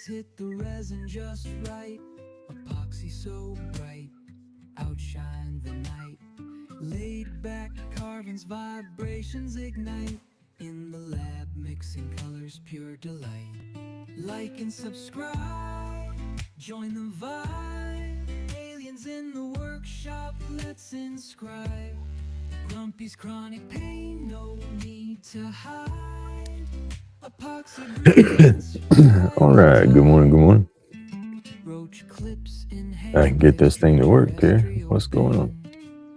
Always hit the resin just right. Epoxy so bright, outshine the night. Laid back carvings, vibrations ignite. In the lab, mixing colors, pure delight. Like and subscribe, join the vibe. Aliens in the workshop, let's inscribe. Grumpy's chronic pain, no need to hide. Epoxy brilliance, All right. Good morning. Good morning. roach clips in I can get hand, this thing to work here. What's going on?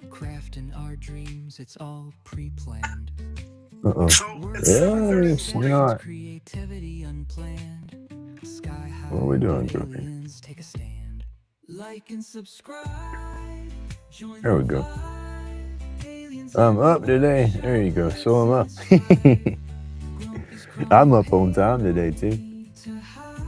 crafting our dreams, it's all pre-planned. Uh-oh. Yeah, it's not. Creativity unplanned. Sky high, What are we doing, Joker? aliens take a stand. Like and subscribe. Join There the we go. vibe. Aliens I'm up today. There you go. So am I. I'm up on time today, too. to hide.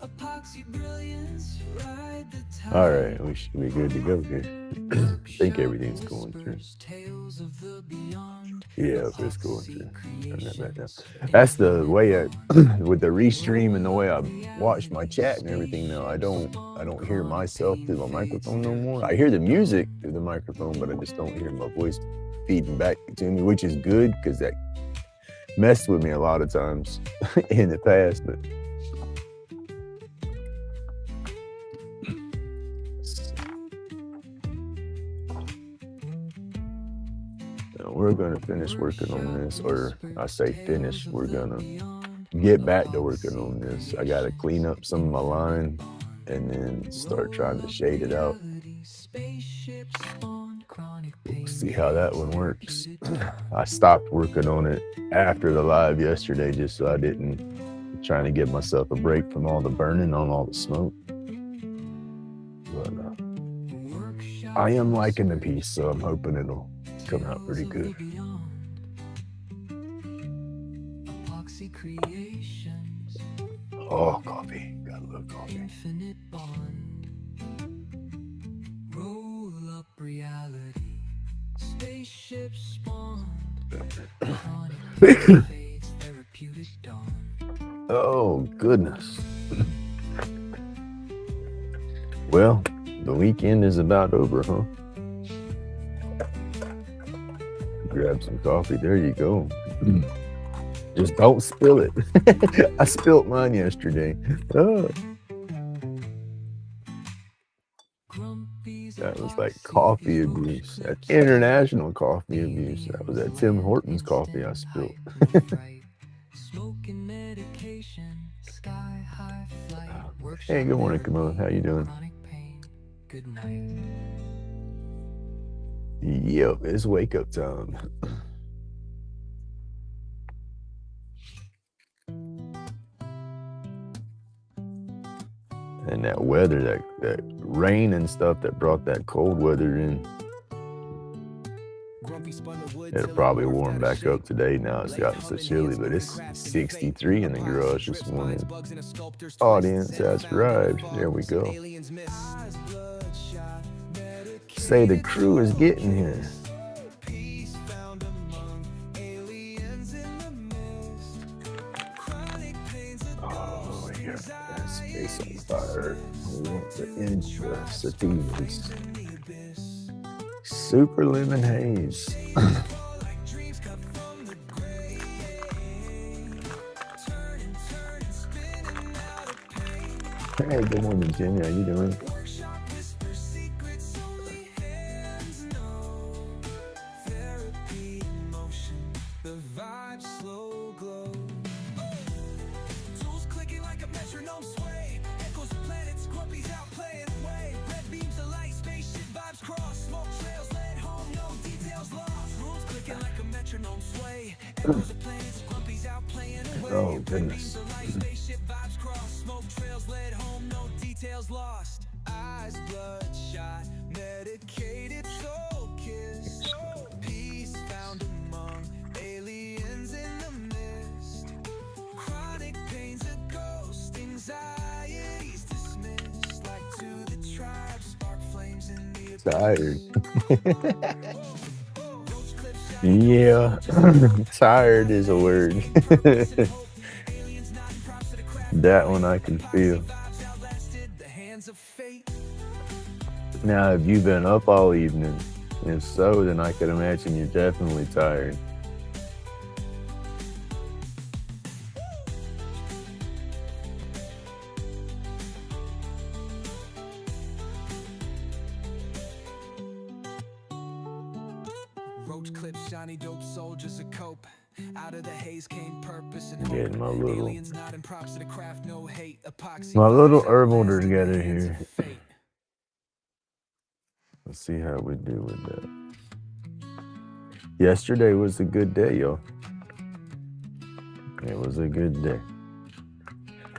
Epoxy brilliance, ride the tide. All right. We should be good to go here. I think everything's going through. Tales of the beyond. Yeah, it's going through. Turn that back down. That's the way I, with the restream and the way I watch my chat and everything now. I don't hear myself through the microphone no more. I hear the music through the microphone, but I just don't hear my voice feeding back to me, which is good because that messed with me a lot of times in the past. But we're going to finish working on this, or I say finish, we're going to get back to working on this. I got to clean up some of my line and then start trying to shade it out. We'll see how that one works. I stopped working on it after the live yesterday just so I didn't, trying to give myself a break from all the burning on all the smoke. But I am liking the piece, so I'm hoping it'll come out pretty good. Oh, coffee. Gotta love coffee. Roll up reality. Spaceship spawned. Therapeutic dawn. Oh, goodness. Well, the weekend is about over, huh? Grab some coffee. There you go. Just don't spill it. I spilt mine yesterday. Oh. That was like coffee abuse. That's international coffee abuse. That was at Tim Hortons coffee I spilled. Hey, good morning, Camilla. How you doing? Yep, it's wake up time. And that weather, that rain and stuff that brought that cold weather in, it'll probably warm back up today. Now it's gotten so chilly, but it's 63 in the garage this morning. Audience has arrived. There we go. Say the crew is getting here. Oh, yeah, that's face on fire. We want the intracitations. Super lemon haze. Hey, good morning, Jenny. How you doing? Oh, goodness. Eyes bloodshot, medicated focus. Peace found among aliens in the mist. Chronic pains a ghost, anxieties dismissed. Like to the tribe, spark flames in the Tired. Yeah, tired is a word. That one I can feel. Now, have you been up all evening? If so, then I could imagine you're definitely tired. Roach clips, shiny dope soldiers a cope. Out of the haze came purpose and Getting my little aliens nodding props to the craft, no hate. Epoxy herbal together here. Let's see how we do with that. Yesterday was a good day, y'all. It was a good day.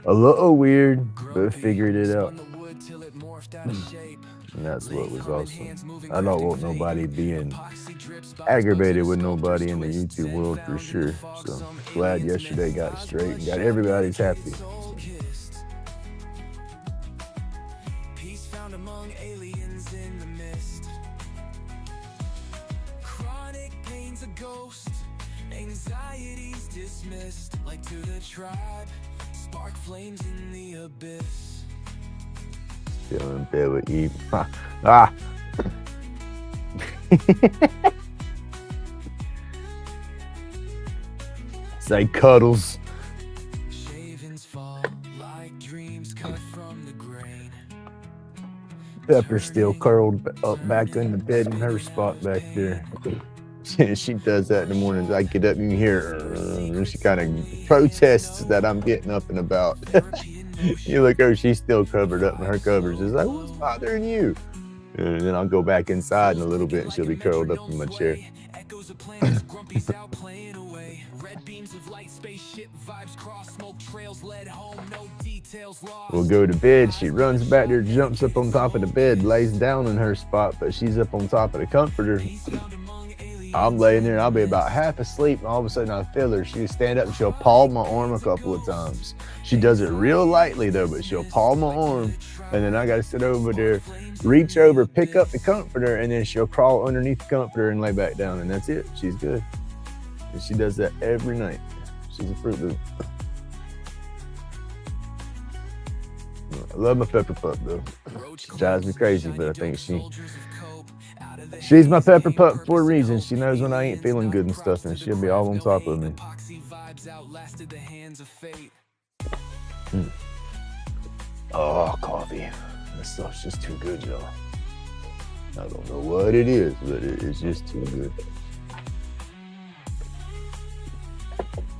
A little weird, but figured it out. And that's what was awesome. I don't want nobody being aggravated with nobody in the YouTube world for sure. So glad yesterday got it straight and got everybody's happy. Peace found among aliens in the mist. Chronic pain's a ghost. Anxiety's dismissed. Like to the tribe. Spark flames in the abyss. Feeling Babble eat. Ah. Say cuddles. Shavings fall like dreams cut from the grain. Pepper's still curled up back in the bed in her spot back there. She does that in the mornings. I get up and you hear her. She kind of protests that I'm getting up and about. You look over, she's still covered up in her covers. It's like, what's bothering you? And then I'll go back inside in a little bit and she'll be curled up in my chair. We'll go to bed. She runs back there, jumps up on top of the bed, lays down in her spot, but she's up on top of the comforter. I'm laying there, I'll be about half asleep, and all of a sudden I feel her. She'll stand up and she'll paw my arm a couple of times. She does it real lightly though, but she'll paw my arm, and then I gotta sit over there, reach over, pick up the comforter, and then she'll crawl underneath the comforter and lay back down, and that's it. She's good. And she does that every night. She's a Fruit Loop. I love my Pepper Pup though. She drives me crazy, but I think she's my Pepper Pup for a reason. She knows when I ain't feeling good and stuff, and she'll be all on top of me. Oh, coffee. This stuff's just too good, y'all. I don't know what it is, but it's just too good.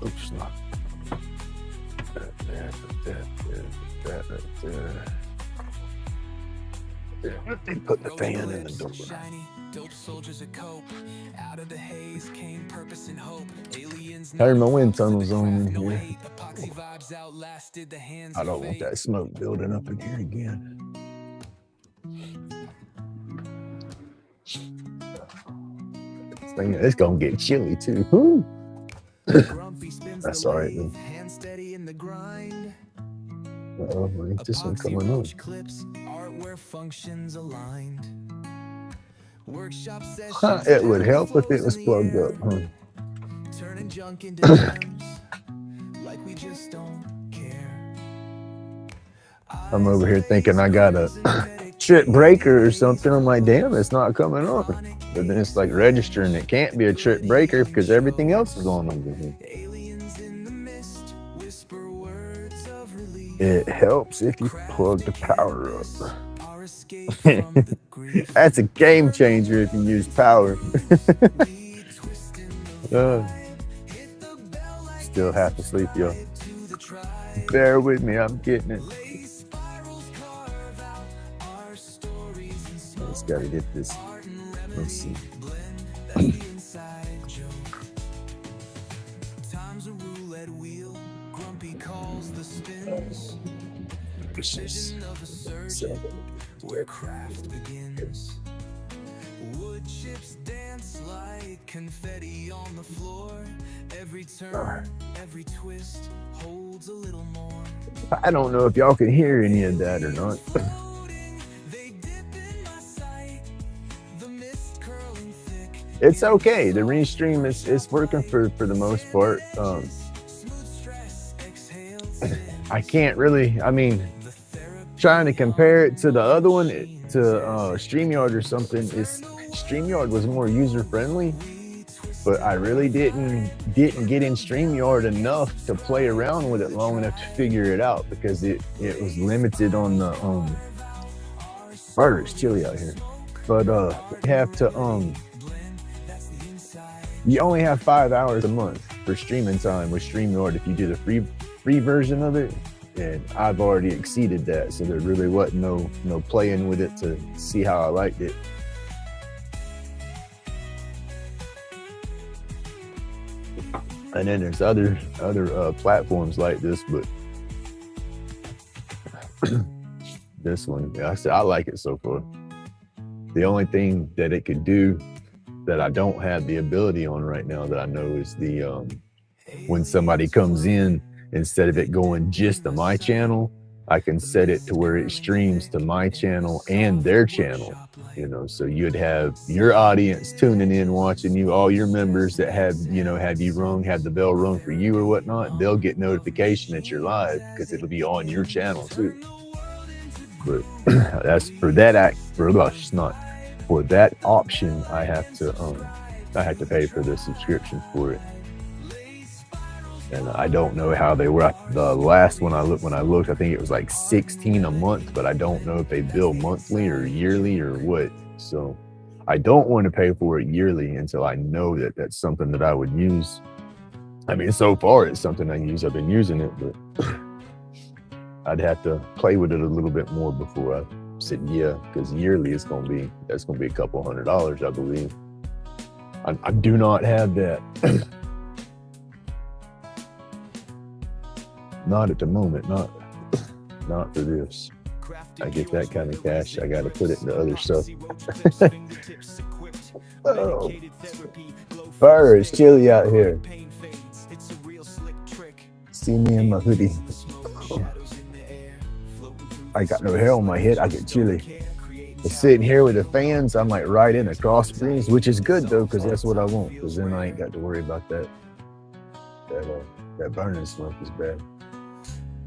Oops, no. Put the fan in the door. Dope soldiers a cope. Out of the haze came purpose and hope. Aliens turn my wind tunnels on in here. I don't want that smoke building up in here again. It's gonna get chilly too. Woo. That's all right then. Uh-oh, I think this one coming on. It would help if it was plugged up. Turning junk into gems, like we just don't care. I'm over here thinking I got a trip breaker or something. I'm like, damn, it's not coming on. But then it's like registering it can't be a trip breaker because everything else is on over here. It helps if you plug the power up. That's a game changer if you use power. Still half asleep, y'all. Bear with me, I'm getting it. I just gotta get this. Let's see. Where craft begins. Wood chips dance like confetti on the floor. Every turn, every twist holds a little more. I don't know if y'all can hear any of that or not. It's okay. The restream is working for the most part. I can't really, I mean, trying to compare it to the other one, to StreamYard or something, StreamYard was more user friendly, but I really didn't get in StreamYard enough to play around with it long enough to figure it out, because it was limited on the it's chilly out here. But you have to you only have 5 hours a month for streaming time with StreamYard if you do the free version of it. And I've already exceeded that, so there really wasn't no playing with it to see how I liked it. And then there's other platforms like this, but this one, I said I like it so far. The only thing that it could do that I don't have the ability on right now that I know is the when somebody comes in, instead of it going just to my channel, I can set it to where it streams to my channel and their channel, you know, so you'd have your audience tuning in, watching you, all your members that have you have the bell rung for you or whatnot, they'll get notification that you're live because it'll be on your channel too. But that's for that for that option, I have to pay for the subscription for it. And I don't know how they were. The last one when I looked, I think it was like $16 a month, but I don't know if they bill monthly or yearly or what. So I don't want to pay for it yearly until I know that that's something that I would use. I mean, so far it's something I use. I've been using it, but I'd have to play with it a little bit more before I said yeah, because yearly that's gonna be a couple $100, I believe. I do not have that. Not at the moment, not for this. I get that kind of cash, I gotta put it into other stuff. Oh. Fire, it's chilly out here. See me in my hoodie. I got no hair on my head, I get chilly. But sitting here with the fans, I'm like right in a cross breeze, which is good though, because that's what I want, because then I ain't got to worry about that burning smoke is bad.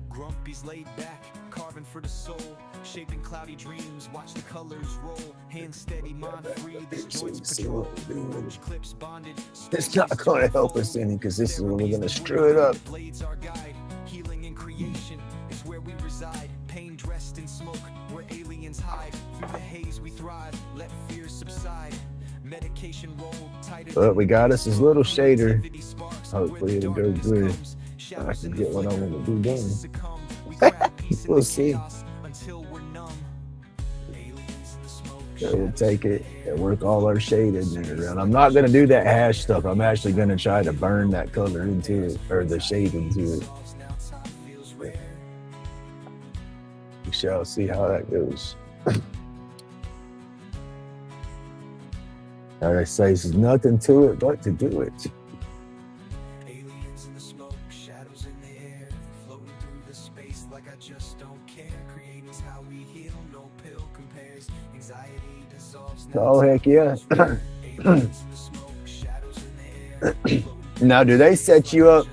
Grumpy's laid back, carving for the soul, shaping cloudy dreams, watch the colors roll, hand steady, mind free, this joint's patrol, roach clips bonded. It's not going to help us any, because this is when we're going to screw it up. Blades our guide, healing in creation is where we reside, pain dressed in smoke, where aliens hide, through the haze we thrive, let fears subside, medication roll tighter. But we got us this little shader, hopefully it'll go good. I can get what I want to do done. We'll see. So we'll take it and work all our shading around. I'm not going to do that hash stuff. I'm actually going to try to burn that color into it, or the shade into it. We shall see how that goes. Like I say, there's nothing to it but to do it. Oh, heck yeah. Now, do they set you up,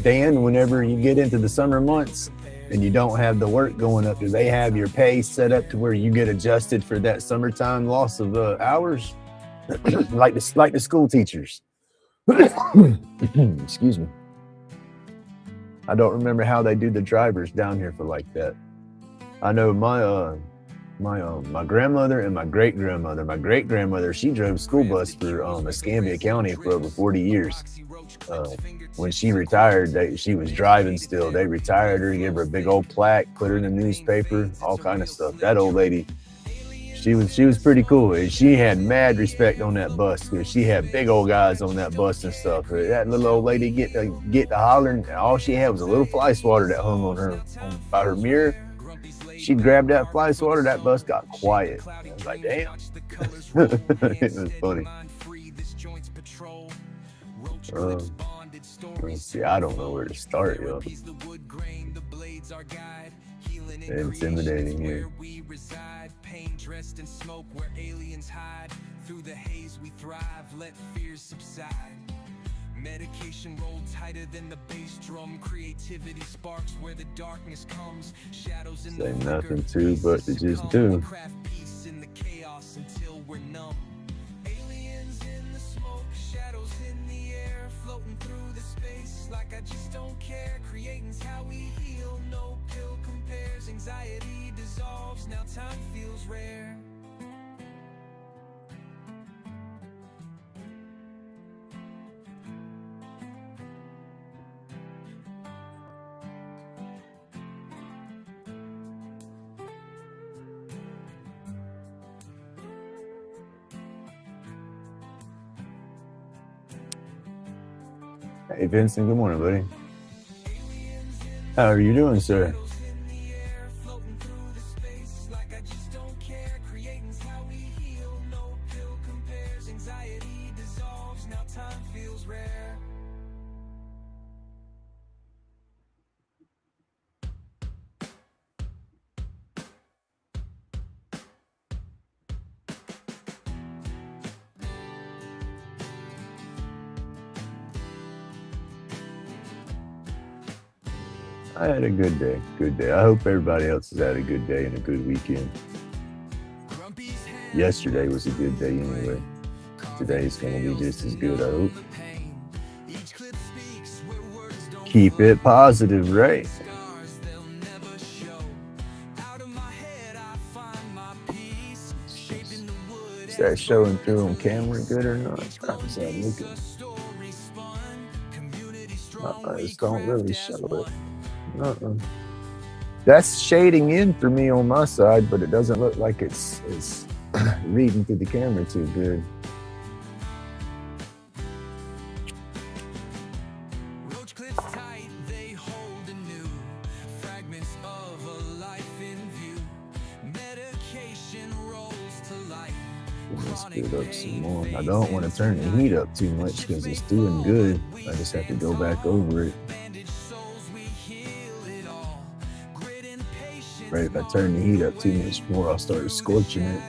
Dan, whenever you get into the summer months and you don't have the work going up, do they have your pay set up to where you get adjusted for that summertime loss of hours? like the school teachers. Excuse me. I don't remember how they do the drivers down here for like that. I know my grandmother and my great-grandmother. My great-grandmother, she drove school bus for Escambia County for over 40 years. When she retired, she was driving still. They retired her, gave her a big old plaque, put her in the newspaper, all kind of stuff. That old lady, she was pretty cool. And she had mad respect on that bus, because she had big old guys on that bus and stuff. That little old lady get to hollering, all she had was a little fly swatter that hung on by her mirror. She grabbed that fly swatter, that bus got quiet. I was like, damn. It was funny. Let's see, I don't know where to start, yo. Intimidating here. Pain dressed in smoke where aliens hide. Through the haze we thrive, let fears subside. Medication rolled tighter than the bass drum. Creativity sparks where the darkness comes. Shadows in Say the nothing to but to just do. craft peace in the chaos until we're numb. Aliens in the smoke, shadows in the air, floating through the space like I just don't care. Creating's how we heal, no pill compares. Anxiety dissolves, now time feels rare. Hey Vincent, good morning, buddy. How are you doing, sir? I had a good day. Good day. I hope everybody else has had a good day and a good weekend. Yesterday was a good day anyway. Today's going to be just as good, I hope. Keep it positive, right? Is that showing through on camera good or not? How's that looking? I just don't really show it. That's shading in for me on my side, but it doesn't look like it's reading through the camera too good. Let's speed up some more. I don't want to turn the heat up too much because it's doing good. I just have to go back over it. Right, if I turn the heat up too much more, I'll start scorching it.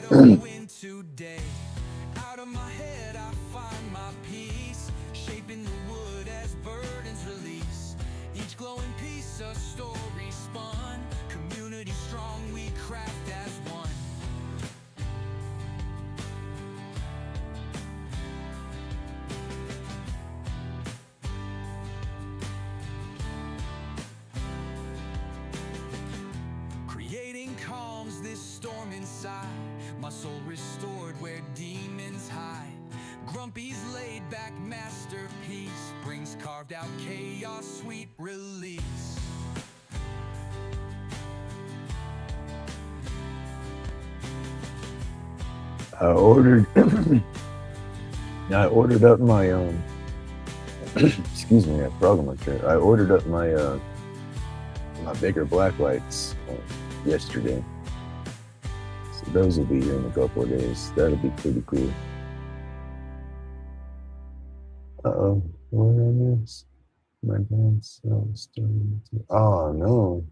My soul restored where demons hide. Grumpy's laid back masterpiece brings carved out chaos, sweet release. I ordered up my excuse me, I have a frog in my throat. I ordered up my my bigger black lights yesterday. Those will be here in a couple of days. That'll be pretty cool. Uh-oh. What did I miss? My dad's starting to... Oh, no.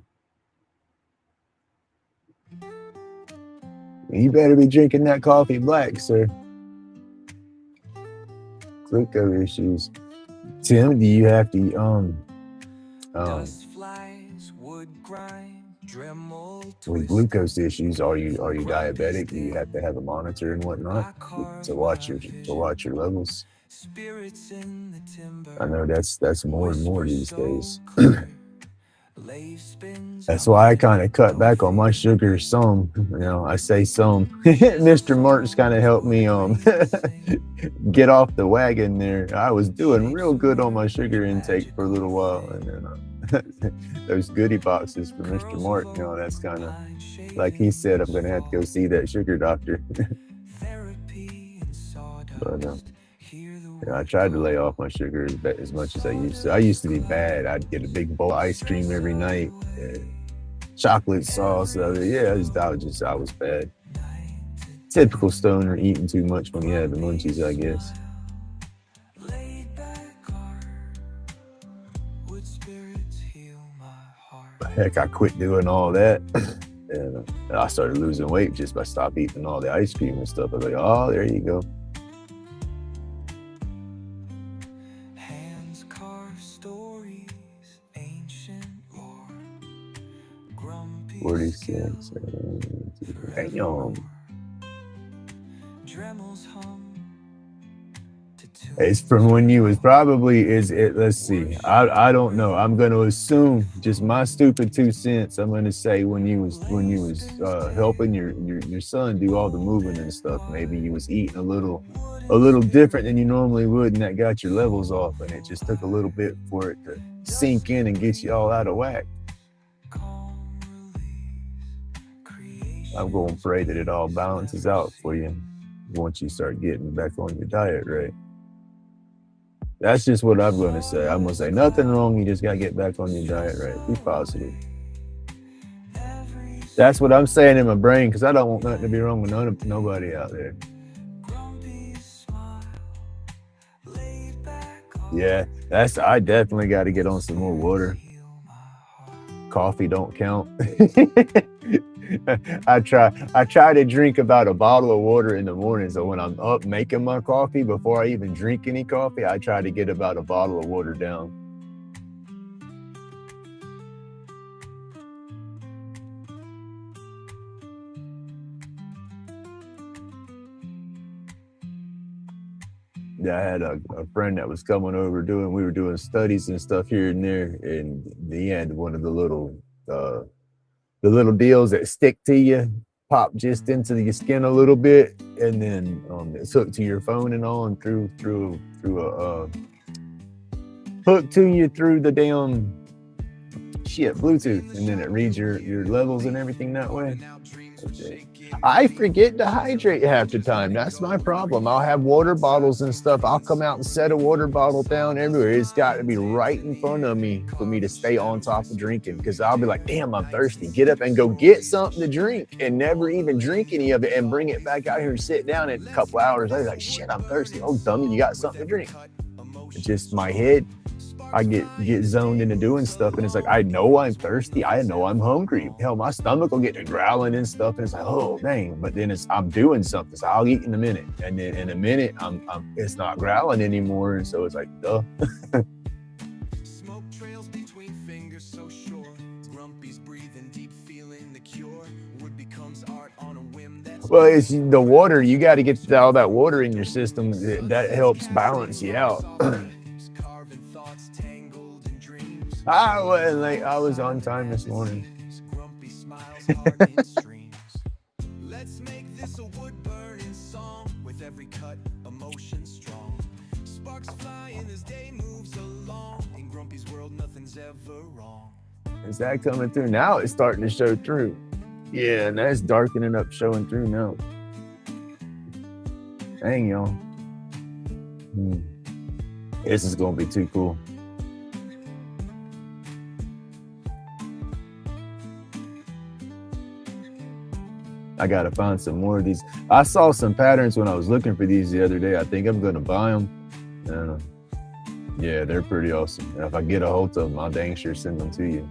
You better be drinking that coffee black, sir. Glucose issues. Tim, do you have to, Dust flies, wood grind. With glucose issues, are you diabetic? Do you have to have a monitor and whatnot to watch your levels? I know that's more and more these days. That's why I kind of cut back on my sugar some. You know, I say some. Mr. Marks kind of helped me get off the wagon there. I was doing real good on my sugar intake for a little while, and then those goodie boxes for Mr. Mark, you know, that's kind of like he said, I'm gonna have to go see that sugar doctor. But yeah, I tried to lay off my sugar as much as I used to. I used to be bad. I'd get a big bowl of ice cream every night, chocolate sauce. I was bad. Typical stoner, eating too much when you have the munchies, I guess. But heck, I quit doing all that. And I started losing weight just by stopping eating all the ice cream and stuff. I was like, oh, there you go. 46. Damn. Dremels hum to tune. It's from when you was probably is it. Let's see. I don't know. I'm gonna assume just my stupid 2 cents. I'm gonna say when you was helping your son do all the moving and stuff. Maybe you was eating a little different than you normally would, and that got your levels off, and it just took a little bit for it to sink in and get you all out of whack. I'm going to pray that it all balances out for you once you start getting back on your diet, right? That's just what I'm going to say. I'm going to say nothing wrong. You just got to get back on your diet, right? Be positive. That's what I'm saying in my brain, because I don't want nothing to be wrong with nobody out there. Yeah, I definitely got to get on some more water. Coffee don't count. I try to drink about a bottle of water in the morning. So when I'm up making my coffee, before I even drink any coffee, I try to get about a bottle of water down. Yeah, I had a friend that was coming over we were doing studies and stuff here and there, and he had one of the little deals that stick to you, pop just into your skin a little bit, and then it's hooked to your phone and all, and through a hooked to you through the damn Bluetooth, and then it reads your levels and everything that way. Okay. I forget to hydrate half the time. That's my problem. I'll have water bottles and stuff. I'll come out and set a water bottle down everywhere. It's got to be right in front of me for me to stay on top of drinking, because I'll be like, damn, I'm thirsty. Get up and go get something to drink, and never even drink any of it and bring it back out here and sit down. And a couple hours later, like, shit, I'm thirsty. Oh, dummy, you got something to drink. It's just my head. I get zoned into doing stuff, and it's like, I know I'm thirsty. I know I'm hungry. Hell, my stomach will get to growling and stuff, and it's like, oh dang. But then I'm doing something, so I'll eat in a minute, and then in a minute, it's not growling anymore, and so it's like, duh. Smoke trails between fingers so short. Grumpy's breathing deep, feeling the cure. Wood becomes art on a whim. Well, it's the water. You got to get all that water in your system. That helps balance you out. I wasn't late. I was on time this morning. Let's make this a wood burning song with every cut, emotion strong. Sparks flying as day moves along. In Grumpy's world, nothing's ever wrong. Is that coming through? Now it's starting to show through. Yeah, and that's darkening up, showing through now. Dang, y'all. This is going to be too cool. I got to find some more of these. I saw some patterns when I was looking for these the other day. I think I'm going to buy them. Yeah, they're pretty awesome. And if I get a hold of them, I'll dang sure send them to you.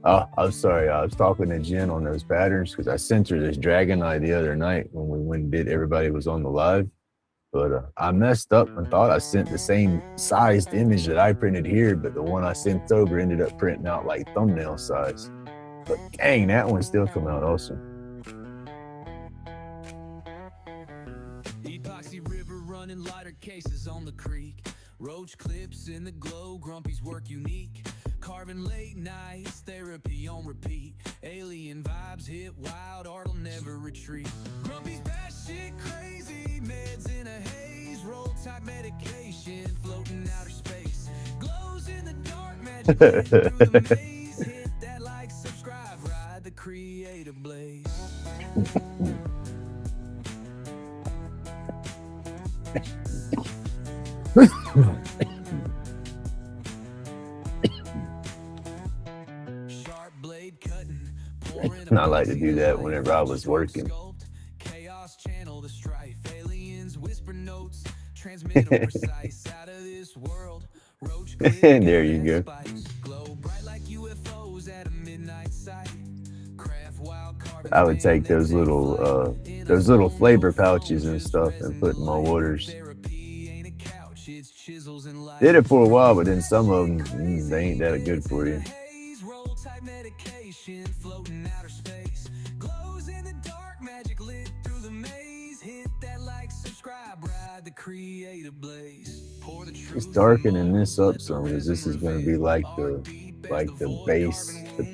Oh, I'm sorry. I was talking to Jen on those patterns because I sent her this dragon eye the other night when we went and did everybody was on the live. But I messed up and thought I sent the same sized image that I printed here, but the one I sent over ended up printing out like thumbnail size. But dang, that one still come out awesome. Epoxy river running lighter cases on the creek. Roach clips in the glow, Grumpy's work unique. Carving late nights, therapy on repeat. Alien vibes hit wild, art'll never retreat. Grumpy's batshit crazy, meds in a haze. Roll type medication, floating outer space. Glows in the dark, magic through the maze. Hit that like, subscribe, ride the creative blaze. I like to do that whenever I was working. Chaos channel the strife, aliens whisper notes, transmit precise out of this world. Roach there you go. Glow bright like UFOs at a midnight sight. Craft wild carbon. I would take those little flavor pouches and stuff and put in my waters. Did it for a while, but then some of them, they ain't that good for you. Just darkening this up some because this is going to be like the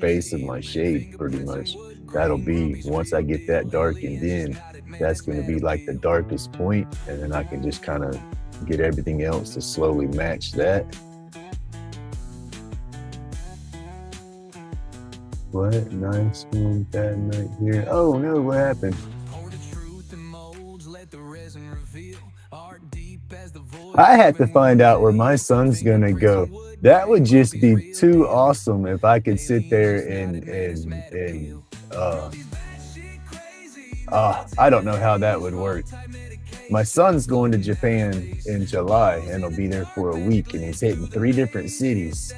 base of my shade pretty much. That'll be once I get that darkened in, that's going to be like the darkest point, and then I can just kind of get everything else to slowly match that. What? Nice one, bad night here. Oh no, what happened? I had to find out where my son's gonna go. That would just be too awesome if I could sit there and I don't know how that would work. My son's going to Japan in July and he'll be there for a week, and he's hitting 3 different cities.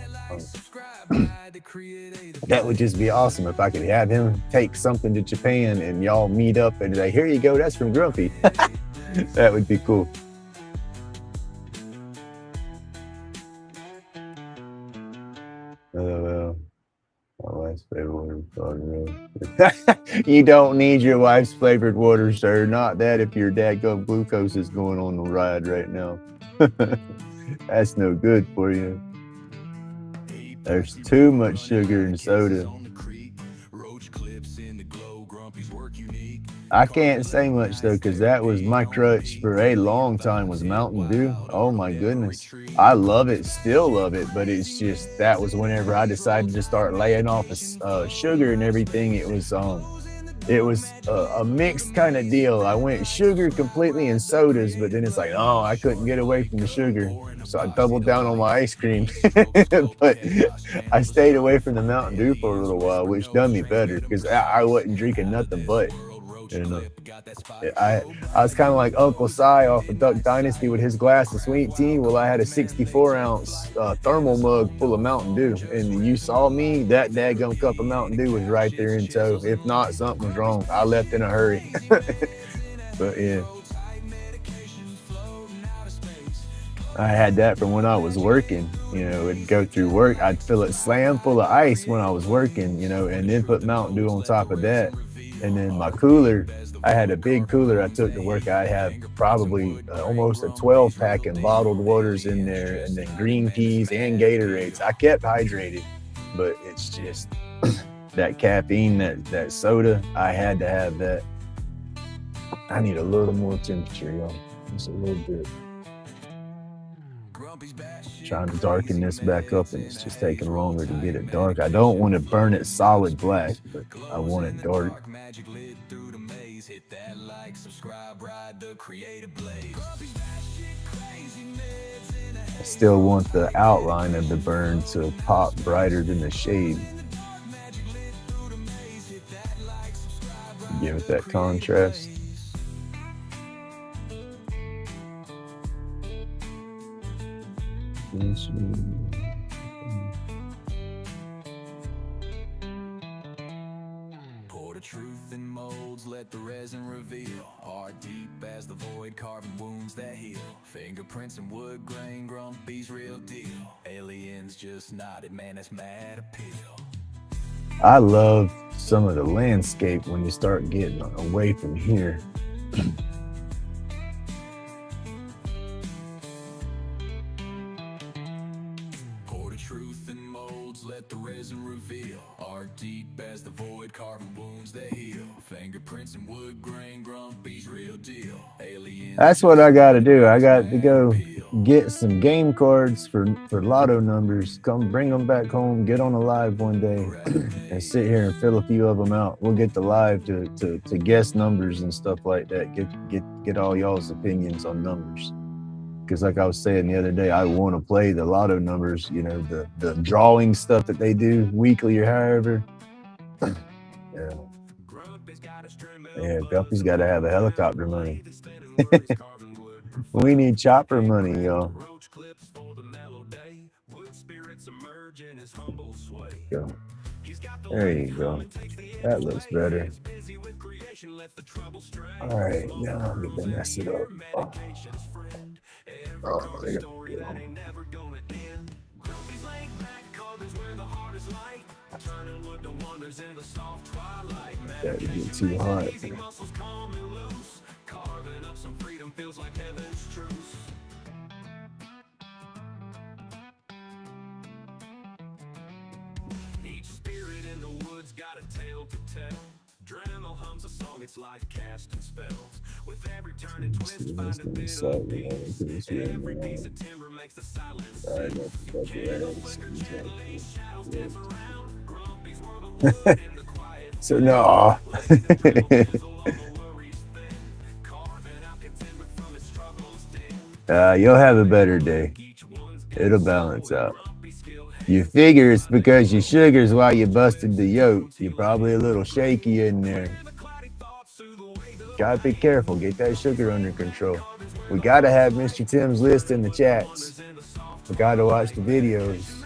That would just be awesome if I could have him take something to Japan and y'all meet up and like, here you go, that's from Grumpy. That would be cool. LOL. My wife's favorite water. You don't need your wife's flavored water, sir. Not that if your dadgum glucose is going on the ride right now. That's no good for you. There's too much sugar in soda. I can't say much though, because that was my crutch for a long time was Mountain Dew. Oh my goodness. I love it, still love it, but it's just that was whenever I decided to start laying off sugar and everything. It was a mixed kind of deal. I went sugar completely and sodas, but then it's like, oh, I couldn't get away from the sugar. So I doubled down on my ice cream. But I stayed away from the Mountain Dew for a little while, which done me better because I wasn't drinking nothing but. And I was kind of like Uncle Si off of Duck Dynasty with his glass of sweet tea. Well, I had a 64-ounce thermal mug full of Mountain Dew, and you saw me, that daggum cup of Mountain Dew was right there in tow. If not, something was wrong. I left in a hurry. But yeah, I had that from when I was working. You know, it'd go through work, I'd fill it slam full of ice when I was working, you know, and then put Mountain Dew on top of that. And then my cooler, I had a big cooler I took to work. I have probably almost a 12-pack in bottled waters in there, and then green teas and Gatorades. I kept hydrated, but it's just that caffeine, that soda, I had to have that. I need a little more temperature, y'all. Just a little bit. Trying to darken this back up, and it's just taking longer to get it dark. I don't want to burn it solid black, but I want it dark. I still want the outline of the burn to pop brighter than the shade. Give it that contrast. Pour the truth in molds, let the resin reveal. Heart deep as the void, carving wounds that heal. Fingerprints and wood grain, Grumpy's real deal. Aliens just nodded, man, that's mad appeal. I love some of the landscape when you start getting away from here. Let the resin reveal. Art deep as the void, carving wounds that heal. Fingerprints and wood grain, Grumpy's real deal. Aliens. That's what I got to do. I got to go get some game cards for lotto numbers. Come bring them back home. Get on a live one day and sit here and fill a few of them out. We'll get the live to guess numbers and stuff like that. Get all y'all's opinions on numbers. Because like I was saying the other day, I want to play the lotto numbers, you know, the drawing stuff that they do weekly or however. Yeah, Grumpy's got to have a helicopter money. We need chopper money, y'all. Go. There you go. That looks better. All right, now I'm gonna mess it up. Oh, there we go. That would get too hot. Each spirit in the woods got a tale to tell. Dremel hums a song, its life casting spells. With every turn and twist, find a bit of peace. Every piece of timber makes the silence sing. Candles flicker gently, shadows dance around. Grumpy's world of wood in the quiet. So no. You'll have a better day. It'll balance out. You figure it's because you sugars while you busted the yoke. You're probably a little shaky in there. Gotta be careful. Get that sugar under control. We gotta have Mr. Tim's list in the chats. We gotta watch the videos.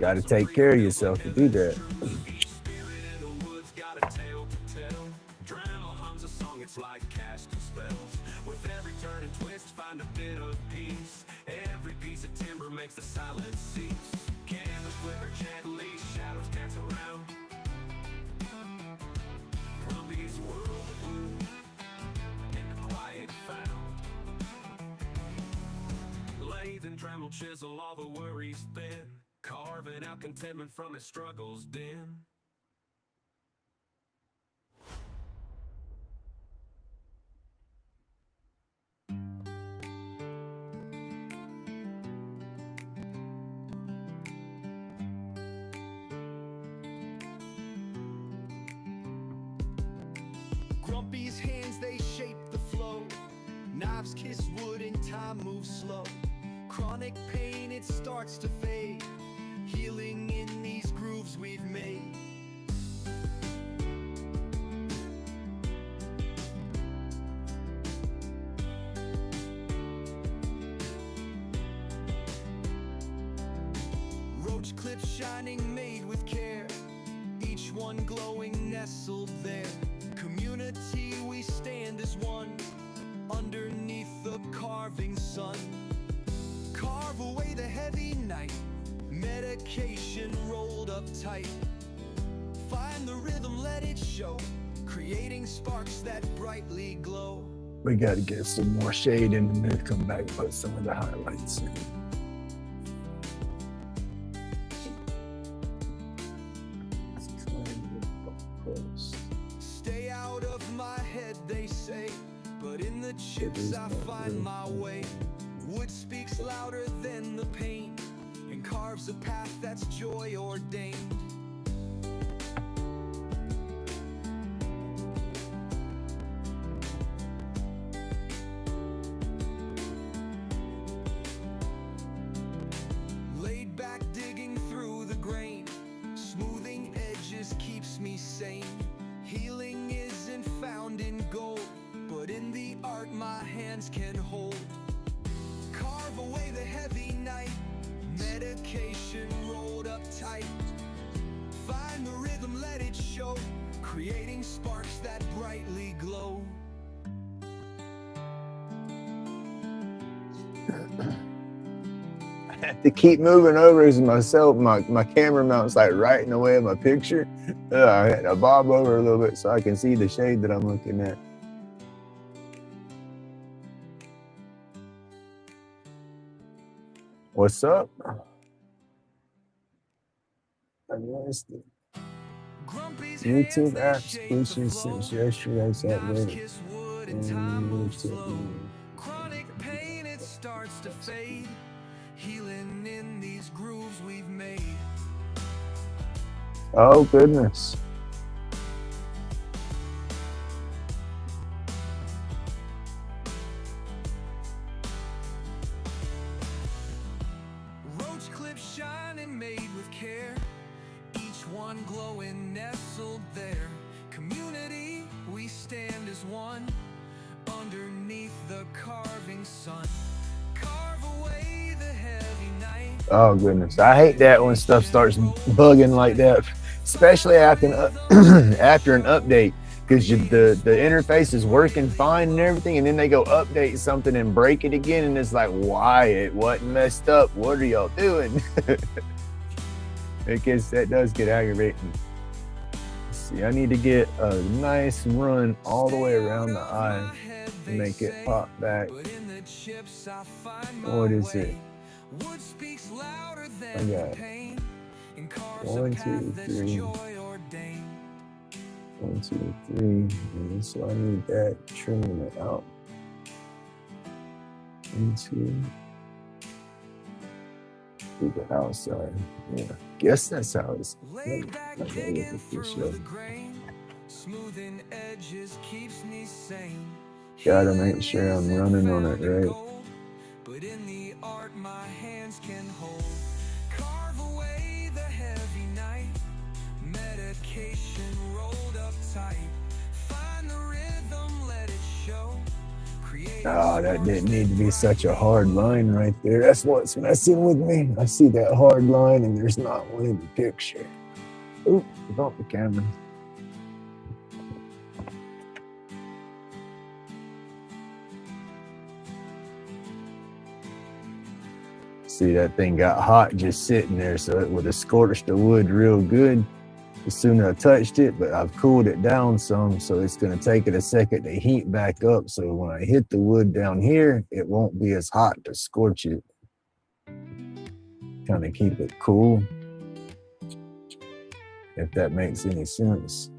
Gotta take care of yourself to do that. Every piece of timber makes the silence cease. Candles flicker gently, shadows dance around. Grumpy's world in the quiet found. Lathe and Dremel chisel all the worries thin, carving out contentment from his struggles dim. Grumpy's hands, they shape the flow. Knives kiss wood and time moves slow. Chronic pain, it starts to fade. Healing in these grooves we've made. Roach clips shining, made with care. Each one glowing, nestled there. Community, we stand as one, underneath the carving sun. Carve away the heavy night, medication rolled up tight. Find the rhythm, let it show, creating sparks that brightly glow. We gotta get some more shade in and then come back and put some of the highlights in. Stay out of my head, they say, but in the chips I find my way. Wood speaks louder than the pain, and carves a path that's joy ordained. Laid back, digging through the grain, smoothing edges keeps me sane. Healing isn't found in gold, but in the art my hands can hold. Carve away the heavy night, medication rolled up tight. Find the rhythm, let it show, creating sparks that brightly glow. I have to keep moving over as myself. My camera mount's like right in the way of my picture. I had to bob over a little bit so I can see the shade that I'm looking at. What's up? I missed it. YouTube apps pushing since yesterday's update. Chronic pain, it starts to fade. Healing in these grooves we've made. Oh goodness. Roach clips shining, made with care. Each one glowing, nestled there. Community, we stand as one, underneath the carving sun. Carve away the heavy night. Oh goodness. I hate that when stuff starts bugging like that. especially after after an update, because the interface is working fine and everything, and then they go update something and break it again, and it's like, why it wasn't messed up? What are y'all doing? Because that does get aggravating. Let's see, I need to get a nice run all the way around the eye to make it pop back. What is it? I got 1, 2, 3. 1, 2, 3. And so I need that trimming it out. 1, 2. To the outside. Yeah. Guess that's how it's. Gotta make sure I'm running on it right. But in the art my hands can hold. Carve away the heavy knife. Medication rolled up tight. Find the rhythm, let it show. Oh, that didn't need to be such a hard line right there. That's what's messing with me. I see that hard line and there's not one in the picture. Oop, bump the camera. See, that thing got hot just sitting there, so it would have scorched the wood real good as soon as I touched it, but I've cooled it down some, so it's going to take it a second to heat back up, so when I hit the wood down here, it won't be as hot to scorch it. Kind of keep it cool, if that makes any sense.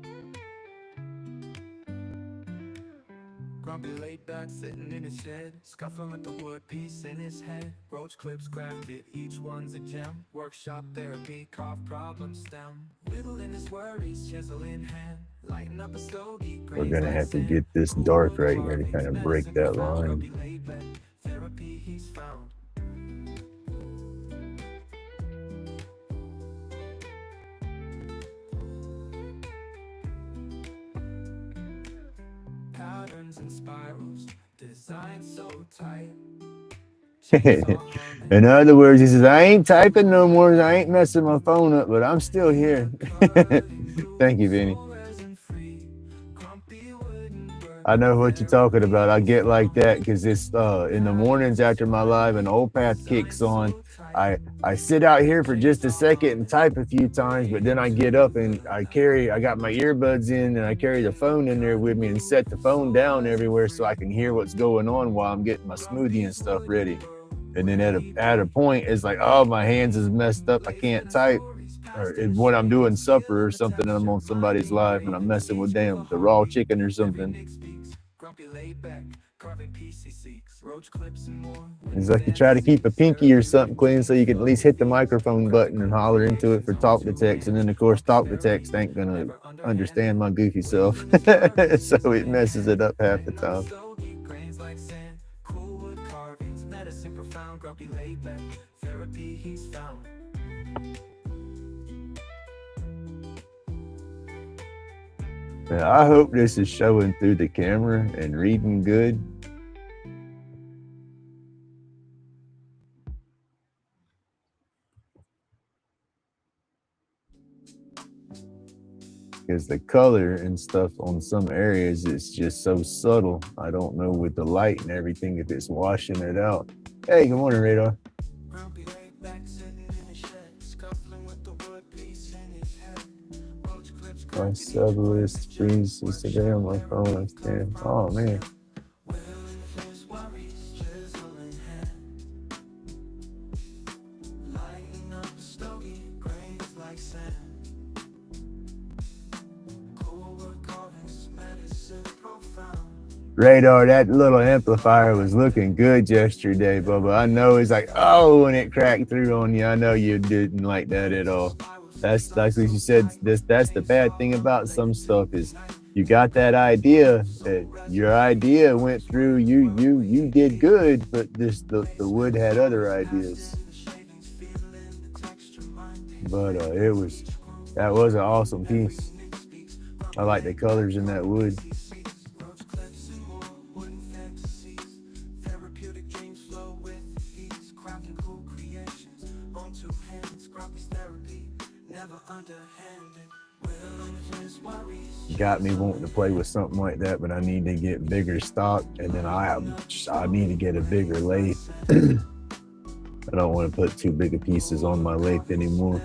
Grumpy laid back, sitting in his shed, scuffling with the wood piece in his head. Roach clips crafted, each one's a gem. Workshop therapy, carve problem stem. Whittle in his worries, chisel in hand. Lighten up a stogie. We're gonna have to get this dark right here to kind of break that line. Therapy he's found. And spirals designed so tight. In other words, he says, I ain't typing no more, I ain't messing my phone up, but I'm still here. Thank you, Vinny. I know what you're talking about. I get like that because it's in the mornings after my live and Old Path kicks on. I sit out here for just a second and type a few times, but then I get up and I got my earbuds in and I carry the phone in there with me and set the phone down everywhere so I can hear what's going on while I'm getting my smoothie and stuff ready. And then at a point, it's like, oh, my hands is messed up. I can't type. Or when I'm doing supper or something and I'm on somebody's live and I'm messing with them, the raw chicken or something. It's like you try to keep a pinky or something clean so you can at least hit the microphone button and holler into it for talk to text. And then, of course, talk to text ain't going to understand my goofy self. So it messes it up half the time. Now, I hope this is showing through the camera and reading good. Because the color and stuff on some areas is just so subtle. I don't know with the light and everything if it's washing it out. Hey, good morning, Radar. My sub list freezes today on my phone. I stand. Oh man. Radar, that little amplifier was looking good yesterday, Bubba. I know it's like, oh, when it cracked through on you, I know you didn't like that at all. That's like you said, that's the bad thing about some stuff is you got that idea, that your idea went through, you did good, but the wood had other ideas. But that was an awesome piece. I like the colors in that wood. got me wanting to play with something like that, but I need to get bigger stock, and then I need to get a bigger lathe. I don't want to put too big of pieces on my lathe anymore.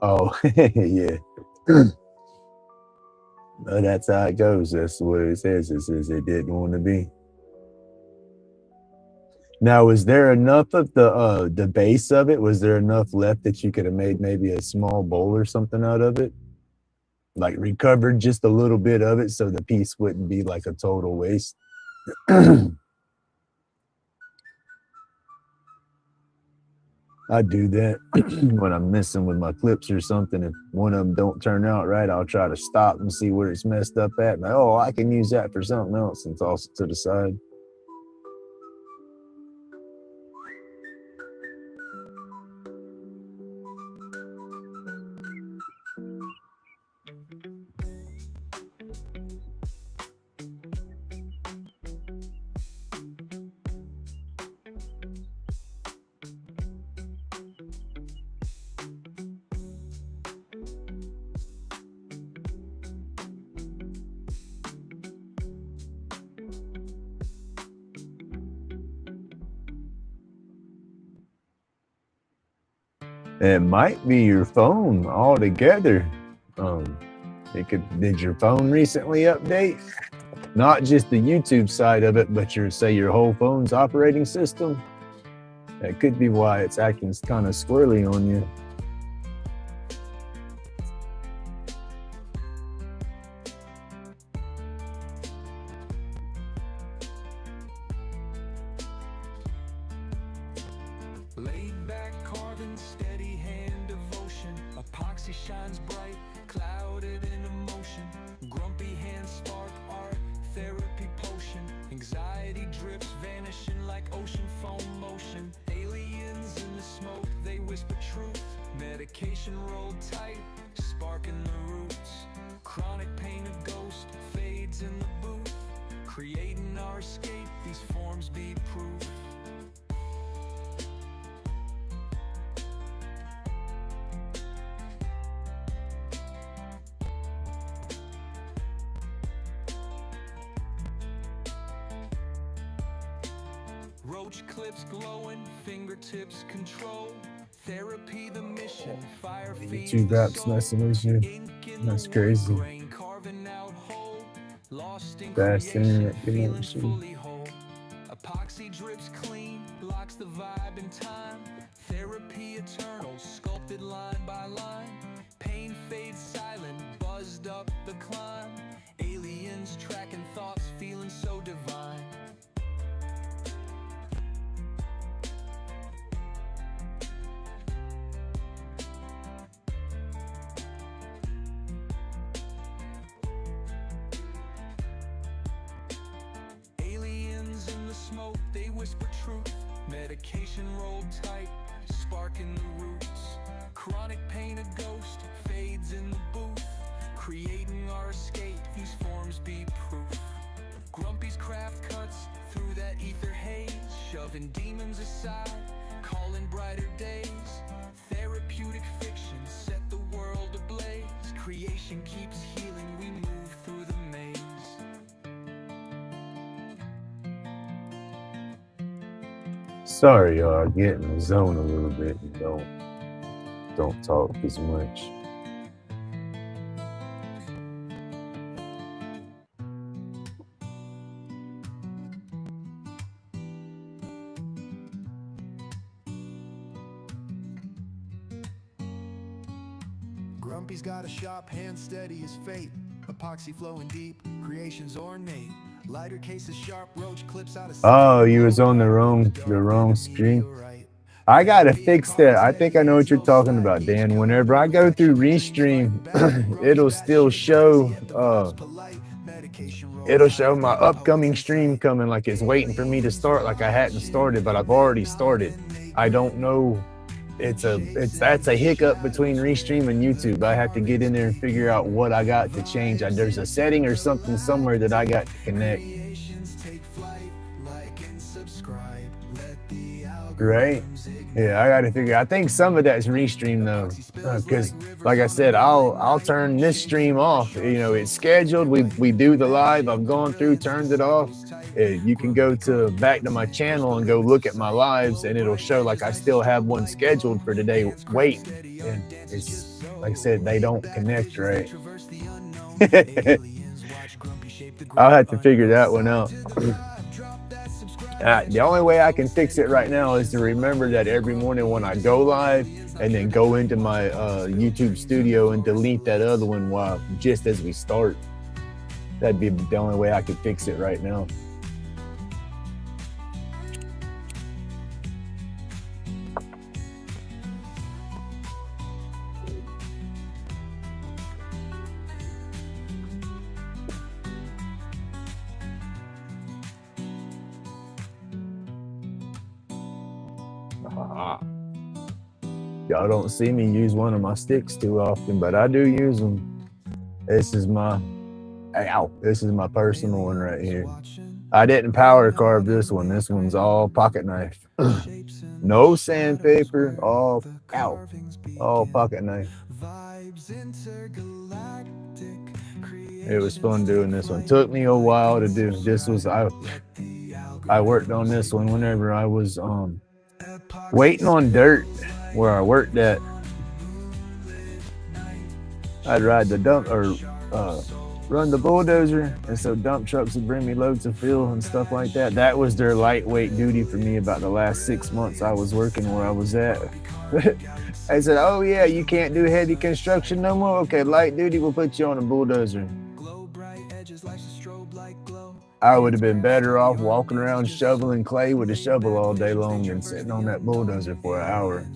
Oh, yeah. But that's how it goes. That's what it says. It says it didn't want to be. Now, is there enough of the base of it? Was there enough left that you could have made maybe a small bowl or something out of it? Like recovered just a little bit of it so the piece wouldn't be like a total waste? I do that when I'm messing with my clips or something. If one of them don't turn out right, I'll try to stop and see where it's messed up at. And oh, I can use that for something else and toss it to the side. It might be your phone altogether. Did your phone recently update? Not just the YouTube side of it, but your whole phone's operating system. That could be why it's acting kind of squirrely on you. Laid back carving, steady hand devotion. Epoxy shines bright, clouded in emotion. Grumpy hands spark art, therapy potion. Anxiety drips, vanishing like ocean foam motion. Aliens in the smoke, they whisper truth. Medication rolled tight, sparking the roots. Chronic pain, a ghost, fades in the booth. Creating our escape, these forms be proof. Roach clips glowing, fingertips control. Therapy the mission, fire feeds YouTube the app's soul. messing with you. Ink in That's the crazy. wood grain, carving out whole. Lost in Fast creation, internet feeling connection. fully whole. Epoxy drips clean, locks the vibe in time. Therapy eternal, sculpted line by line. Pain fades silent, buzzed up the climb. Aliens tracking thoughts, feeling so divine. Aliens in the smoke, they whisper truth. Medication rolled tight, sparking the roots. Chronic pain, a ghost, fades in the booth. Creating our escape, these forms be proof. Grumpy's craft cuts through that ether haze. Shoving demons aside, calling brighter days. Therapeutic fiction set the world ablaze. Creation keeps healing, we move through the maze. Sorry, y'all. Get in the zone a little bit and don't talk as much. Grumpy's got a shop, hand steady as fate. Epoxy flowing deep, creations ornate. Lighter cases sharp, roach clips out of sight. Oh, you was on the wrong stream. I gotta fix that. I think I know what you're talking about, Dan. Whenever I go through Restream, it'll still show my upcoming stream coming, like it's waiting for me to start, like I hadn't started, but I've already started. I don't know. That's a hiccup between Restream and YouTube. I have to get in there and figure out what I got to change. There's a setting or something somewhere that I got to connect. Right? Yeah, I got to figure. I think some of that's Restream though, because like I said, I'll turn this stream off. You know, it's scheduled. We do the live. I've gone through, turned it off. You can go back to my channel and go look at my lives, and it'll show like I still have one scheduled for today. Wait, and it's like I said, they don't connect right. I'll have to figure that one out. The only way I can fix it right now is to remember that every morning when I go live, and then go into my YouTube studio and delete that other one just as we start. That'd be the only way I could fix it right now. Y'all don't see me use one of my sticks too often, but I do use them. This is my personal one right here. I didn't power carve this one. This one's all pocket knife. No sandpaper, all pocket knife. It was fun doing this one. Took me a while to do. I worked on this one whenever I was waiting on dirt where I worked at. I'd ride the dump or run the bulldozer, and so dump trucks would bring me loads of fuel and stuff like that. That was their lightweight duty for me about the last 6 months I was working where I was at. I said, oh yeah, you can't do heavy construction no more? Okay, light duty, we'll put you on a bulldozer. I would have been better off walking around shoveling clay with a shovel all day long than sitting on that bulldozer for an hour.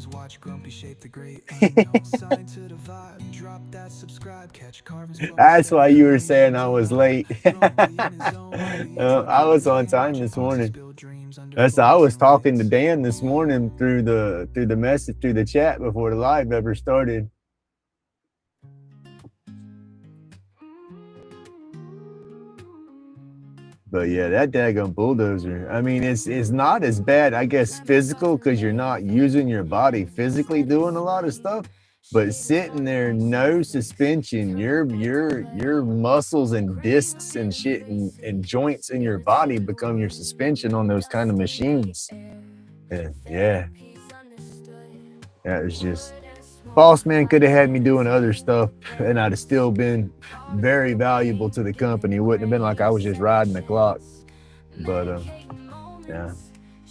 That's why you were saying I was late. I was on time this morning. I was talking to Dan this morning through the message, through the chat before the live ever started. But yeah, that daggone bulldozer, I mean, it's not as bad, I guess, physical, because you're not using your body physically doing a lot of stuff. But sitting there, no suspension, your muscles and discs and shit and joints in your body become your suspension on those kind of machines. And yeah, it was just, Boss Man could have had me doing other stuff, and I'd have still been very valuable to the company. It wouldn't have been like I was just riding the clock. But yeah,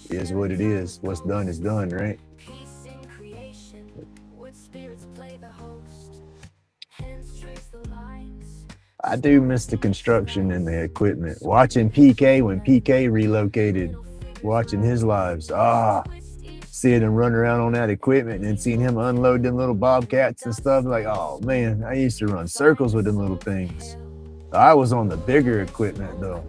it is what it is. What's done is done, right? I do miss the construction and the equipment. Watching PK when PK relocated, watching his lives. Seeing him run around on that equipment and seeing him unload them little bobcats and stuff, like, oh man, I used to run circles with them little things. I was on the bigger equipment though.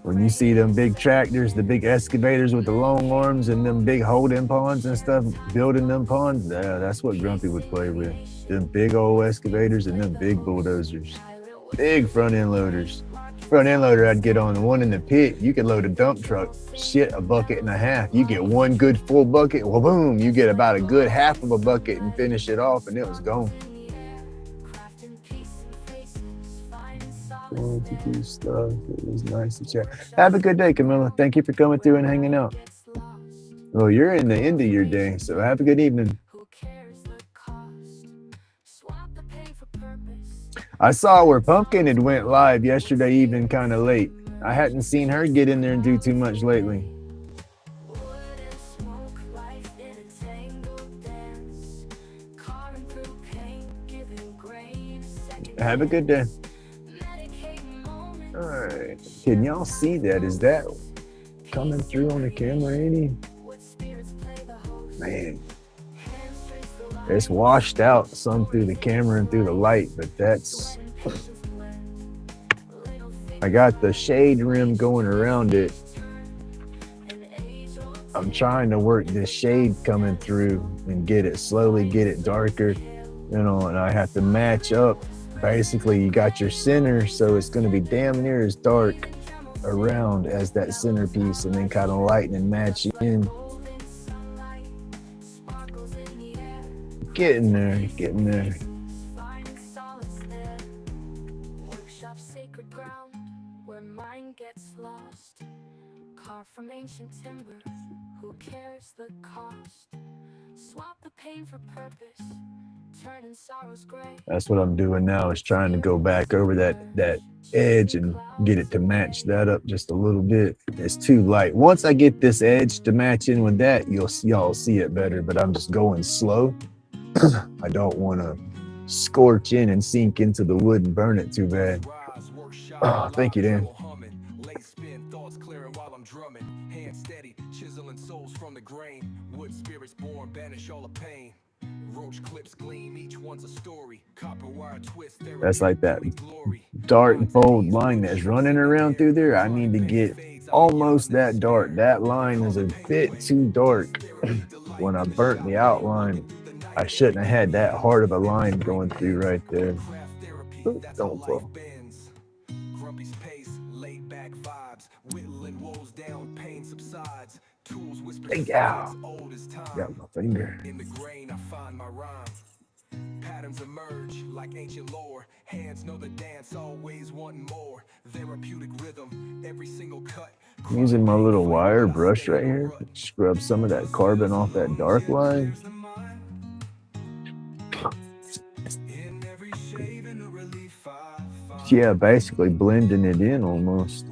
When you see them big tractors, the big excavators with the long arms and them big holding ponds and stuff, building them ponds, that's what Grumpy would play with. Them big old excavators and them big bulldozers. Big front end loaders. Front end loader I'd get on, the one in the pit, you could load a dump truck, shit, a bucket and a half. You get one good full bucket, well, boom, you get about a good half of a bucket and finish it off, and it was gone. To do stuff. It was nice to chat. Have a good day, Camilla. Thank you for coming through and hanging out. Well, you're in the end of your day, so have a good evening. I saw where Pumpkin had went live yesterday evening kind of late. I hadn't seen her get in there and do too much lately. Have a good day. All right. Can y'all see that? Is that coming through on the camera any? Man. It's washed out some through the camera and through the light, but that's... I got the shade rim going around it. I'm trying to work this shade coming through and slowly get it darker, and I have to match up. Basically, you got your center, so it's going to be damn near as dark around as that centerpiece, and then kind of lighten and match in. Getting there. Carved from ancient timber, who cares the cost? Swap the pain for purpose, turning sorrows gray. That's what I'm doing now, is trying to go back over that edge and get it to match that up just a little bit. It's too light. Once I get this edge to match in with that, y'all see it better, but I'm just going slow. I don't want to scorch in and sink into the wood and burn it too bad. Oh, thank you, Dan. Wood spirits born, banish all the pain. Roach clips gleam, each one's a story. Copper wire twist. That's like that dark bold line that's running around through there. I need to get almost that dark. That line is a bit too dark. When I burnt the outline, I shouldn't have had that hard of a line going through right there. Ooh, don't fall. Grumpy's pace, laid back vibes, whittling woes down, pain subsides. Thank you. Got my finger. In the grain, I find my rhyme. Patterns emerge like ancient lore. Hands know the dance, always wanting more. Therapeutic rhythm, every single cut. I'm using my little wire brush right here. Scrub some of that carbon off that dark line. Yeah, basically blending it in almost.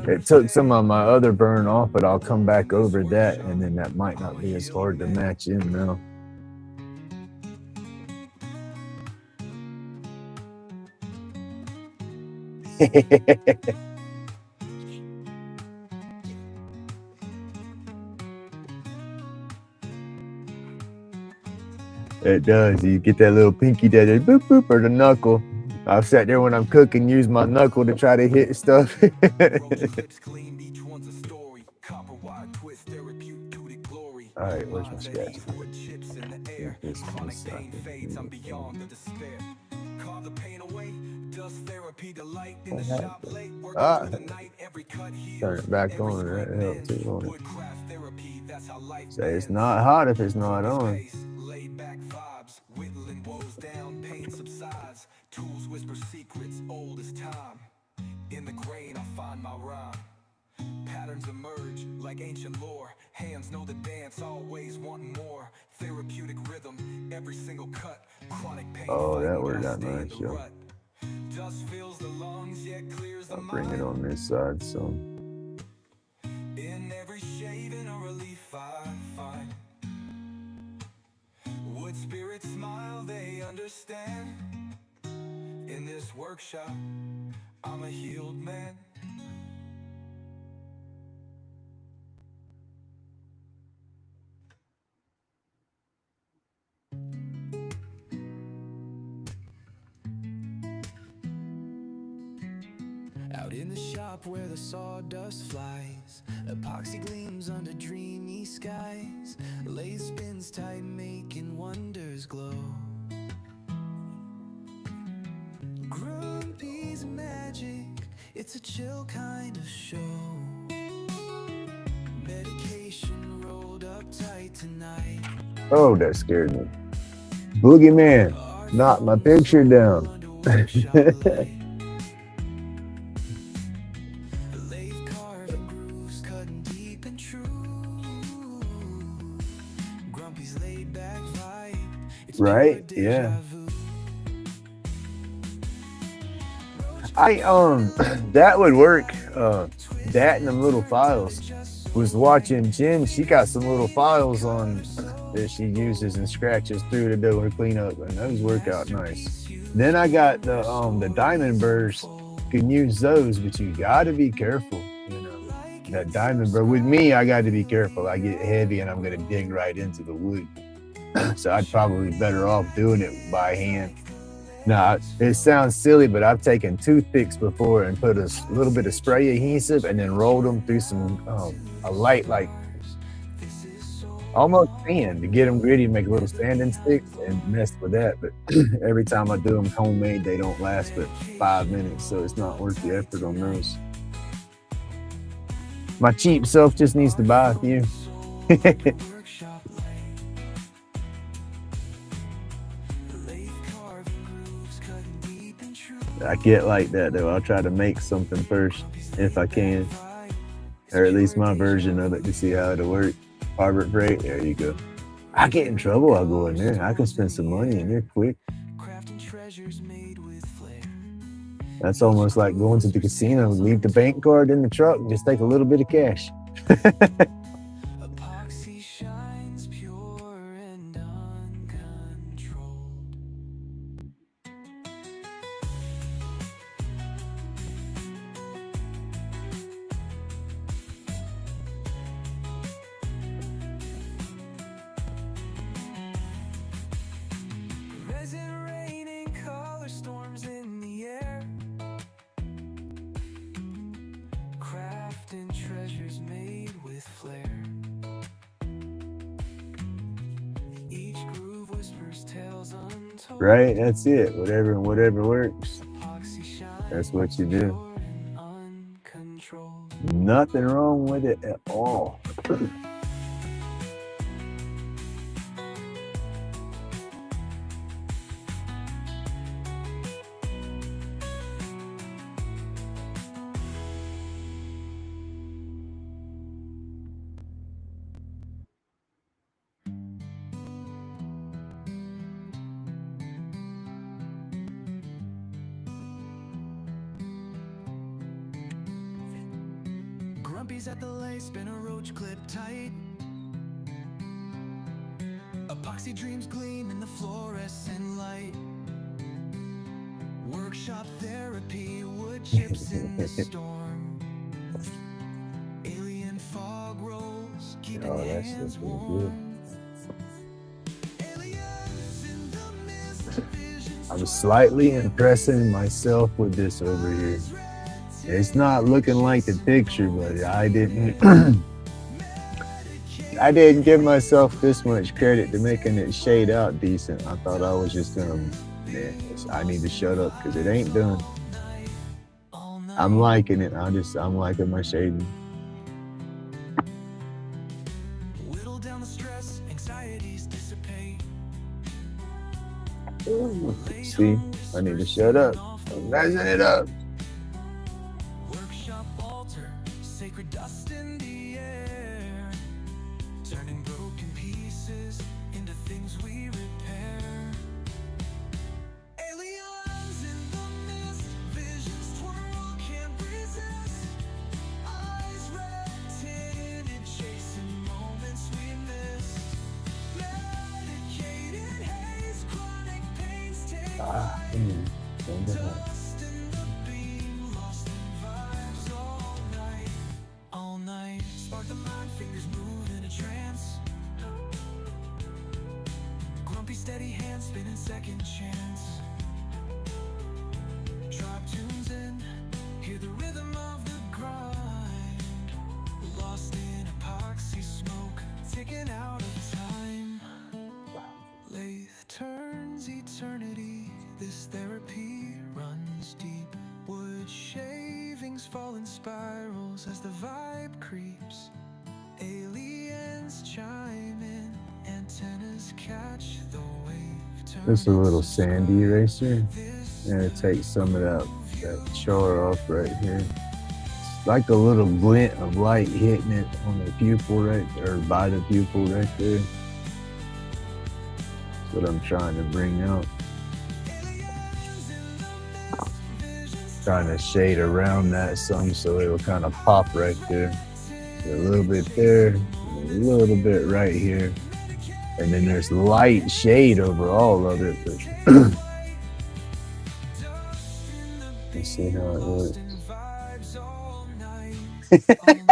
It took some of my other burn off, but I'll come back over that, and then that might not be as hard to match in now. It does. You get that little pinky that is boop boop, or the knuckle. I've sat there when I'm cooking, use my knuckle to try to hit stuff. All right, where's my scratch? Ah, turn it back on. That helps too on it. Say it's not hot if it's not on. Tools whisper secrets old as time. In the grain I find my rhyme. Patterns emerge like ancient lore. Hands know the dance, always wanting more. Therapeutic rhythm, every single cut. Chronic pain. Oh, that worked out nice, yo. Dust fills the lungs, yet clears the mind. I'll bring it on this side, so. In every shaving a relief I find. Wood spirits smile, they understand. In this workshop, I'm a healed man. Out in the shop where the sawdust flies, epoxy gleams under dreamy skies. Lathe spins tight, making wonders glow. Grumpy's magic, it's a chill kind of show. Medication rolled up tight tonight. Oh, that scared me. Boogeyman, knocked my picture down. Right? Yeah. That would work. That and them little files. Was watching Jen. She got some little files on that she uses and scratches through to do her cleanup, and those work out nice. Then I got the diamond burrs. You can use those, but you gotta be careful. You know, that diamond burr. With me, I got to be careful. I get heavy and I'm gonna dig right into the wood. So I'd probably be better off doing it by hand. Now, it sounds silly, but I've taken toothpicks before and put a little bit of spray adhesive and then rolled them through some a light, like almost sand, to get them gritty, make little sanding sticks and mess with that. But every time I do them homemade, they don't last but 5 minutes, so it's not worth the effort on those. My cheap self just needs to buy a few. I get like that though. I'll try to make something first if I can, or at least my version of it, to see how it'll work. Harbor Freight, there you go. I get in trouble, I'll go in there. I can spend some money in there quick. That's almost like going to the casino, leave the bank card in the truck and just take a little bit of cash. Treasures made with flair. Each groove whispers tales untold. Right, that's it. Whatever works. That's what you do. Nothing wrong with it at all. Grumpy's at the lace, spin a roach clip tight. Epoxy dreams gleam in the fluorescent light. Workshop therapy, wood chips in the storm. Alien fog rolls, keeping hands warm. Aliens in the mist, visions. I'm slightly impressing myself with this over here. It's not looking like the picture, but I didn't give myself this much credit to making it shade out decent. I thought I was just gonna, I need to shut up because it ain't done. I'm liking it. I'm liking my shading. Whittle down the stress, anxieties dissipate. See, I need to shut up. I'm messing it up. Workshop altar, sacred dust in the air, turning broken pieces into things we repair. Aliens in the mist, visions twirl, can't resist. Eyes red tinted, chasing moments we missed. Medicated haze, chronic pains take dust in the beam, lost in vibes all night. Spark the mind, fingers move in a trance. Grumpy steady hands spinning second chance. Drop tunes in, hear the rhythm of the grind. Lost in epoxy smoke, ticking out of time. Lathe turns eternity, this therapy runs deep. Wood shavings fall in spirals as the vibe creeps. Aliens chime in, antennas catch the wave. Just a little sandy eraser. And take some of that char off right here. It's like a little glint of light hitting it on the pupil right there, or by the pupil right there. That's what I'm trying to bring out. Trying to shade around that some so it'll kind of pop right there. So a little bit there, and a little bit right here. And then there's light shade over all of it. But Let's see how it looks. vibes all night, all night.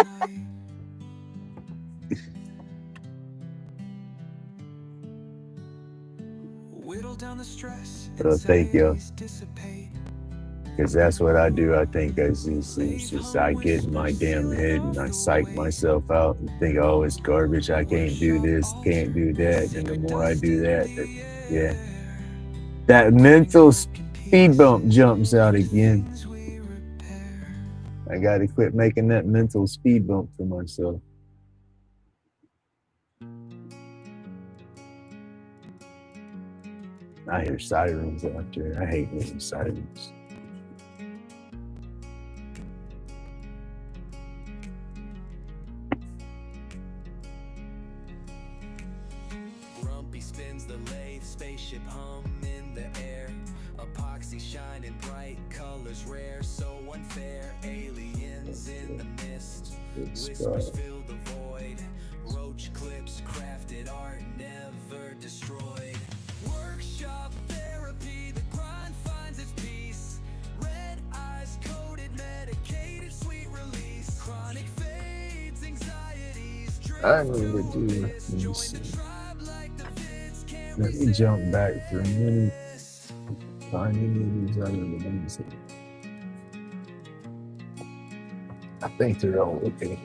Whittle down the stress So thank you. dissipate. Because that's what I do. I think it's just I get in my damn head and I psych myself out and think, oh, it's garbage. I can't do this, can't do that. And the more I do that, yeah, that mental speed bump jumps out again. I got to quit making that mental speed bump for myself. I hear sirens out there. I hate hearing sirens. Grumpy spins the lathe, spaceship hum in the air. Epoxy shining bright, colors rare, so unfair. Aliens in the mist, whispers fill the void. Roach clips, crafted art, never destroyed. Workshop therapy, the grind finds its peace. Red eyes coated, medicated, sweet release. Chronic fades, anxieties. I need to do. Let me see. Let me jump back for a minute. Finding these other ones. I think they're all okay.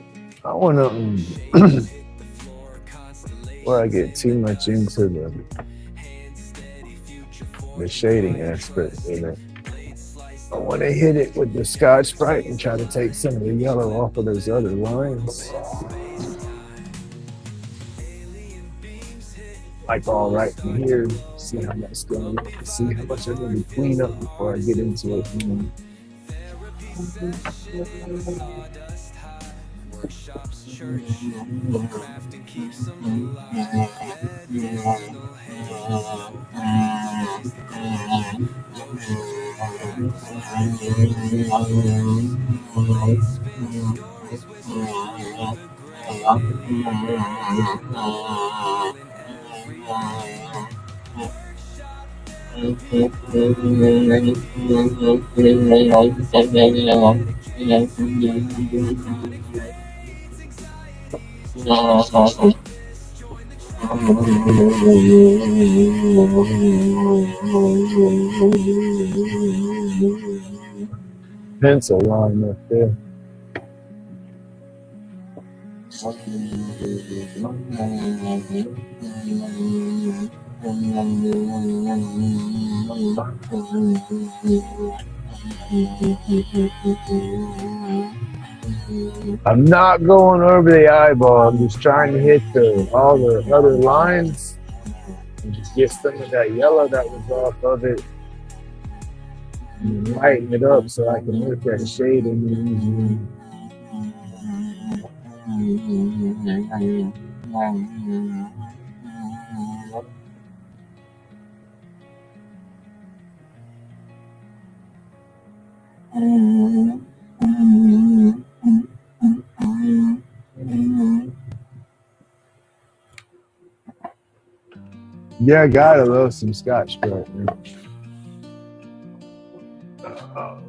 I want to. Where I get too much into the shading aspect of it. I want to hit it with the Scotch Brite and try to take some of the yellow off of those other lines. Like all right from here, see how that's going. See how much I'm going to clean up before I get into it. Workshops, church, crafting keeps them alive. Medicinal Pencil line up there. I'm not going over the eyeball. I'm just trying to hit all the other lines and just get some of that yellow that was off of it and lighten it up so I can look at the shade in Yeah, I gotta love some Scotch Brite, man.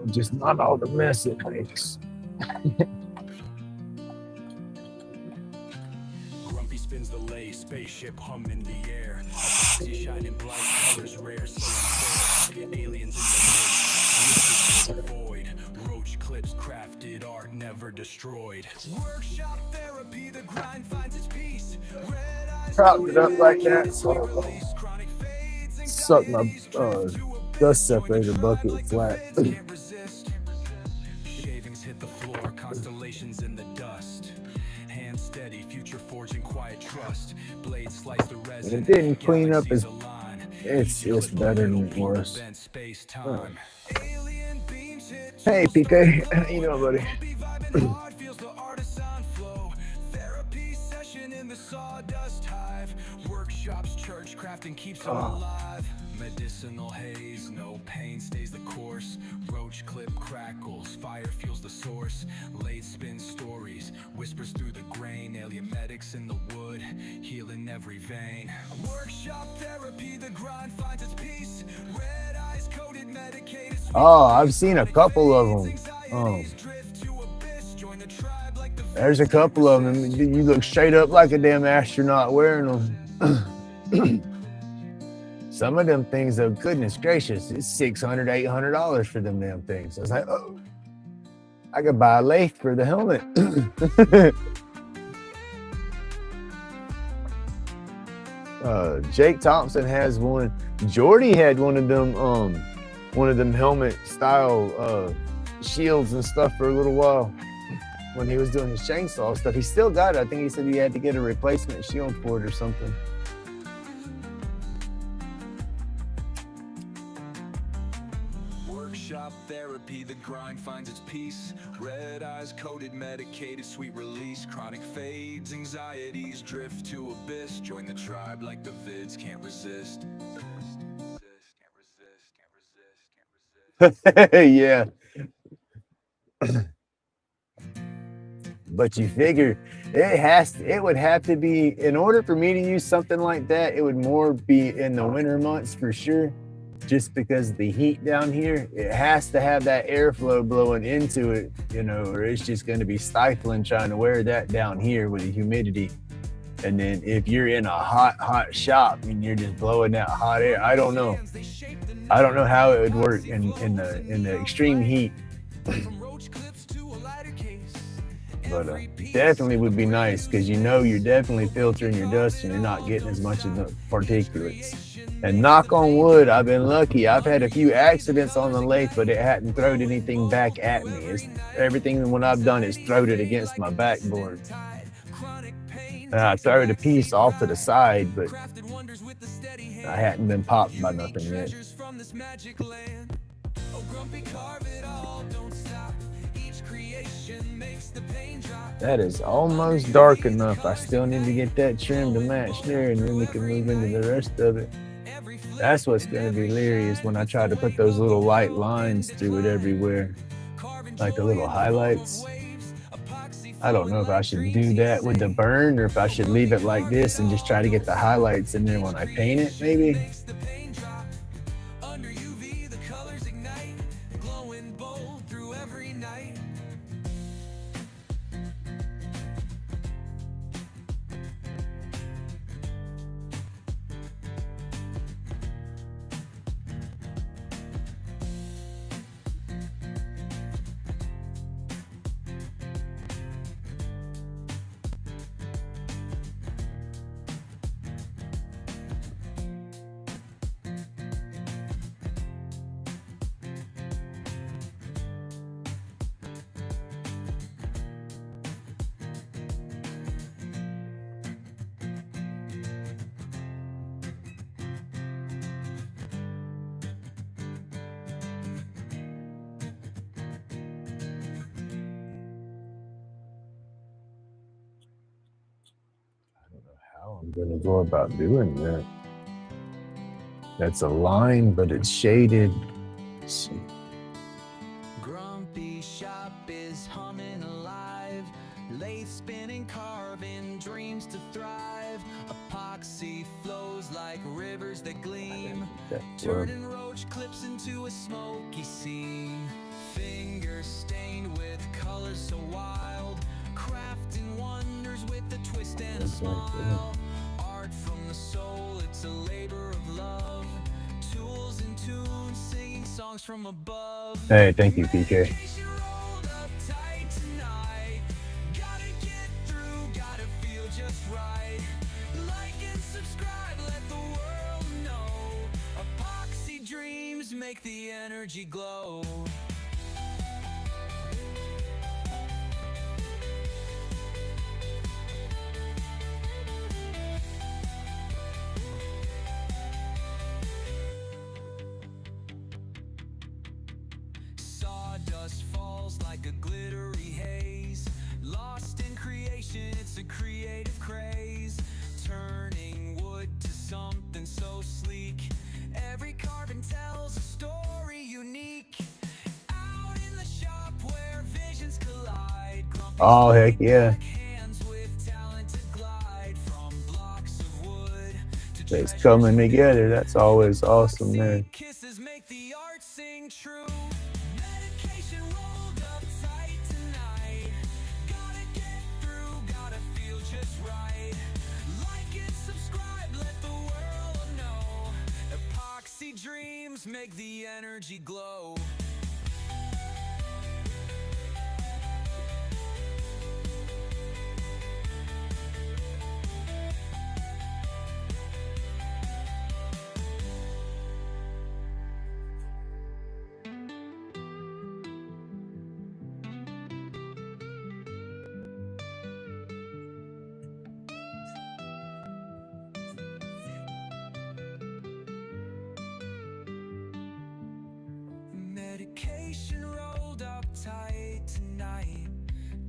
Just not all the mess it makes. Grumpy spins the lay, spaceship hum in the air. Epoxy shining bright, colors rare, so unfair. Aliens in the mist, whispers fill the void. Roach clips, crafted art, never destroyed. Workshop therapy, the grind finds its peace. Red eyes Prop it up like that so chronic fades, suck my dust separator bucket flat. Shavings hit the floor, constellations in the dust. Hand steady, future forging quiet trust. Blade slice the resin. It didn't clean up as it's better than it was. Hey PK, how you doing, buddy? Workshops, church, crafting keeps them alive. Medicinal haze, no pain stays the course. Roach clip crackles, fire fuels the source. Late spin stories, whispers through the grain. Alien medics in the wood, healing every vein. Workshop therapy, the grind finds its peace. Red eyes coated, medicated. Oh, I've seen a couple of them. There's a couple of them. You look straight up like a damn astronaut wearing them. Some of them things, though, goodness gracious, it's $600, $800 for them damn things. I was like, oh, I could buy a lathe for the helmet. Jake Thompson has one. Jordy had one of them helmet style shields and stuff for a little while when he was doing his chainsaw stuff. He still got it. I think he said he had to get a replacement shield for it or something. Workshop therapy, the grind finds its peace. Red eyes coated, medicated, sweet release. Chronic fades, anxieties drift to abyss. Join the tribe like the vids can't resist. Yeah. But you figure it would have to be, in order for me to use something like that, it would more be in the winter months for sure. Just because of the heat down here, it has to have that airflow blowing into it, you know, or it's just going to be stifling trying to wear that down here with the humidity. And then if you're in a hot shop and you're just blowing that hot air, I don't know how it would work in the extreme heat. But definitely would be nice, because you know you're definitely filtering your dust and you're not getting as much of the particulates. And knock on wood, I've been lucky. I've had a few accidents on the lathe, but it hadn't thrown anything back at me. Everything when I've done is thrown it against my backboard. And I throw it a piece off to the side, but I hadn't been popped by nothing yet. That is almost dark enough. I still need to get that trim to match there, and then we can move into the rest of it. That's what's going to be hilarious when I try to put those little light lines through it everywhere, like the little highlights. I don't know if I should do that with the burn or if I should leave it like this and just try to get the highlights in there when I paint it, maybe. I'm going to go about doing that. That's a line, but it's shaded. Let's see. Grumpy shop is humming alive. Lathe spinning, carving dreams to thrive. Epoxy flows like rivers that gleam. Turning roach clips into a smoky scene. Fingers stained with colors so wild. Crafting wonders with a twist and a smile. Art from the soul, it's a labor of love. Tools and tunes, singing songs from above. Hey, thank you, PK. Gotta get through, gotta feel just right. Like and subscribe, let the world know. Epoxy dreams make the energy glow. Sawdust falls like a glittery haze. Lost in creation, it's a creative craze. Turning wood to something so sleek. Every carving tells a story unique. Out in the shop where visions collide. Oh, heck yeah. Hands with talent to glide from blocks of wood. It's coming together. That's always awesome, man. Kisses make the art sing true. Medication rolled up tight tonight. Gotta get through, gotta feel just right. Like and subscribe, let the world know. Epoxy dreams make the energy glow. Medication rolled up tight tonight.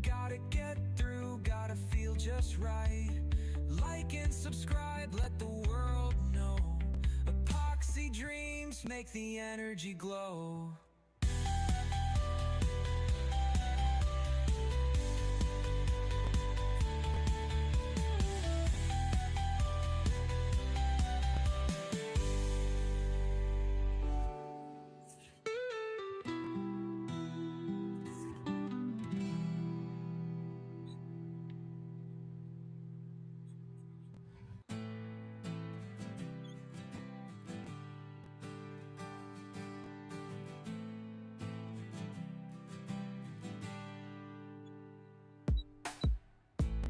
Gotta get through, gotta feel just right. Like and subscribe, let the world know. Epoxy dreams make the energy glow.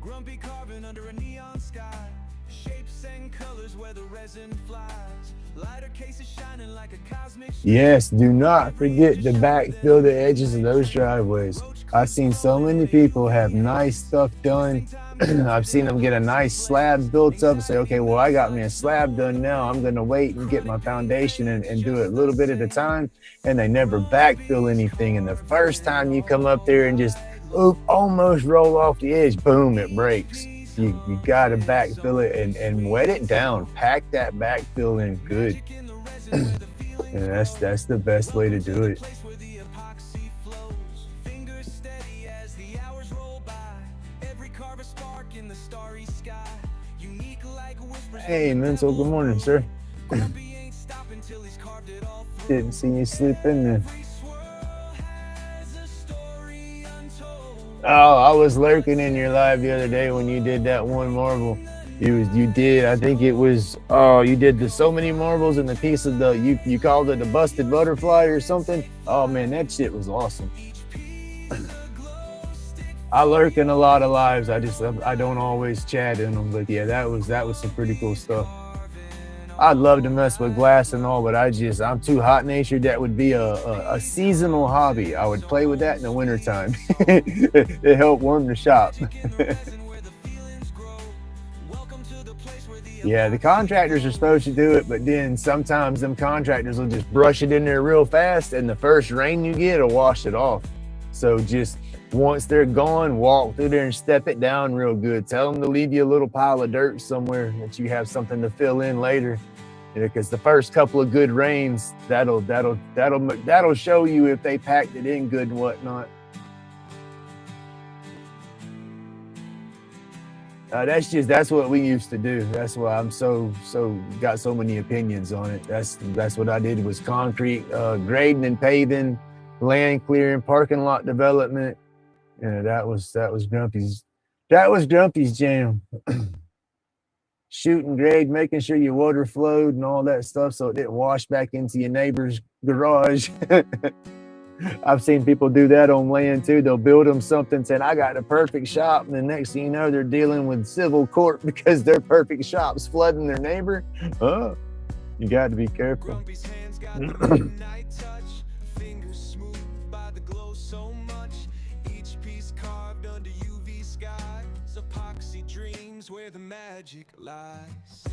Grumpy carving under a neon sky. Shapes and colors where the resin flies. Lighter cases shining like a cosmic. Yes, do not forget to backfill the edges of those driveways. I've seen so many people have nice stuff done. I've seen them get a nice slab built up and say, okay, well, I got me a slab done now. I'm going to wait and get my foundation and do it a little bit at a time. And they never backfill anything. And the first time you come up there and just almost roll off the edge, boom, it breaks. You got to backfill it and wet it down. Pack that backfill in good. And that's the best way to do it. Hey, Mental, good morning, sir. Didn't see you sleep in there. Oh, I was lurking in your live the other day when you did that one marble. You did, I think it was, you did so many marbles and the piece of you called it the busted butterfly or something. Oh man, that shit was awesome. I lurk in a lot of lives. I don't always chat in them, but yeah, that was some pretty cool stuff. I'd love to mess with glass and all, but I'm too hot natured. That would be a seasonal hobby. I would play with that in the wintertime. It helped warm the shop. Yeah, the contractors are supposed to do it, but then sometimes them contractors will just brush it in there real fast, and the first rain you get will wash it off. So just once they're gone, walk through there and step it down real good. Tell them to leave you a little pile of dirt somewhere that you have something to fill in later. Because the first couple of good rains, that'll show you if they packed it in good and whatnot. That's what we used to do. That's why I'm so got so many opinions on it. That's what I did was concrete, grading and paving, land clearing, parking lot development. Yeah, that was Grumpy's jam. Shoot and grade, making sure your water flowed and all that stuff so it didn't wash back into your neighbor's garage. I've seen people do that on land too. They'll build them something saying, I got a perfect shop. And the next thing you know, they're dealing with civil court because their perfect shop's flooding their neighbor. Oh, you got to be careful. Where the magic lies.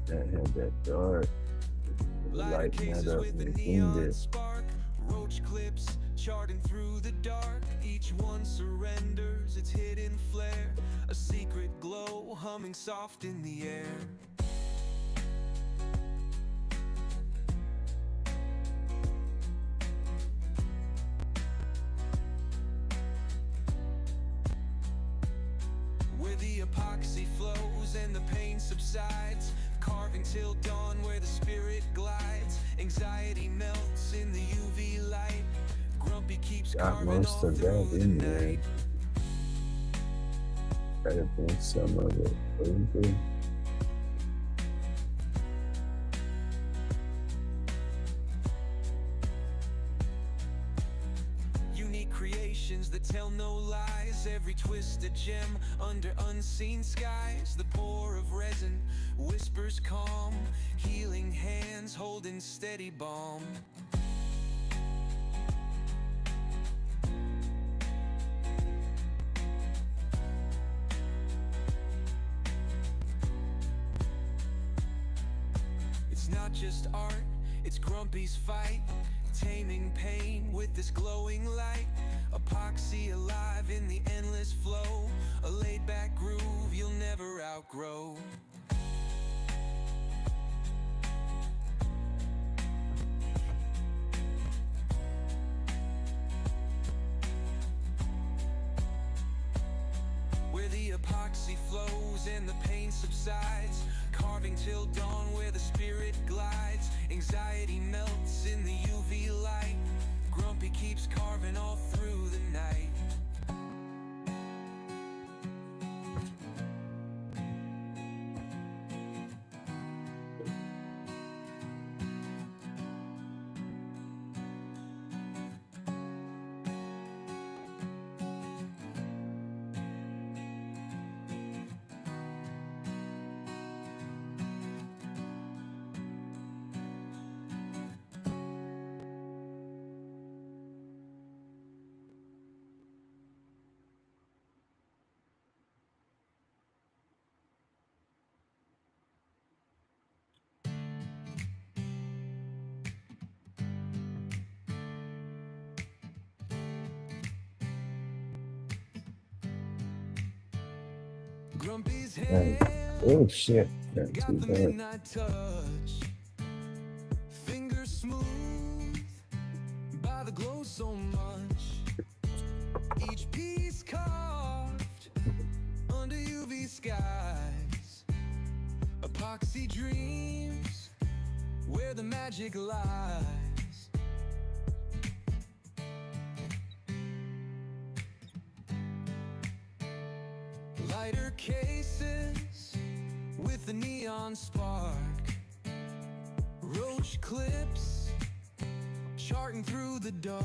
That had that dark. Lighten that up and cleaned it. Spark, roach clips charting through the dark. Each one surrenders its hidden flare. A secret glow humming soft in the air. where the epoxy flows and the pain subsides, carving till dawn where the spirit glides. Anxiety melts in the UV light. Grumpy keeps Got carving most all of through that the in there. night. Try to bring some of it over. Unique creations that tell no lies. Every twisted gem under unseen skies. The pour of resin whispers calm. Healing hands holding steady balm. It's not just art, it's Grumpy's fight. Taming pain with this glowing light. Epoxy alive in the endless flow. A laid back groove you'll never outgrow. Where the epoxy flows and the pain subsides, carving till dawn where the spirit glides. Anxiety melts in the UV light. Grumpy keeps carving all through the night. Grumpy's Right. hand Oh shit. Not got too the bad. midnight touch. Fingers smooth by the glow so much. Each piece carved under UV skies. Epoxy dreams where the magic lies. Lighter cases with the neon spark. Roach clips charting through the dark.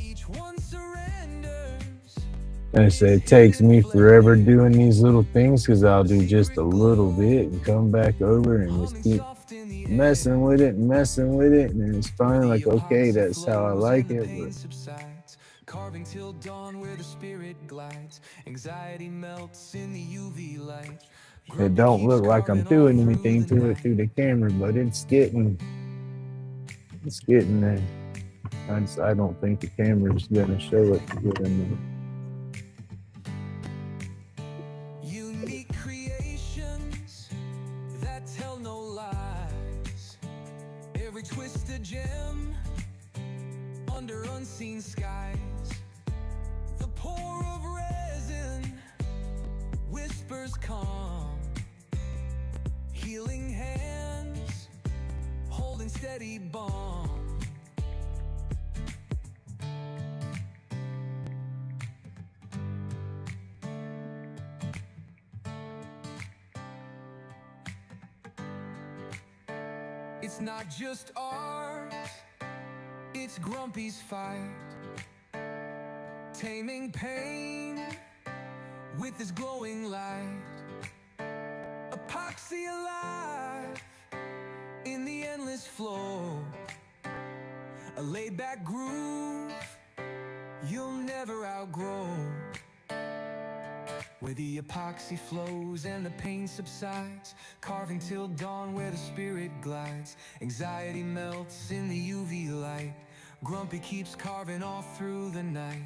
Each one surrenders. I say it takes me forever doing these little things because I'll do just a little bit and come back over and just keep messing with it and messing with it, and it's fine. Like, okay, that's how I like it. But carving till dawn where the spirit glides. Anxiety melts in the UV light. it don't look like I'm doing anything to it through the camera, but it's getting there. I don't think the camera's gonna show it good enough. Unique creations that tell no lies. Every twisted gem under unseen skies. The pour of resin whispers calm. Healing hands holding steady balm. It's not just art, it's Grumpy's fight. Taming pain with his glowing light. Epoxy alive in the endless flow. A laid back groove you'll never outgrow. Where the epoxy flows and the pain subsides, carving till dawn where the spirit glides. Anxiety melts in the UV light. Grumpy keeps carving all through the night.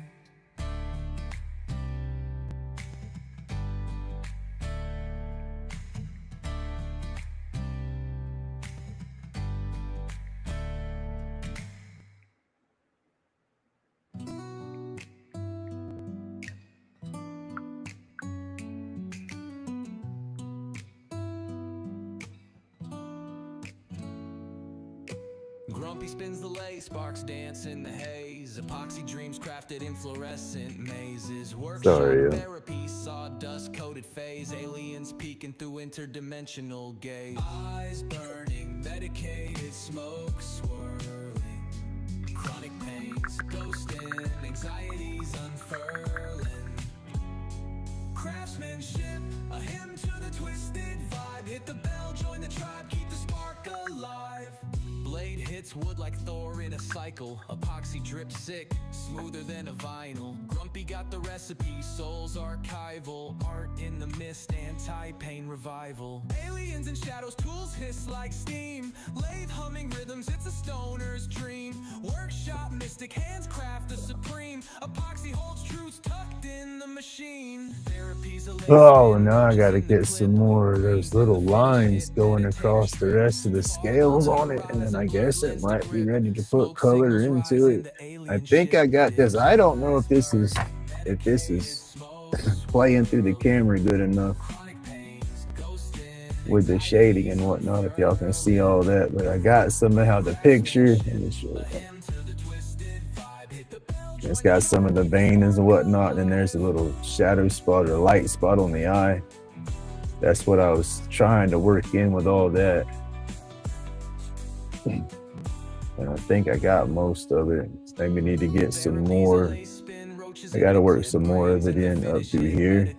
Grumpy spins the lay, sparks dance in the haze. Epoxy dreams crafted in fluorescent mazes. Workshop Sorry. therapy, sawdust coated phase. Aliens peeking through interdimensional gaze. Eyes burning, medicated smoke swirling. Chronic pains, ghosting, anxieties unfurling. Craftsmanship, a hymn to the twisted vibe. Hit the bell, join the tribe, keep the spark alive. Blade hits wood like Thor in a cycle. Epoxy drips sick, smoother than a vinyl. Grumpy got the recipe, soul's archival. Art in the mist, anti-pain revival. Aliens and shadows, tools hiss like steam. Lathe humming rhythms, it's a stoner's dream. Workshop mystic, hands craft the supreme. Epoxy holds truths tucked in the machine. Therapy's a Oh, now I gotta get some more of those little lines going across the rest of the scales on it, and then I guess it might be ready to put color into it. I think I got this. I don't know if this is playing through the camera good enough with the shading and whatnot, if y'all can see all that, but I got somehow the picture, and it's got some of the veins and whatnot, and there's a little shadow spot or light spot on the eye. That's what I was trying to work in with all that. And I think I got most of it. Maybe need to get some more. I gotta work some more of it in up through here.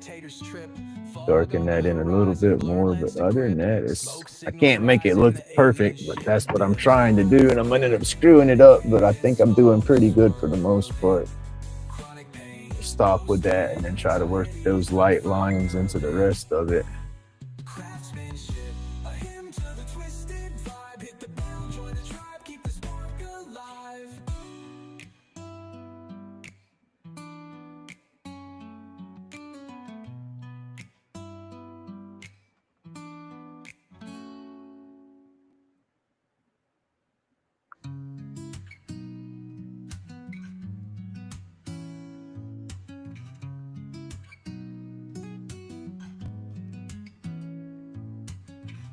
Darken that in a little bit more, but other than that, I can't make it look perfect, but that's what I'm trying to do, and I'm gonna end up screwing it up, but I think I'm doing pretty good for the most part. Stop with that and then try to work those light lines into the rest of it.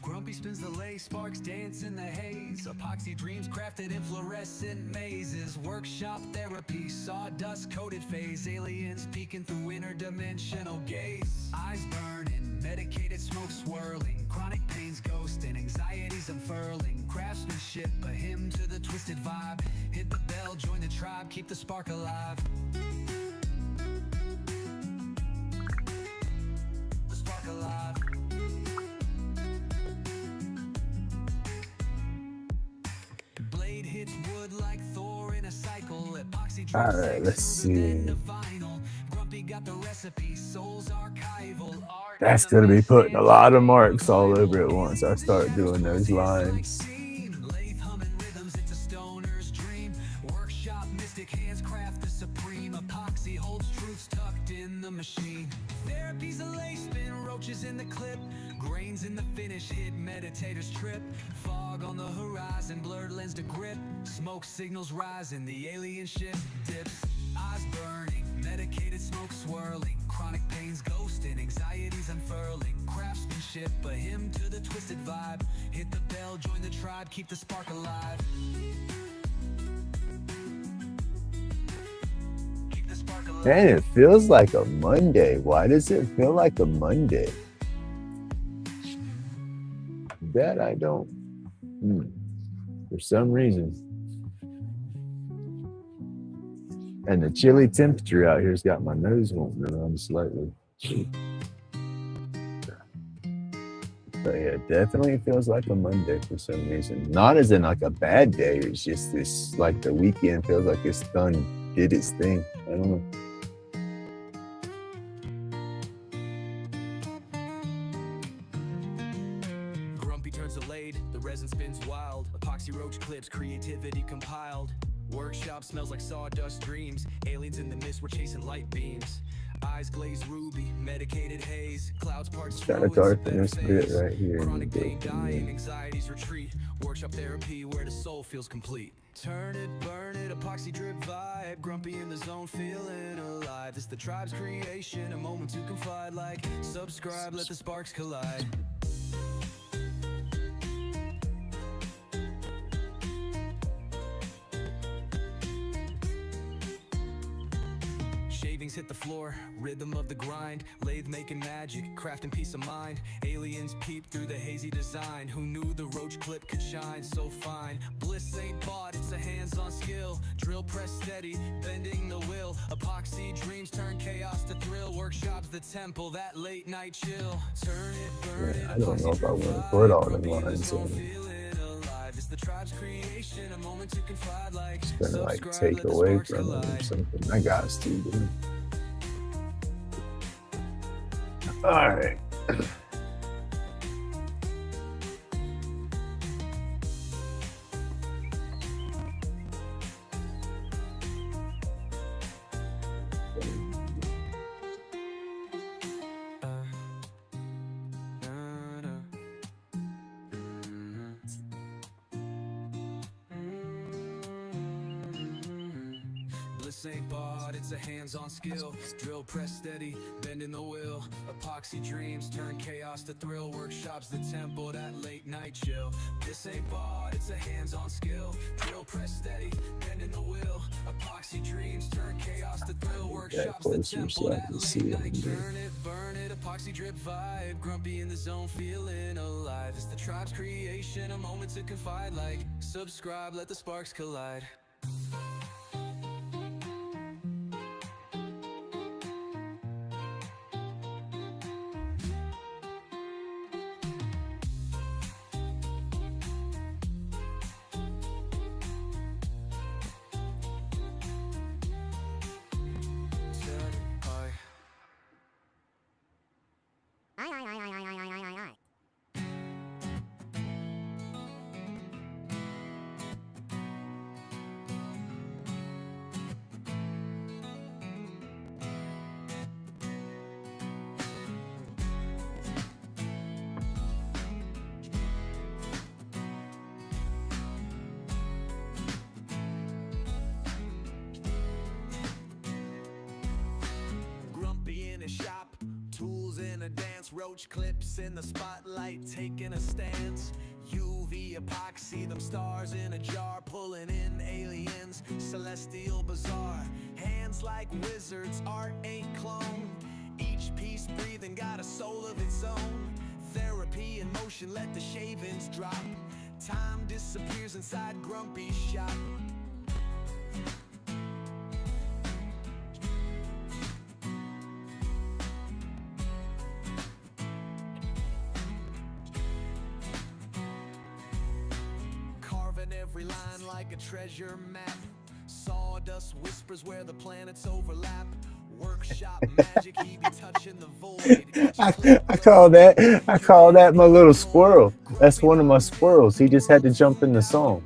Grumpy spins the lay, sparks dance in the haze. Epoxy dreams crafted in fluorescent mazes. Workshop therapy, sawdust coated phase. Aliens peeking through interdimensional gaze. Eyes burning, medicated smoke swirling. Chronic pains ghosting, anxieties unfurling. Craftsmanship, a hymn to the twisted vibe. Hit the bell, join the tribe, keep the spark alive. The spark alive. All right, let's see. That's gonna be putting a lot of marks all over it once I start doing those lines. Therapy's a lace spin, roaches in the clip, grains in the finish, hit meditators trip. Fog on the horizon, blurred lens to grip. Smoke signals rising, the alien ship dips. Eyes burning, medicated smoke swirling. Chronic pains ghosting, anxieties unfurling. Craftsmanship, a hymn to the twisted vibe. Hit the bell, join the tribe, keep the spark alive. Man, it feels like a Monday. Why does it feel like a Monday? That I don't. For some reason. And the chilly temperature out here's got my nose wanting to run slightly. But yeah, it definitely feels like a Monday for some reason. Not as in like a bad day. It's just this, like the weekend feels like it's done, did its thing. I don't know. The resin spins wild. Epoxy roach clips, creativity compiled. Workshop smells like sawdust dreams. Aliens in the mist, we're chasing light beams. Eyes glazed ruby, medicated haze. Clouds part slow, it's darken this bit right here. Chronic pain dying, anxieties retreat. Workshop therapy where the soul feels complete. Turn it, burn it, epoxy drip vibe. Grumpy in the zone, feeling alive. This the tribe's creation, a moment to confide. Like, subscribe, let the sparks collide. strings hit the floor, rhythm of the grind. Lathe making magic, crafting peace of mind. Aliens peep through the hazy design. Who knew the roach clip could shine so fine? Bliss ain't bought, it's a hands-on skill. Drill press steady, bending the will. Epoxy dreams turn chaos to thrill. Workshops the temple, that late night chill. Turn it, burn it, I don't know if I want to put all them lines in. it's the tribe's creation, a moment to confide like. It's gonna like take away from them or something. I got to do. All right. Bliss ain't bought, it's a hands-on skill. Drill press steady, bending the will. Epoxy dreams turn chaos to thrill. Workshops the temple, that late night chill. This ain't bought, it's a hands-on skill. Drill press steady, bending the will. Epoxy dreams turn chaos to thrill. Workshops the temple, that late night. Turn it, burn it, epoxy drip vibe. Grumpy in the zone, feeling alive. It's the tribe's creation, a moment to confide like. Subscribe, let the sparks collide. Shop, tools in a dance, roach clips in the spotlight, taking a stance. UV epoxy, them stars in a jar, pulling in aliens, celestial bazaar. Hands like wizards, art ain't clone. Each piece breathing, got a soul of its own. Therapy in motion, let the shavings drop. Time disappears inside Grumpy's shop. Every line like a treasure map. Sawdust whispers where the planets overlap. Workshop magic, he be touching the void. I call that my little squirrel. That's one of my squirrels. He just had to jump in the song.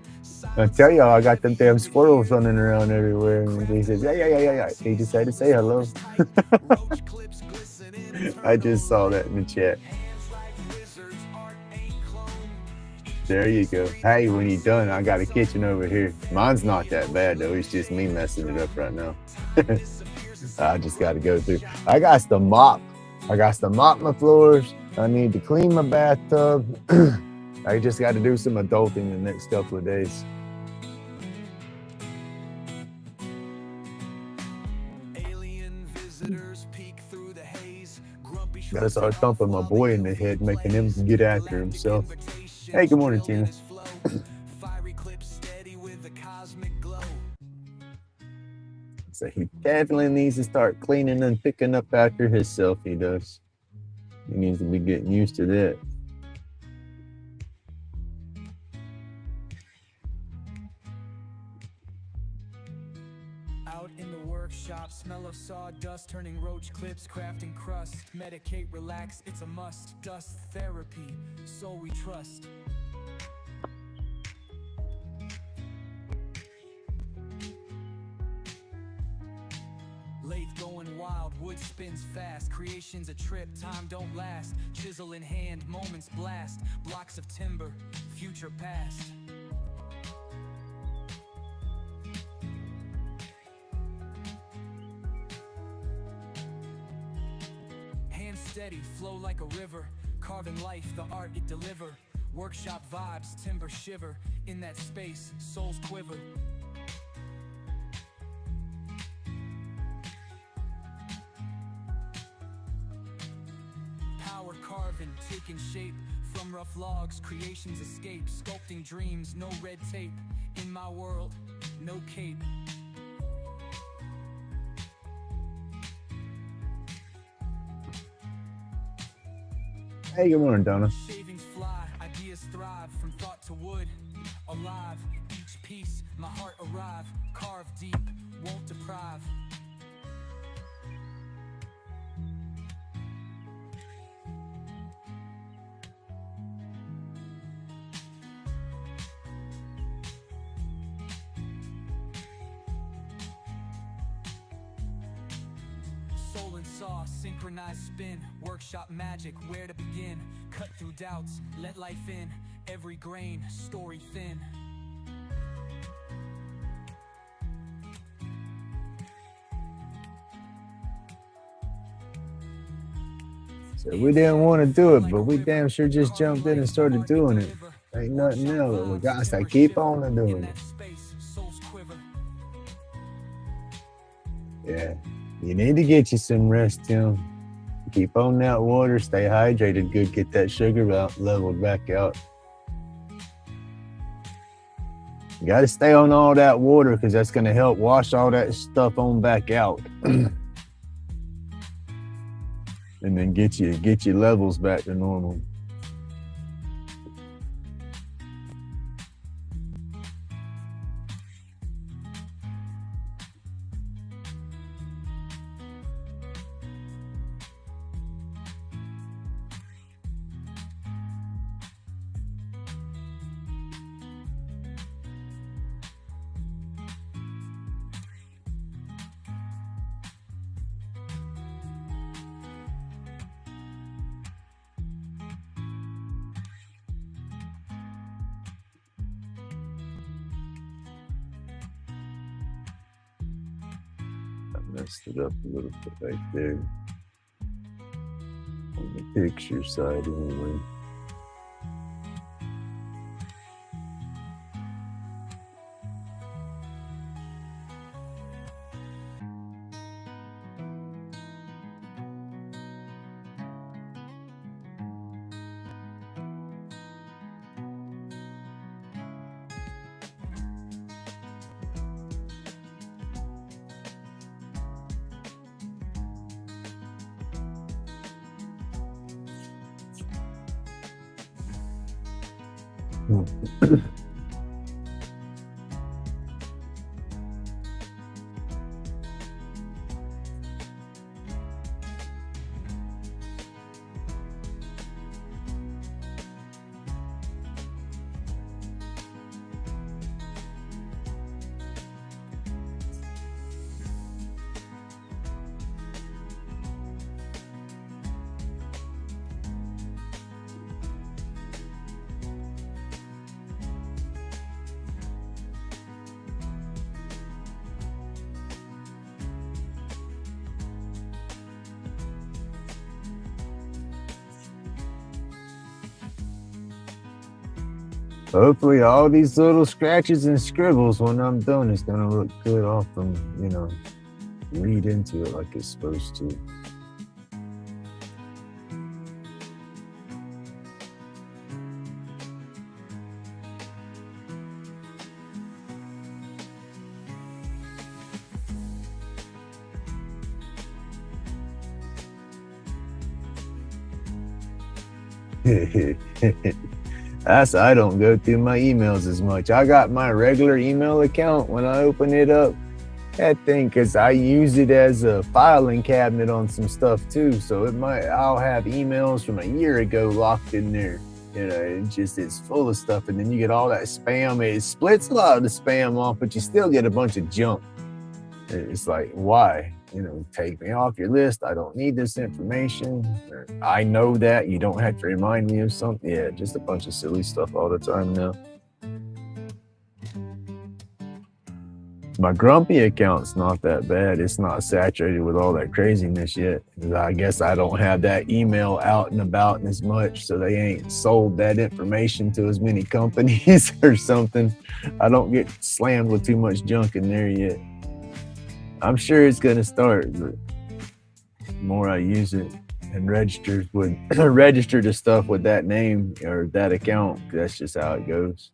I tell y'all, I got them damn squirrels running around everywhere. And he says, yeah. He just had to say hello. I just saw that in the chat. There you go. Hey, when you're done, I got a kitchen over here. Mine's not that bad, though. It's just me messing it up right now. I just got to go through. I got to mop my floors. I need to clean my bathtub. I just got to do some adulting in the next couple of days. Alien visitors peek through the haze. Gotta start thumping my boy in the head, making him get after himself. Hey, good morning, Tina. So he definitely needs to start cleaning and picking up after himself. He does. He needs to be getting used to that. Out in the workshop, smell of sawdust, turning roach clips, crafting crust. Medicate, relax, it's a must. Dust therapy, so we trust. Lathe going wild, wood spins fast. Creation's a trip, time don't last. Chisel in hand, moments blast. Blocks of timber, future past. Hands steady, flow like a river. Carving life, the art it deliver. Workshop vibes, timber shiver. In that space, souls quiver. taking shape from rough logs, creations escape, sculpting dreams, no red tape. In my world, no cape. Hey, good morning, Donna. Shavings fly, ideas thrive, from thought to wood, alive. Each piece, my heart arrive, carved deep, won't deprive. Soul and saw, synchronized spin, workshop magic, where to begin? Cut through doubts, let life in, every grain, story thin. So we didn't want to do it, but we damn sure just jumped in and started doing it. Ain't nothing else. We got to keep on and doing it. Yeah, you need to get you some rest, Tim. Keep on that water, stay hydrated, good, get that sugar leveled back out. You got to stay on all that water because that's going to help wash all that stuff on back out. And then get your levels back to normal. Messed it up a little bit right there on the picture side anyway. Hopefully all these little scratches and scribbles when I'm done is gonna look good off them, read into it like it's supposed to. I don't go through my emails as much. I got my regular email account when I open it up. That thing, because I use it as a filing cabinet on some stuff too. So I'll have emails from a year ago locked in there. It's full of stuff. And then you get all that spam. It splits a lot of the spam off, but you still get a bunch of junk. It's like, why? Take me off your list. I don't need this information. Or, I know that. You don't have to remind me of something. Yeah, just a bunch of silly stuff all the time now. My Grumpy account's not that bad. It's not saturated with all that craziness yet. I guess I don't have that email out and about as much, so they ain't sold that information to as many companies or something. I don't get slammed with too much junk in there yet. I'm sure it's going to start, but the more I use it, and registers with register the stuff with that name or that account. That's just how it goes.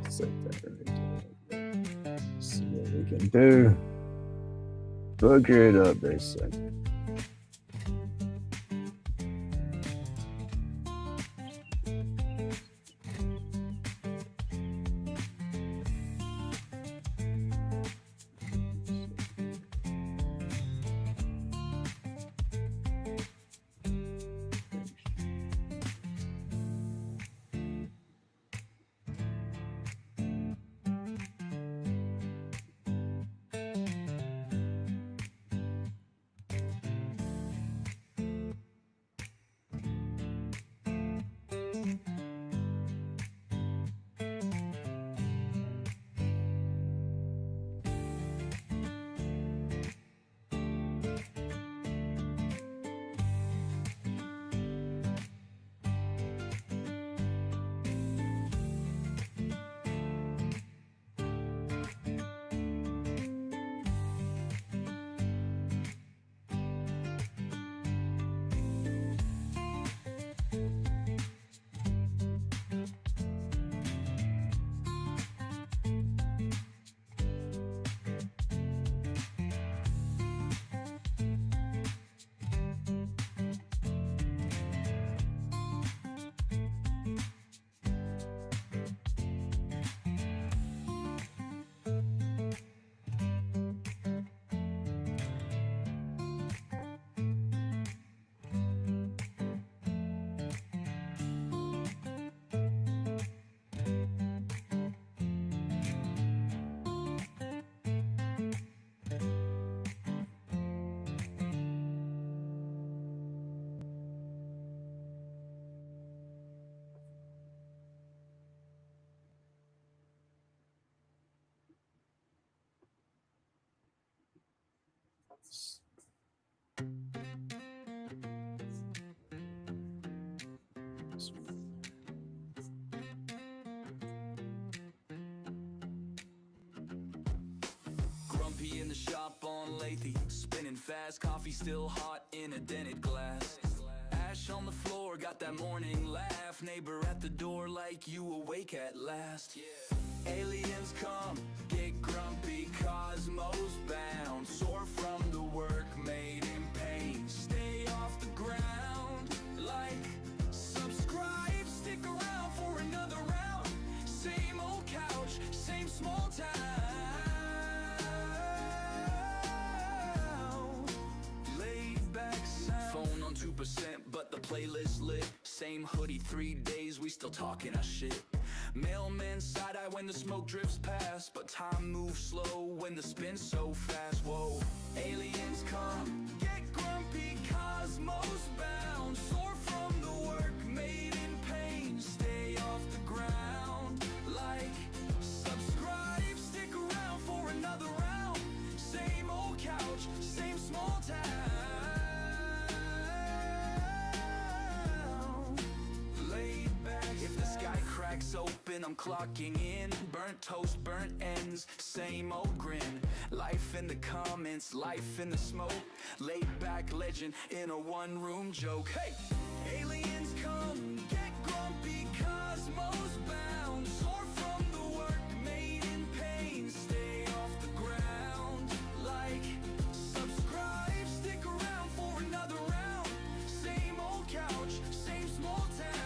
Set that right there. See what we can do. Booger it up there, son. Grumpy in the shop on Lathy, spinning fast, coffee still hot in a dented glass. Ash on the floor, got that morning laugh. Neighbor at the door like you awake at last. Aliens come, get grumpy, cosmos bound. Soar from the work made in pain. Stay off the ground, like, subscribe, stick around for another round. Same old couch, same small town. Laid back sound. Phone on 2%, but the playlist lit. Same hoodie 3 days, we still talking our shit. Mailman side-eye when the smoke drifts past, but time moves slow when the spin's so fast. Whoa, aliens come, get grumpy, cosmos bound. Soar from the work made in pain. Stay off the ground, like, subscribe, stick around for another round. Same old couch, same small town. If the sky cracks open, I'm clocking in. Burnt toast, burnt ends, same old grin. Life in the comments, life in the smoke. Laid back legend in a one-room joke. Hey, aliens come, get grumpy, cosmos bound. Soar from the work made in pain. Stay off the ground, like, subscribe, stick around for another round. Same old couch, same small town.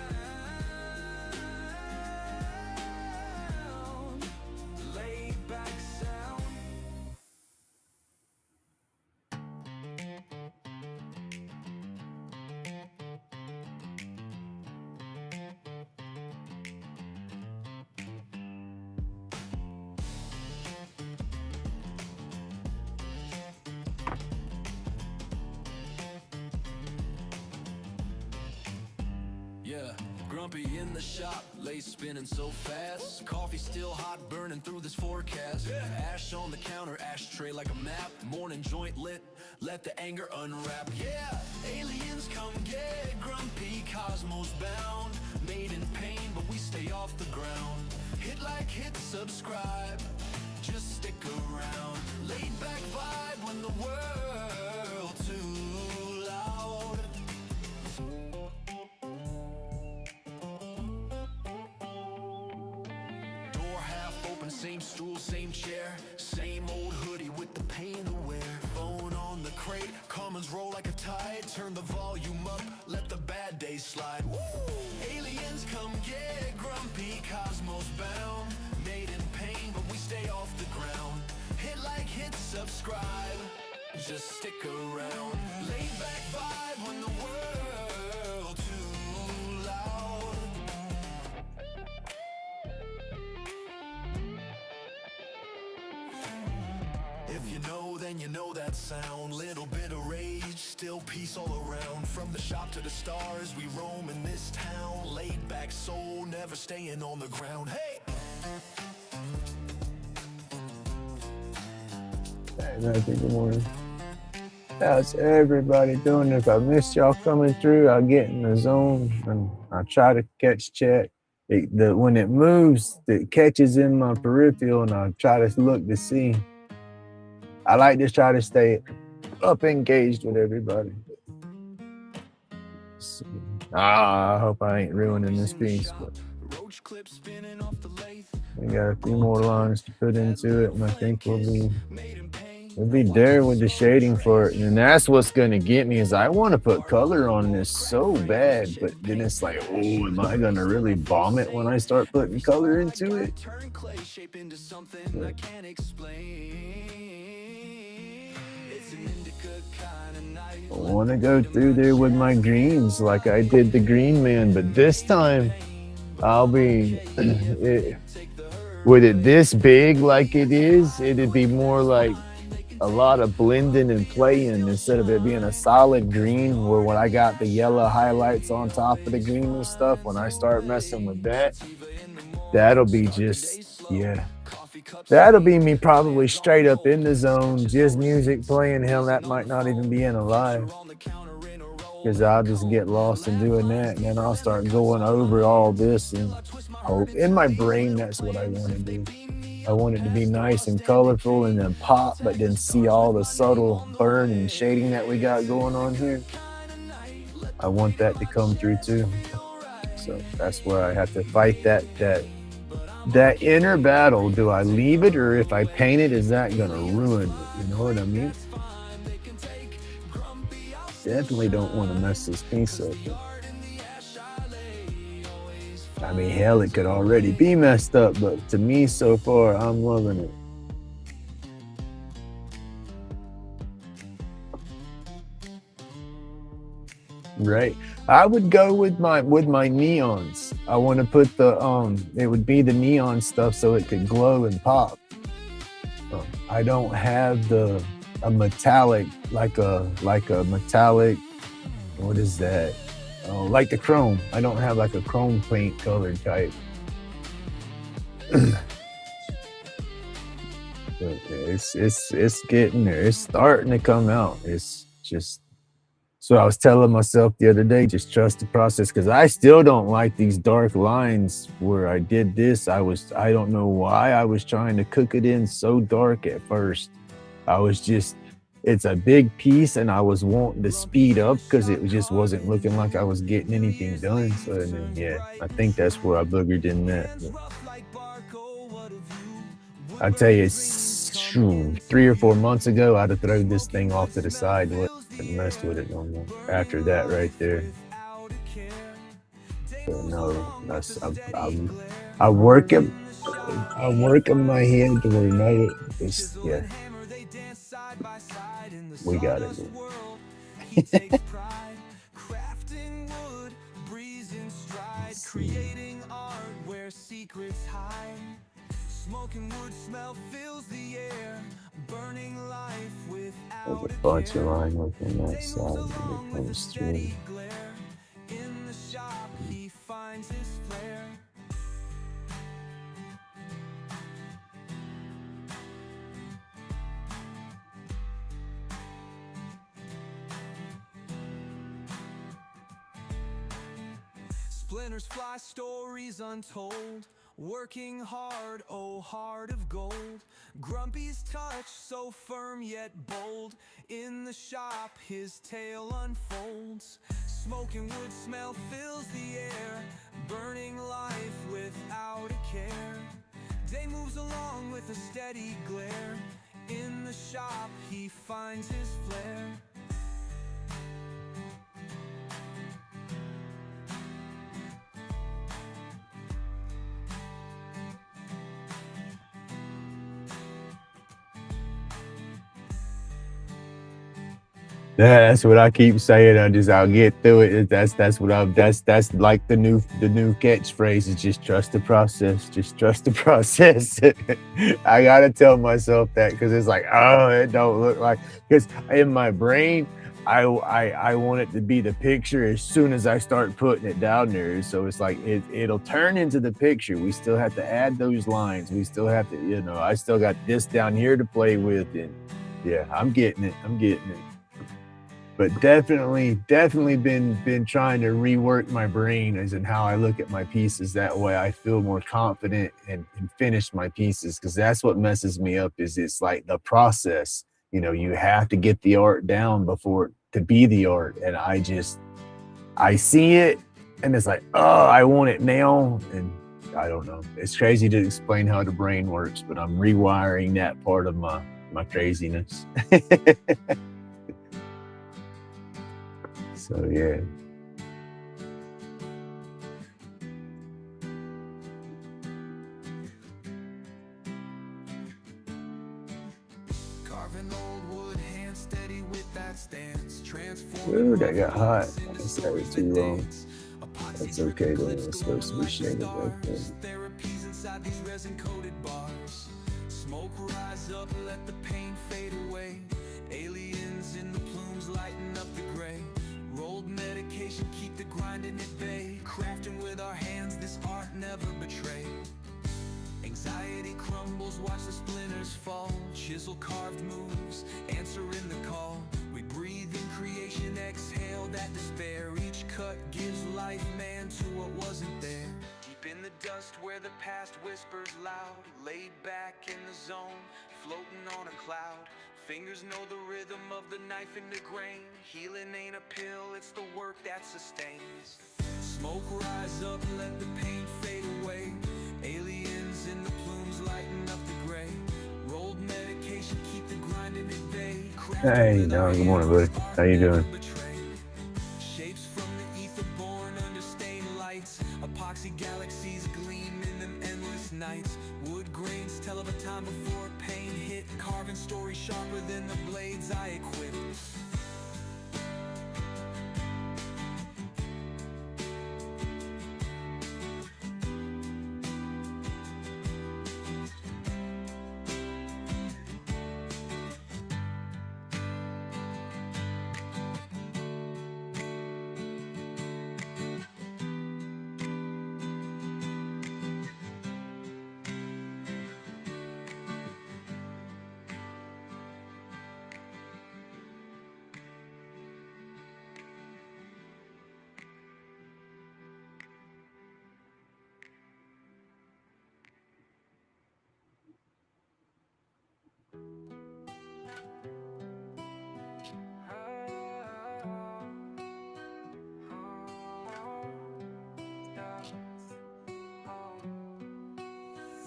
Yeah, Grumpy in the shop, lace spinning so fast. Coffee still hot, burning through this forecast. Ash on the counter, ashtray like a map. Morning joint lit, let the anger unwrap. Yeah, aliens come get grumpy, cosmos bound. Made in pain, but we stay off the ground. Hit like, hit subscribe, just stick around. Laid back vibe when the world too loud. Door half open, same stool, same chair. Same old hoodie with the pain to wear. Phone on the crate, comments roll like a tide. Turn the volume up, let the bad days slide. Woo! Aliens come get grumpy, cosmos bound. Made in pain, but we stay off the ground. Hit like, hit subscribe, just stick around. Laid back vibe when the world too loud. If you know, then you know that sound. Little bit of rage, still peace all around. From the shop to the stars, we roam in this town. Laid back soul, never staying on the ground. Hey! Good morning. How's everybody doing? If I missed y'all coming through, I get in the zone and I try to catch chat. When it moves, it catches in my peripheral and I try to look to see. I like to try to stay up engaged with everybody. I hope I ain't ruining this piece, but we got a few more lines to put into it, and I think we'll be there with the shading for it. And that's what's gonna get me, is I want to put color on this so bad, but then it's like, oh, am I gonna really bomb it when I start putting color into it? But I want to go through there with my greens like I did the Green Man, but this time I'll be with it this big like it is, it'd be more like a lot of blending and playing instead of it being a solid green, where when I got the yellow highlights on top of the green and stuff, when I start messing with that, that'll be just, yeah. That'll be me probably straight up in the zone, just music playing. Hell, that might not even be in a live, because I'll just get lost in doing that, and then I'll start going over all this and hope. In my brain, that's what I want to do. I want it to be nice and colorful and then pop, but then see all the subtle burn and shading that we got going on here. I want that to come through too. So that's where I have to fight that inner battle. Do I leave it, or if I paint it, is that gonna ruin it? You know what I mean? Definitely don't want to mess this piece up. I mean, hell, it could already be messed up, but to me, so far, I'm loving it. Right. I would go with my neons. I want to put the it would be the neon stuff so it could glow and pop. I don't have a metallic, like a metallic, what is that? Like the chrome. I don't have like a chrome paint colored type. But it's getting there. It's starting to come out. It's just, so I was telling myself the other day, just trust the process, because I still don't like these dark lines where I did this. I don't know why I was trying to cook it in so dark at first. It's a big piece, and I was wanting to speed up because it just wasn't looking like I was getting anything done. So then, yeah, I think that's where I boogered in that. I tell you, 3 or 4 months ago, I'd have thrown this thing off to the side and messed with it no more. After that, right there. So no, I work in my head to where no, it's, yeah. We got it. Creating art where secrets hide. Smoking wood smell fills the air. Burning life without There's a bunch of line within that side when it comes through. in the shop he finds Splinters fly, stories untold. Working hard, oh heart of gold. Grumpy's touch, so firm yet bold. In the shop, his tale unfolds. Smoking wood smell fills the air. Burning life without a care. Day moves along with a steady glare. In the shop, he finds his flair. Yeah, that's what I keep saying. I'll get through it. That's like the new catchphrase is just trust the process. Just trust the process. I gotta tell myself that because it's like, oh, it don't look like, because in my brain, I want it to be the picture as soon as I start putting it down there. So it's like it'll turn into the picture. We still have to add those lines. We still have to, I still got this down here to play with, and yeah, I'm getting it. But definitely been trying to rework my brain as in how I look at my pieces. That way I feel more confident and finish my pieces, because that's what messes me up. Is it's like the process. You have to get the art down before to be the art. And I see it and it's like, oh, I want it now. And I don't know. It's crazy to explain how the brain works, but I'm rewiring that part of my craziness. So yeah. Carving old wood, hand steady with that stance. Ooh, that got hot. That was too long. That's okay though. It's supposed to be shaded like that. Therapies inside these resin-coated bars. Smoke rise up, let the pain fade away. Aliens in the plumes lighting up the gray. Rolled medication, keep the grinding at bay. Crafting with our hands, this art never betrayed. Anxiety crumbles, watch the splinters fall. Chisel carved moves, answering the call. We breathe in creation, exhale that despair. Each cut gives life, man, to what wasn't there. Deep in the dust where the past whispers loud. Laid back in the zone, floating on a cloud. Fingers know the rhythm of the knife in the grain. Healing ain't a pill, it's the work that sustains. Smoke rise up, let the pain fade away. Aliens in the plumes lighting up the gray. Rolled medication, keep the grinding at bay. Hey, no, good morning, buddy. How you doing? Shapes from the ether born under stained lights. Epoxy galaxies gleam in them endless nights. Wood grains tell of a time before pain hit. Carving stories sharper than the blades I equip.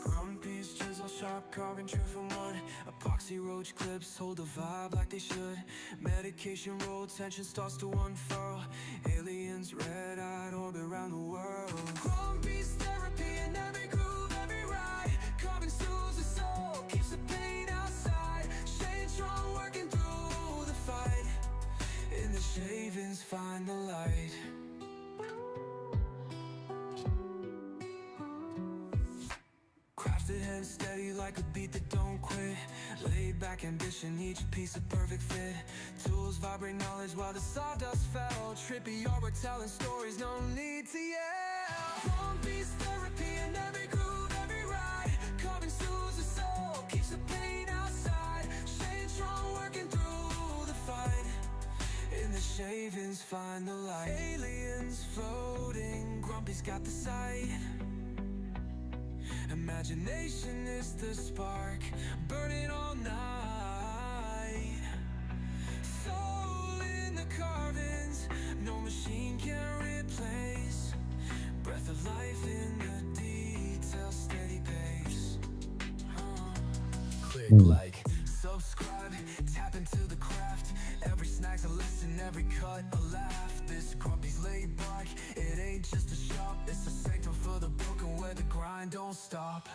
Grumpy's chisel sharp, carving true from wood. Epoxy roach clips hold the vibe like they should. Medication roll, tension starts to unfurl. Aliens red-eyed orbit around the world. Grumpy's therapy in every groove, every ride. Carving soothes the soul, keeps the pain outside. Staying strong, working through the fight. In the shavings find the light. Crafted hands steady like a beat that don't quit. Laid back ambition, each piece a perfect fit. Tools vibrate knowledge while the sawdust fell. Trippy artwork telling stories, no need to yell. Grumpy's therapy in every groove, every ride. Carving soothes the soul, keeps the pain outside. Staying strong, working through the fight. In the shavings find the light. Aliens floating, Grumpy's got the sight. Imagination is the spark, burning all night. Soul in the carvings, no machine can replace. Breath of life in the detail, steady pace. Click like, subscribe, tap into the craft. Every snack's a lesson, every cut a laugh. This Grumpy's laid back, it ain't just a shop. It's a sanctum for the broken where the grind don't stop.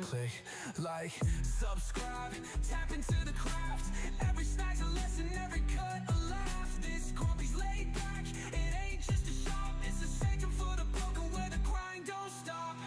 Click like, subscribe, tap into the craft. Every snack's a lesson, every cut a laugh. This Grumpy's laid back, it ain't just a shop. It's a sanctum for the broken where the grind don't stop.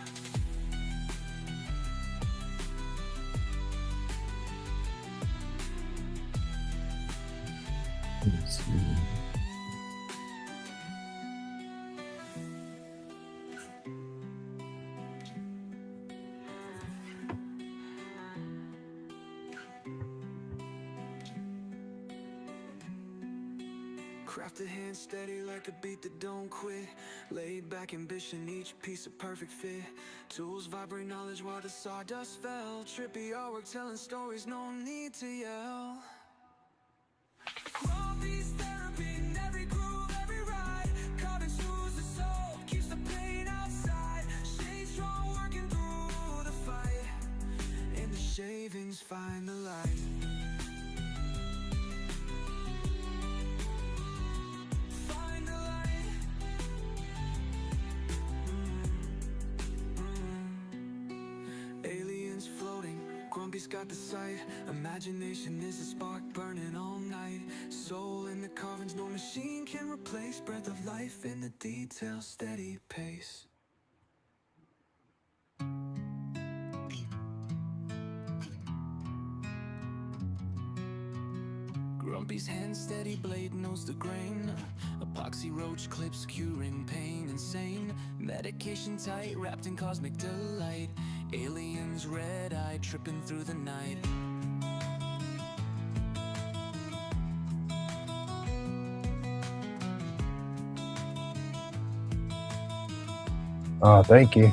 Craft a hand steady like a beat that don't quit. Laid back ambition, each piece a perfect fit. Tools vibrate knowledge while the sawdust fell. Trippy artwork telling stories, no need to yell. Grumpy's therapy in every groove, every ride. Carving soothes the soul, keeps the pain outside. Stay strong, working through the fight. In the shavings find the light. Grumpy's got the sight. Imagination is a spark burning all night. Soul in the carvings, no machine can replace. Breath of life in the detail, steady pace. Grumpy's hand steady, blade knows the grain. Epoxy roach clips curing pain. Insane medication tight, wrapped in cosmic delight. Aliens red-eyed, tripping through the night. Oh, thank you.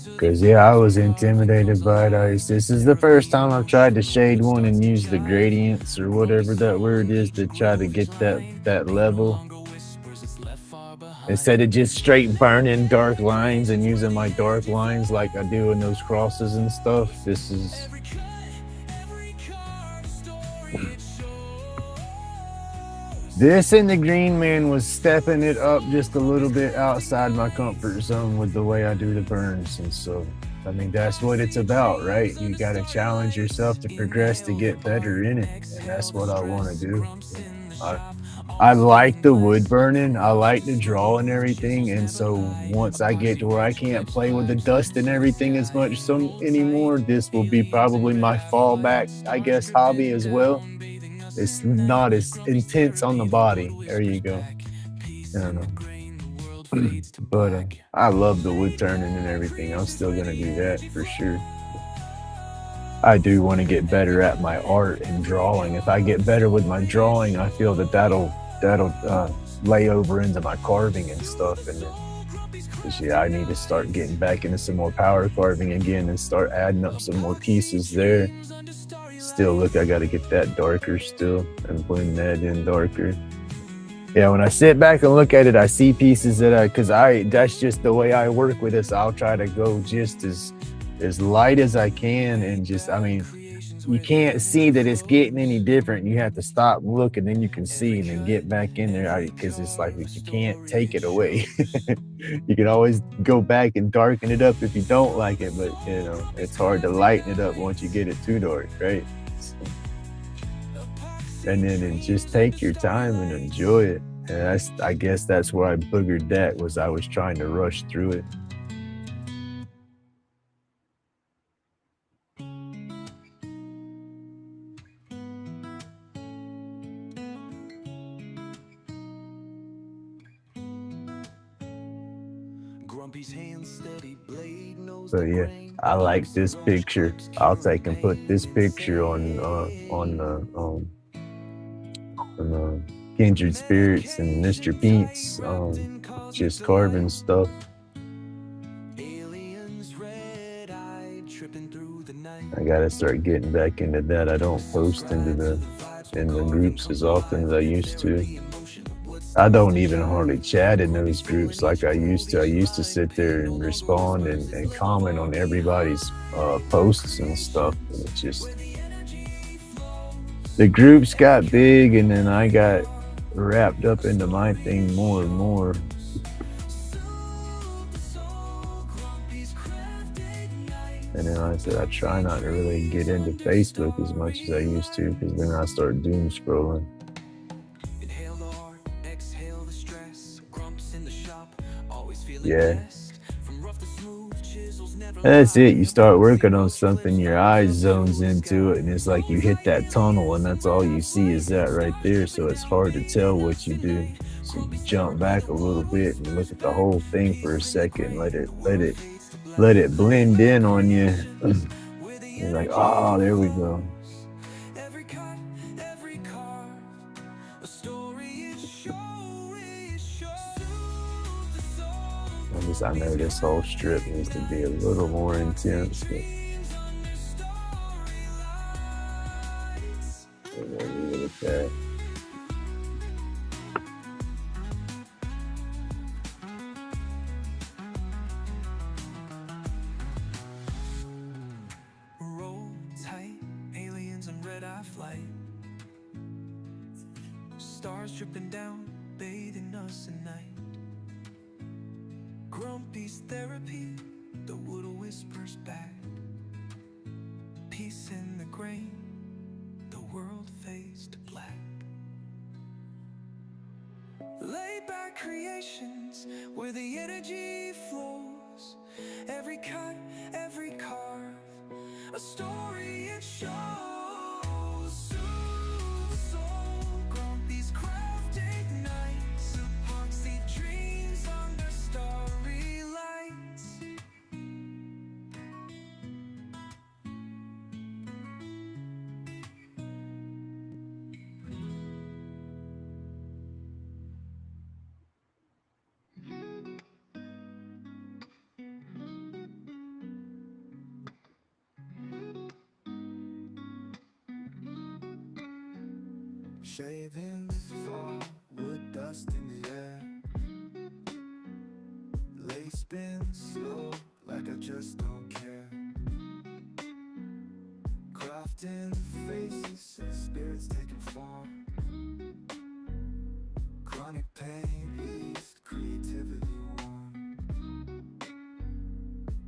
Because, yeah, I was intimidated by it. This is the first time I've tried to shade one and use the gradients or whatever that word is to try to get that level. Instead of just straight burning dark lines and using my dark lines like I do in those crosses and stuff. This is... This and the Green Man was stepping it up just a little bit outside my comfort zone with the way I do the burns. And so, I mean, that's what it's about, right? You got to challenge yourself to progress, to get better in it. And that's what I want to do. I like the wood burning. I like the draw and everything. And so once I get to where I can't play with the dust and everything as much anymore, this will be probably my fallback, I guess, hobby as well. It's not as intense on the body. There you go. I don't know. But I love the wood turning and everything. I'm still going to do that for sure. I do want to get better at my art and drawing. If I get better with my drawing, I feel that'll lay over into my carving and stuff. And yeah, I need to start getting back into some more power carving again and start adding up some more pieces there. Still, look, I got to get that darker still and blend that in darker. Yeah, when I sit back and look at it, I see pieces that's just the way I work with this. I'll try to go just as light as I can, and just, I mean, you can't see that it's getting any different. You have to stop, look, and then you can see, and then get back in there, because it's like you can't take it away. You can always go back and darken it up if you don't like it, but you know, it's hard to lighten it up once you get it too dark, right? So, and then just take your time and enjoy it. And I guess that's where I boogered that, was I was trying to rush through it. But yeah, I like this picture. I'll take and put this picture on Kindred Spirits and Mr. Pete's just carving stuff. I gotta start getting back into that. I don't post in the groups as often as I used to. I don't even hardly chat in those groups like I used to. I used to sit there and respond and comment on everybody's posts and stuff. And it's just the groups got big, and then I got wrapped up into my thing more and more. And then I said I try not to really get into Facebook as much as I used to, because then I start doom scrolling. Yeah. That's it. You start working on something, your eyes zones into it, and it's like you hit that tunnel, and that's all you see is that right there. So it's hard to tell what you do. So you jump back a little bit and look at the whole thing for a second. Let it blend in on you. You're like, oh, there we go. I know this whole strip needs to be a little more intense. But leave it at that. Roll tight, aliens on red-eye flight. Stars dripping down, bathing us at night. Grumpy's therapy, the wood whispers back. Peace in the grain, the world fades to black. Laid back creations where the energy flows. Every cut, every carve, a story it shows. Soothe the soul, Grumpy's craft ignites. Epoxy dreams under starry lights. Shavings fall, wood dust in the air. Lace spins slow, like I just don't care. Crafting faces, spirits taking form. Chronic pain eased, creativity warm.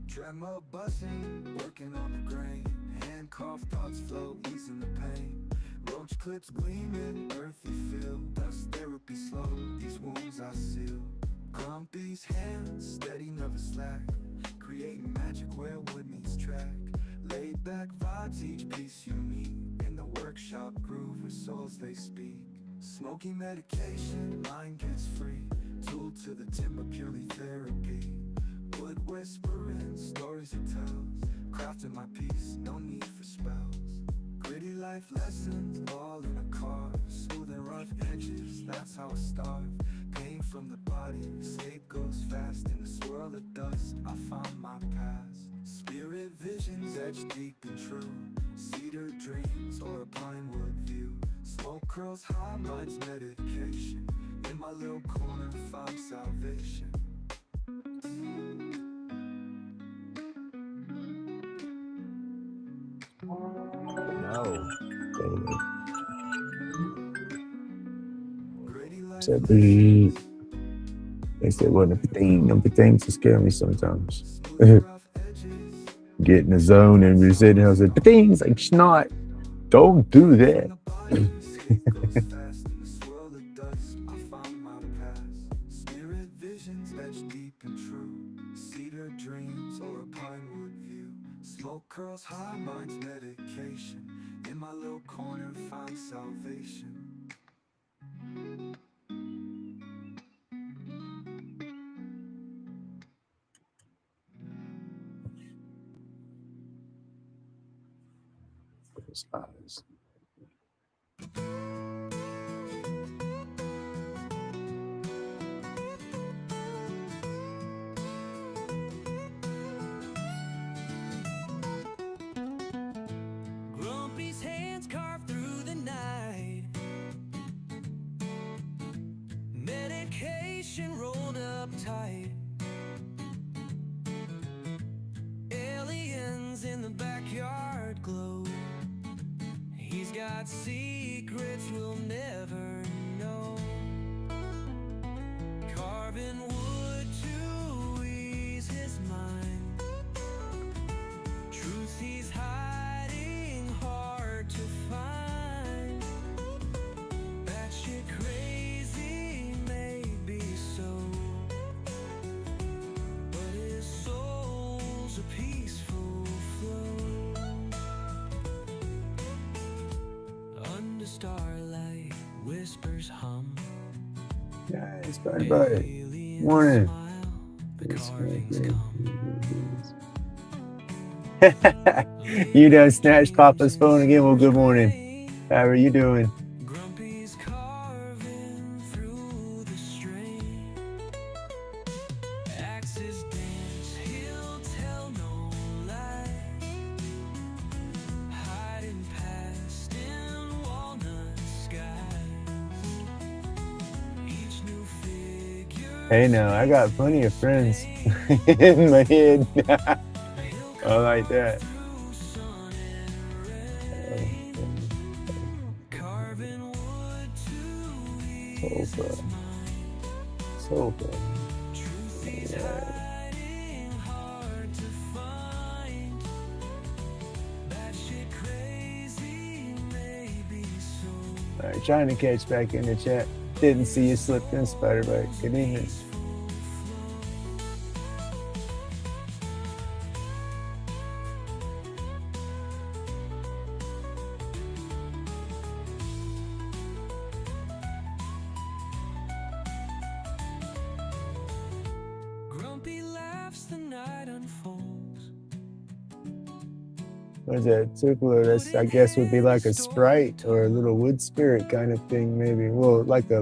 Tremor buzzing, working on the grain. Hand-carved thoughts flow, easing the pain. Roach clips gleaming, earthy feel. Dust therapy slow, these wounds I seal. Grumpy's hands, steady, never slack. Creating magic where wood meets track. Laid back vibes, each piece unique. In the workshop groove with souls they speak. Smoky medication, mind gets free. Tool to the timber, purely therapy. Wood whispering, stories it tells. Crafting my piece, no need for spells. Gritty life lessons, all in a car. Smooth and rough edges, that's how I starve. Pain from the body, escape goes fast. In the swirl of dust, I found my past. Spirit visions etched deep and true. Cedar dreams or a pine wood view. Smoke curls high, mind's medication. In my little corner, found salvation. No. Said, they said, well, them things to scare me sometimes. Get in the zone and be sitting here and say, things like snot. Don't do that. Spirit visions etched deep and true. Cedar dreams or a pine wood view. Smoke curls high, mind's medication. In my little corner, found salvation. Those eyes. Grumpy's hands carved through the night. Medication rolled up tight. Aliens in the backyard glow. He's got secrets we'll never know. Carving wood to ease his mind. Truth he's hiding hard to find. Batshit crazy may be so, but his soul's a peaceful flow. Under starlight, whispers hum. Guys, bye. Morning. You done snatched Papa's phone again? Well, good morning. How are you doing? Grumpy's carving through the strain. Axes dance, he'll tell no lie. Hiding past in walnut skies. Each new figure. Hey, now I got plenty of friends in my head. I like that. Through sun and rain. Carving wood to ease So his fun. mind. So fun. Truth he's hiding hard to find. Batshit crazy may be so. All right, trying to catch back in the chat. Didn't see you slip in, Spider-Bite. Good evening. Grumpy laughs, the night unfolds. What is that? Tupelo? That's, I guess, would be like a sprite or a little wood spirit kind of thing, maybe. Well, like a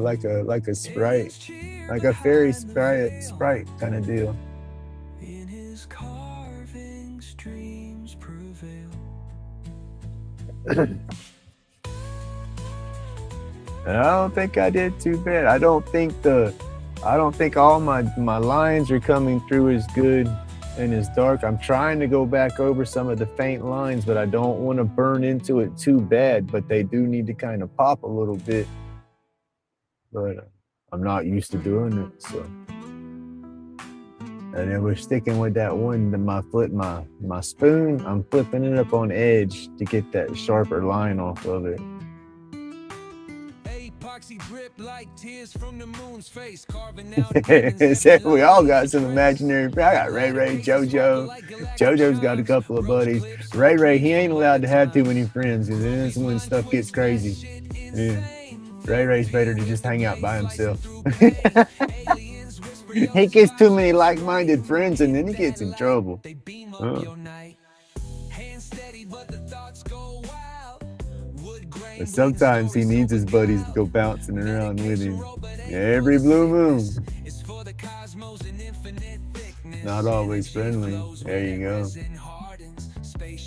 sprite, like a fairy sprite kind of deal. In his carvings, dreams prevail. And I don't think I did too bad. I don't think all my lines are coming through as good and as dark. I'm trying to go back over some of the faint lines, but I don't want to burn into it too bad. But they do need to kind of pop a little bit. But I'm not used to doing it, so. And then we're sticking with that one. My spoon. I'm flipping it up on edge to get that sharper line off of it. Epoxy drip like tears from the moon's face, carving out. We all got some imaginary. I got Ray, JoJo. JoJo's got a couple of buddies. Ray, he ain't allowed to have too many friends because then that's when stuff gets crazy. Yeah. Ray's better to just hang out by himself. He gets too many like-minded friends and then he gets in trouble. But sometimes he needs his buddies to go bouncing around with him every blue moon. Not always friendly. There you go.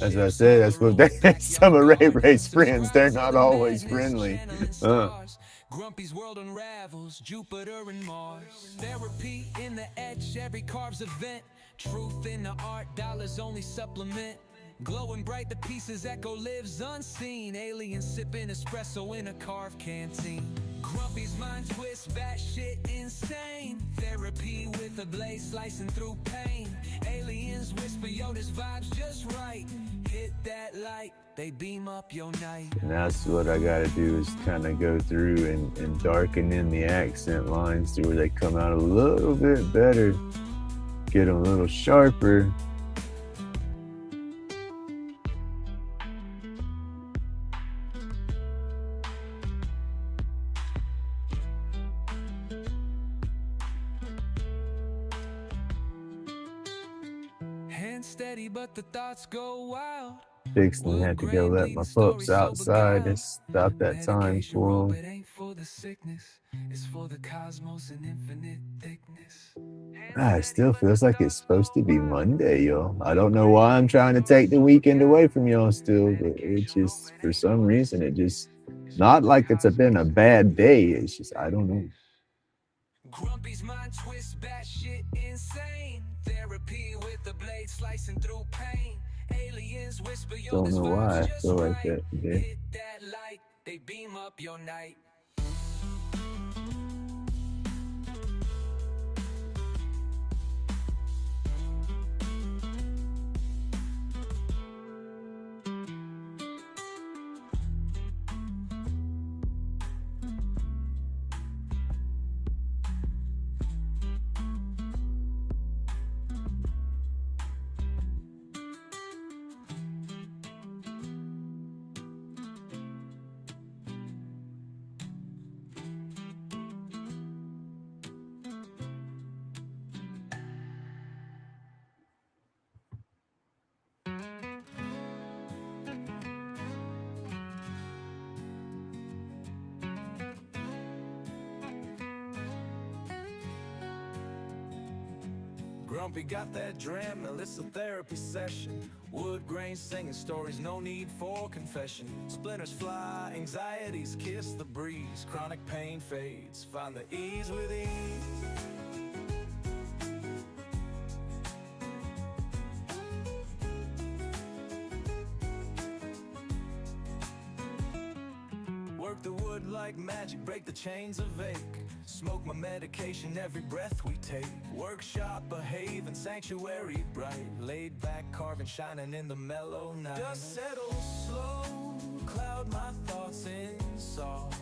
As I said, that's what some of Ray's friends. They're not always friendly. Grumpy's world unravels, Jupiter and Mars. Therapy in the etch, every carves event. Truth in the art, dollars only supplement. Glowing bright, the pieces echo lives unseen. Aliens sipping espresso in a carved canteen. Grumpy's mind twists, batshit insane. Therapy with a blade slicing through pain. Aliens whisper, yo, this vibe's just right. Hit that light, they beam up your night. And that's what I gotta do is kind of go through and darken in the accent lines to where they come out a little bit better. Get them a little sharper. Hands steady, but the thoughts go wild. Fixing had to go let my pups outside. It's about that time for them. It ain't for the sickness, it's for the cosmos and infinite thickness. It still feels like it's supposed to be Monday, y'all. I don't know why I'm trying to take the weekend away from y'all still, but it just, for some reason, it just, not like it's been a bad day. It's just, I don't know. Grumpy's mind twist, batshit insane. Therapy with the blade slicing through pain. Aliens whisper, yo, Don't this know why I vibe's just feel like right. that today. Hit that light, they beam up your night. Grumpy got that dram, now it's a therapy session. Wood grain singing stories, no need for confession. Splinters fly, anxieties kiss the breeze. Chronic pain fades, find the ease with ease. Work the wood like magic, break the chains of ache. Smoke my medication every breath we take. Workshop, behave, and sanctuary bright. Laid back, carving, shining in the mellow night. Dust settles slow, cloud my thoughts in song.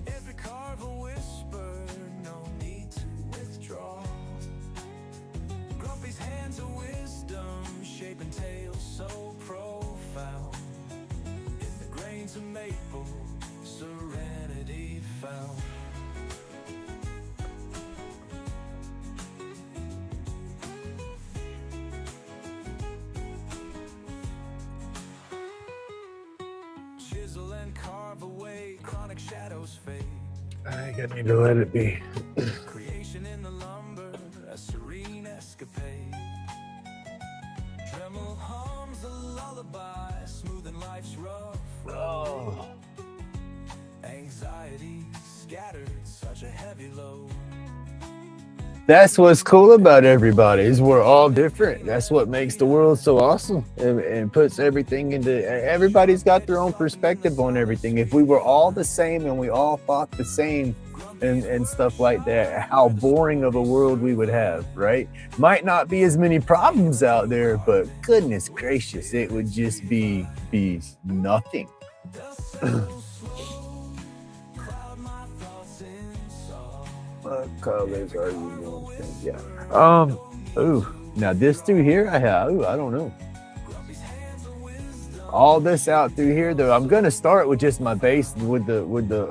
Every carve a whisper, no need to withdraw. Grumpy's hands of wisdom, shaping tales so profound. In the grains of maple, serenity found. Chisel and carve away, chronic shadows fade. I need to let it be. Creation in the lumber, a serene escapade. Dremel hums a lullaby, smoothing life's rough road. Oh. Anxiety scattered, such a heavy load. That's what's cool about everybody is we're all different. That's what makes the world so awesome and puts everything into, everybody's got their own perspective on everything. If we were all the same and we all thought the same and stuff like that, how boring of a world we would have, right? Might not be as many problems out there, but goodness gracious, it would just be nothing. What colors are you going? Yeah. Ooh. Now this through here, I don't know. All this out through here, though. I'm gonna start with just my base with the.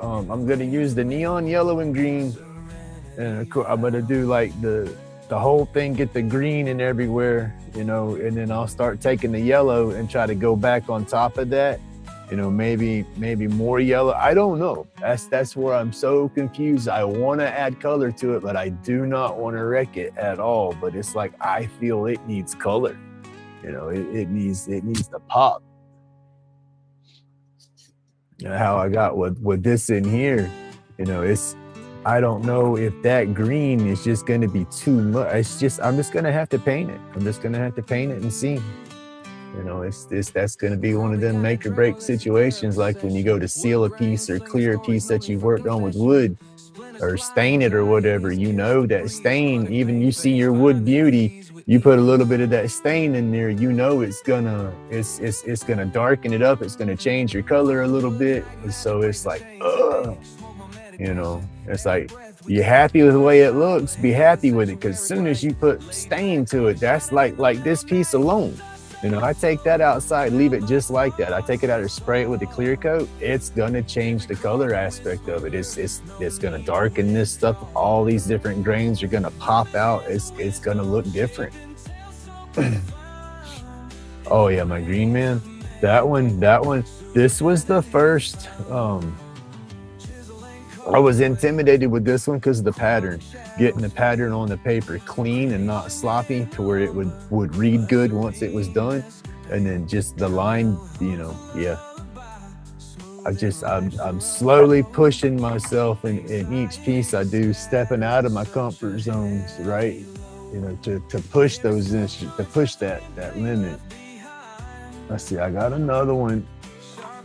I'm gonna use the neon yellow and green, and I'm gonna do like the whole thing, get the green in everywhere, you know, and then I'll start taking the yellow and try to go back on top of that. You know, maybe more yellow. I don't know. That's where I'm so confused. I want to add color to it, but I do not want to wreck it at all. But it's like I feel it needs color. You know, it needs to pop. You know, how I got with this in here. You know, I don't know if that green is just going to be too much. I'm just going to have to paint it. I'm just going to have to paint it and see. You know, that's going to be one of them make or break situations, like when you go to seal a piece or clear a piece that you worked on with wood or stain it or whatever. You know that stain, even you see your wood beauty, you put a little bit of that stain in there, you know it's gonna darken it up, it's gonna change your color a little bit. And so it's like, you know, it's like, you're happy with the way it looks, be happy with it, because as soon as you put stain to it, that's like this piece alone. You know, I take that outside, leave it just like that. I take it out or spray it with a clear coat. It's gonna change the color aspect of it. It's gonna darken this stuff. All these different grains are gonna pop out. It's gonna look different. Oh yeah, my green man. That one. This was the first. I was intimidated with this one because of the pattern. Getting the pattern on the paper clean and not sloppy to where it would read good once it was done. And then just the line, yeah. I'm slowly pushing myself in each piece I do, stepping out of my comfort zones, right? To push to push that limit. Let's see, I got another one.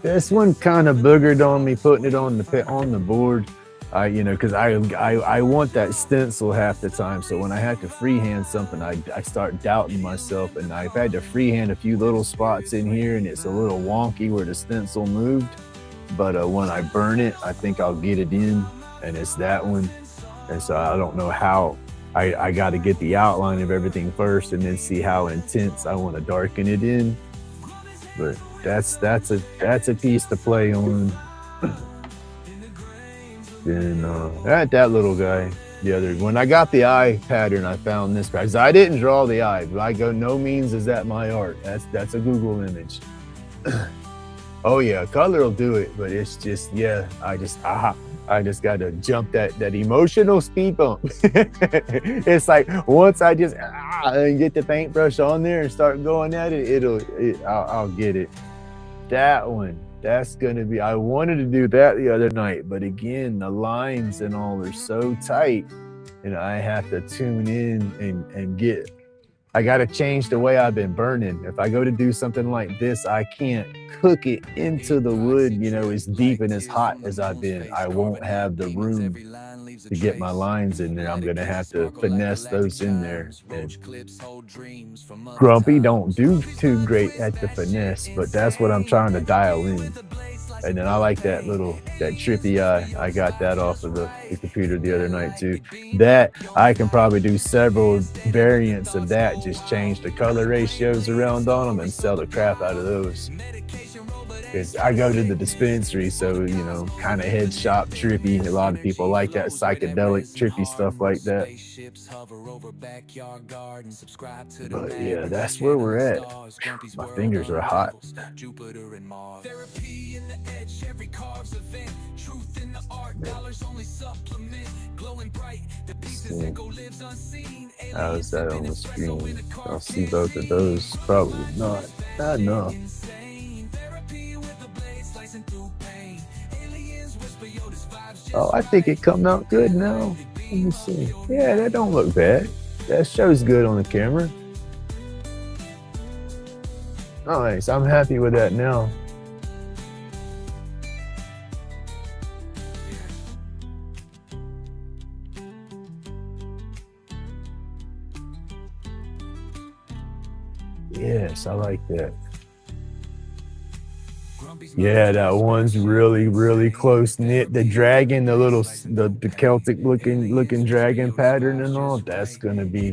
This one kind of boogered on me, putting it on the board. Because I want that stencil half the time. So when I have to freehand something, I start doubting myself, and I've had to freehand a few little spots in here, and it's a little wonky where the stencil moved. But when I burn it, I think I'll get it in, and it's that one. And so I don't know how. I got to get the outline of everything first, and then see how intense I want to darken it in. But that's a piece to play on. Then that little guy, when I got the eye pattern, I found this pattern. I didn't draw the eye, but I go, no means is that my art. That's a Google image. Oh yeah, color will do it, but it's just, I just got to jump that emotional speed bump. It's like once I just and get the paintbrush on there and start going at it, I'll get it. That one, that's gonna be. I wanted to do that the other night, but again, the lines and all are so tight, and I have to tune in and get. I got to change the way I've been burning. If I go to do something like this, I can't cook it into the wood, as deep and as hot as I've been. I won't have the room to get my lines in there. I'm going to have to finesse those in there. And Grumpy don't do too great at the finesse, but that's what I'm trying to dial in. And then I like that trippy eye. I got that off of the computer the other night too. That I can probably do several variants of that, just change the color ratios around on them and sell the crap out of those. Because I go to the dispensary, so, kind of head shop trippy. A lot of people like that psychedelic trippy stuff like that. But yeah, that's where we're at. My fingers are hot. How's that on the screen? I'll see both of those. Probably not enough. Oh, I think it come out good now. Let me see. Yeah, that don't look bad. That shows good on the camera. Nice. I'm happy with that now. Yes, I like that. Yeah, that one's really, really close knit. The dragon, the Celtic looking dragon pattern and all, that's gonna be,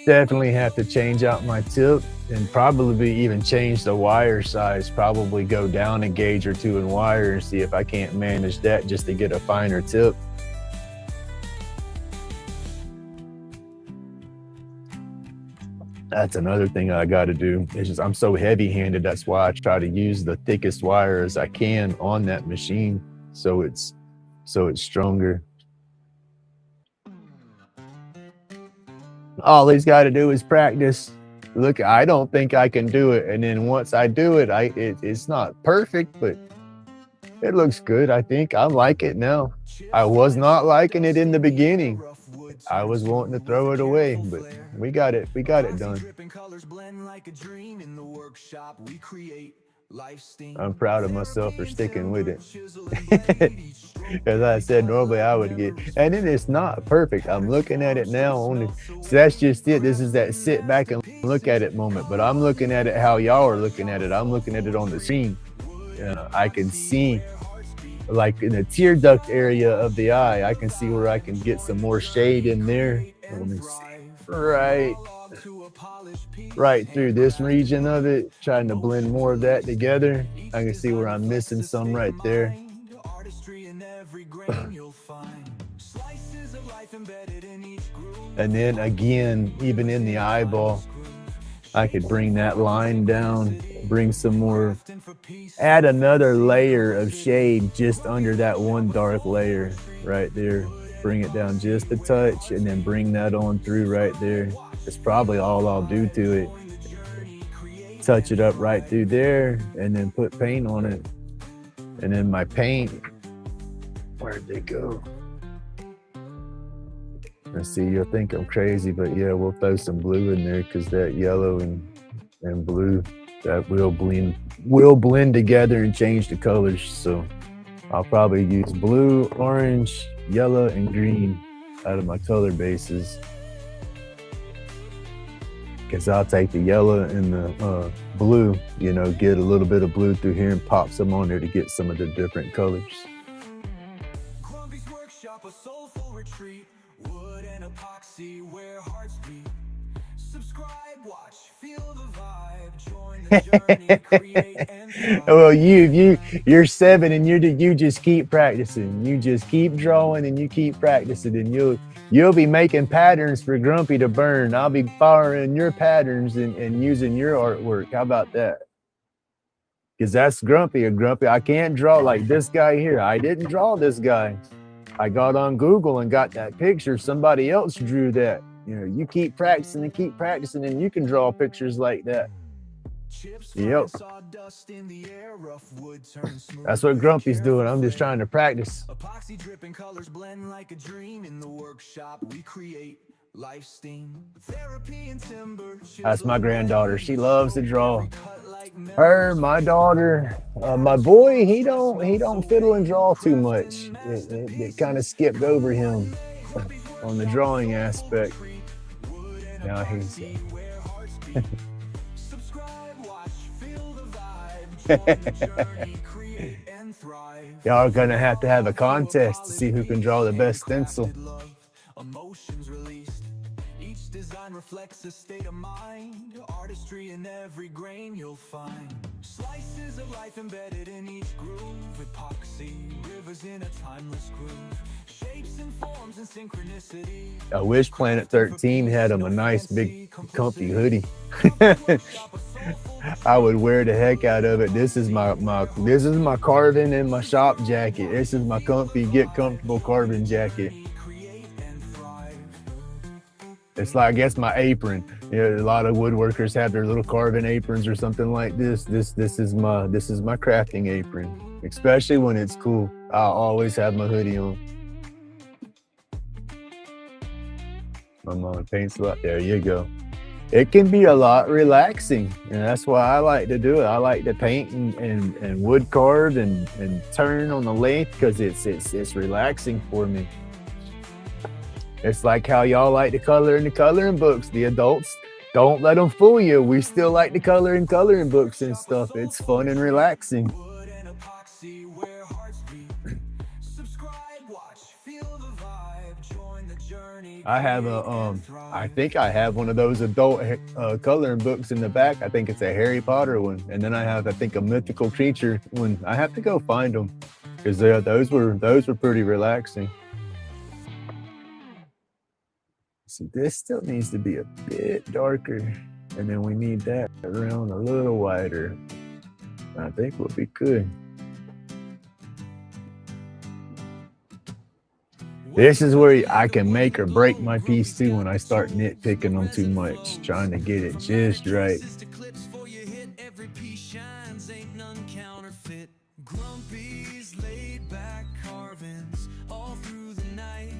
definitely have to change out my tip and probably even change the wire size, probably go down a gauge or two in wire and see if I can't manage that just to get a finer tip. That's another thing I got to do. It's just I'm so heavy-handed. That's why I try to use the thickest wire as I can on that machine, so it's stronger. All he's got to do is practice. Look, I don't think I can do it, and then once I do it, it's not perfect, but it looks good. I think I like it now. I was not liking it in the beginning. I was wanting to throw it away, but we got it done. I'm proud of myself for sticking with it. As I said, normally I would get, and then it's not perfect. I'm looking at it now only, so that's just it. This is that sit back and look at it moment, but I'm looking at it how y'all are looking at it. I'm looking at it on the screen. I can see, like in the tear duct area of the eye, I can see where I can get some more shade in there. Let me see. Right through this region of it, trying to blend more of that together. I can see where I'm missing some right there. And then again, even in the eyeball, I could bring that line down, bring some more, add another layer of shade just under that one dark layer right there. Bring it down just a touch and then bring that on through right there. It's probably all I'll do to it. Touch it up right through there and then put paint on it. And then my paint, where'd they go? Let's see, you'll think I'm crazy, but yeah, we'll throw some blue in there because that yellow and blue, that will blend together and change the colors. So I'll probably use blue, orange, yellow, and green out of my color bases. Because I'll take the yellow and the blue, you know, get a little bit of blue through here and pop some on there to get some of the different colors. Workshop, a soulful retreat, wood and epoxy where hearts beat. Subscribe, watch, feel the vibe, join the journey, create and thrive. Well, you're 7 and you just keep practicing. You just keep drawing and you keep practicing, and you'll be making patterns for Grumpy to burn. I'll be borrowing your patterns and using your artwork. How about that? Because that's Grumpy. I can't draw like this guy here. I didn't draw this guy. I got on Google and got that picture. Somebody else drew that. You know, you keep practicing and you can draw pictures like that. Yep. That's what Grumpy's doing. I'm just trying to practice. Epoxy dripping colors blend like a dream. In the workshop we create life steam. Therapy and timber. That's my granddaughter. She loves to draw. Her, my daughter, my boy, he don't fiddle and draw too much. It kind of skipped over him on the drawing aspect. Now he's y'all are gonna have to have a contest to see who can draw the best stencil. Emotions released. Each design reflects a state of mind. Artistry in every grain you'll find. Slices of life embedded in each groove. Epoxy, rivers in a timeless groove. Shapes and forms and synchronicity. I wish Planet 13 had him a nice big comfy hoodie. I would wear the heck out of it. This is my carving and my shop jacket. This is my comfy, get comfortable carving jacket. It's like, I guess, my apron. You know, a lot of woodworkers have their little carving aprons or something like this. This is my crafting apron. Especially when it's cool. I'll always have my hoodie on. My mom paints a lot. There you go. It can be a lot relaxing, and that's why I like to do it. I like to paint and wood carve and turn on the lathe because it's relaxing for me. It's like how y'all like to color in the coloring books. The adults, don't let them fool you. We still like to color in coloring books and stuff. It's fun and relaxing. I have I think I have one of those adult coloring books in the back. I think it's a Harry Potter one. And then I have, I think, a mythical creature one. I have to go find them because those were pretty relaxing. See, this still needs to be a bit darker. And then we need that around a little wider. I think we'll be good. This is where I can make or break my piece too when I start nitpicking them too much, trying to get it just right. Grumpy's laid back carvings all through the night.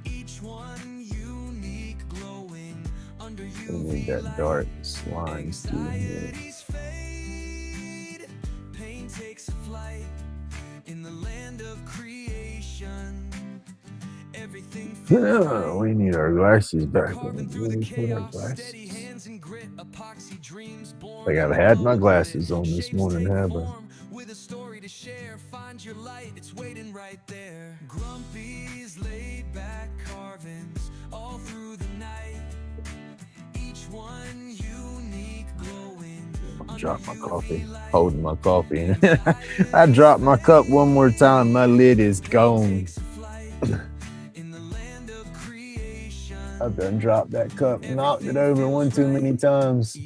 Each one unique, glowing under you. We need that dark slime through here. Pain takes a flight in the land of creation. We need our glasses back. We need to put our glasses. Like I've had my glasses on this morning, have I? With a story to share, find your light, it's waiting right there. Grumpy's laid back carvings all through the night. Each one unique, glowing. Drop my coffee, holding my coffee. I dropped my cup one more time, my lid is gone. In the land of creation, I've done dropped that cup, knocked it over one too many times.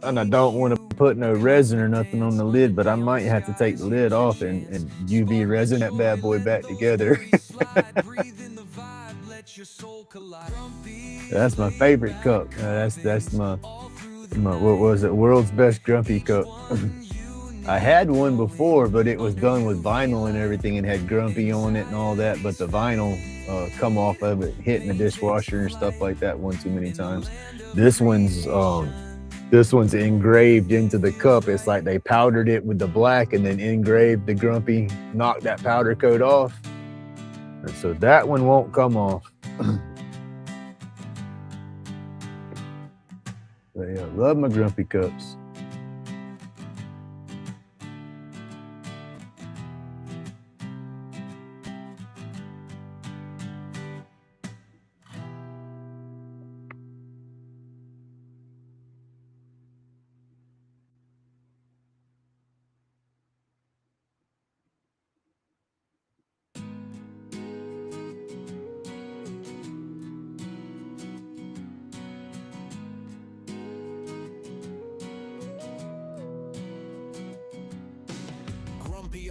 And I don't want to put no resin or nothing on the lid, but I might have to take the lid off and UV resin that bad boy back together. That's my favorite cup. That's my what was it? World's best grumpy cup. I had one before, but it was done with vinyl and everything and had grumpy on it and all that. But the vinyl come off of it, hitting the dishwasher and stuff like that one too many times. This one's engraved into the cup. It's like they powdered it with the black and then engraved the grumpy, knocked that powder coat off. And so that one won't come off. But yeah, love my grumpy cups.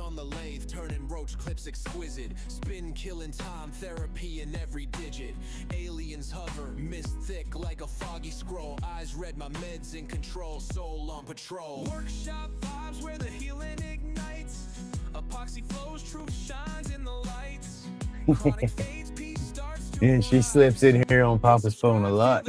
On the lathe, turning roach clips exquisite. Spin killing time, therapy in every digit. Aliens hover, mist thick like a foggy scroll. Eyes red, my meds in control, soul on patrol. Workshop vibes where the healing ignites. Epoxy flows, truth shines in the lights. Chronic fades, peace starts to And she slips in here on Papa's phone a lot.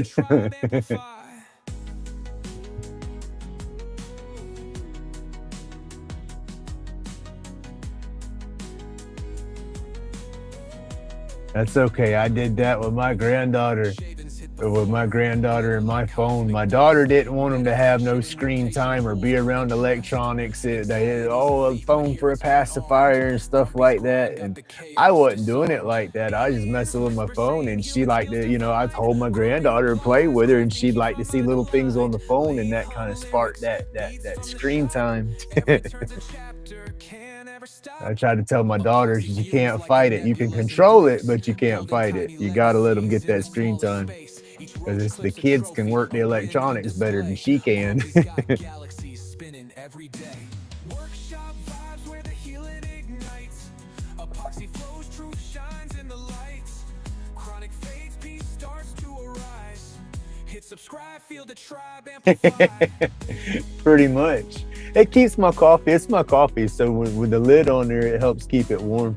That's okay. I did that with my granddaughter. With my granddaughter and my phone. My daughter didn't want them to have no screen time or be around electronics. They had a phone for a pacifier and stuff like that. And I wasn't doing it like that. I just messing with my phone, and she liked to, I told my granddaughter to play with her, and she'd like to see little things on the phone, and that kind of sparked that screen time. I try to tell my daughters, you can't fight it. You can control it, but you can't fight it. You got to let them get that screen time. Because the kids can work the electronics better than she can. Pretty much. It keeps my coffee. It's my coffee. So with the lid on there, it helps keep it warm.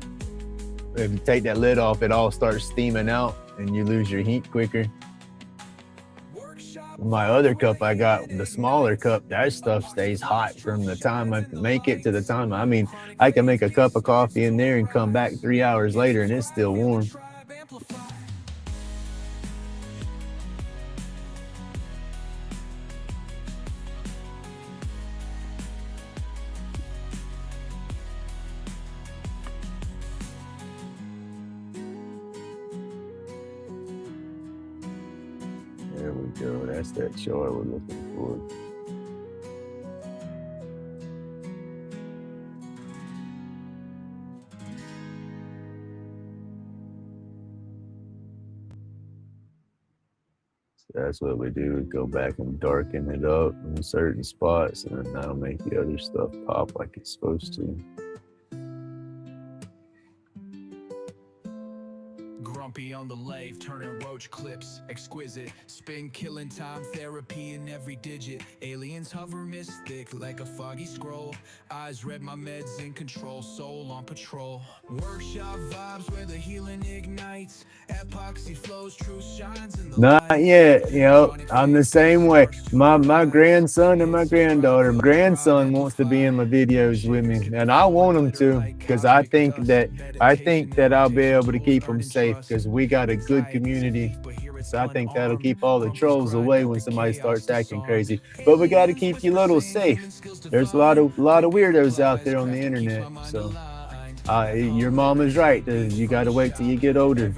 If you take that lid off, it all starts steaming out and you lose your heat quicker. My other cup I got, the smaller cup, that stuff stays hot from the time I make it to the time. I mean, I can make a cup of coffee in there and come back 3 hours later and it's still warm. There we go. That's that joy we're looking for. So that's what we do. We go back and darken it up in certain spots, and then that'll make the other stuff pop like it's supposed to. On the lathe, turning roach clips exquisite. Spin killing time, therapy in every digit. Aliens hover mystic like a foggy scroll. Eyes red, my meds in control, soul on patrol. Workshop vibes where the healing ignites. Epoxy flows, truth shines in the Not yet, I'm the same way. My grandson and my granddaughter. My grandson wants to be in my videos with me, and I want him to, because I think that I'll be able to keep him safe, because we got a good community. So I think that'll keep all the trolls away when somebody starts acting crazy. But we got to keep you little safe. There's a lot of weirdos out there on the internet. So your mom is right. You got to wait till you get older.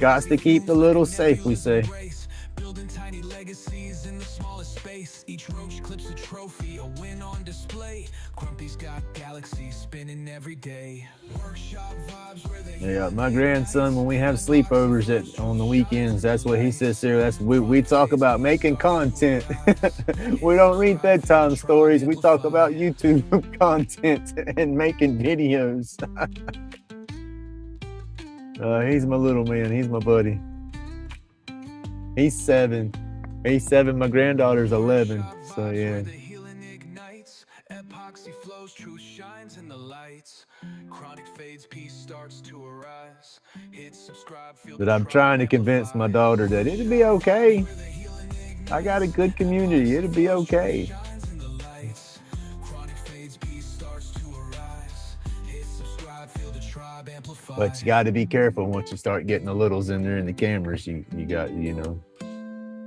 Got to keep the little safe, we say. Building tiny legacies in the smallest space. Each Each roach clips a trophy, a win on display. Grumpy's got galaxies spinning every day. Workshop vibes where they Yeah, my grandson, when we have sleepovers on the weekends, that's what he says there. We talk about making content. We don't read bedtime stories. We talk about YouTube content and making videos. He's my little man. He's my buddy. He's 7. He's 7. My granddaughter's 11. So yeah. Epoxy flows, truth shines in the lights. Chronic fades, peace starts to arise. Hit subscribe, feel. But I'm trying to convince my daughter that it'll be okay. I got a good community. It'll be okay. But you got to be careful once you start getting the littles in there in the cameras. You got,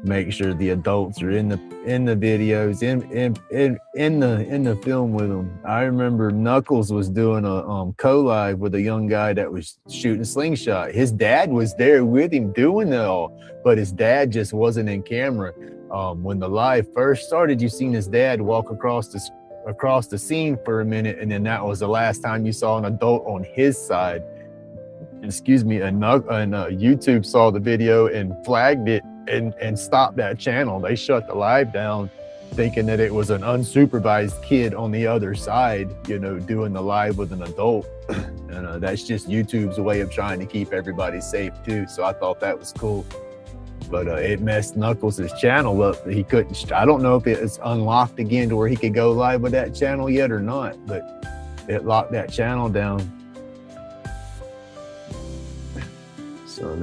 make sure the adults are in the videos, in the film with them. I remember Knuckles was doing a co-live with a young guy that was shooting slingshot. His dad was there with him doing it all, but his dad just wasn't in camera. When the live first started, you seen his dad walk across the scene for a minute, and then that was the last time you saw an adult on his side. Excuse me, and YouTube saw the video and flagged it and stopped that channel. They shut the live down, thinking that it was an unsupervised kid on the other side, doing the live with an adult. And that's just YouTube's way of trying to keep everybody safe too. So I thought that was cool. But it messed Knuckles' channel up. He couldn't. I don't know if it's unlocked again to where he could go live with that channel yet or not. But it locked that channel down. So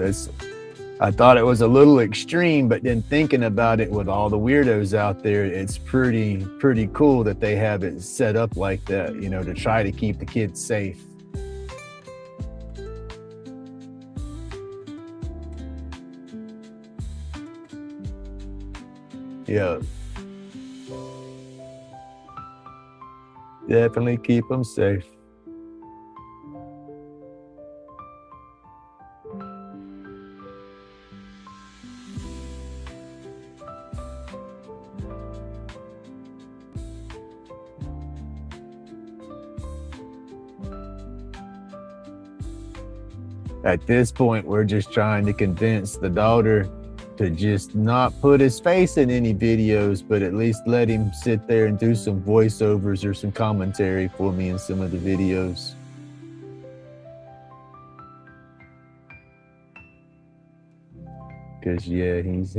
I thought it was a little extreme, but then thinking about it with all the weirdos out there, it's pretty cool that they have it set up like that, to try to keep the kids safe. Yeah. Definitely keep them safe. At this point, we're just trying to convince the daughter to just not put his face in any videos, but at least let him sit there and do some voiceovers or some commentary for me in some of the videos. Cause yeah, he's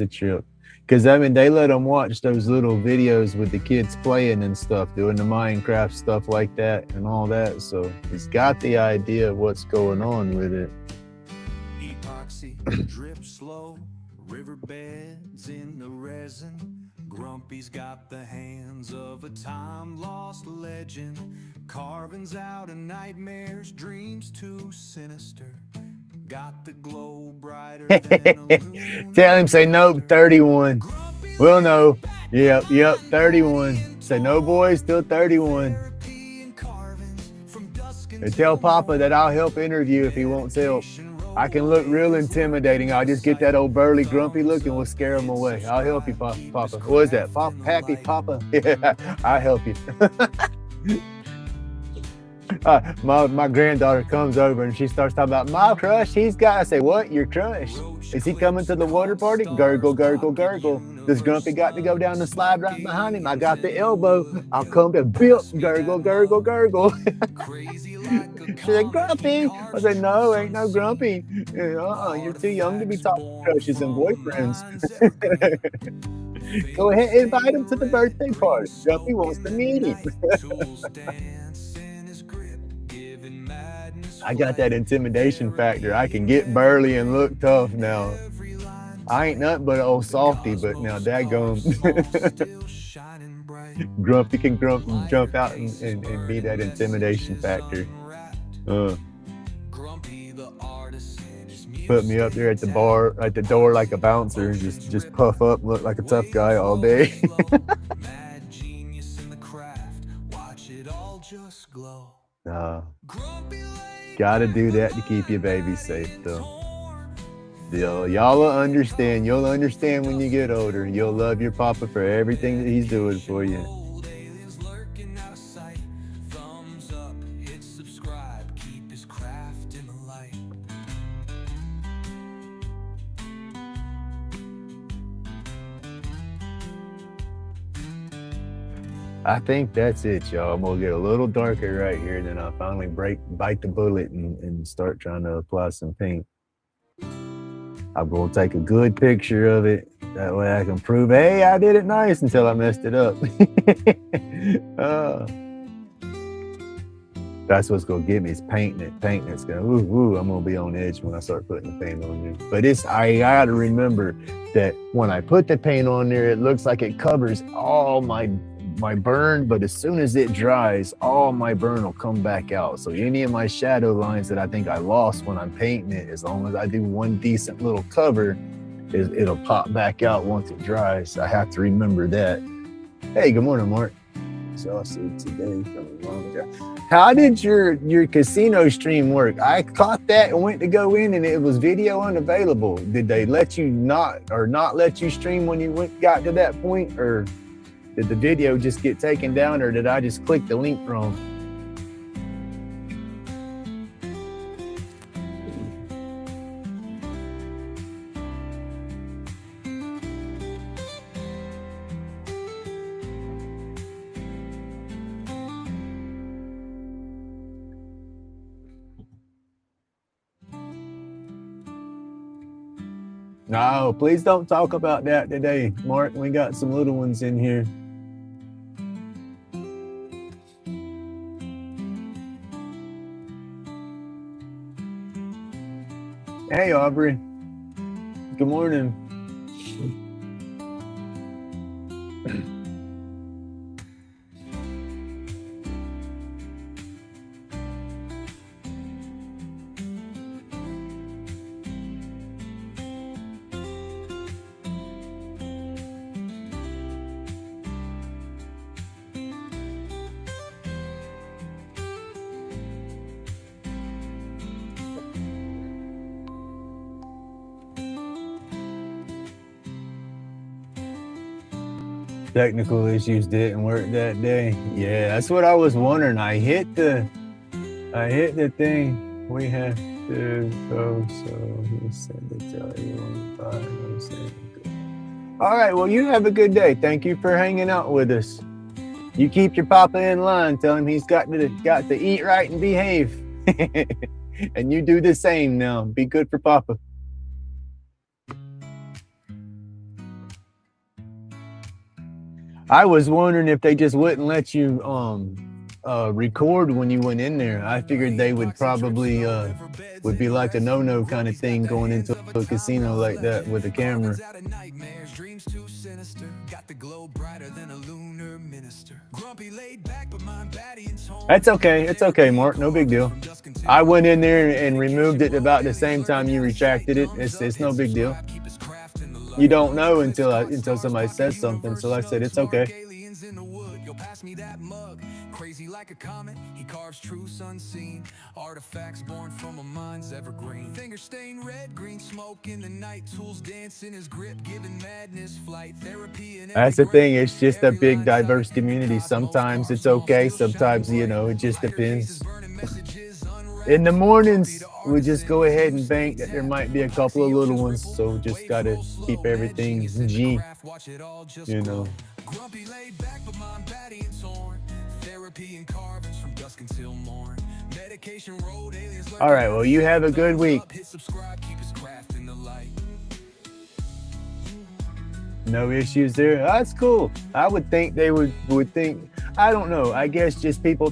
a trip. Cause they let him watch those little videos with the kids playing and stuff, doing the Minecraft stuff like that and all that. So he's got the idea of what's going on with it. Epoxy drip slow, riverbeds in the resin. Grumpy's got the hands of a time-lost legend. Carvings out of nightmares, dreams too sinister. Got the glow brighter than Tell him, say nope, 31. We'll know. Yep, 31. Say no, boys, till 31. And tell Papa that I'll help interview if he wants help. I can look real intimidating. I'll just get that old burly, grumpy look and we'll scare him away. I'll help you, Papa. What is that? Happy Papa? Yeah, I'll help you. My granddaughter comes over and she starts talking about my crush. I say, what? Your crush? Is he coming to the water party? Gurgle, gurgle, gurgle. Does Grumpy got to go down the slide right behind him? I got the elbow. I'll come to build. Gurgle, gurgle, gurgle. She said, Grumpy. I said, no, ain't no Grumpy. You're too young to be talking crushes and boyfriends. Go ahead and invite him to the birthday party. Grumpy wants to meet him. I got that intimidation factor. I can get burly and look tough now. I ain't nothing but an old softy, but now daggone. Grumpy can jump out and be that intimidation factor. Put me up there at the bar, at the door like a bouncer, and just puff up, look like a tough guy all day. Gotta do that to keep your baby safe, though. Y'all will understand. You'll understand when you get older. You'll love your papa for everything that he's doing for you. Old aliens lurking out of sight. Thumbs up, hit subscribe, keep his craft in the light. I think that's it, y'all. I'm gonna get a little darker right here, and then I'll finally bite the bullet and start trying to apply some paint. I'm gonna take a good picture of it. That way I can prove, hey, I did it nice until I messed it up. That's what's gonna get me is painting it. Painting it's gonna, I'm gonna be on edge when I start putting the paint on there. But I gotta remember that when I put the paint on there, it looks like it covers all my burn, but as soon as it dries, all my burn will come back out. So any of my shadow lines that I think I lost when I'm painting it, as long as I do one decent little cover, it'll pop back out once it dries. I have to remember that. Hey, good morning, Mark. So I'll see today from a long ago. How did your casino stream work? I caught that and went to go in and it was video unavailable. Did they let you not let you stream when you got to that point, or did the video just get taken down, or did I just click the link wrong? No, please don't talk about that today, Mark. We got some little ones in here. Hey, Aubrey. Good morning. Technical issues didn't work that day. Yeah, that's what I was wondering. I hit the thing. We have to go, so he said to tell you. All right, well, you have a good day. Thank you for hanging out with us. You keep your papa in line. Tell him he's got to eat right and behave. And you do the same now. Be good for papa. I was wondering if they just wouldn't let you record when you went in there. I figured they would probably would be like a no-no kind of thing going into a casino like that with a camera. That's okay. It's okay, Mark. No big deal. I went in there and removed it about the same time you retracted it. It's no big deal. You don't know until somebody says something. So like I said, it's okay. Crazy like a comet, he carves truths unseen, artifacts born from a mind's evergreen. Fingers stained red, green smoke in the night, tools dance in his grip, giving madness flight. Therapy and that's the thing, it's just a big diverse community. Sometimes it's okay, sometimes it just depends. In the mornings, we just go ahead and bank that there might be a couple of little ones, so just gotta keep everything G, Grumpy laid back, but mind batty and torn. Therapy and carvings from dusk until morn. Medication road, aliens. All right, well, you have a good week. Hit subscribe, keep his craft in the light. No issues there. That's cool. I would think they would think, I don't know. I guess just people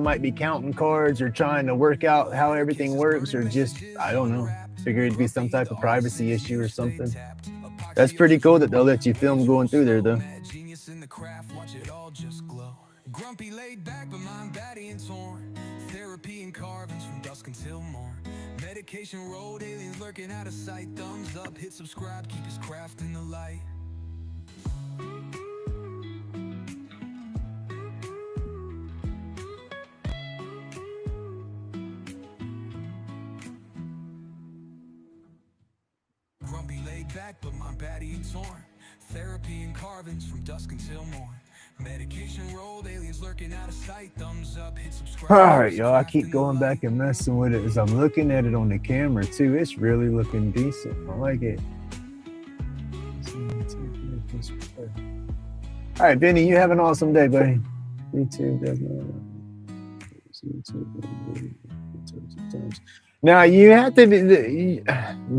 might be counting cards or trying to work out how everything works, or just, I don't know. Figure it'd be some type of privacy issue or something. That's pretty cool that they'll let you film going through there, though. Grumpy laid back, but mind batty and torn. Therapy and carvings from dusk until morn. Medication road, aliens lurking out of sight. Thumbs up, hit subscribe, keep his craft in the light. laid back, but my body ain't torn. Therapy and carvings from dusk until morn. Medication rolled, aliens lurking out of sight. Thumbs up, hit subscribe. All right, y'all. I keep going back and messing with it as I'm looking at it on the camera too. It's really looking decent. I like it. All right, Benny, you have an awesome day, buddy. YouTube doesn't. Now you have to be.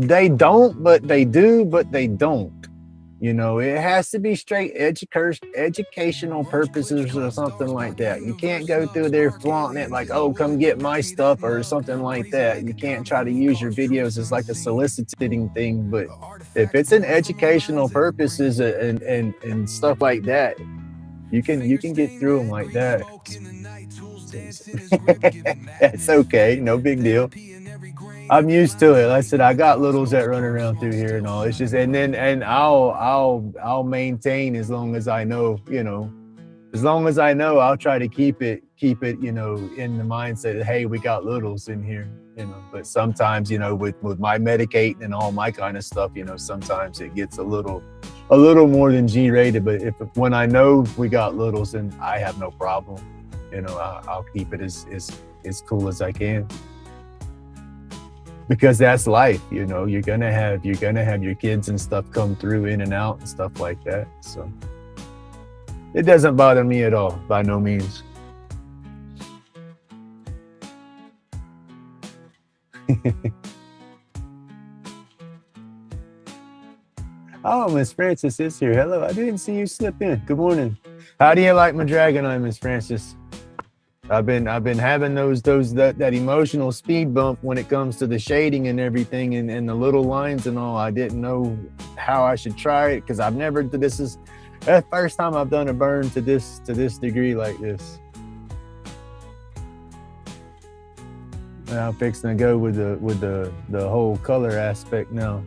They don't, but they do, but they don't. You know, it has to be straight educational purposes or something like that. You can't go through there flaunting it like, oh, come get my stuff or something like that. You can't try to use your videos as like a soliciting thing. But if it's an educational purposes and stuff like that, you can get through them like that. That's okay, no big deal. I'm used to it. Like I said, I got littles that run around through here and all. It's just and I'll maintain as long as I know, you know, as long as I know, I'll try to keep it, you know, in the mindset that, hey, we got littles in here, you know. But sometimes, you know, with my medicating and all my kind of stuff, you know, sometimes it gets a little more than G-rated. But when I know we got littles, then I have no problem. You know, I'll keep it as cool as I can. Because that's life, you know. You're gonna have your kids and stuff come through in and out and stuff like that. So it doesn't bother me at all, by no means. Oh, Miss Francis is here. Hello, I didn't see you slip in. Good morning. How do you like my dragon eye, Miss Francis? I've been having that emotional speed bump when it comes to the shading and everything and the little lines and all. I didn't know how I should try it because this is the first time I've done a burn to this degree like this. And I'm fixing to go with the whole color aspect now.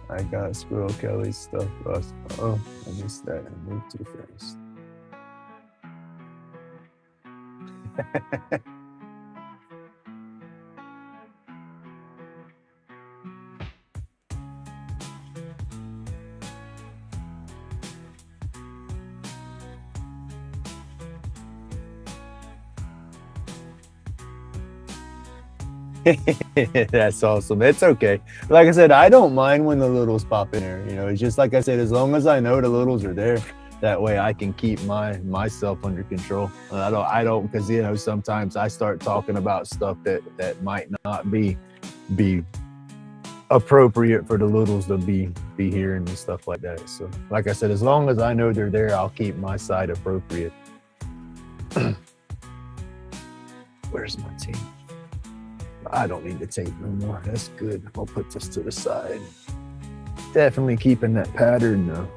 I got Squirrel Kelly's stuff. Oh, I missed that. I moved too fast. That's awesome. It's okay. Like I said, I don't mind when the littles pop in there. You know, it's just like I said, as long as I know the littles are there, that way I can keep myself under control. I don't because you know sometimes I start talking about stuff that might not be appropriate for the littles to be hearing and stuff like that. So, like I said, as long as I know they're there, I'll keep my side appropriate. Where's my team? I don't need the tape no more. That's good. I'll put this to the side. Definitely keeping that pattern though.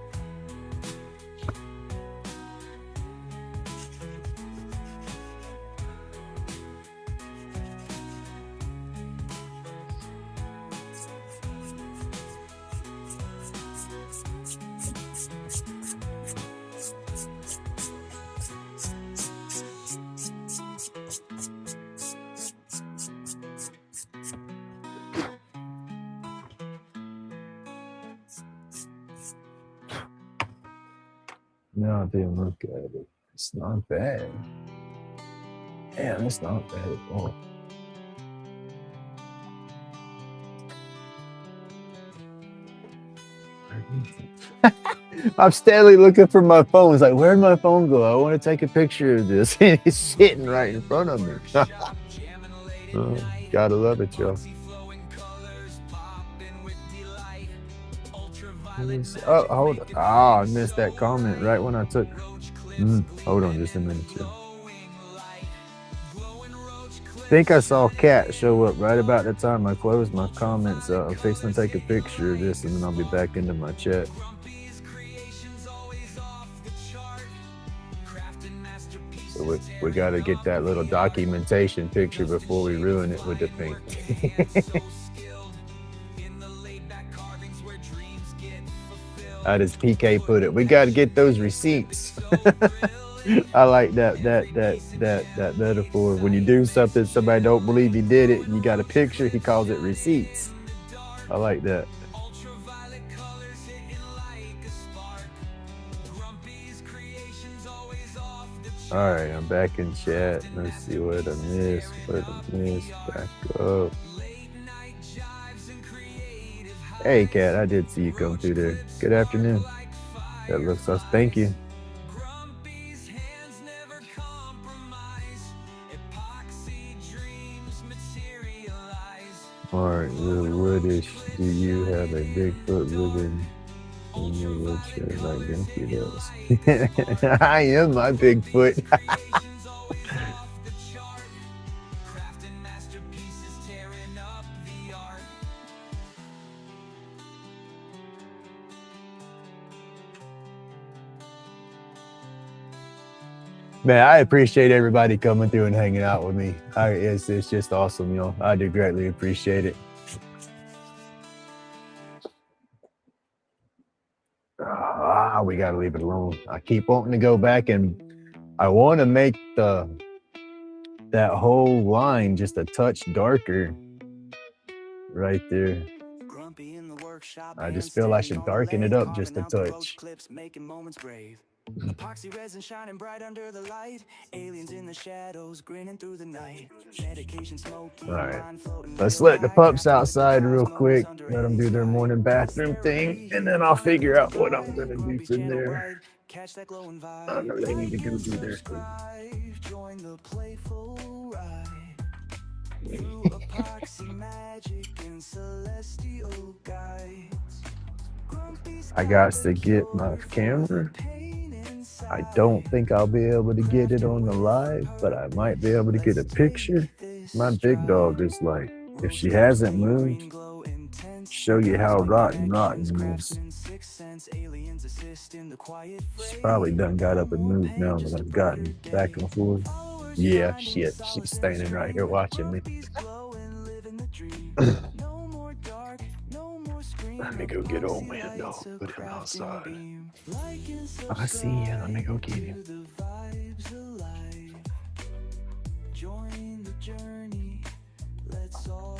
Now I didn't look at it. It's not bad. Damn, it's not bad at all. I'm steadily looking for my phone. It's like, where'd my phone go? I want to take a picture of this. It's sitting right in front of me. Oh, gotta love it, y'all. Oh, hold on. I missed that comment right when I took. Hold on just a minute, y'all. I think I saw Cat show up right about the time I closed my comments. I'm fixing to take a picture of this and then I'll be back into my chat. So we got to get that little documentation picture before we ruin it with the paint. How does PK put it? We got to get those receipts. I like that metaphor. When you do something, somebody don't believe you did it, and you got a picture. He calls it receipts. I like that. Ultraviolet colors hitting like a spark. Grumpy's creations always off the All chart. right, I'm back in chat. Let's see what I missed. What I missed. Back up. Late night jives and creative Hey, highs. Kat, I did see you come through there. Good afternoon. Like That looks us. fireflies. Thank you. Grumpy's hands never compromise. Epoxy dreams materialize. All right, real woodish. Do you have a Bigfoot living in your wheelchair like Grumpy does? I am my Bigfoot. Creations always off the chart. Crafting masterpieces, tearing up the art. Man, I appreciate everybody coming through and hanging out with me. It's just awesome, you know. I do greatly appreciate it. We gotta leave it alone. I keep wanting to go back and I want to make that whole line just a touch darker right there. Grumpy in the workshop, I just feel I should darken it up just a touch. roach clips, making moments brave. Epoxy resin shining bright under the light. Aliens in the shadows, grinning through the night. Medication smoking, All right, mind floating. let's let the pups outside real quick. Let them do their morning bathroom thing, and then I'll figure out what I'm gonna do from there. Catch that glowing vibe. I know they need to go do their thing. Join the playful ride. Through epoxy magic and celestial guides. I got to get my camera. I don't think I'll be able to get it on the live, but I might be able to get a picture. My big dog is like, if she hasn't moved, show you how rotten is. She's probably done got up and moved now that I've gotten back and forth. Yeah, shit, she's standing right here watching me. Let me go get old man dog, put him outside. I see you, let me go get him.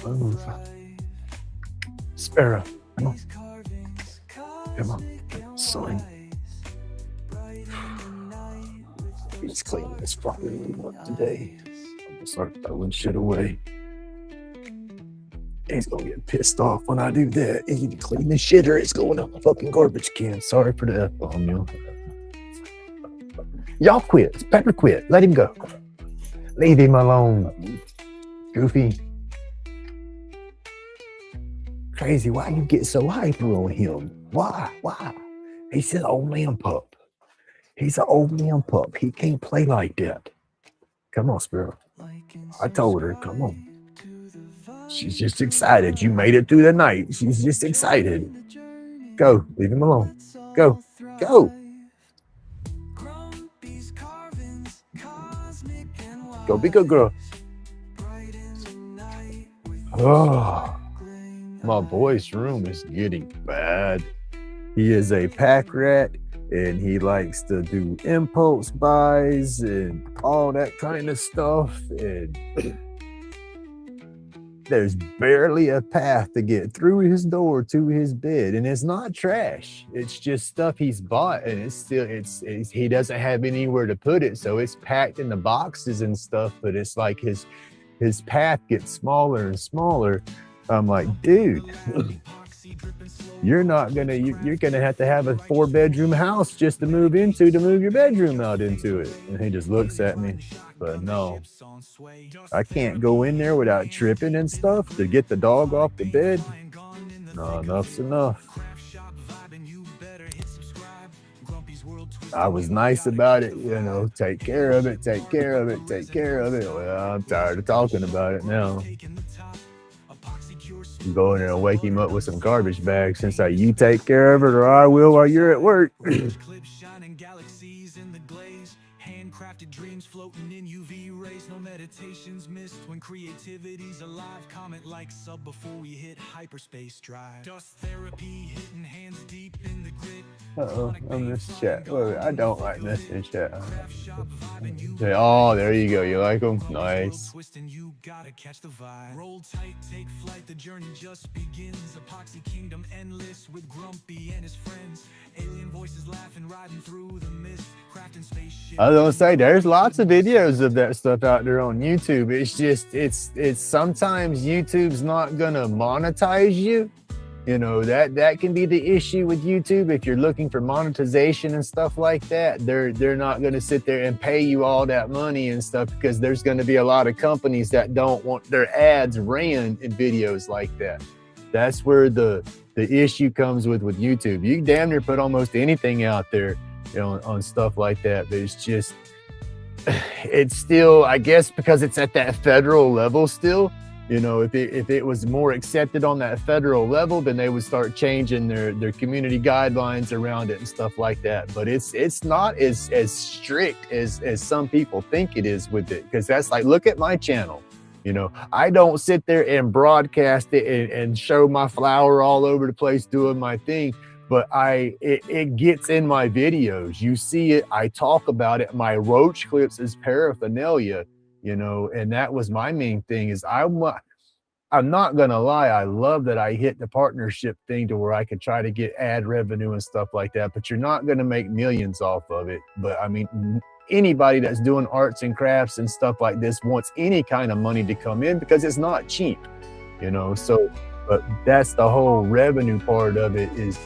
Move. Sparrow, come on. Come on, son. He's cleaning his fucking room up today. I'm gonna start throwing shit away. He's gonna get pissed off when I do that. He need to clean the shit or it's going in the fucking garbage can. Sorry for the F-bomb, you. Y'all quit. Pepper quit. Let him go. Leave him alone. Goofy. Crazy. Why you get so hyper on him? Why? He's an old man pup. He's an old man pup. He can't play like that. Come on, Sparrow. I told her, come on. She's just excited. You made it through the night. She's just excited. Go. Leave him alone. Go. Go. Go be good girl. Oh, my boy's room is getting bad. He is a pack rat and he likes to do impulse buys and all that kind of stuff. And there's barely a path to get through his door to his bed, and it's not trash. It's just stuff he's bought, and it's he doesn't have anywhere to put it, so it's packed in the boxes and stuff. But it's like his path gets smaller and smaller. I'm like, dude, you're gonna have to have a 4-bedroom house just to move your bedroom out into it. And he just looks at me, but no, I can't go in there without tripping and stuff to get the dog off the bed. No, enough's enough. I was nice about it, you know, take care of it. Well, I'm tired of talking about it now. I'm going there and wake him up with some garbage bags and say, you take care of it or I will while you're at work. Handcrafted dreams floating in UV rays, no meditations missed when creativity's alive. Comment, like, sub before we hit hyperspace drive. Dust therapy hitting hands deep in the grit. Uh-oh, I missed chat. Wait, I don't like missing chat. Okay, oh, there you go. You like them? Nice. You gotta catch the vibe. Roll tight, take flight, the journey just begins. Epoxy kingdom endless with Grumpy and his friends. Alien voices laughing, riding through the mist, crafting spaceships. I was gonna say there's lots of videos of that stuff out there on YouTube. It's just it's sometimes YouTube's not gonna monetize you. You know, that can be the issue with YouTube. If you're looking for monetization and stuff like that, they're not going to sit there and pay you all that money and stuff, because there's going to be a lot of companies that don't want their ads ran in videos like that. That's where the issue comes with YouTube. You can damn near put almost anything out there, you know, on stuff like that, but it's still, I guess, because it's at that federal level still. You know, if it was more accepted on that federal level, then they would start changing their community guidelines around it and stuff like that. But it's not as strict as some people think it is with it, because that's like, look at my channel. You know, I don't sit there and broadcast it and show my flower all over the place doing my thing, but it gets in my videos. You see it, I talk about it. My roach clips is paraphernalia. You know, and that was my main thing. Is I'm not gonna lie, I love that I hit the partnership thing to where I could try to get ad revenue and stuff like that, but you're not gonna make millions off of it. But I mean, anybody that's doing arts and crafts and stuff like this wants any kind of money to come in, because it's not cheap, you know. So, but that's the whole revenue part of it is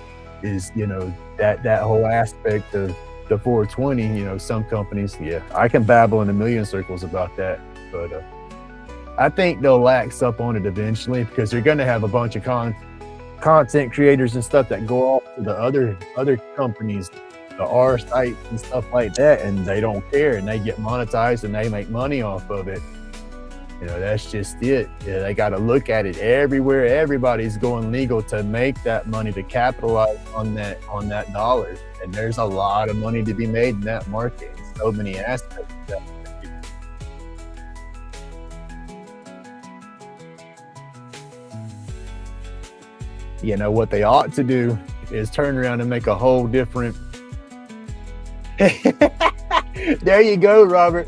you know, that whole aspect of the 420, you know, some companies, yeah, I can babble in a million circles about that, but I think they'll lax up on it eventually, because they're going to have a bunch of content creators and stuff that go off to the other companies, the R sites and stuff like that, and they don't care, and they get monetized and they make money off of it. You know, that's just it. Yeah, they got to look at it everywhere. Everybody's going legal to make that money, to capitalize on that dollar. And there's a lot of money to be made in that market. So many aspects of that. You know, what they ought to do is turn around and make a whole different. There you go, Robert.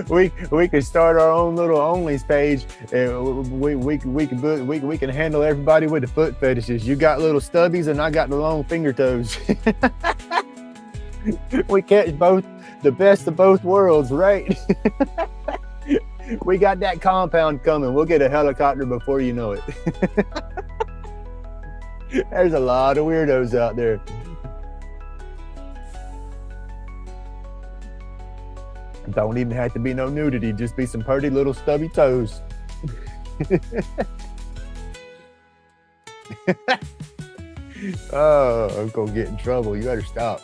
We could start our own little onlys page, and we can handle everybody with the foot fetishes. You got little stubbies, and I got the long finger toes. We catch both, the best of both worlds, right? We got that compound coming. We'll get a helicopter before you know it. There's a lot of weirdos out there. Don't even have to be no nudity, just be some pretty little stubby toes. Oh, I'm gonna get in trouble. You better stop.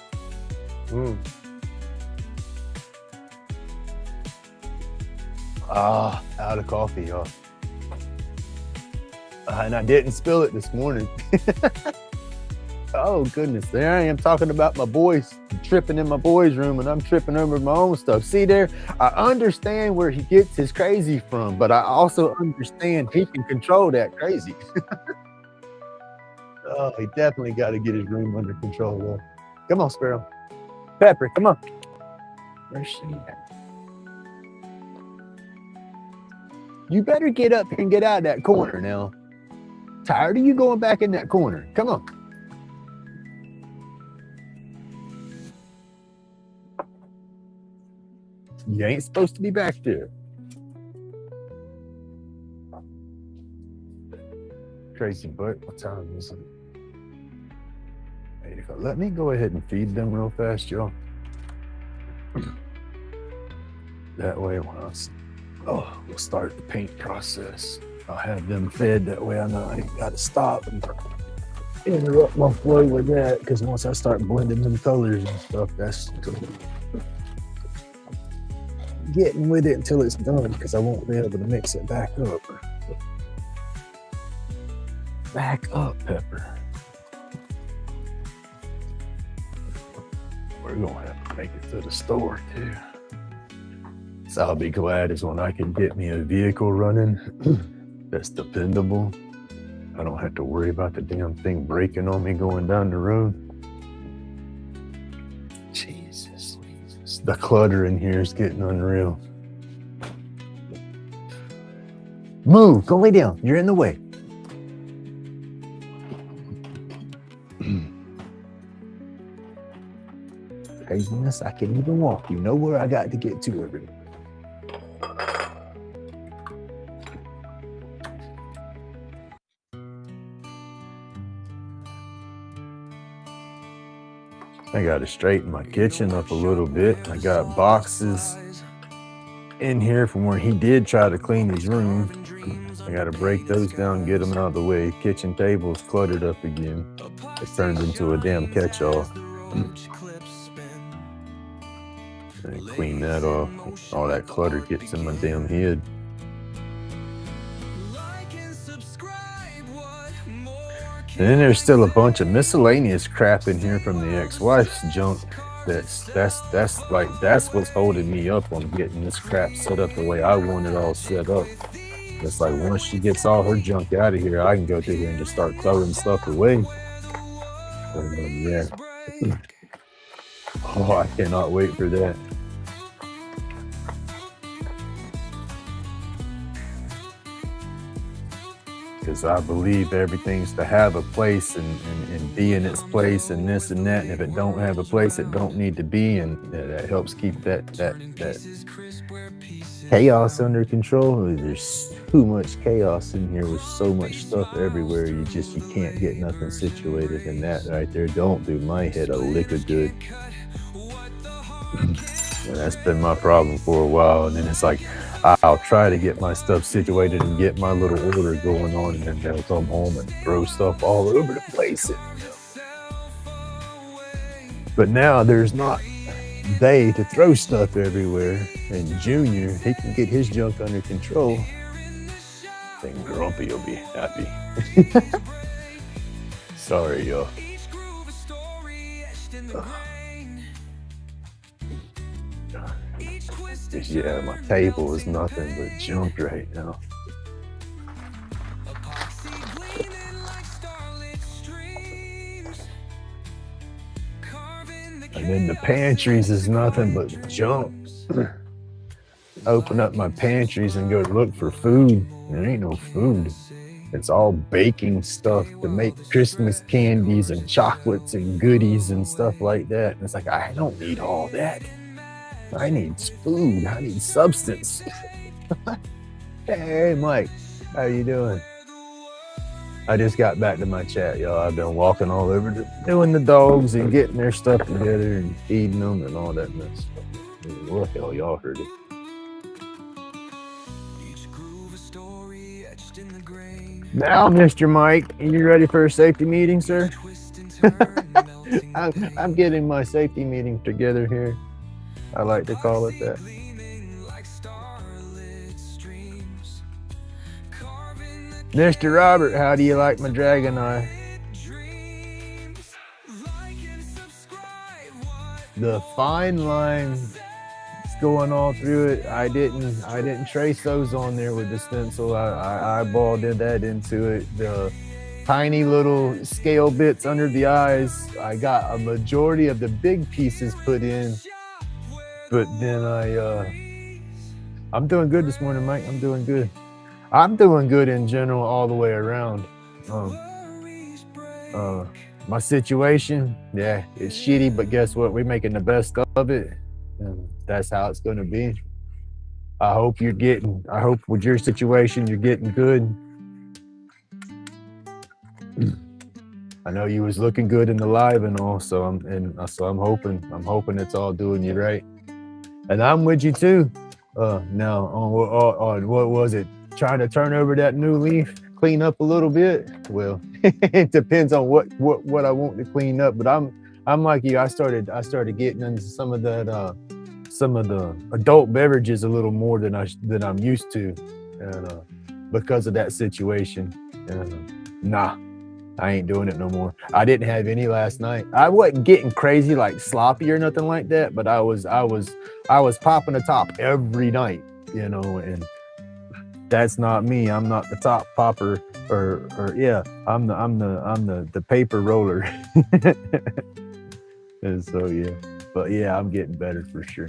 Out of coffee, y'all. And I didn't spill it this morning. Oh, goodness. There I am talking about my boys, tripping in my boys' room, and I'm tripping over my own stuff. See there? I understand where he gets his crazy from, but I also understand he can control that crazy. Oh, he definitely got to get his room under control, though. Come on, Sparrow. Pepper, come on. Where's she at? You better get up here and get out of that corner now. Tired of you going back in that corner. Come on. You ain't supposed to be back there. Crazy butt. What time is it? There you go. Let me go ahead and feed them real fast, y'all. That way when we'll start the paint process. I'll have them fed. That way I know I ain't got to stop and interrupt my flow with that, because once I start blending them colors and stuff, that's getting with it until it's done, because I won't be able to mix it back up. Back up, Pepper. We're going to have to make it to the store, too. So I'll be glad is when I can get me a vehicle running that's dependable. I don't have to worry about the damn thing breaking on me going down the road. The clutter in here is getting unreal. Move, go lay down. You're in the way. Craziness, I can't even walk. You know where I got to get to every. I got to straighten my kitchen up a little bit. I got boxes in here from where he did try to clean his room. I got to break those down, get them out of the way. Kitchen table's cluttered up again. It turned into a damn catch-all. And clean that off. All that clutter gets in my damn head. And then there's still a bunch of miscellaneous crap in here from the ex-wife's junk. That's what's holding me up on getting this crap set up the way I want it all set up. It's like once she gets all her junk out of here, I can go through here and just start throwing stuff away. Yeah. Oh, I cannot wait for that. Because I believe everything's to have a place and be in its place and this and that. And if it don't have a place, it don't need to be. And that helps keep that chaos under control. There's too much chaos in here with so much stuff everywhere. You can't get nothing situated. And that right there don't do my head a lick of good. And that's been my problem for a while. And then it's like, I'll try to get my stuff situated and get my little order going on, and then they'll come home and throw stuff all over the place. But now there's not they to throw stuff everywhere. And Junior, he can get his junk under control. Then Grumpy will be happy. Sorry, y'all. Yeah, my table is nothing but junk right now. And then the pantries is nothing but junk. Open up my pantries and go look for food. There ain't no food. It's all baking stuff to make Christmas candies and chocolates and goodies and stuff like that. And it's like, I don't need all that. I need food. I need substance. Hey, Mike. How you doing? I just got back to my chat, y'all. I've been walking all over, doing the dogs and getting their stuff together and feeding them and all that mess. What the hell, y'all heard it. Now, Mr. Mike, are you ready for a safety meeting, sir? I'm getting my safety meeting together here. I like to call it that. Mr. Robert, how do you like my dragon eye? The fine lines going all through it. I didn't trace those on there with the stencil. I eyeballed that into it. The tiny little scale bits under the eyes, I got a majority of the big pieces put in. But then I'm doing good this morning, Mike. I'm doing good. I'm doing good in general all the way around. My situation, yeah, it's shitty, but guess what? We're making the best of it. And that's how it's going to be. I hope with your situation, you're getting good. I know you was looking good in the live and all, so I'm hoping it's all doing you right. And I'm with you too. Now on what was it? Trying to turn over that new leaf, clean up a little bit. Well, it depends on what I want to clean up. But I'm like you. I started getting into some of the adult beverages a little more than I'm used to, and because of that situation. Nah, I ain't doing it no more. I didn't have any last night. I wasn't getting crazy like sloppy or nothing like that, but I was popping the top every night, and that's not me. I'm not the top popper or yeah, I'm the paper roller. And so yeah. But yeah, I'm getting better for sure.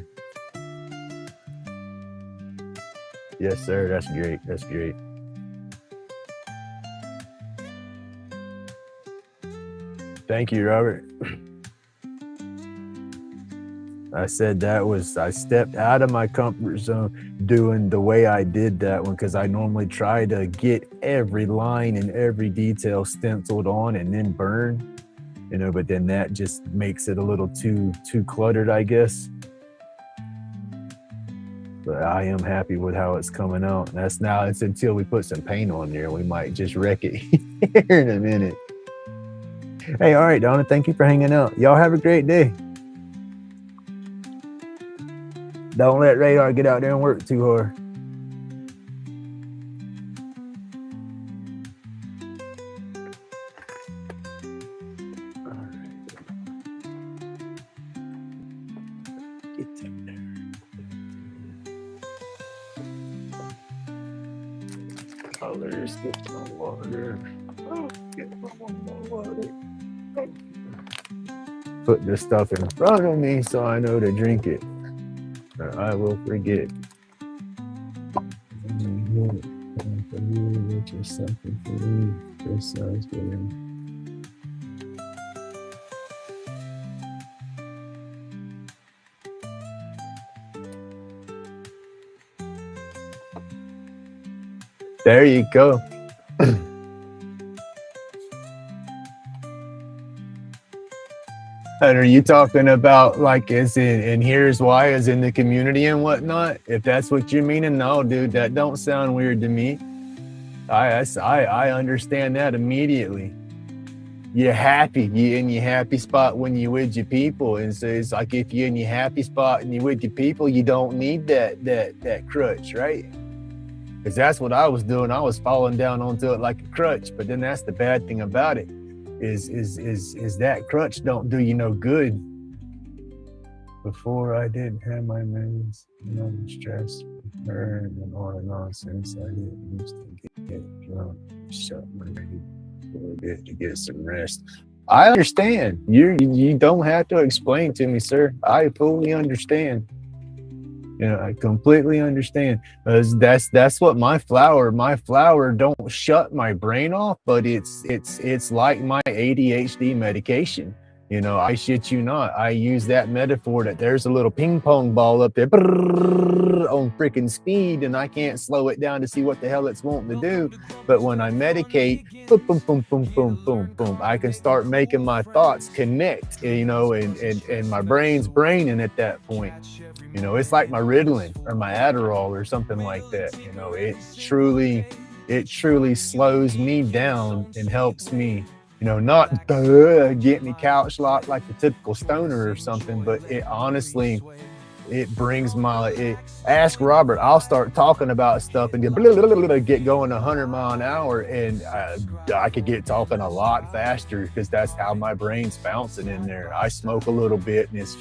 Yes, sir. That's great. That's great. Thank you, Robert. I said I stepped out of my comfort zone doing the way I did that one, because I normally try to get every line and every detail stenciled on and then burn, but then that just makes it a little too cluttered, I guess. But I am happy with how it's coming out. And it's until we put some paint on there. We might just wreck it here in a minute. Hey, all right, Donna, thank you for hanging out. Y'all have a great day. Don't let Radar get out there and work too hard. All right. Get in there. Colors, get my water. Oh, get my water. Put this stuff in front of me so I know to drink it, or I will forget. Just something for me. This sounds good. There you go. And are you talking about like as in, and here's why, as in the community and whatnot? If that's what you're meaning, no, dude, that don't sound weird to me. I understand that immediately. You're happy. You're in your happy spot when you're with your people. And so it's like if you're in your happy spot and you're with your people, you don't need that crutch, right? Because that's what I was doing. I was falling down onto it like a crutch. But then that's the bad thing about it. Is that crutch don't do you no good. Before I didn't have my meds, stress, burn, and all the nonsense. I didn't used to get drunk, shut my brain a little bit to get some rest. I understand. You don't have to explain to me, sir. I fully understand. I completely understand. That's what my flower don't shut my brain off, but it's like my ADHD medication. I shit you not. I use that metaphor that there's a little ping pong ball up there on freaking speed, and I can't slow it down to see what the hell it's wanting to do. But when I medicate, boom, boom, boom, boom, boom, boom, boom, I can start making my thoughts connect, and my brain's braining at that point. It's like my Ritalin or my Adderall or something like that. It truly slows me down and helps me, not get me couch locked like the typical stoner or something, but it honestly, it brings ask Robert, I'll start talking about stuff and get going 100 miles an hour, and I could get talking a lot faster because that's how my brain's bouncing in there. I smoke a little bit and it's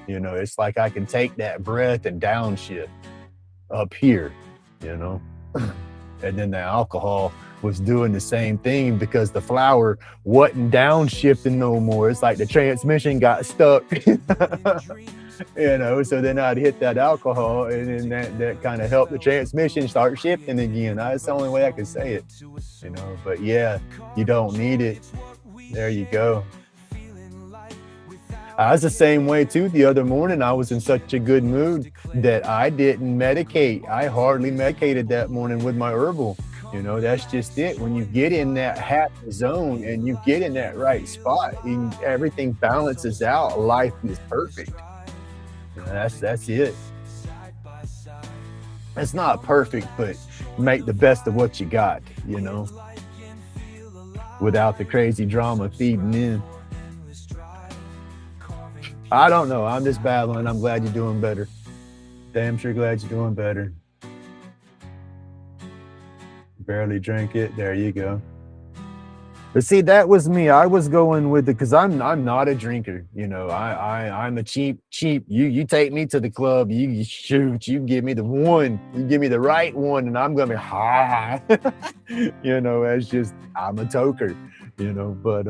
it's like I can take that breath and downshift up here, and then the alcohol was doing the same thing because the flower wasn't downshifting no more. It's like the transmission got stuck, so then I'd hit that alcohol, and then that kind of helped the transmission start shifting again. That's the only way I could say it, but yeah, you don't need it. There you go. I was the same way too. The other morning, I was in such a good mood that I didn't medicate. I hardly medicated that morning with my herbal. That's just it. When you get in that happy zone and you get in that right spot, and everything balances out, life is perfect. That's it. It's not perfect, but make the best of what you got, without the crazy drama feeding in. I don't know. I'm just battling. I'm glad you're doing better. Damn sure glad you're doing better. Barely drink it. There you go. But see, that was me. I was going with it because I'm not a drinker. I'm a cheap. You take me to the club. You give me the one. You give me the right one, and I'm gonna be high. It's just I'm a toker. But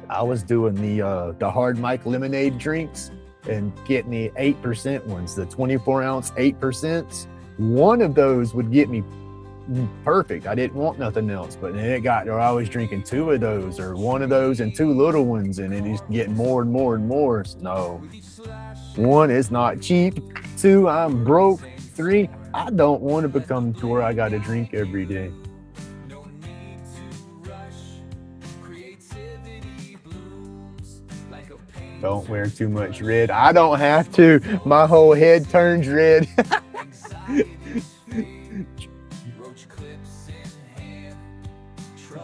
I was doing the hard mic lemonade drinks and getting the 8% ones, the 24-ounce 8%. One of those would get me perfect. I didn't want nothing else, but then it got, or I was drinking 2 of those or 1 of those and 2 little ones, and it is getting more and more and more. No, 1, it's not cheap. 2, I'm broke. 3, I don't want to become to where I got to drink every day. Don't wear too much red. I don't have to. My whole head turns red.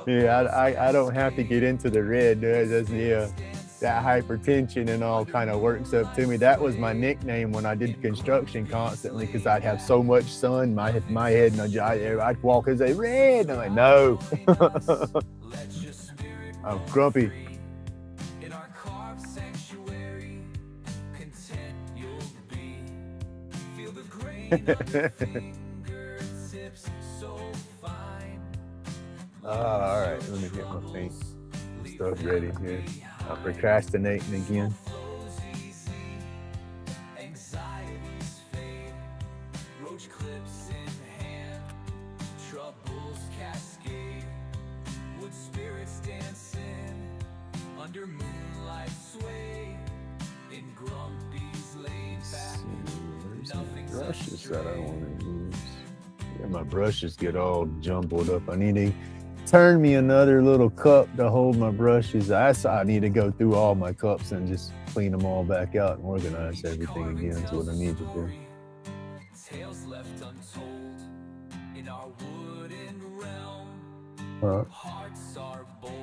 Yeah, I don't have to get into the red. That hypertension and all kind of works up to me. That was my nickname when I did construction constantly, because I'd have so much sun. My head, and I'd walk and say, red. I'm like, no. I'm grumpy. All right, let me get my paint stuff ready here. I'm procrastinating again. Brushes that I want to use. Yeah, my brushes get all jumbled up. I need to turn me another little cup to hold my brushes. I need to go through all my cups and just clean them all back out and organize everything again. Is what I need to do. Tales left untold in our wooden realm. Hearts are bold.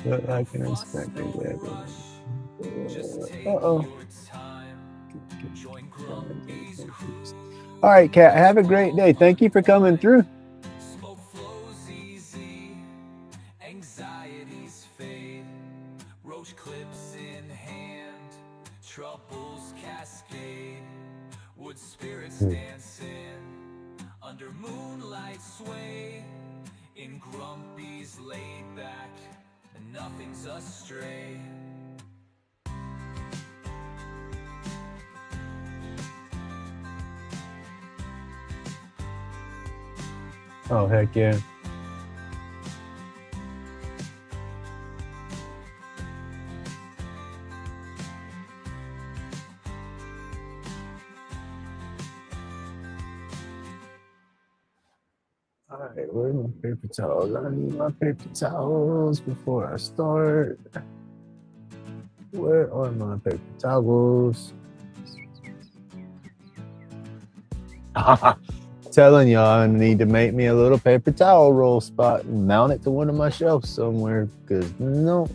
But I can expect it. Uh-oh. All right, Kat, have a great day. Thank you for coming through. Smoke flows easy, anxieties fade, roach clips in hand, troubles cascade, wood spirits dancing, under moonlight sway, in Grumpy's laid back, and nothing's astray. Oh, heck yeah. All right, where are my paper towels? I need my paper towels before I start. Where are my paper towels? Telling y'all, I need to make me a little paper towel roll spot and mount it to one of my shelves somewhere, because no,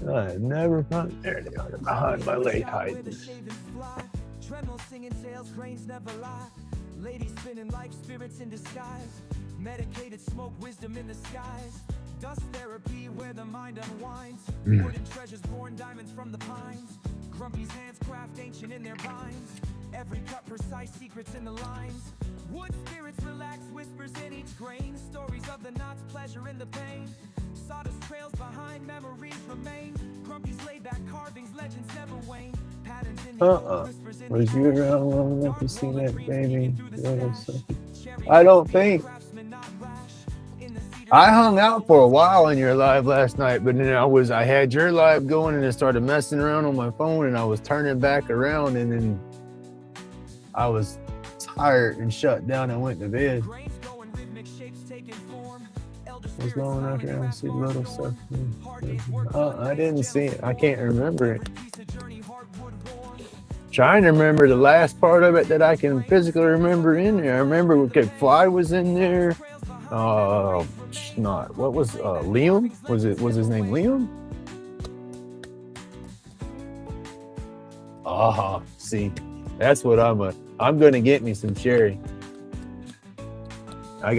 I never found. There they are, behind my late hiding. Ladies spinning like spirits in disguise, medicated smoke, wisdom in the skies, dust therapy where the mind unwinds, wooden treasures born diamonds from the pines, Grumpy's hands craft ancient in their binds, every cut precise, secrets in the lines, wood spirits relax, whispers in each grain, stories of the knots, pleasure in the pain, sawdust trails behind, memories remain, Grumpy's laid back carvings, legends never wane, patterns in the whispers in was you around long enough to see that baby? I don't think. I hung out for a while in your live last night, but then I had your live going and it started messing around on my phone and I was turning back around and then I was tired and shut down and went to bed. I was going out there and see little stuff. I didn't see it. I can't remember it. Trying to remember the last part of it that I can physically remember in there. I remember Fly was in there. What was Liam? Was his name Liam? See, that's what I'm gonna get me some cherry. I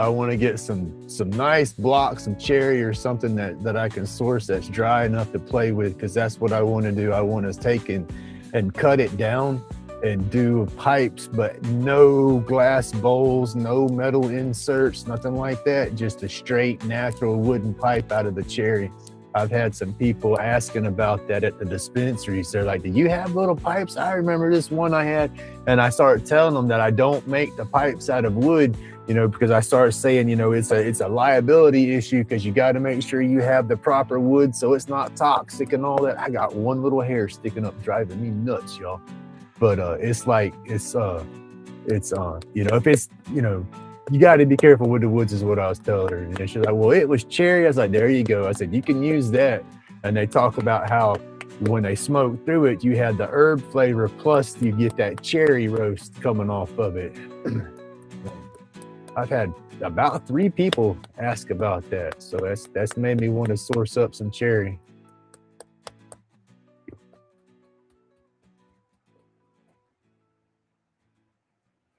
want to get some nice blocks of cherry or something that I can source that's dry enough to play with, because that's what I want to do. I want to take and cut it down and do pipes, but no glass bowls, no metal inserts, nothing like that. Just a straight natural wooden pipe out of the cherry. I've had some people asking about that at the dispensaries. They're like, do you have little pipes? I remember this one I had. And I started telling them that I don't make the pipes out of wood, because I started saying, it's a liability issue because you got to make sure you have the proper wood so it's not toxic and all that. I got one little hair sticking up driving me nuts, y'all. But it's like, if it's, you got to be careful with the woods is what I was telling her. And she's like, well, it was cherry. I was like, there you go. I said, you can use that. And they talk about how when they smoke through it, you had the herb flavor, plus you get that cherry roast coming off of it. I've had about 3 people ask about that. So that's made me want to source up some cherry.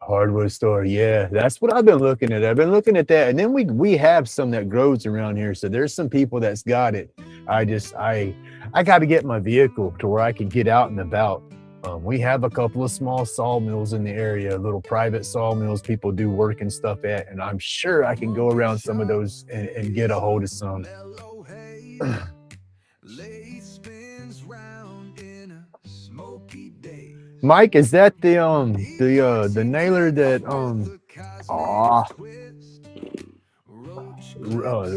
Hardwood store, yeah, that's what I've been looking at. I've been looking at that, and then we have some that grows around here. So there's some people that's got it. I got to get my vehicle to where I can get out and about. We have a couple of small sawmills in the area, little private sawmills people do work and stuff at, and I'm sure I can go around some of those and get a hold of some. Mike, is that the nailer that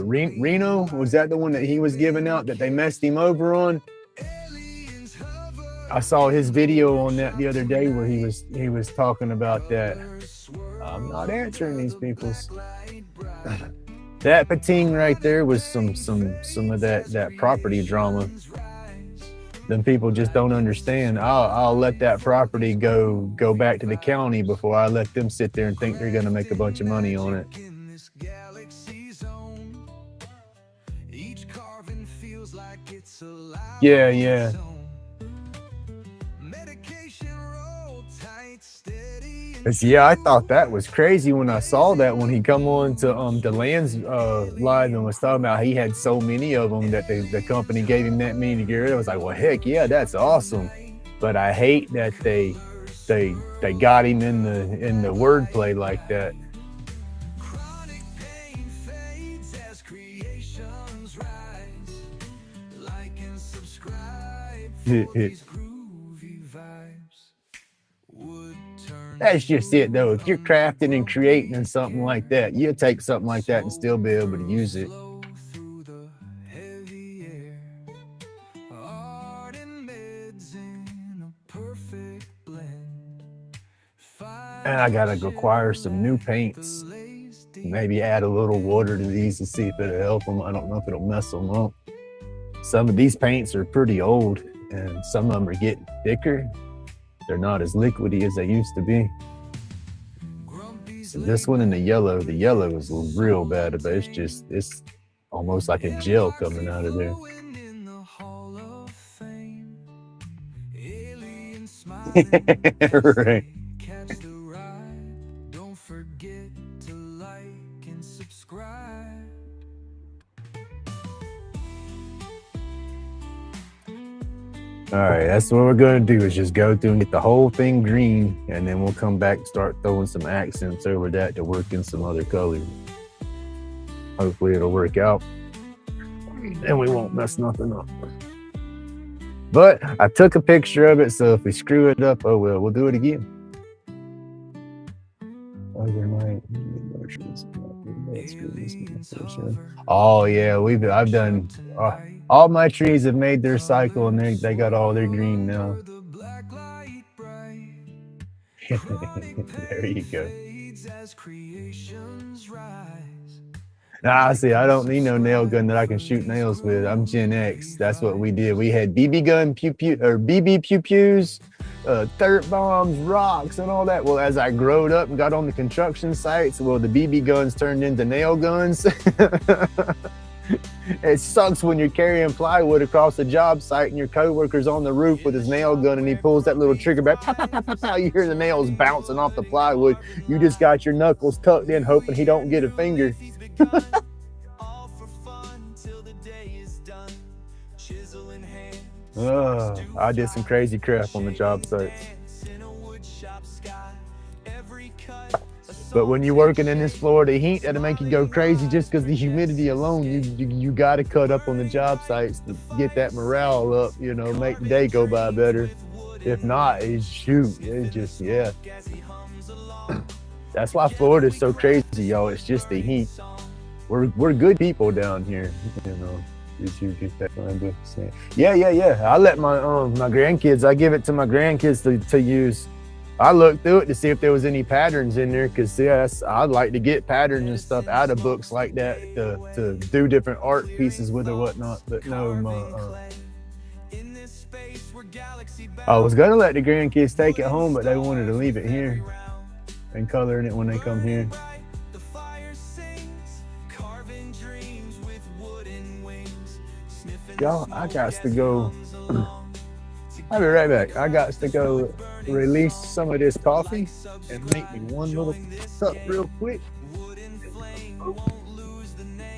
Reno? Was that the one that he was giving out that they messed him over on? I saw his video on that the other day where he was talking about that. I'm not answering these people's. That pating right there was some of that property drama. Then people just don't understand. I'll let that property go back to the county before I let them sit there and think they're gonna make a bunch of money on it. Yeah. Yeah, I thought that was crazy when I saw that when he come on to DeLand's live and was talking about he had so many of them that the company gave him that many to get rid of. I was like, well, heck yeah, that's awesome. But I hate that they got him in the wordplay like that. That's just it, though. If you're crafting and creating and something like that, you'll take something like that and still be able to use it. And I gotta acquire some new paints. Maybe add a little water to these to see if it'll help them. I don't know if it'll mess them up. Some of these paints are pretty old, and some of them are getting thicker. They're not as liquidy as they used to be. So this one in the yellow is real bad, but it's almost like a gel coming out of there. Right. Don't forget to like and subscribe. All right, that's what we're gonna do is just go through and get the whole thing green, and then we'll come back and start throwing some accents over that to work in some other colors. Hopefully it'll work out and we won't mess nothing up. But I took a picture of it, so if we screw it up, oh well, we'll do it again. Oh yeah, I've done all my trees have made their cycle and they got all their green now. There you go. See, I don't need no nail gun that I can shoot nails with. I'm Gen X. That's what we did. We had BB gun BB pew-pews, dirt bombs, rocks, and all that. Well, as I growed up and got on the construction sites, well, the BB guns turned into nail guns. It sucks when you're carrying plywood across the job site and your coworker's on the roof with his nail gun and he pulls that little trigger back. Pow, pow, pow, pow, pow. You hear the nails bouncing off the plywood. You just got your knuckles tucked in, hoping he don't get a finger. I did some crazy crap on the job site. But when you're working in this Florida heat, that'll make you go crazy just because the humidity alone. You got to cut up on the job sites to get that morale up, you know, make the day go by better. If not, it's just, yeah. That's why Florida is so crazy, yo. It's just the heat. We're good people down here, you know. Did you get that one? Yeah. I let my grandkids. I give it to my grandkids to use. I looked through it to see if there was any patterns in there, because I'd like to get patterns and stuff out of books like that to do different art pieces with or whatnot. But no, I was gonna let the grandkids take it home, but they wanted to leave it here and color in it when they come here. Y'all, I got to go. I'll be right back. I got to go release some of this coffee and make me one little cup real quick.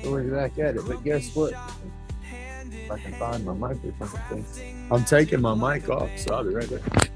We're back at it, but guess what? If I can find my microphone, I'm taking my mic off, so I'll be right back.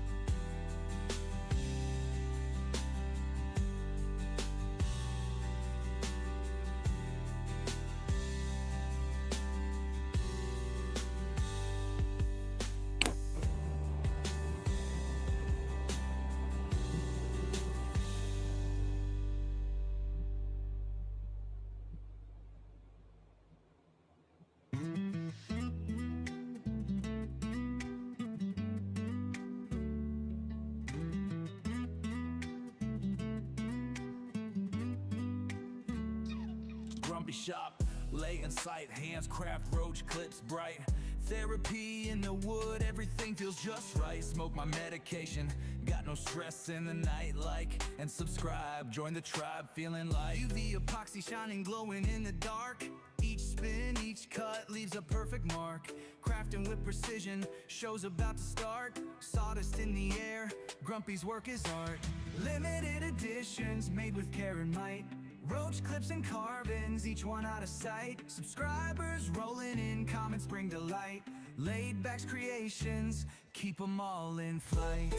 Shop, lay in sight, hands craft, roach clips bright. Therapy in the wood, everything feels just right. Smoke my medication, got no stress in the night. Like and subscribe, join the tribe, feeling like UV epoxy shining, glowing in the dark. Each spin, each cut leaves a perfect mark. Crafting with precision, show's about to start. Sawdust in the air, Grumpy's work is art. Limited editions, made with care and might. Roach clips and carvings, each one out of sight. Subscribers rolling in, comments bring delight. Laid back's creations, keep them all in flight.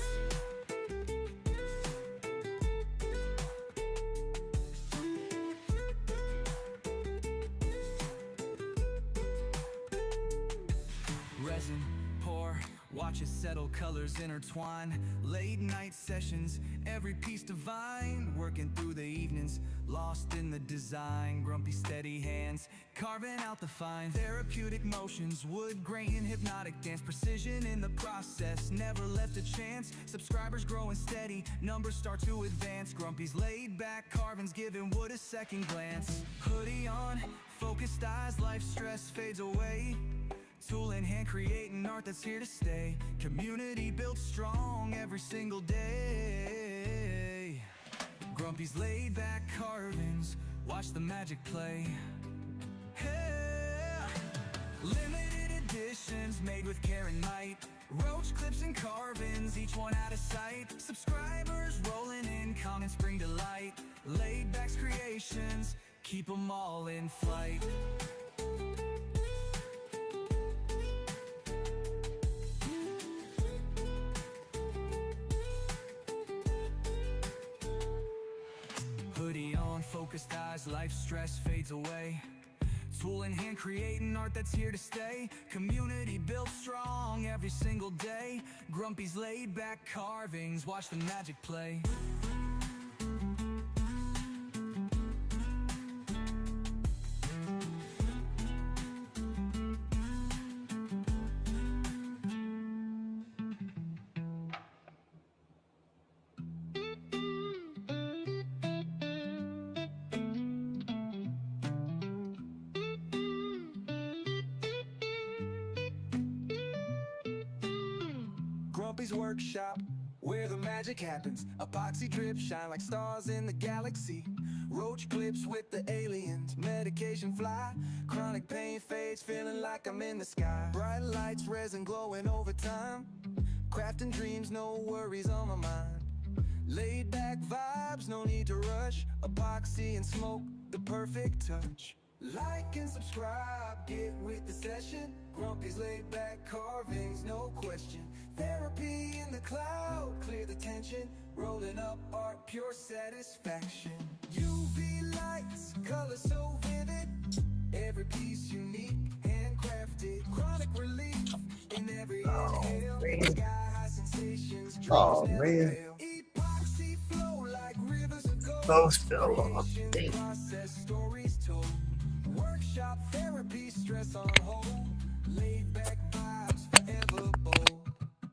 Resin, pour, watch it settle, colors intertwine. Late night sessions, every piece divine. Working through the evenings, lost in the design. Grumpy steady hands, carving out the fine. Therapeutic motions, wood grain, hypnotic dance. Precision in the process, never left a chance. Subscribers growing steady, numbers start to advance. Grumpy's laid back carvings, giving wood a second glance. Hoodie on, focused eyes, life stress fades away. Tool in hand, creating art that's here to stay. Community built strong every single day. Grumpy's laid back carvings, watch the magic play. Hey. Limited editions, made with care and might. Roach clips and carvings, each one out of sight. Subscribers rolling in, comments bring delight. Laid back's creations, keep them all in flight. Focused eyes, life stress fades away. Tool in hand, creating art that's here to stay. Community built strong every single day. Grumpy's laid back carvings, watch the magic play. Grumpy's workshop, where the magic happens. Epoxy drips shine like stars in the galaxy. Roach clips with the aliens, medication fly. Chronic pain fades, feeling like I'm in the sky. Bright lights, resin glowing over time. Crafting dreams, no worries on my mind. Laid back vibes, no need to rush. Epoxy and smoke, the perfect touch. Like and subscribe, get with the session. Grumpy's laid back carvings, no question. Therapy in the cloud, clear the tension. Rolling up art, pure satisfaction. UV lights, color so vivid. Every piece unique, handcrafted. Chronic relief in every inhale. Sky high sensations, dreams Oh never man, fail. Epoxy flow like rivers of gold. those fell off. Creation, Damn. process, stories told. Workshop therapy, stress on hold. Laid back vibes, forever bold.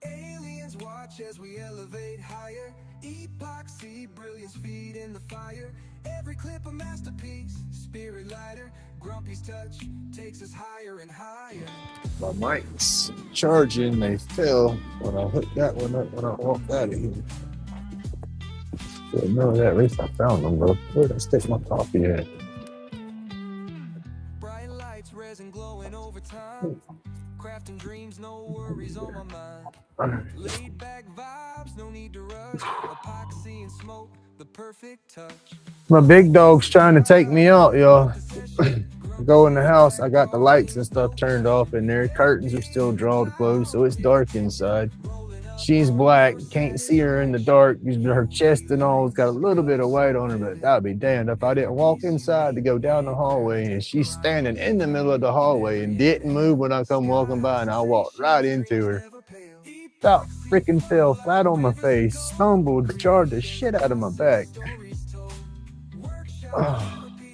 Aliens watch as we elevate higher. Epoxy, brilliance, feed in the fire. Every clip a masterpiece, spirit lighter. Grumpy's touch takes us higher and higher. My mic's charging. They fell when I hooked that one up when I walked out of here. Didn't know that. At least I found them, bro. Where did I stick my coffee at? Bright lights, resin glowing over time. Crafting dreams, no worries on my mind. Laid back vibes, no need to rush. Epoxy and smoke, the perfect touch. My big dog's trying to take me out, y'all. Go in the house. I got the lights and stuff turned off in there. Curtains are still drawn closed, so it's dark inside. She's black. Can't see her in the dark. Her chest and all has got a little bit of white on her, but I'd be damned if I didn't walk inside to go down the hallway and she's standing in the middle of the hallway and didn't move when I come walking by, and I walked right into her. About freaking fell flat on my face, stumbled, jarred the shit out of my back.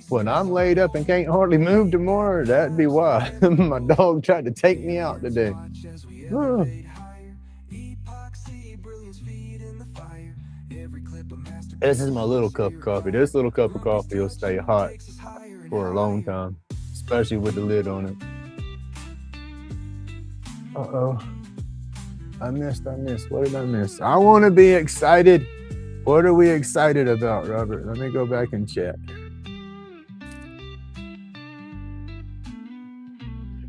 When I'm laid up and can't hardly move tomorrow, that'd be why. My dog tried to take me out today. This is my little cup of coffee. This little cup of coffee will stay hot for a long time, especially with the lid on it. Uh-oh. I missed. What did I miss? I want to be excited. What are we excited about, Robert? Let me go back and check.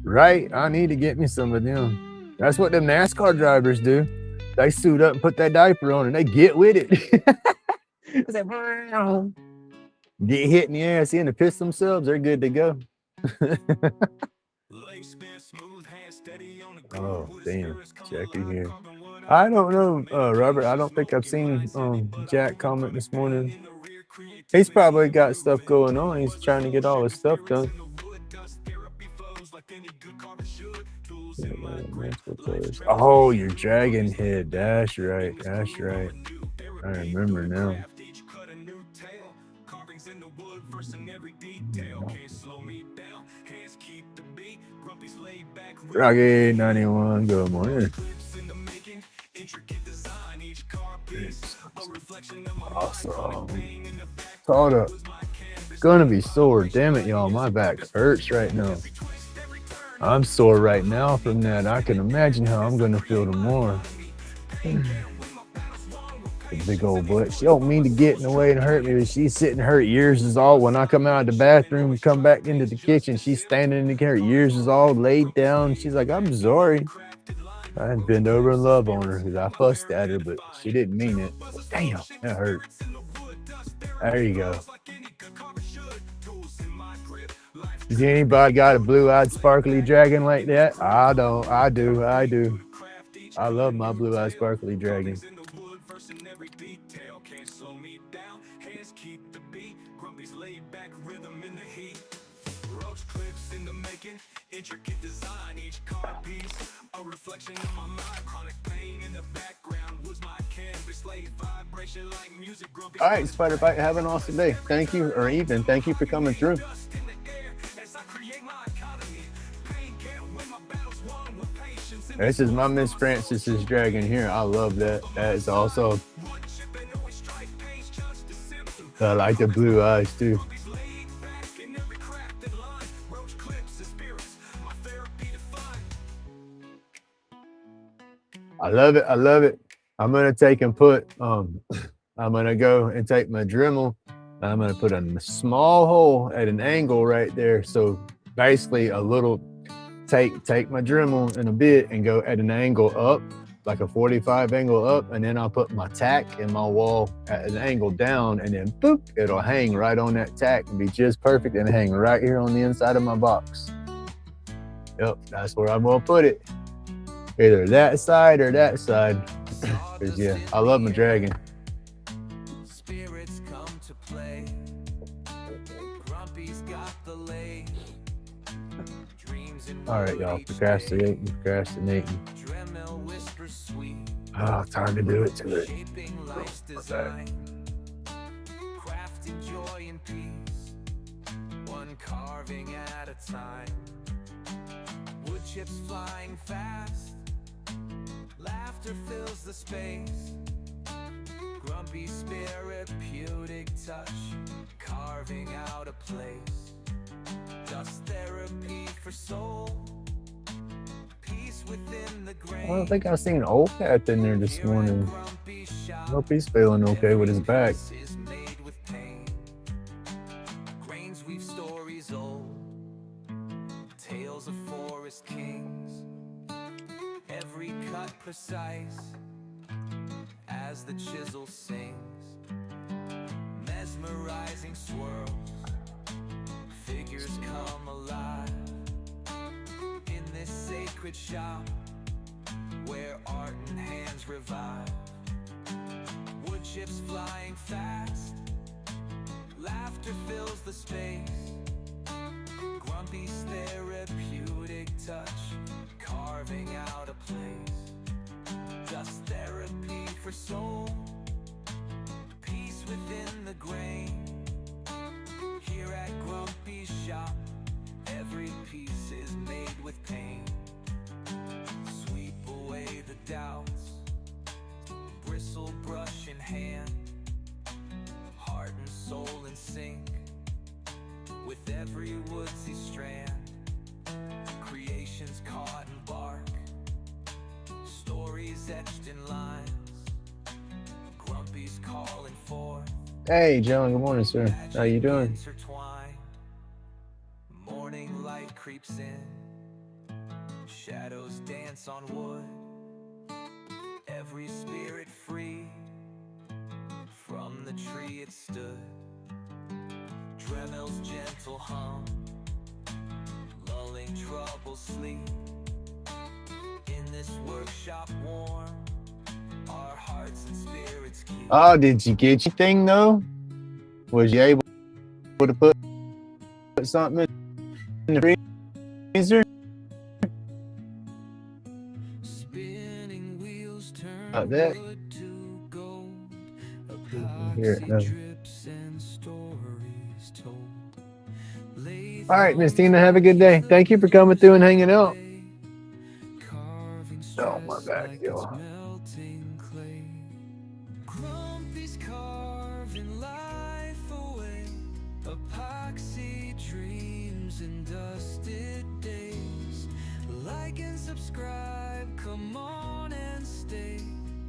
Right? I need to get me some of them. That's what them NASCAR drivers do. They suit up and put that diaper on and they get with it. It's like, get hit in the ass in to piss themselves, they're good to go. Oh, damn. Check it here. I don't know, Robert. I don't think I've seen Jack comment this morning. He's probably got stuff going on. He's trying to get all his stuff done. Oh, your dragon head. That's right. That's right. I remember now. Rocky 91, good morning. Awesome. Caught up. Gonna be sore. Damn it, y'all. My back hurts right now. I'm sore right now from that. I can imagine how I'm gonna feel tomorrow. The big old butt. She don't mean to get in the way and hurt me, but she's sitting, her ears is all. When I come out of the bathroom and come back into the kitchen, she's standing in the her ears is all laid down. She's like, I'm sorry. I bend over and love on her because I fussed at her, but she didn't mean it. Damn, that hurt. There you go. Does anybody got a blue-eyed sparkly dragon like that? I don't. I do. I love my blue-eyed sparkly dragon. Intricate design, each car piece a reflection of my mind. Chronic pain in the background was my canvas, laid vibration like music. All right, Spider Bite, have an awesome day. Thank you, or even thank you for coming through. This is my Miss Francis's dragon here. I love that. That is also. I like the blue eyes too. I love it. I love it. I'm gonna take and put. I'm gonna go and take my Dremel. And I'm gonna put a small hole at an angle right there. So basically, a little. Take my Dremel in a bit and go at an angle up, like a 45 angle up, and then I'll put my tack in my wall at an angle down, and then boop, it'll hang right on that tack and be just perfect and hang right here on the inside of my box. Yep, that's where I'm gonna put it. Either that side or that side. Cause yeah, I love my dragon. Spirits come to play. Grumpy's got the lay. Dreams and All right, y'all, procrastinating. Dremel whispers sweet. Oh, time to do it to it. Shaping life's design. Crafting joy and peace. One carving at a time. Wood chips flying fast. Laughter fills the space. Grumpy's therapeutic touch. Carving out a place. Dust therapy for soul. Peace within the grain. I don't think I've seen Old Cat in there this morning. I hope he's feeling okay with his back. Is made with pain. Grains weave stories old. Tales of forest kings. Every cut precise as the chisel sings. Mesmerizing swirls. Figures come alive in this sacred shop where art and hands revive. Wood chips flying fast. Laughter fills the space. Grumpy's therapeutic touch. Carving out a place. Dust therapy for soul. Peace within the grain. Here at Grumpy's shop, every piece is made with pain. Sweep away the doubts. Bristle brush in hand. Heart and soul in sync. With every woodsy strand. Creations caught in bark. Stories etched in lines. Grumpy's calling forth. Hey, John. Good morning, sir. How you doing? Morning light creeps in. Shadows dance on wood. Every spirit free. From the tree it stood. Dremel's gentle hum. Lulling trouble sleep. In this workshop warm. Our hearts and spirits keep. Oh, did you get your thing though? Was you able to put something in the freezer? Spinning wheels turn Like that? wood to gold. Here, Epoxy no. drips and stories told. All right, Miss Tina, have a good day. Thank you for coming through and hanging out. Carving Oh, my stress back, like yo. it's melting clay. Grumpy's carving life away. Epoxy dreams and dusted days. Like and subscribe, come on and stay.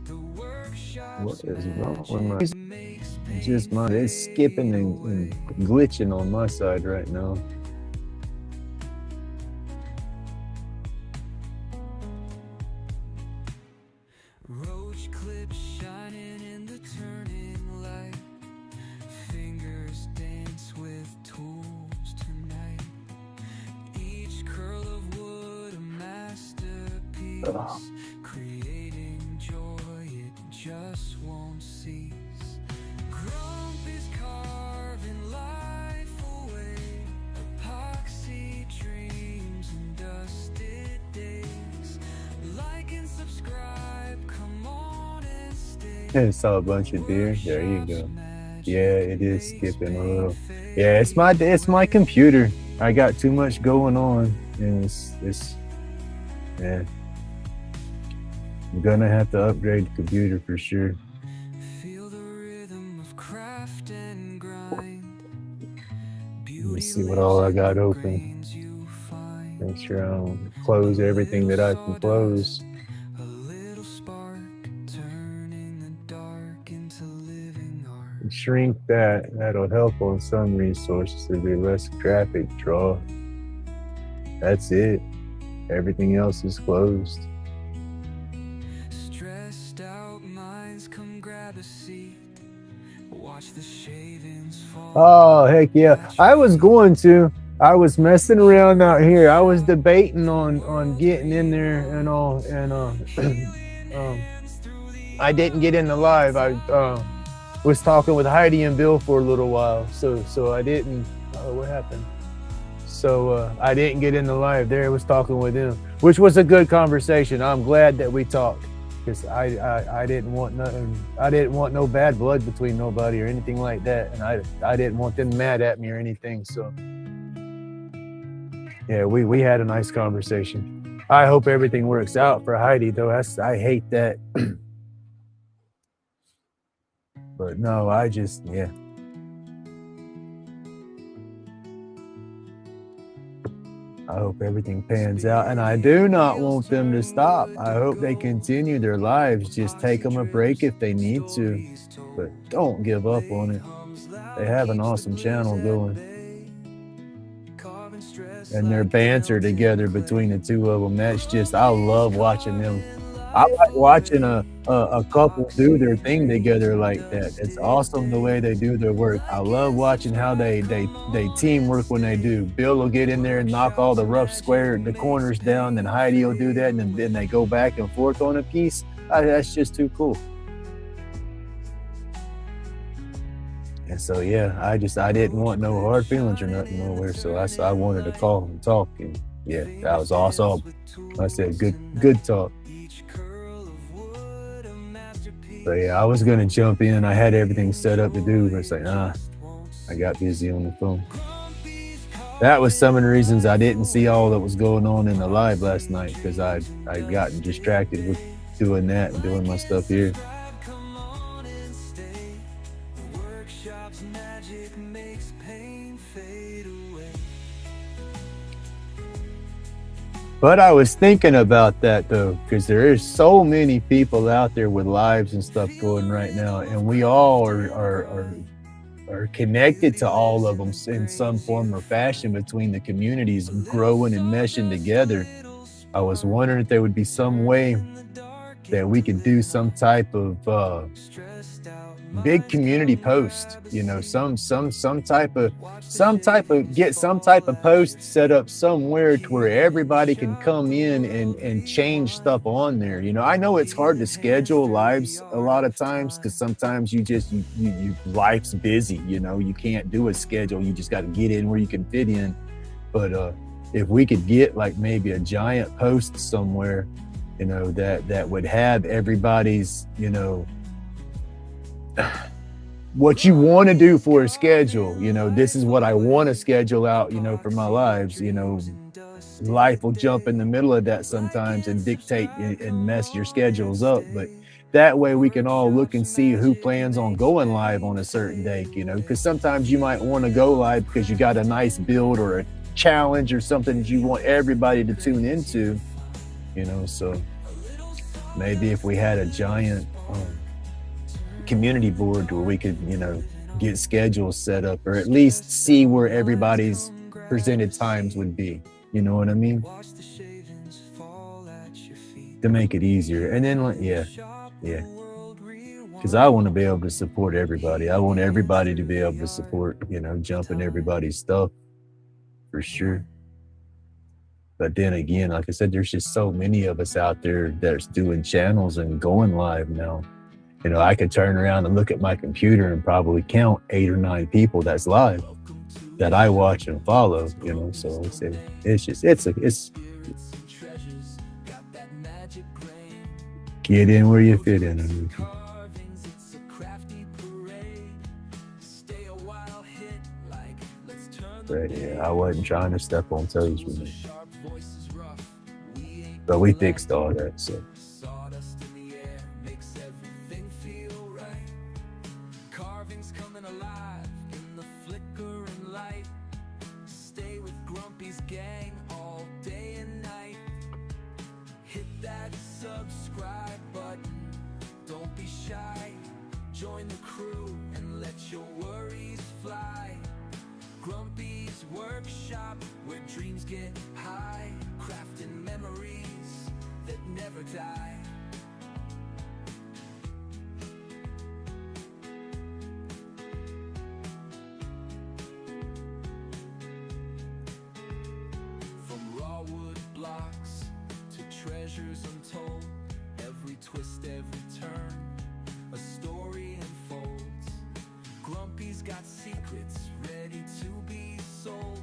The workshop's What is wrong with my? magic makes pain Just mine. It's skipping and glitching on my side right now. Roach clips shining in the turning light. Fingers dance with tools tonight. Each curl of wood a masterpiece. Ugh. Creating joy it just won't cease. Grumpy's carving life away. Epoxy dreams and dusted days. Like and subscribe, come on and stay. I saw a bunch of deer. There you go. Yeah, it is skipping a little. Yeah, it's my computer. I got too much going on, and it's yeah. I'm gonna have to upgrade the computer for sure. Feel the rhythm of craft and grind. Let me see what all I got open. Make sure I don't close everything that I can close. A little spark turning the dark into living art. Shrink that. That'll help on some resources. There'll be less traffic draw. That's it. Everything else is closed. Watch the shavings fall. Oh, heck yeah. I was going to. I was messing around out here. I was debating on getting in there and all, and I didn't get in the live. I was talking with Heidi and Bill for a little while, so I didn't. What happened? So I didn't get in the live there. I was talking with them, which was a good conversation. I'm glad that we talked, because I didn't want nothing. I didn't want no bad blood between nobody or anything like that, and I didn't want them mad at me or anything. So yeah, we had a nice conversation. I hope everything works out for Heidi, though. I hate that. But no, I just, yeah. I hope everything pans out, and I do not want them to stop. I hope they continue their lives. Just take them a break if they need to, but don't give up on it. They have an awesome channel going, and their banter together between the two of them, that's just, I love watching them. I like watching a couple do their thing together like that. It's awesome the way they do their work. I love watching how they teamwork when they do. Bill will get in there and knock all the rough the corners down, then Heidi will do that, and then they go back and forth on a piece. That's just too cool. And so yeah, I didn't want no hard feelings or nothing nowhere. So I wanted to call and talk, and yeah, that was awesome. I said good talk. So yeah, I was gonna jump in. I had everything set up to do, but it's like, I got busy on the phone. That was some of the reasons I didn't see all that was going on in the live last night, because I'd gotten distracted with doing that and doing my stuff here. But I was thinking about that though, because there is so many people out there with lives and stuff going right now, and we all are connected to all of them in some form or fashion between the communities growing and meshing together. I was wondering if there would be some way that we could do some type of big community post, some type of post set up somewhere to where everybody can come in and change stuff on there. I know it's hard to schedule lives a lot of times, because sometimes you life's busy, you can't do a schedule. You just got to get in where you can fit in. But if we could get like maybe a giant post somewhere, that would have everybody's, what you want to do for a schedule. This is what I want to schedule out, for my lives. Life will jump in the middle of that sometimes and dictate and mess your schedules up. But that way we can all look and see who plans on going live on a certain day, because sometimes you might want to go live because you got a nice build or a challenge or something that you want everybody to tune into, so maybe if we had a giant community board where we could, get schedules set up, or at least see where everybody's presented times would be. You know what I mean? To make it easier. And then, yeah. Because I want to be able to support everybody. I want everybody to be able to support, jumping everybody's stuff, for sure. But then again, like I said, there's just so many of us out there that's doing channels and going live now. I could turn around and look at my computer and probably count 8 or 9 people that's live that I watch and follow, so it's get in where you fit in. But yeah, I wasn't trying to step on toes with me. But we fixed all that, so. Join the crew and let your worries fly. Grumpy's workshop, where dreams get high, crafting memories that never die. treasures untold, every twist, every turn, a story unfolds. Grumpy's got secrets ready to be sold.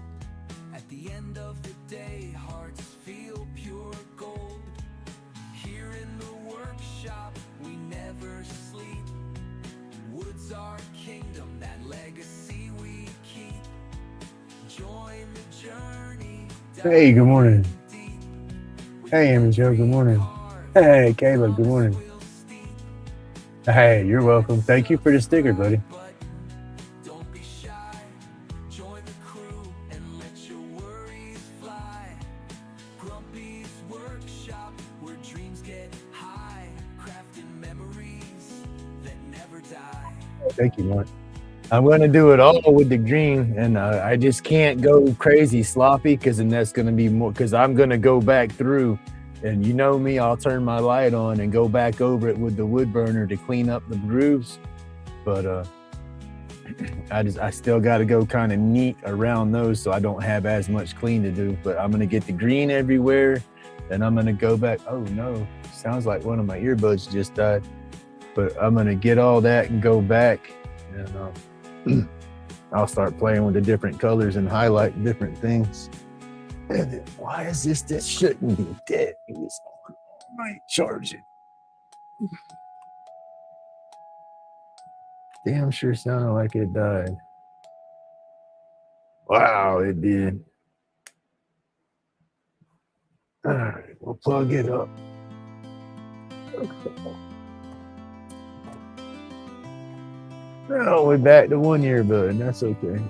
At the end of the day, hearts feel pure gold. Here in the workshop, we never sleep. Wood's our kingdom, that legacy we keep. Join the journey. Hey, good morning. Hey, Amy Joe, good morning. Hey, Caleb, good morning. Hey, you're welcome. Thank you for the sticker, buddy. Don't be shy. Join the crew and let your worries fly. Grumpy's workshop, where dreams get high, crafting memories that never die. Thank you, Mark. I'm going to do it all with the green, and I just can't go crazy sloppy because then that's going to be more, because I'm going to go back through, and you know me, I'll turn my light on and go back over it with the wood burner to clean up the grooves. But I still got to go kind of neat around those so I don't have as much clean to do. But I'm going to get the green everywhere, and I'm going to go back. Oh no, sounds like one of my earbuds just died. But I'm going to get all that and go back, and I'll start playing with the different colors and highlight different things. And then, why is this? This shouldn't be dead. It was on. I might charge it. Damn sure sounded like it died. Wow, it did. All right, we'll plug it up. No, we're back to 1 earbud, and that's okay.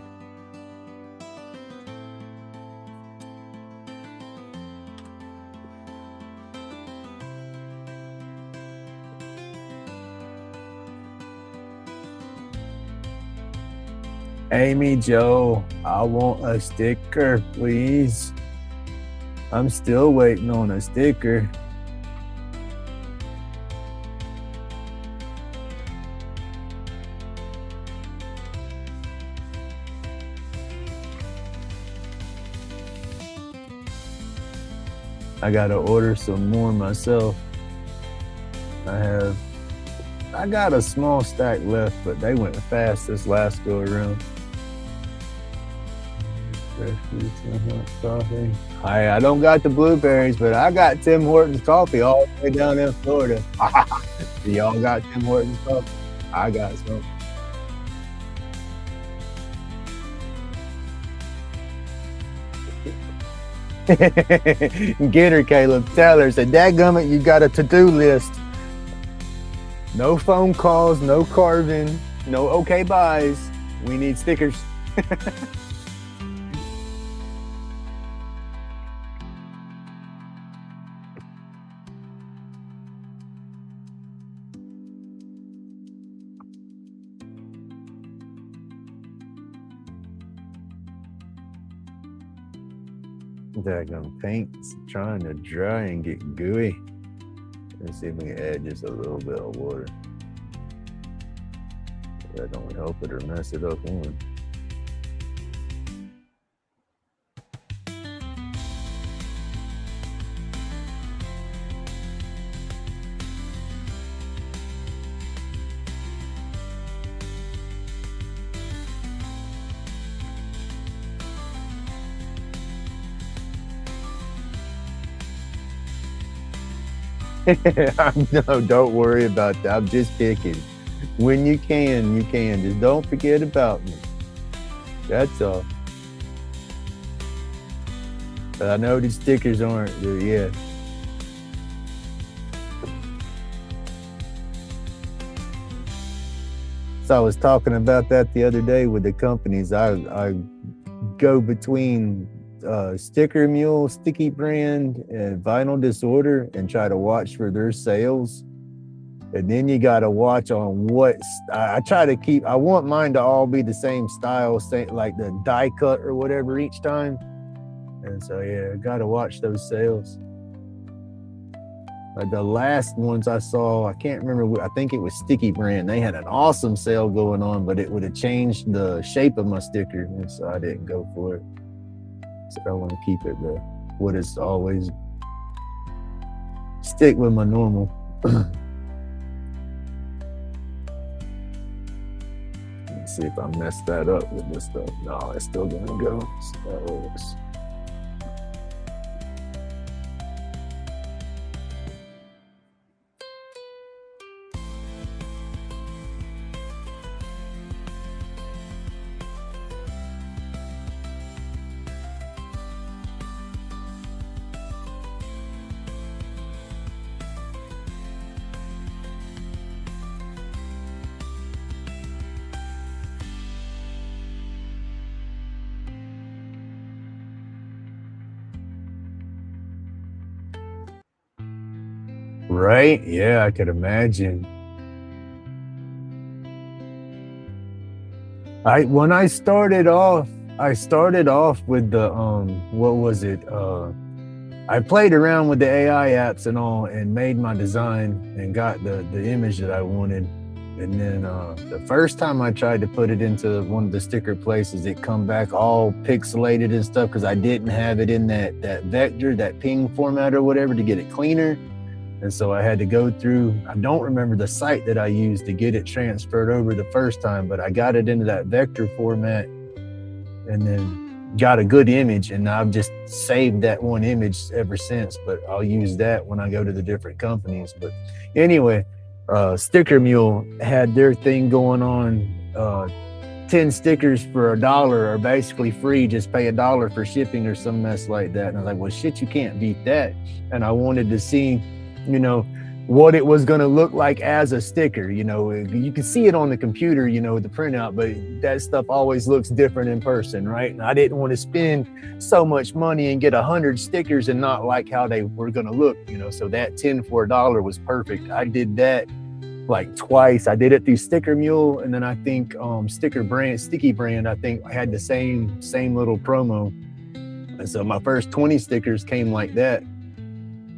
Amy Joe, I want a sticker, please. I'm still waiting on a sticker. I gotta order some more myself. I got a small stack left, but they went fast this last go around. Fresh fruits and hot coffee. I don't got the blueberries, but I got Tim Hortons coffee all the way down in Florida. Y'all got Tim Hortons coffee? I got some. Get her, Caleb. Tell her. Say, dadgummit, you got a to-do list. No phone calls, no carving, no okay buys. We need stickers. Daggum paint's trying to dry and get gooey. Let's see if we can add just a little bit of water. That don't help it or mess it up on. No, don't worry about that. I'm just picking. When you can, you can. Just don't forget about me. That's all. But I know the stickers aren't there yet. So I was talking about that the other day with the companies. I go between Sticker Mule, Sticky Brand, and Vinyl Disorder and try to watch for their sales. And then you got to watch on what I try to keep. I want mine to all be the same style, like the die cut or whatever each time. And so, yeah, got to watch those sales. Like the last ones I saw, I can't remember. I think it was Sticky Brand. They had an awesome sale going on, but it would have changed the shape of my sticker. And so I didn't go for it. So I want to keep it what it's always. stick with my normal. Let's see if I messed that up with this stuff. No, it's still gonna go. So that works. Right? Yeah, I could imagine. When I started off with the what was it? I played around with the AI apps and all and made my design and got the image that I wanted. And then the first time I tried to put it into one of the sticker places, it come back all pixelated and stuff because I didn't have it in that vector, that ping format or whatever to get it cleaner. And so I had to go through, I don't remember the site that I used to get it transferred over the first time, but I got it into that vector format and then got a good image. And I've just saved that one image ever since, but I'll use that when I go to the different companies. But anyway, Sticker Mule had their thing going on. 10 stickers for $1 are basically free. Just pay $1 for shipping or some mess like that. And I was like, well, shit, you can't beat that. And I wanted to see, you know, what it was going to look like as a sticker. You know, you can see it on the computer, you know, the printout, but that stuff always looks different in person, right? And I didn't want to spend so much money and get 100 stickers and not like how they were going to look, you know. So that 10 for $1 was perfect. I did that like twice. I did it through Sticker Mule, and then I think Sticky Brand, I think I had the same little promo. And so my first 20 stickers came like that.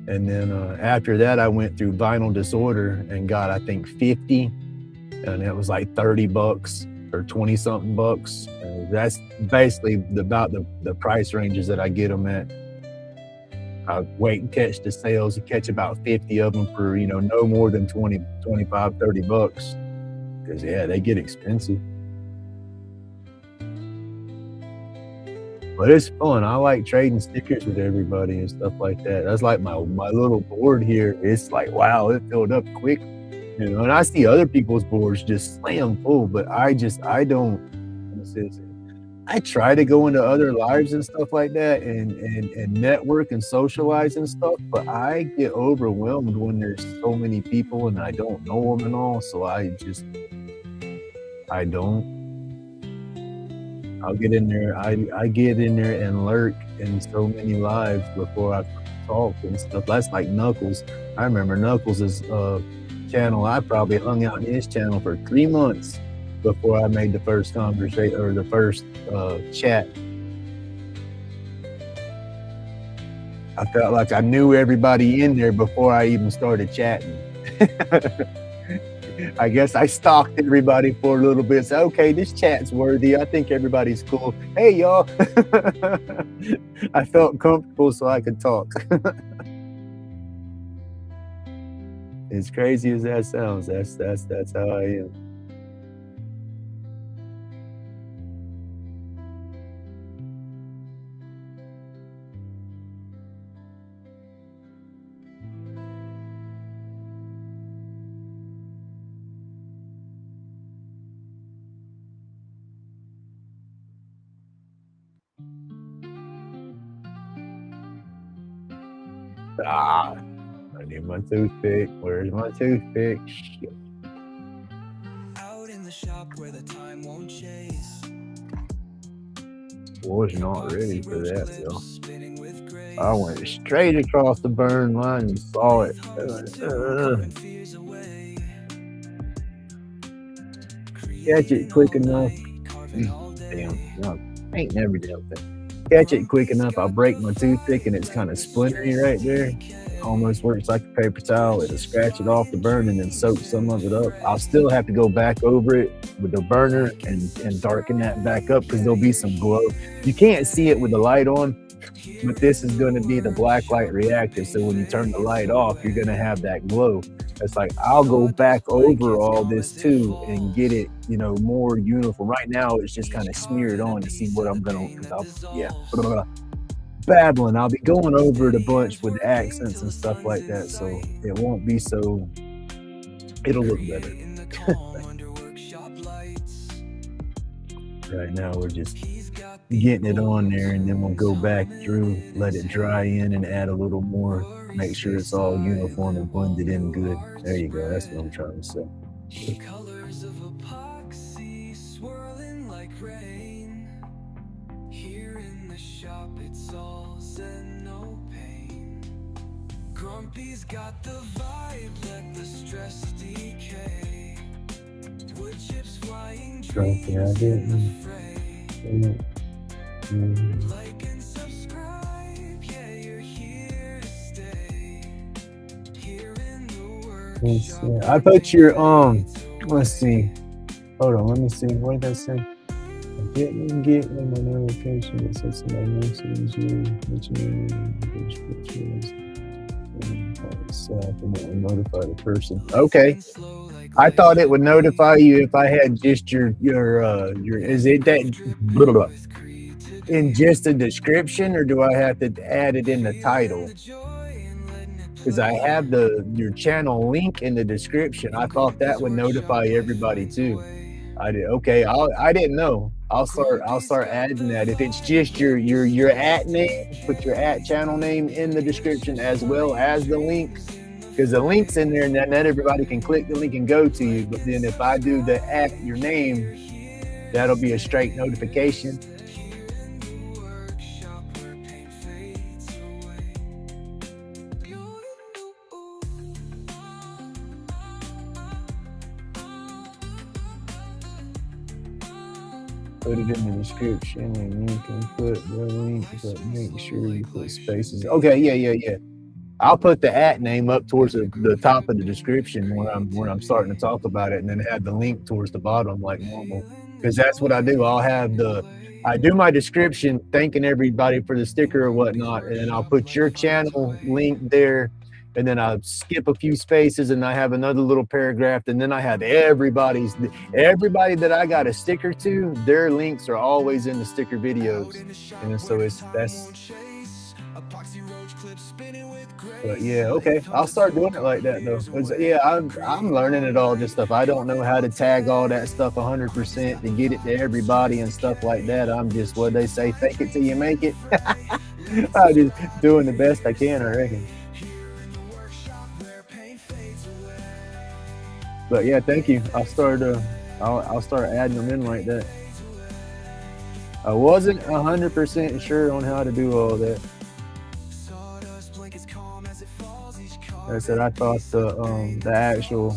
And then after that, I went through Vinyl Disorder and got, I think, 50. And it was like $30 or 20 something bucks. That's basically about the price ranges that I get them at. I wait and catch the sales. You catch about 50 of them for, you know, no more than 20, 25, 30 bucks. Because, yeah, they get expensive. But it's fun. I like trading stickers with everybody and stuff like that. That's like my little board here. It's like, wow, it filled up quick. You know, and I see other people's boards just slam full, but I try to go into other lives and stuff like that and network and socialize and stuff, but I get overwhelmed when there's so many people and I don't know them and all. So I'll get in there. I get in there and lurk in so many lives before I talk and stuff. That's like Knuckles. I remember Knuckles' channel. I probably hung out in his channel for 3 months before I made the first conversation or the first chat. I felt like I knew everybody in there before I even started chatting. I guess I stalked everybody for a little bit. So, okay, this chat's worthy. I think everybody's cool. Hey, y'all. I felt comfortable so I could talk. As crazy as that sounds, that's how I am. I need my toothpick. Where's my toothpick? Shit. Out in the shop where the time won't chase. Was not ready for that, though. I went straight across the burn line and saw it. Catch it quick enough. Damn, no, ain't never damn thing. Catch it quick enough, I'll break my toothpick and it's kind of splintery right there. Almost works like a paper towel. It'll scratch it off the burn and then soak some of it up. I'll still have to go back over it with the burner and darken that back up because there'll be some glow. You can't see it with the light on, but this is going to be the black light reactive. So when you turn the light off, you're going to have that glow. It's like, I'll go back over all this too and get it, you know, more uniform. Right now, it's just kind of smeared on to see what I'm going to, because yeah, blah, blah, blah. Babbling. I'll be going over it a bunch with the accents and stuff like that. So it won't be so, it'll look better. Right now, we're just getting it on there, and then we'll go back through, let it dry in, and add a little more. Make sure it's all uniform and blended in good. There you go. That's what I'm trying to say. Colors of epoxy swirling like rain. Here in the shop, it's all zen, no pain. Grumpy's got the vibe, let the stress decay. Wood chips flying, Grumpy, I didn't. Like and subscribe, yeah, you're here to stay. Here in the workshop. I put your let's see. Hold on, let me see. What did I say? I didn't get my notification that said somebody messaged you. So I can notify the person. Okay. I thought it would notify you if I had just your is it that blah, blah, blah, in just a description, or do I have to add it in the title? Because I have your channel link in the description. I thought that would notify everybody too. I did. Okay, I didn't know. I'll start adding that. If it's just your at name, put your at channel name in the description as well as the link. Because the link's in there, and not everybody can click the link and go to you. But then if I do the at your name, that'll be a straight notification. Put it in the description, and you can put the link, but make sure you put spaces. Okay, yeah. I'll put the at name up towards the top of the description where I'm starting to talk about it, and then have the link towards the bottom like normal. Because that's what I do. I do my description thanking everybody for the sticker or whatnot, and then I'll put your channel link there, and then I'll skip a few spaces, and I have another little paragraph, and then I have everybody that I got a sticker to, their links are always in the sticker videos, and so that's. But yeah, okay. I'll start doing it like that though. Yeah, I'm learning it all, this stuff. I don't know how to tag all that stuff 100% to get it to everybody and stuff like that. I'm just, what they say, fake it till you make it. I'm just doing the best I can, I reckon. But yeah, thank you. I'll start adding them in like that. I wasn't 100% sure on how to do all that. I said I thought the actual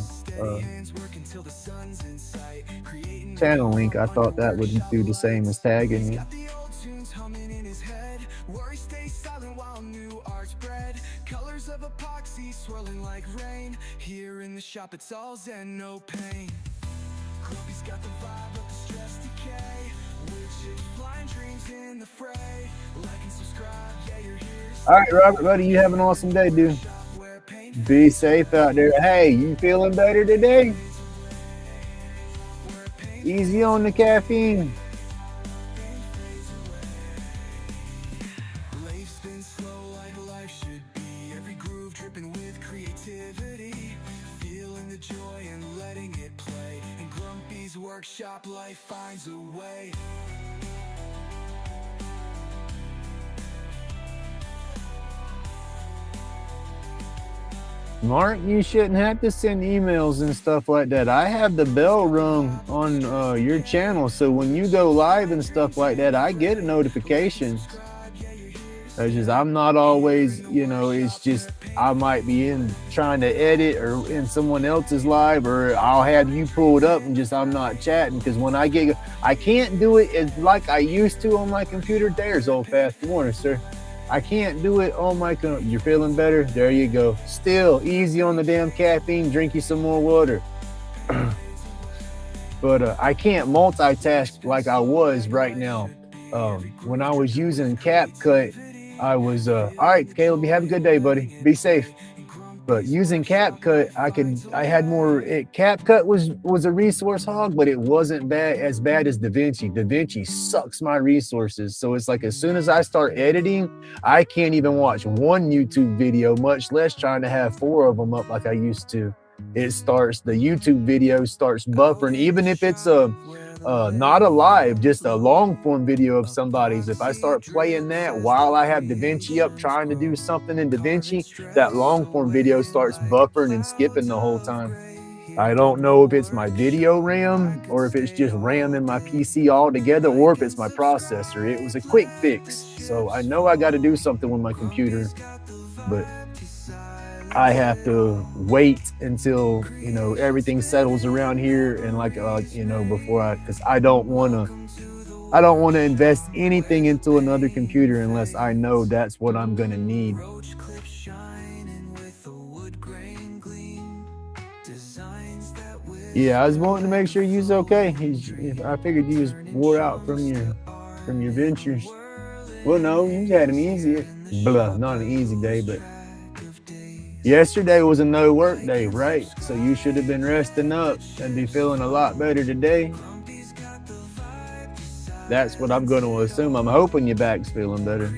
channel link, I thought that would do the same as tagging me. Colors of epoxy swirling like rain. Here in the shop, it's all zen, no pain. Grumpy's got the vibe of the stress decay. Witches flying dreams in the fray. Like and subscribe, yeah, you're here. All right, Robert, buddy, you have an awesome day, dude. Be safe out there. Hey, you feeling better today? Easy on the caffeine. Life's been slow like life should be. Every groove dripping with creativity. Feeling the joy and letting it play. In Grumpy's workshop, life finds a way. Mark, you shouldn't have to send emails and stuff like that. I have the bell rung on your channel, so when you go live and stuff like that, I get a notification. It's just I'm not always, it's just I might be trying to edit or in someone else's live, or I'll have you pulled up and I'm not chatting, because when I can't do it as like I used to on my computer. There's old fast morning, sir. I can't do it on my computer. You're feeling better? There you go. Still easy on the damn caffeine. Drink you some more water. But I can't multitask like I was right now. When I was using CapCut, I was all right, Caleb. You have a good day, buddy. Be safe. But using CapCut, I had more. CapCut was a resource hog, but it wasn't as bad as DaVinci. DaVinci sucks my resources. So it's like as soon as I start editing, I can't even watch one YouTube video, much less trying to have 4 of them up like I used to. The YouTube video starts buffering, even if it's not a live, just a long form video of somebody's. If I start playing that while I have DaVinci up trying to do something in DaVinci, that long form video starts buffering and skipping the whole time. I don't know if it's my video RAM or if it's just RAM in my PC altogether, or if it's my processor. It was a quick fix, so I know I got to do something with my computer, but I have to wait until everything settles around here and before because I don't want to invest anything into another computer unless I know that's what I'm gonna need. Yeah, I was wanting to make sure you was okay. I figured you was wore out from your ventures. Well, no, you had an easy, not an easy day, but yesterday was a no work day, right? So you should have been resting up and be feeling a lot better today. That's what I'm going to assume. I'm hoping your back's feeling better.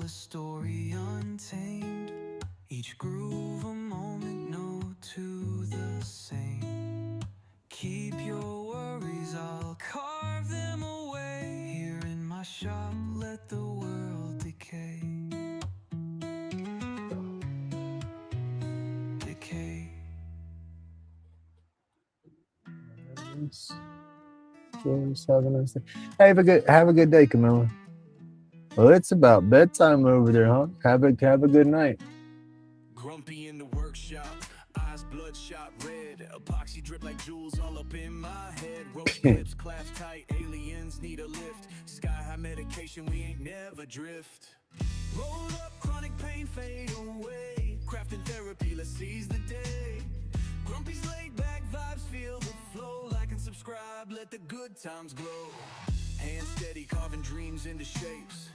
Story untamed, each groove a moment, no two the same. Keep your worries, I'll carve them away. Here in my shop, let the world decay. Decay. Have a good day, Camilla. Well, it's about bedtime over there, huh? Have a good night. Grumpy in the workshop, eyes bloodshot red, epoxy drip like jewels all up in my head. Rope lips clasped tight, aliens need a lift. Sky high medication, we ain't never drift. Roll up, chronic pain fade away. Crafting therapy, let's seize the day. Grumpy's laid back vibes, feel the flow. Like and subscribe, let the good times glow. Hands steady, carving dreams into shapes.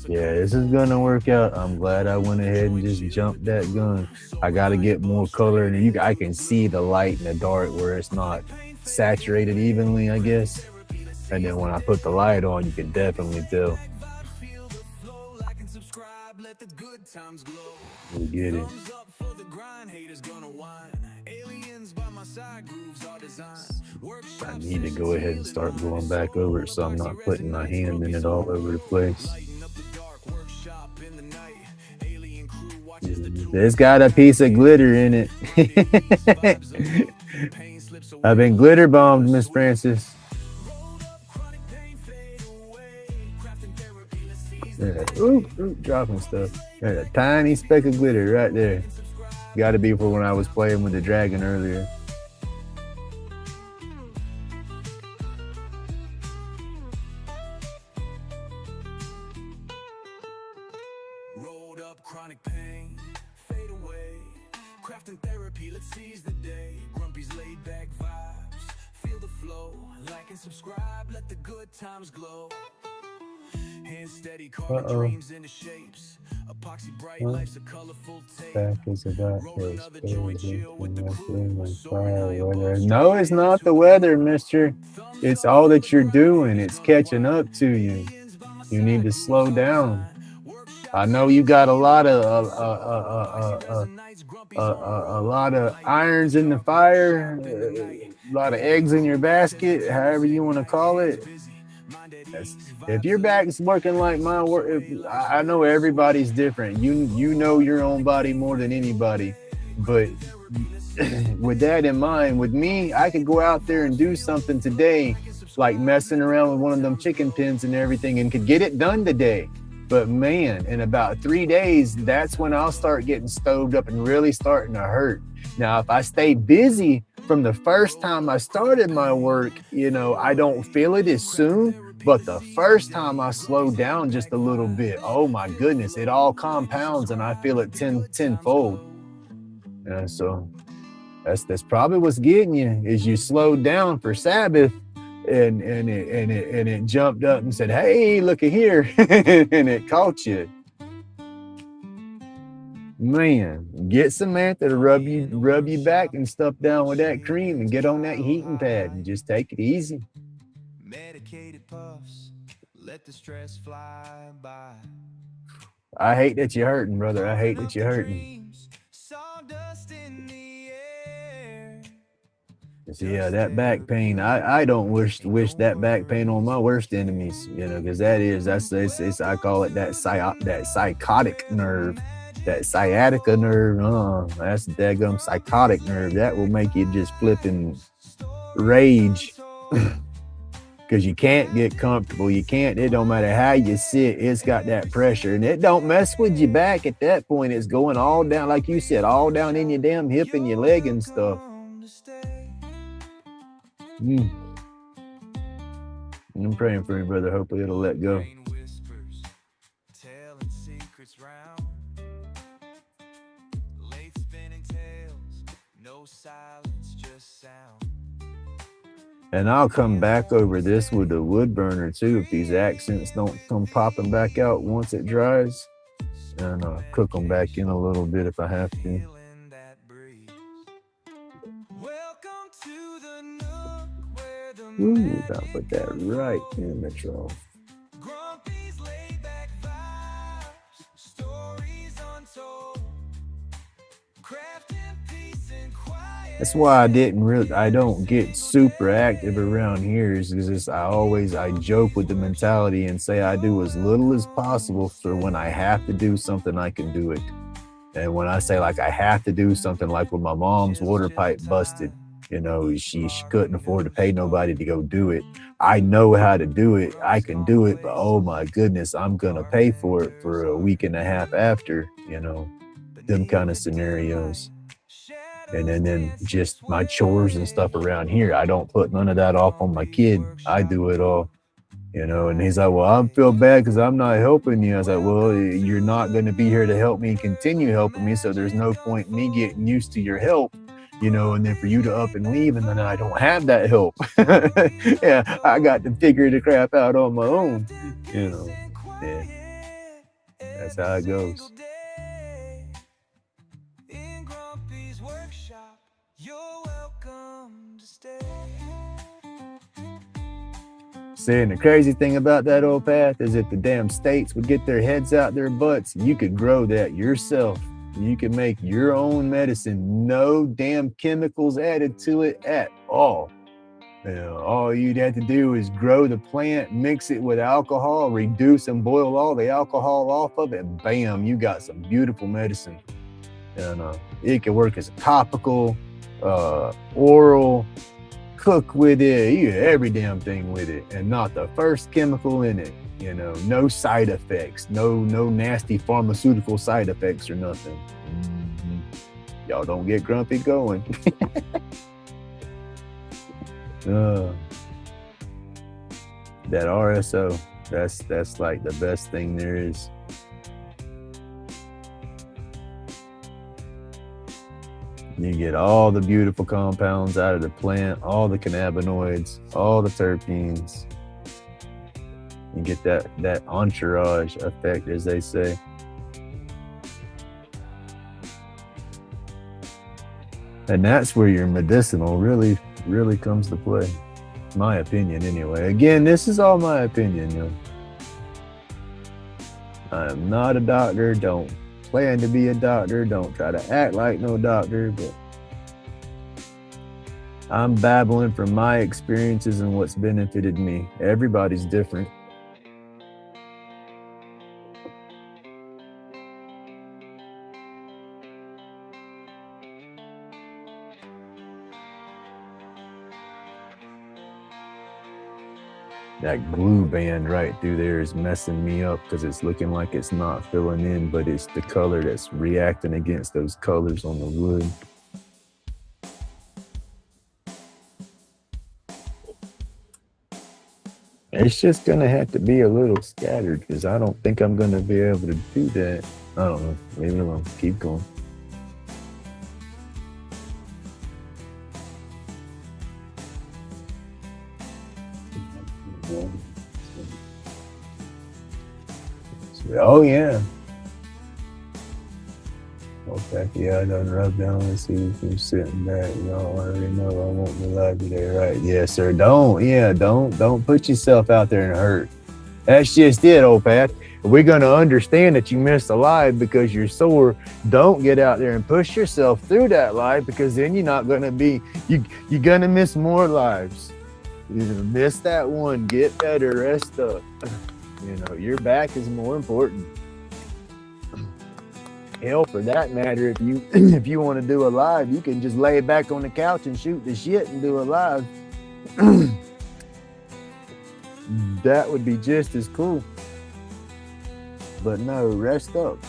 Yeah, this is gonna work out. I'm glad I went ahead and just jumped that gun. I gotta get more color, and I can see the light in the dark where it's not saturated evenly, I guess. And then when I put the light on, you can definitely tell. We get it. I need to go ahead and start going back over it so I'm not putting my hand in it all over the place. It's got a piece of glitter in it. I've been glitter bombed, Miss Francis. Yeah. Ooh, dropping stuff. There's a tiny speck of glitter right there. Got to be for when I was playing with the dragon earlier. Rolled up chronic pain, fade away. Crafting therapy, let's seize the day. Grumpy's laid back vibes, feel the flow. Like and subscribe, let the good times glow. Hands steady, carving dreams into shapes. Back is about this. No, it's not the weather, mister. It's all that you're doing. It's catching up to you. You need to slow down. I know you got a lot of a lot of irons in the fire, a lot of eggs in your basket, however you want to call it. If your back's working like mine, I know everybody's different. You know your own body more than anybody, but with that in mind, with me, I could go out there and do something today, like messing around with one of them chicken pins and everything, and could get it done today. But man, in about 3 days, that's when I'll start getting stoved up and really starting to hurt. Now, if I stay busy from the first time I started my work, I don't feel it as soon. But the first time I slow down just a little bit, oh my goodness, it all compounds and I feel it tenfold. And so that's probably what's getting you, is you slowed down for Sabbath. And it jumped up and said, "Hey, look at here," and it caught you. Man, get Samantha to rub you back and stuff down with that cream and get on that heating pad and just take it easy. Medicated puffs, let the stress fly by. I hate that you're hurting, brother. I hate that you're hurting. Yeah, that back pain. I don't wish that back pain on my worst enemies, because that's I call it that psychotic nerve, that sciatica nerve. That's the daggum psychotic nerve. That will make you just flip and rage, because you can't get comfortable. You can't. It don't matter how you sit. It's got that pressure, and it don't mess with your back at that point. It's going all down, like you said, all down in your damn hip and your leg and stuff. I'm praying for you, brother. Hopefully it'll let go. And I'll come back over this with the wood burner too, if these accents don't come popping back out once it dries. And I'll cook them back in a little bit if I have to. Ooh, gotta put that right in the trough. That's why I don't get super active around here, is because I joke with the mentality and say I do as little as possible, for when I have to do something, I can do it. And when I say like I have to do something, like when my mom's water pipe busted, she couldn't afford to pay nobody to go do it. I know how to do it. I can do it, but oh my goodness, I'm gonna pay for it for a week and a half after, them kind of scenarios. And then just my chores and stuff around here, I don't put none of that off on my kid. I do it all, and he's like, well, I feel bad because I'm not helping you. I was like, well, you're not going to be here to help me and continue helping me, so there's no point in me getting used to your help, and then for you to up and leave, and then I don't have that help. Yeah, I got to figure the crap out on my own, Yeah, that's how it goes. Saying the crazy thing about that old path is, if the damn states would get their heads out their butts, you could grow that yourself. You can make your own medicine, no damn chemicals added to it at all. All you'd have to do is grow the plant, mix it with alcohol, reduce and boil all the alcohol off of it, and bam, you got some beautiful medicine. And it can work as a topical, oral, cook with it, you get every damn thing with it, and not the first chemical in it. No side effects, no nasty pharmaceutical side effects or nothing. Y'all don't get grumpy going. That RSO, that's like the best thing there is. You get all the beautiful compounds out of the plant, all the cannabinoids, all the terpenes. You get that entourage effect, as they say. And that's where your medicinal really comes to play. My opinion, anyway. Again, this is all my opinion, yo. I am not a doctor. Don't plan to be a doctor. Don't try to act like no doctor. But I'm babbling from my experiences and what's benefited me. Everybody's different. That glue band right through there is messing me up because it's looking like it's not filling in, but it's the color that's reacting against those colors on the wood. It's just gonna have to be a little scattered because I don't think I'm gonna be able to do that. I don't know. Leave it alone. Keep going. Oh yeah. Okay, yeah, I done rub down and see if you're sitting back. You don't already know I won't be live today, right? Yes, sir. Don't put yourself out there and hurt. That's just it, old Pat. We're gonna understand that you missed a live because you're sore. Don't get out there and push yourself through that live because then you're not gonna be you're gonna miss more lives. You're gonna miss that one. Get better, rest up. You know, your back is more important. Hell, for that matter, if you want to do a live, you can just lay back on the couch and shoot the shit and do a live. That would be just as cool. But no, rest up.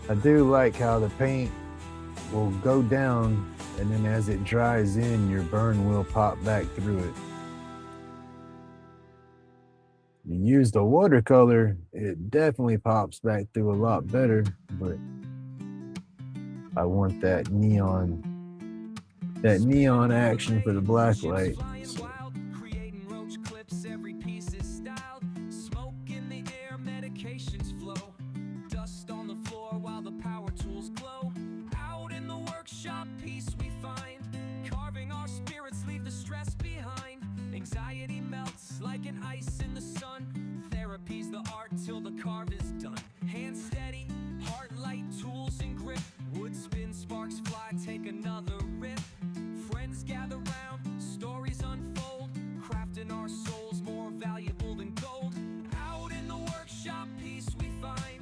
I do like how the paint will go down and then as it dries in, your burn will pop back through it. You use the watercolor, it definitely pops back through a lot better, but I want that neon action for the black light. Anxiety melts like an ice in the sun. Therapy's the art till the carve is done. Hand steady, heart light, tools and grip. Wood spin, sparks fly, take another rip. Friends gather round, stories unfold. Crafting our souls more valuable than gold. Out in the workshop, peace we find.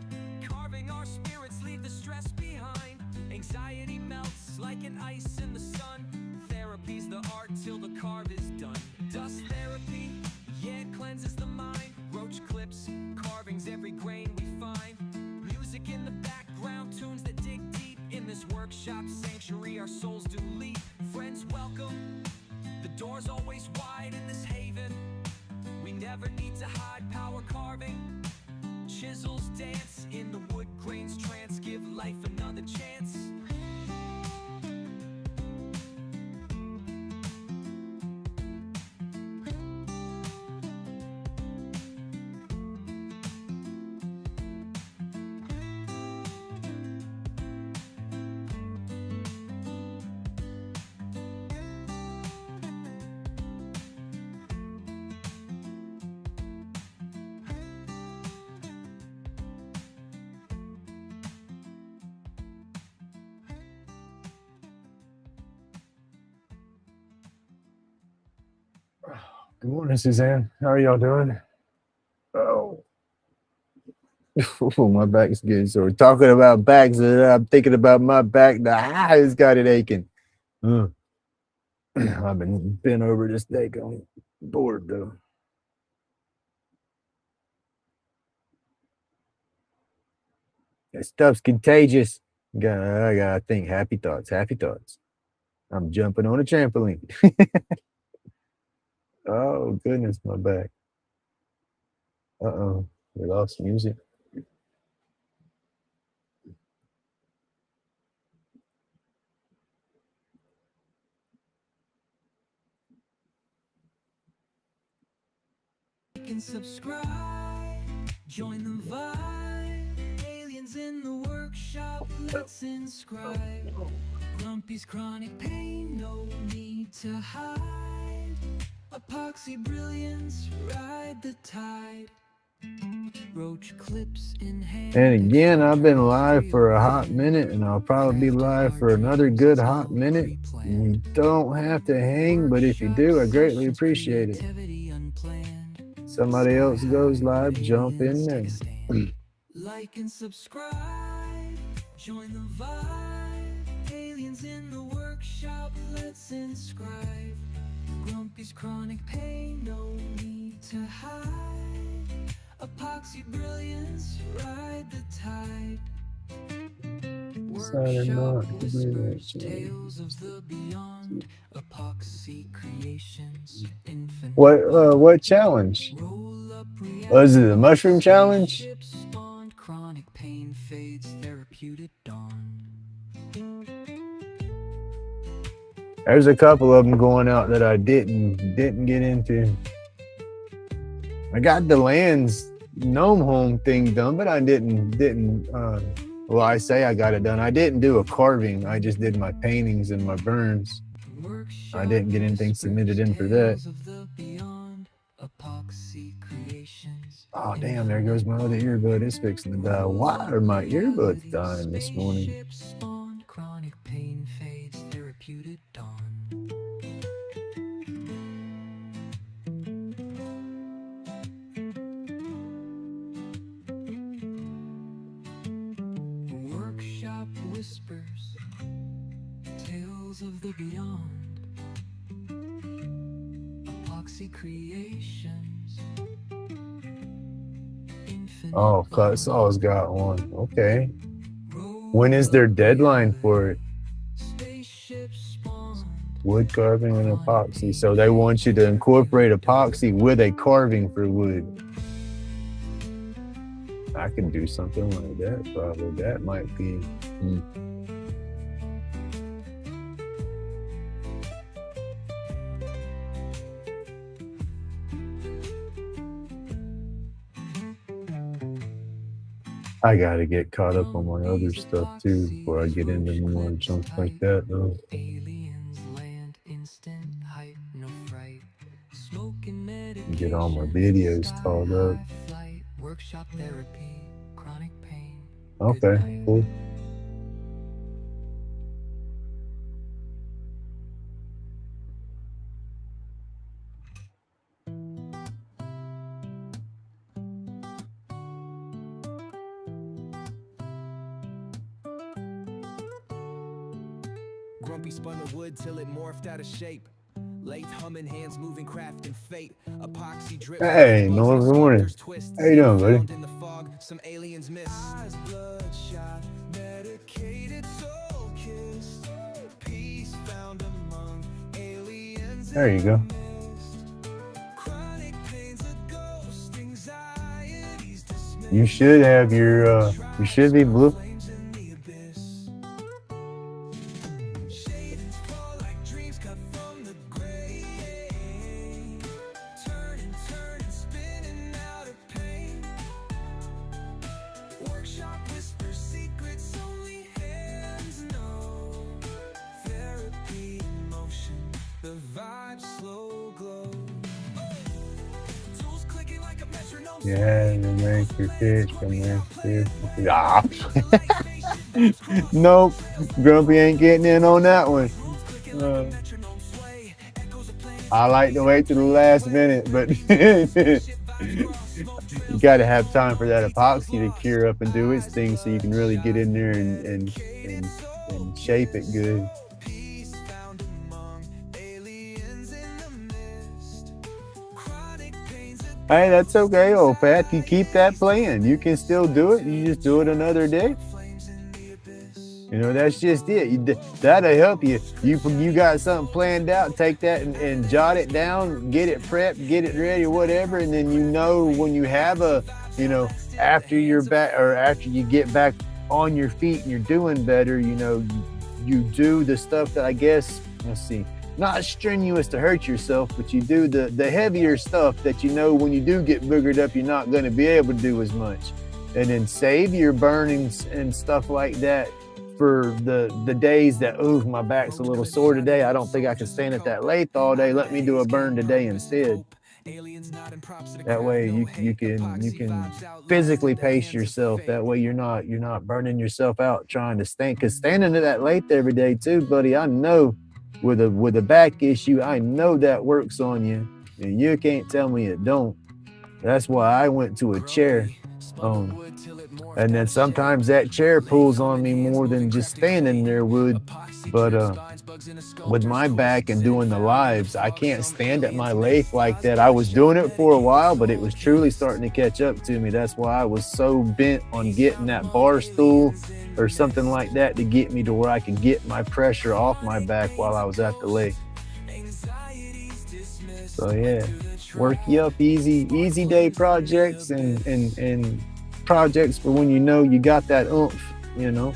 Carving our spirits, leave the stress behind. Anxiety melts like an ice in the sun. Therapy's the art till the carve is done. Dust therapy, yeah, it cleanses the mind. Roach clips, carvings, every grain we find. Music in the background, tunes that dig deep. In this workshop sanctuary, our souls do leap. Friends welcome, the door's always wide in this haven. We never need to hide power carving. Chisels dance in the wood grain's trance. Give life another chance. Good morning, Suzanne. How are y'all doing? Oh, my back's getting sore. Talking about backs, I'm thinking about my back. The eyes got it aching. Uh, I've been bent over this day going bored though. That stuff's contagious. I gotta think happy thoughts, happy thoughts. I'm jumping on a trampoline. Oh goodness, my back. Uh-oh. We lost music. Like and subscribe, join the vibe. Aliens in the workshop, let's inscribe. Grumpy's chronic pain, no need to hide. Epoxy brilliance, ride the tide. Roach clips in hand. And again, I've been live for a hot minute, and I'll probably be live for another good hot minute. You don't have to hang, but if you do, I greatly appreciate it. Somebody else goes live, jump in there. Like and subscribe, join the vibe. Aliens in the workshop, let's inscribe. Grumpy's chronic pain, no need to hide. Epoxy brilliance, ride the tide. Workshop whispers, tales of the beyond. Epoxy creations, infinite. What challenge? Was it the mushroom challenge? Chronic pain fades, therapeutic dawn. There's a couple of them going out that I didn't get into. I got the Land's gnome home thing done, but I didn't well, I say I got it done. I didn't do a carving. I just did my paintings and my burns. I didn't get anything submitted in for that. Oh damn, there goes my other earbud. It's fixing to die. Why are my earbuds dying this morning? Chronic pain fades, therapeutic dawn. Workshop whispers, tales of the beyond. Epoxy creations. Oh, Cutsaw's got one. Okay. When is their deadline for it? Wood carving and epoxy. So they want you to incorporate epoxy with a carving for wood. I can do something like that probably. That might be. I gotta get caught up on my other stuff too before I get into more junk like that though. Get all my videos caught up. Workshop therapy, chronic pain. Okay, cool. Grumpy spun the wood till it morphed out of shape. Lathe humming, hands moving, craft and fate. Epoxy drip. Hey, Nolan, good morning. How you doing, buddy? In the fog, some aliens miss. Bloodshot, medicated, soul kissed. Peace found among aliens. There you go. Chronic pains, a ghost, anxieties dismissed. You should have your you should be blue. Yeah, you make your fish from your fish. Ah. Nope, Grumpy ain't getting in on that one. I like to wait to the last minute, but you got to have time for that epoxy to cure up and do its thing, so you can really get in there and shape it good. Peace found among aliens in the mist. Chronic pains of Hey, that's okay, old Pat. You keep that playing. You can still do it. You just do it another day. flames in the abyss. You know, that's just it. That'll help you. You got something planned out, take that and jot it down, get it prepped, get it ready, or whatever, and then you know when you have a, you know, after you're back or after you get back on your feet and you're doing better, you know, you do the stuff that I guess, let's see, not strenuous to hurt yourself, but you do the heavier stuff that you know when you do get boogered up, you're not going to be able to do as much. And then save your burnings and stuff like that for the days that, ooh, my back's a little sore today. I don't think I can stand at that lathe all day. Let me do a burn today instead. That way you can physically pace yourself. That way you're not burning yourself out trying to stand. Because standing at that lathe every day too, buddy, I know with a back issue, I know that works on you. And you can't tell me it don't. That's why I went to a chair. And then sometimes that chair pulls on me more than just standing there would. But with my back and doing the lives, I can't stand at my lathe like that. I was doing it for a while, but it was truly starting to catch up to me. That's why I was so bent on getting that bar stool or something like that to get me to where I could get my pressure off my back while I was at the lathe. So yeah, work you up easy day projects and projects for when you know you got that oomph, you know.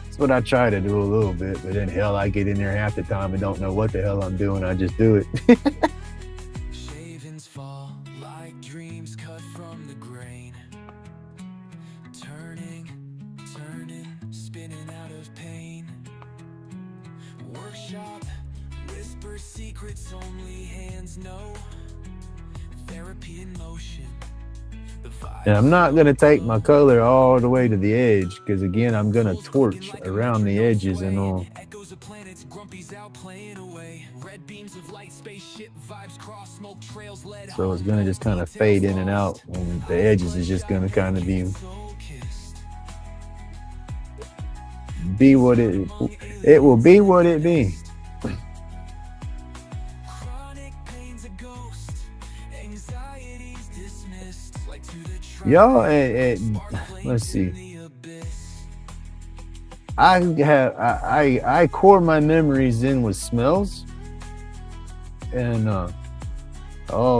That's what I try to do a little bit, but then hell, I get in there half the time and don't know what the hell I'm doing. I just do it. Shavings fall like dreams cut from the grain. Turning, spinning out of pain. Workshop, whisper secrets only hands know. Therapy in motion. And I'm not going to take my color all the way to the edge because, again, I'm going to torch around the edges and all. So it's going to just kind of fade in and out, and the edges is just going to kind of be what it will be what it be. Y'all, let's see. I core my memories in with smells, and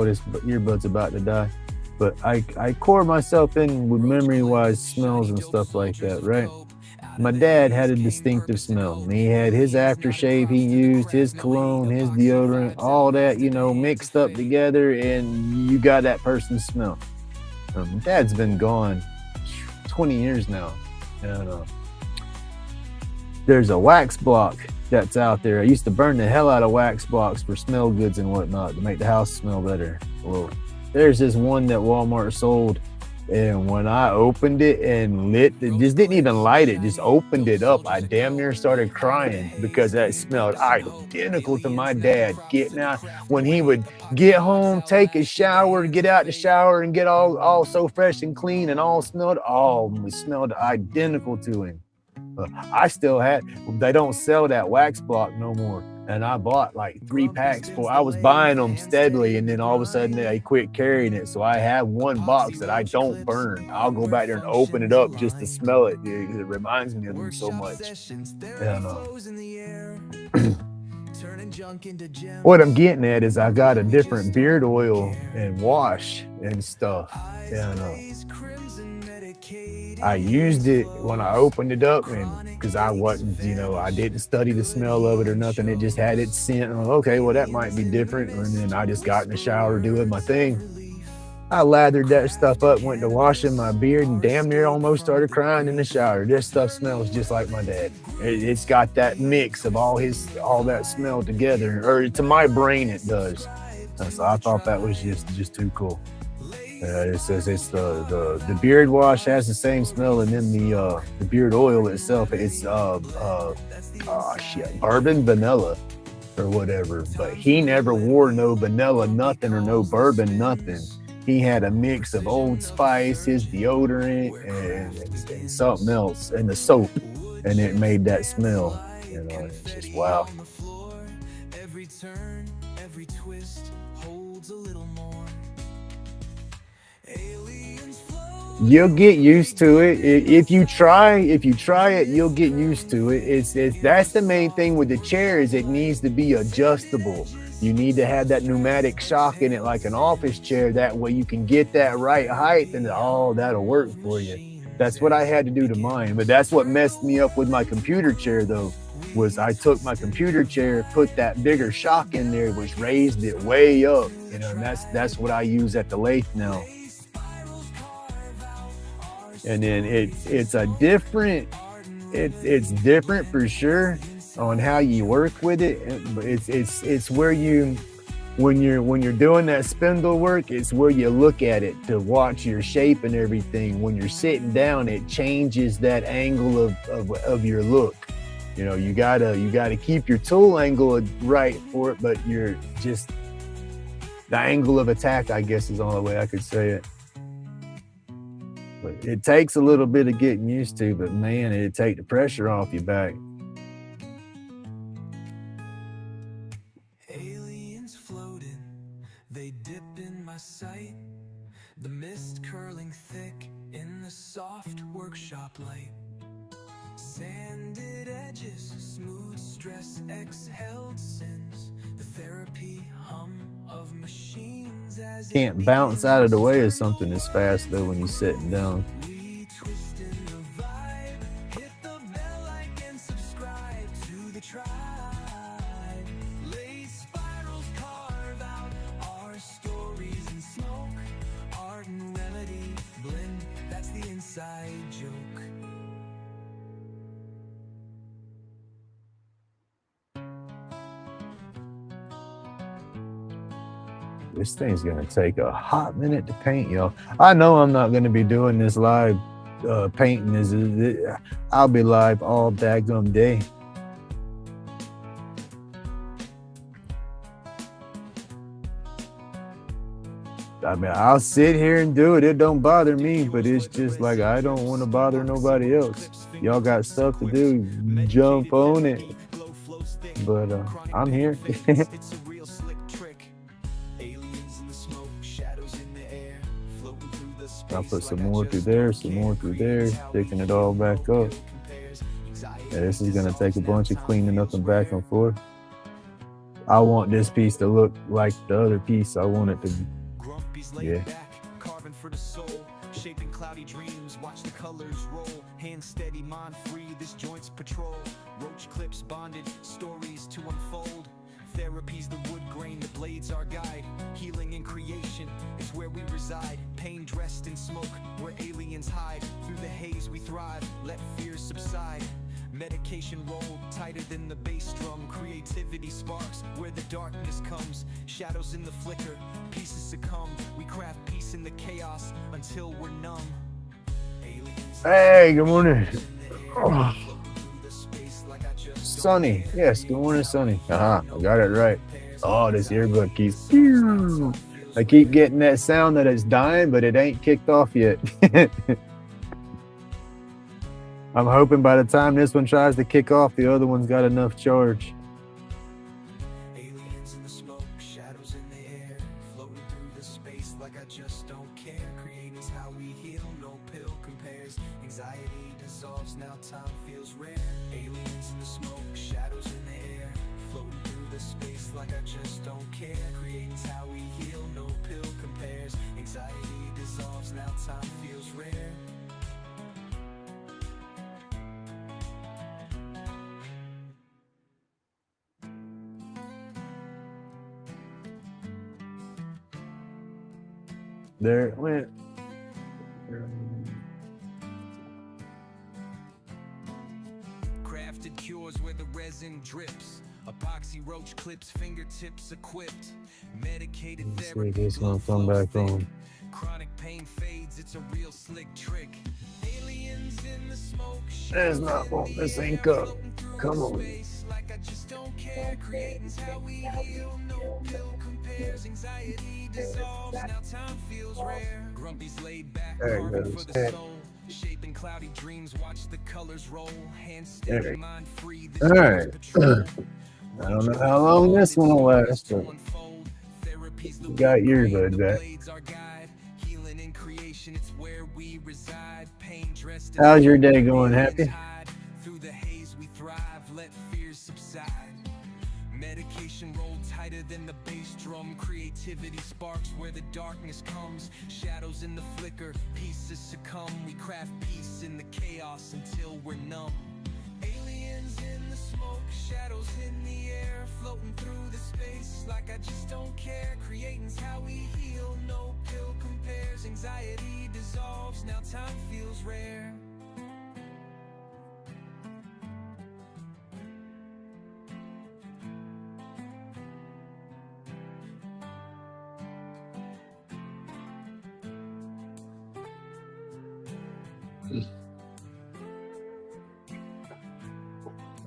this earbud's about to die. But I core myself in with memory-wise smells and stuff like that, right? My dad had a distinctive smell. He had his aftershave he used, his cologne, his deodorant, all that, you know, mixed up together, and you got that person's smell. Dad's been gone 20 years now. And there's a wax block that's out there. I used to burn the hell out of wax blocks for smell goods and whatnot to make the house smell better. Well, there's this one that Walmart sold, and when I opened it and lit it, just didn't even light it, just opened it up, I damn near started crying because that smelled identical to my dad getting out when he would get home, take a shower, get out the shower and get all so fresh and clean and all smelled identical to him. I still had, they don't sell that wax block no more. And I bought like 3 packs I was buying them steadily, and then all of a sudden they quit carrying it. So I have one box that I don't burn. I'll go back there and open it up just to smell it. It reminds me of them so much. What I'm getting at is I got a different beard oil and wash and stuff. I used it when I opened it up, and because I wasn't, I didn't study the smell of it or nothing. It just had its scent. Okay, well, that might be different. And then I just got in the shower doing my thing. I lathered that stuff up, went to washing my beard, and damn near almost started crying in the shower. This stuff smells just like my dad. It's got that mix of all that smell together, or to my brain it does. So I thought that was just too cool. It says it's the beard wash has the same smell, and then the beard oil itself, it's bourbon vanilla. or whatever. But he never wore no vanilla nothing or no bourbon nothing. He had a mix of Old Spice, his deodorant, and something else, and the soap, and it made that smell. You know, it's just wow. Every turn, every twist holds a little more. Aliens flow. You'll get used to it if you try it. You'll get used to it. It's that's the main thing with the chair, is it needs to be adjustable. You need to have that pneumatic shock in it, like an office chair. That way you can get that right height, and that'll work for you. That's what I had to do to mine. But that's what messed me up with my computer chair, though, was I took my computer chair, put that bigger shock in there, which raised it way up. You know, and that's what I use at the lathe now. And then it's different for sure on how you work with it. But it's where you, when you're doing that spindle work, it's where you look at it to watch your shape and everything. When you're sitting down, it changes that angle of your look. You know, you gotta keep your tool angle right for it, but you're just, the angle of attack, I guess, is the only way I could say it. But it takes a little bit of getting used to, but man, it'd take the pressure off your back. Aliens floating, they dip in my sight. The mist curling thick in the soft workshop light. Sanded edges, smooth stress, exhaled sins. The therapy hum of machines as Can't bounce out of the way of something as fast though when you're sitting down. we twist in the vibe. Hit the bell, like and subscribe to the tribe. Lace spirals carve out our stories in smoke. Art and remedy blend, that's the inside joke. This thing's gonna take a hot minute to paint, y'all. I know I'm not gonna be doing this live painting. I'll be live all daggum day. I mean, I'll sit here and do it. It don't bother me, but it's just like I don't want to bother nobody else. Y'all got stuff to do, jump on it. But I'm here. It's a real slick trick. Aliens in the smoke, shadows in the air, floating through the space. I'll put some more through there, some more through there, sticking it all back up. Yeah, this is gonna take a bunch of cleaning up and back and forth. I want this piece to look like the other piece. I want it to, yeah. Back, carving for the soul, shaping cloudy dreams, watch the colors roll. Hand steady, mind free, this joint's patrol. Roach clips bonded, stories to unfold. Therapy's the wood grain, the blades our guide. Healing and creation is where we reside. Pain dressed in smoke, where aliens hide. Through the haze we thrive, let fears subside. Medication rolled tighter than the bass drum. Creativity sparks where the darkness comes. Shadows in the flicker, pieces succumb. We craft peace in the chaos until we're numb. Aliens. Hey, good morning. Oh. Sunny. Yes, good morning, Sunny. I got it right. Oh, this earbud keeps. I keep getting that sound that it's dying, but it ain't kicked off yet. I'm hoping by the time this one tries to kick off, the other one's got enough charge. Aliens in the smoke, shadows in the air, floating through the space like I just don't care. Creating's how we heal, no pill compares. Anxiety dissolves, now time feels rare. Aliens in the smoke, shadows in the air, floating through the space like I just don't care. Creating's how we heal, no pill compares. Anxiety dissolves, now time feels rare. There it went. Crafted cures where the resin drips. Epoxy roach clips, fingertips equipped. Medicated Let's see, therapy. this blood one's come flows back thick. on. Chronic pain fades, it's a real slick trick. Aliens in the smoke. It's not wanting to sync up. Come on. Like I just don't care. care, creating's how we heal. No pill compares, anxiety dissolves, now time feels rare. Grumpy's laid back, There it carving goes. for the soul. Shaping cloudy dreams, watch the colors roll. Hands There. steady, mind free, this All right. patrol. I don't know how long this one will last, but Therapy's the you got blueprint, earbud the back. blades our guide. Healing in creation, it's where we reside. Pain dressed How's your day going? Happy? hide. Through the haze we thrive, let fears subside. Medication rolled tighter than the bass drum. Creativity sparks where the darkness comes. Shadows in the flicker, pieces succumb. We craft peace in the chaos until we're numb. Aliens in the smoke, shadows in the air, floating through the space like I just don't care. Creating's how we heal, no pill compares. Anxiety dissolves, now time feels rare.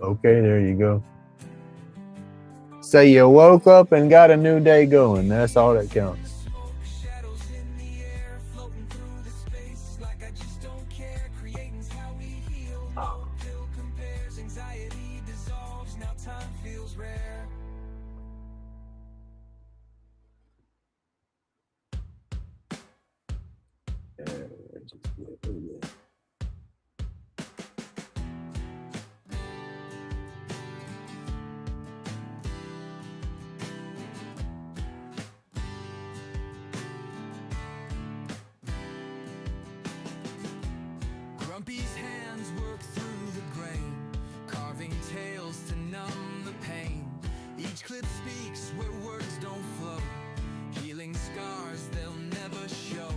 Okay, there you go. Say you woke up and got a new day going. That's all that counts. Shadows in the air, floating through the space like I just don't care. Creating's how we heal, no pill compares. Anxiety dissolves, now time feels rare. Grumpy's hands work through the grain, carving tales to numb the pain. Each clip speaks where words don't flow, healing scars they'll never show.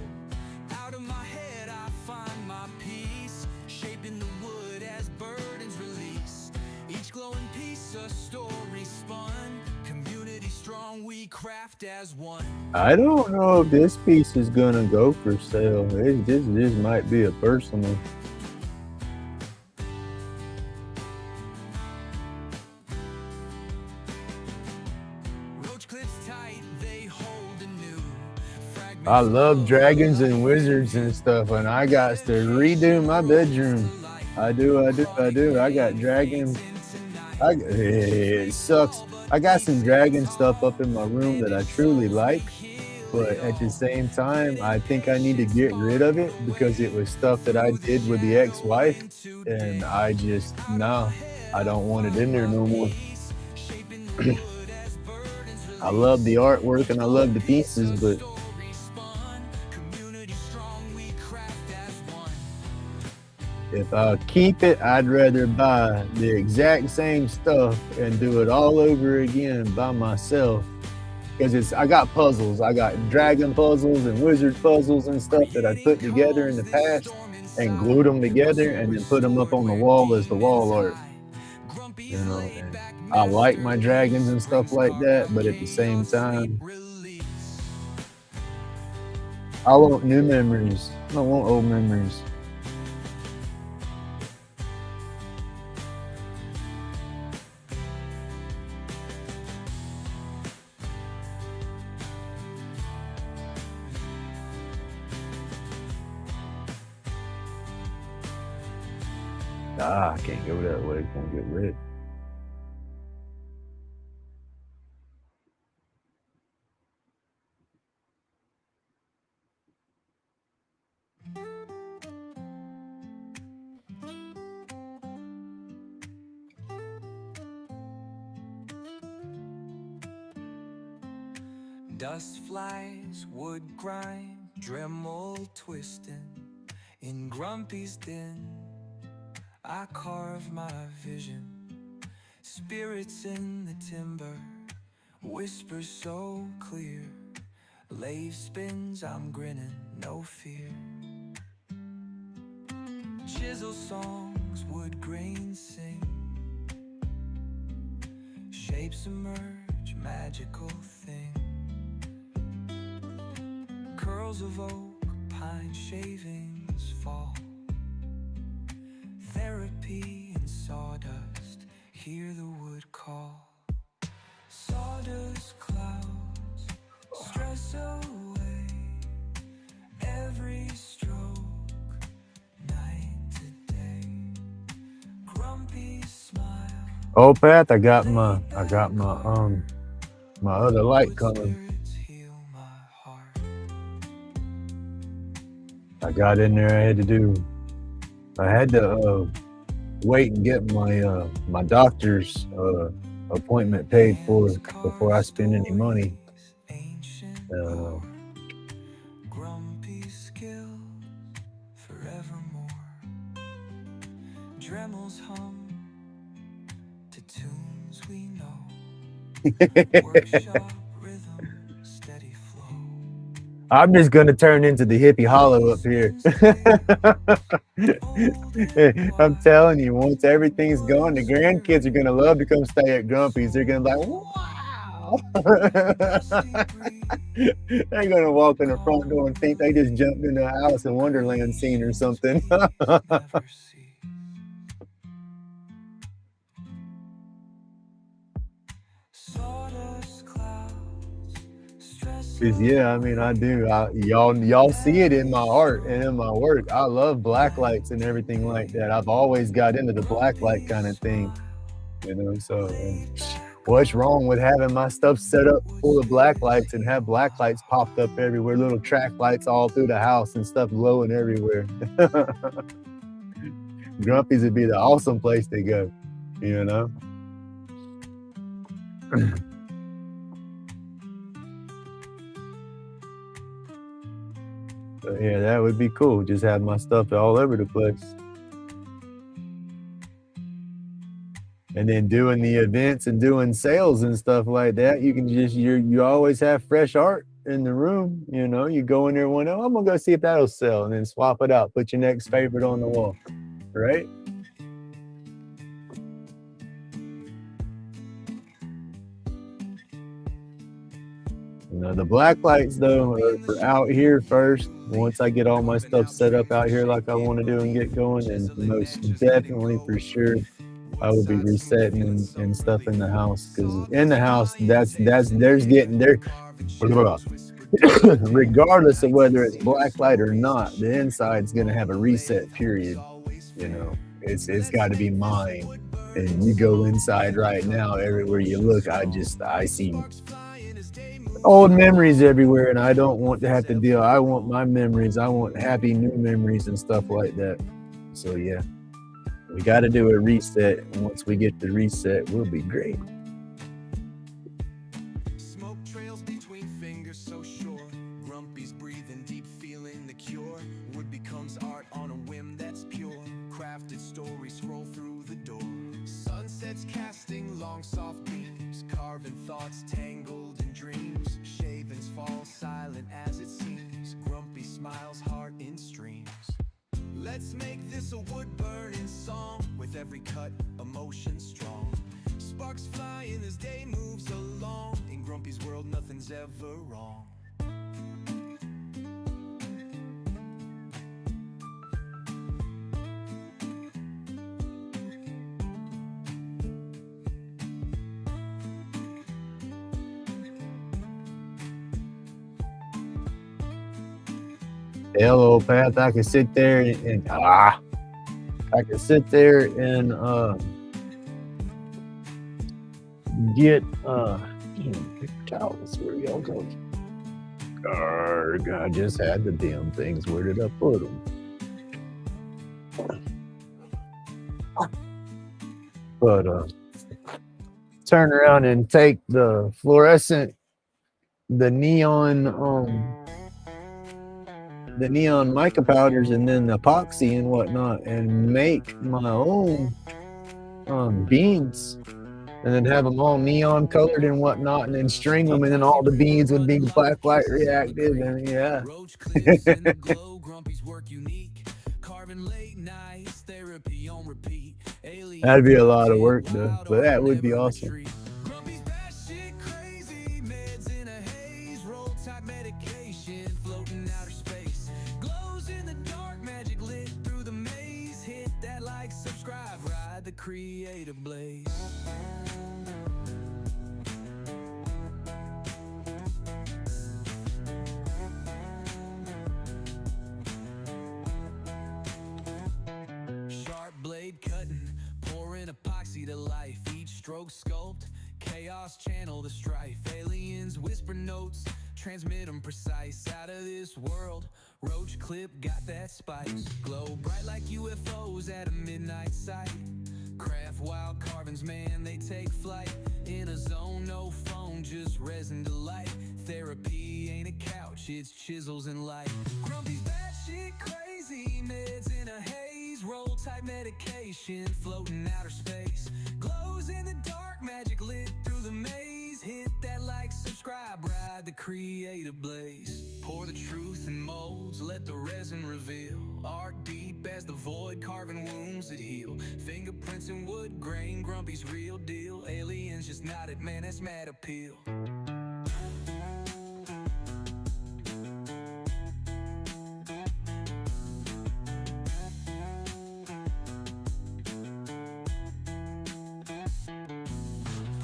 Out of my head I find my peace, shaping the wood as burdens release. Each glowing piece a story spun, community strong we craft as one. I don't know if this piece is gonna go for sale. This might be a personal. Roach clips tight, they hold anew. Fragments I love flow, dragons and light wizards and stuff, and I got to redo my bedroom. I do. I got dragons. It sucks. I got some dragon stuff up in my room that I truly like, but at the same time, I think I need to get rid of it because it was stuff that I did with the ex-wife, and I just, no, I don't want it in there no more. I love the artwork and I love the pieces, but if I keep it, I'd rather buy the exact same stuff and do it all over again by myself. Because I got puzzles. I got dragon puzzles and wizard puzzles and stuff that I put together in the past and glued them together and then put them up on the wall as the wall art. You know, and I like my dragons and stuff like that, but at the same time, I want new memories. I don't want old memories. I can't go that way. It's gonna get rid. Dust flies, wood grind, Dremel twisting. In Grumpy's den, I carve my vision. Spirits in the timber, whispers so clear. Lathe spins, I'm grinning, no fear. Chisel songs, wood grains sing. Shapes emerge, magical thing. Curls of oak, pine shavings fall. Therapy in sawdust, hear the wood call. Oh, Pat, I got my my other light coming. I got in there. I had to wait and get my doctor's appointment paid for before I spend any money. Uh, Grumpy skills forevermore. Dremels hum to tunes we know. Workshop rhythm, steady flow. I'm just gonna turn into the hippie hollow up here. I'm telling you, once everything's gone, the grandkids are gonna love to come stay at Grumpy's. They're gonna be like, wow. They're gonna walk in the front door and think they just jumped into a Alice in Wonderland scene or something. Cause yeah, I mean, I do. Y'all see it in my art and in my work. I love black lights and everything like that. I've always got into the black light kind of thing, you know. So, what's wrong with having my stuff set up full of black lights and have black lights popped up everywhere, little track lights all through the house and stuff glowing everywhere? Grumpy's would be the awesome place to go, you know. So yeah, that would be cool. Just have my stuff all over the place. And then doing the events and doing sales and stuff like that, you can just you always have fresh art in the room. You know, you go in there one, oh, I'm gonna go see if that'll sell, and then swap it out, put your next favorite on the wall, right? You know, the black lights though are for out here first. Once I get all my stuff set up out here like I want to do and get going, and most definitely for sure I will be resetting and stuff in the house, because in the house there's getting there. Regardless of whether it's black light or not, the inside's gonna have a reset period. You know, it's got to be mine. And you go inside right now, everywhere you look, I see old memories everywhere, and I don't want to have to deal. I want my memories. I want happy new memories and stuff like that. So yeah, we got to do a reset. And once we get the reset, we'll be great. Smoke trails between fingers so sure. Grumpy's breathing deep, feeling the cure. Wood becomes art on a whim that's pure. Crafted stories scroll through the door. Sunsets casting long soft beams. Carving thoughts tangled in dreams. Shavings fall silent as it seems. Grumpy smiles, heart in streams. Let's make this a wood burning song. With every cut, emotion strong. Sparks flying as day moves along. In Grumpy's world, nothing's ever wrong. Hello, Pat. I can sit there and I can sit there and get paper towels. Where y'all go? Arg, I just had the damn things. Where did I put them? But turn around and take the fluorescent, the neon mica powders and then the epoxy and whatnot, and make my own beads, and then have them all neon colored and whatnot, and then string them, and then all the beads would be black light reactive, and yeah. That'd be a lot of work though, but that would be awesome. The creative blaze. Sharp blade cutting, pouring epoxy to life. Each stroke sculpt, chaos channel the strife. Aliens whisper notes, transmit them precise. Out of this world, roach clip got that spice. Glow bright like UFOs at a midnight sight. Craft wild carvings, man, they take flight. In a zone, no phone, just resin to light. Therapy ain't a couch, it's chisels and light. Grumpy's batshit crazy, meds in a haze. Roll type medication, floating outer space. Glows in the dark, magic lit through the maze. Hit that like, subscribe, ride the creative blaze. Pour the truth in molds, let the resin reveal. Art deep as the void, carving wounds that heal. Fingerprints in wood grain, Grumpy's real deal. Aliens just nodded, man, that's mad appeal.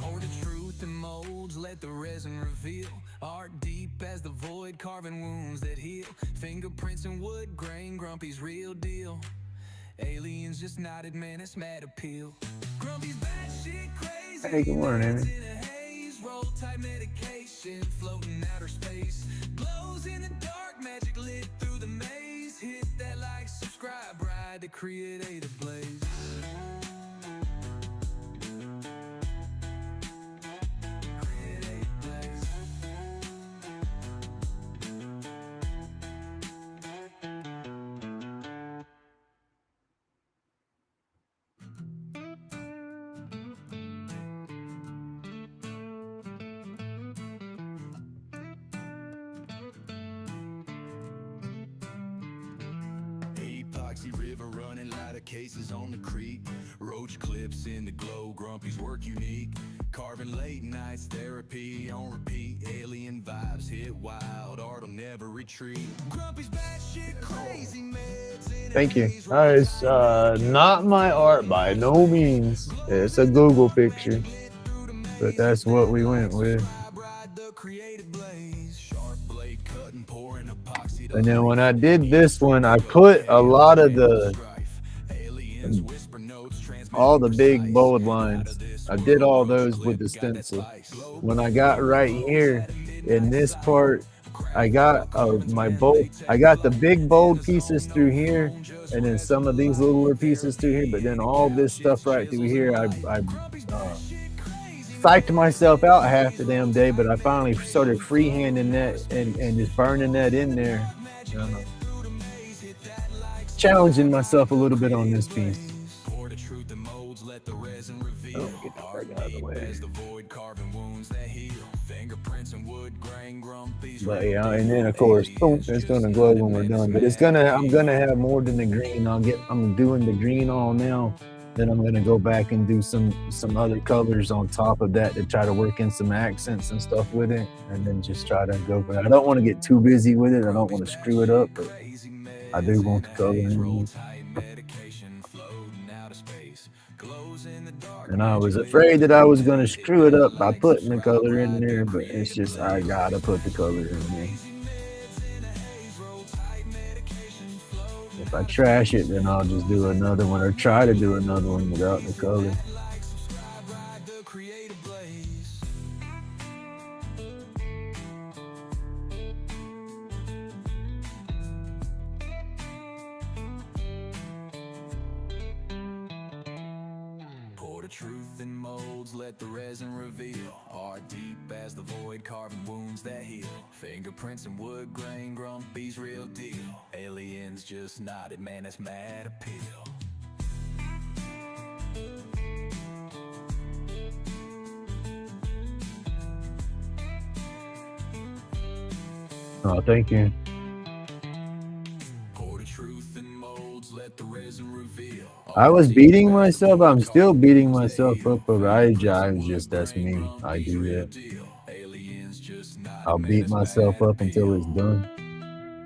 Pour the truth in molds, let the resin reveal. Art deep as the void, carving wounds that heal. Fingerprints in wood grain, Grumpy's real deal. Aliens just nodded, man, it's mad appeal. Grumpy's batshit crazy. Hey, good morning, Amy. In a haze, roll type medication, floating outer space. Glows in the dark, magic lit through the maze. Hit that like, subscribe, ride the creative blaze. Creative blaze. Epoxy river running, lighter cases on the creek. Roach clips in the glow, Grumpy's work unique. Carving late nights, therapy on repeat. Alien vibes hit wild, art'll never retreat. Grumpy's batshit crazy, meds in a Thank you. haze. It's not my art by no means. It's a Google picture, but that's what we went with. And then when I did this one, I put a lot of all the big bold lines. I did all those with the stencil. When I got right here in this part, I got I got the big bold pieces through here, and then some of these littler pieces through here. But then all this stuff right through here, I psyched myself out half the damn day. But I finally started freehanding that and just burning that in there. Challenging myself a little bit on this piece. Oh, get the frick out of the way. But yeah, and then of course, boom, it's gonna glow when we're done. But I'm gonna have more than the green. I'm doing the green all now. Then I'm gonna go back and do some other colors on top of that to try to work in some accents and stuff with it, and then just try to go back. I don't want to get too busy with it. I don't want to screw it up, but I do want the color in it. And I was afraid that I was going to screw it up by putting the color in there, but it's just, I gotta put the color in there. If I trash it, then I'll just do another one or try to do another one without the color. Truth in molds, let the resin reveal. Art deep as the void, carving wounds that heal. Fingerprints in wood grain, Grumpy's real deal. Aliens just nodded, man, that's mad appeal. Oh, thank you. Pour the truth in molds, let the resin reveal. I was beating myself. I'm still beating myself up, but that's me. I do that. I'll beat myself up until it's done.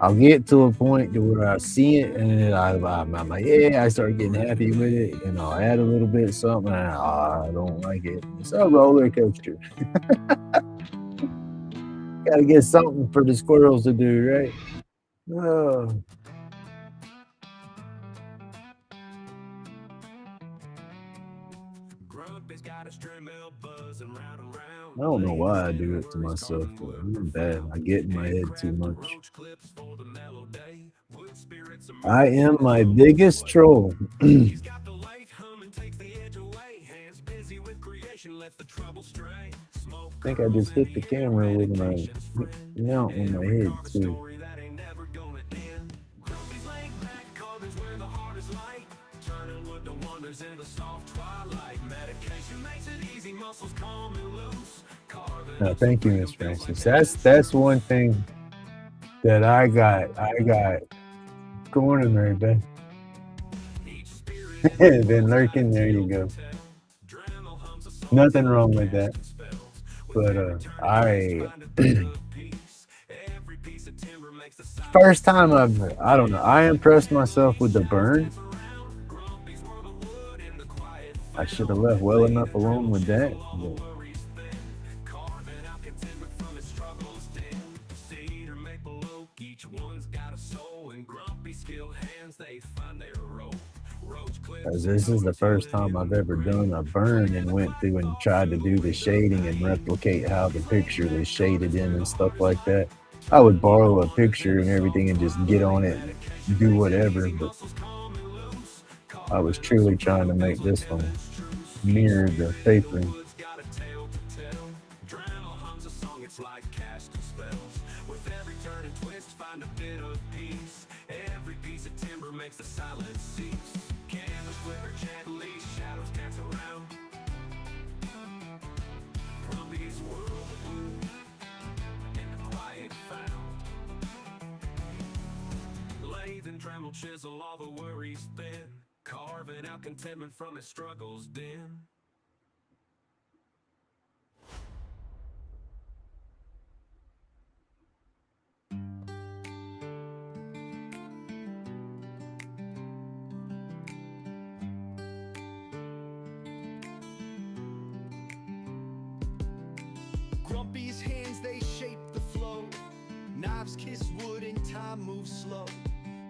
I'll get to a point to where I see it, and then I'm like, yeah, I start getting happy with it, and I'll add a little bit of something, and I don't like it. It's a roller coaster. Gotta get something for the squirrels to do, right? Oh. I don't know why I do it to myself, but I'm bad. I get in my head too much. I am my biggest troll. I think I just hit the camera with my mount on my head too. No, thank you, Miss Francis. That's one thing that I got going in there, Ben. Been lurking. There you go. Nothing wrong with that. But first time I don't know. I impressed myself with the burn. I should have left well enough alone with that. But this is the first time I've ever done a burn and went through and tried to do the shading and replicate how the picture was shaded in and stuff like that. I would borrow a picture and everything and just get on it and do whatever, but I was truly trying to make this one mirror the papering. Chisel all the worries thin, carving out contentment from his struggles dim. Grumpy's hands, they shape the flow. Knives kiss wood and time moves slow.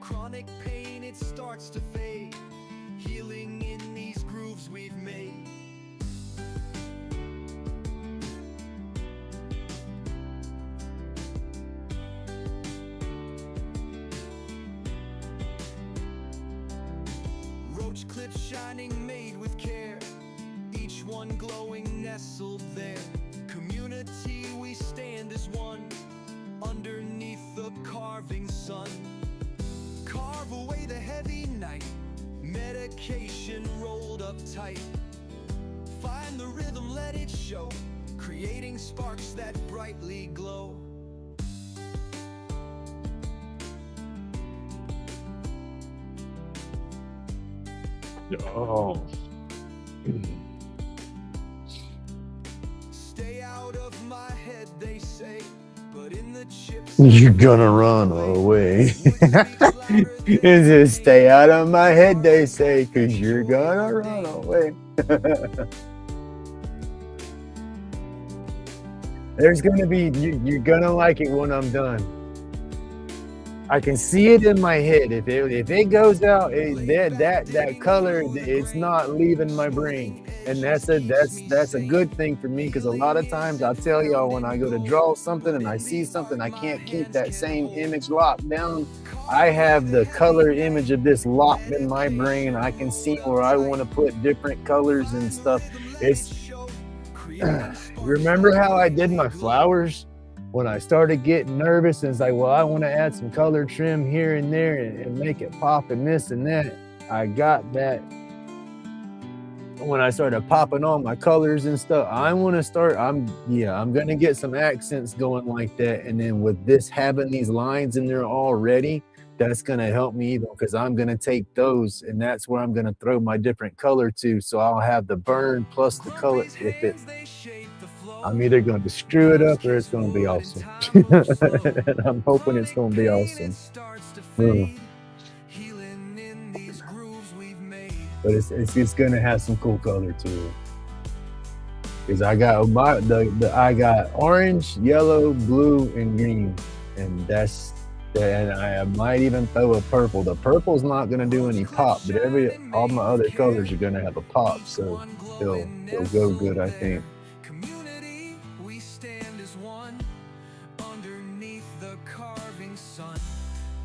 Chronic pain, it starts to fade. Healing in these grooves we've made. Roach clips shining, made with care. Each one glowing, nestled there. Community, we stand as one. Underneath the carving sun. Carve away the heavy night. Medication rolled up tight. Find the rhythm, let it show. Creating sparks that brightly glow. Oh. Stay out of my head, they say. But in the chips, You're gonna run away. Is it stay out of my head, they say, 'cause you're gonna run away. There's gonna be, you're gonna like it when I'm done. I can see it in my head. If it goes out, that color, it's not leaving my brain, and that's a good thing for me, because a lot of times I'll tell y'all, when I go to draw something and I see something, I can't keep that same image locked down. I have the color image of this locked in my brain. I can see where I want to put different colors and stuff. It's remember how I did my flowers? When I started getting nervous and it's like, well, I want to add some color trim here and there and make it pop and this and that. I got that when I started popping all my colors and stuff. I want to start, I'm going to get some accents going like that. And then with this, having these lines in there already, that's going to help me, because I'm going to take those and that's where I'm going to throw my different color to. So I'll have the burn plus the color. If it, I'm either going to screw it up or it's going to be awesome. I'm hoping it's going to be awesome. But it's going to have some cool color to it. Because I got I got orange, yellow, blue, and green, and that's And I might even throw a purple. The purple's not gonna do any pop, but all my other colors are gonna have a pop, so they'll go good, I think. Community, we stand as one underneath the carving sun.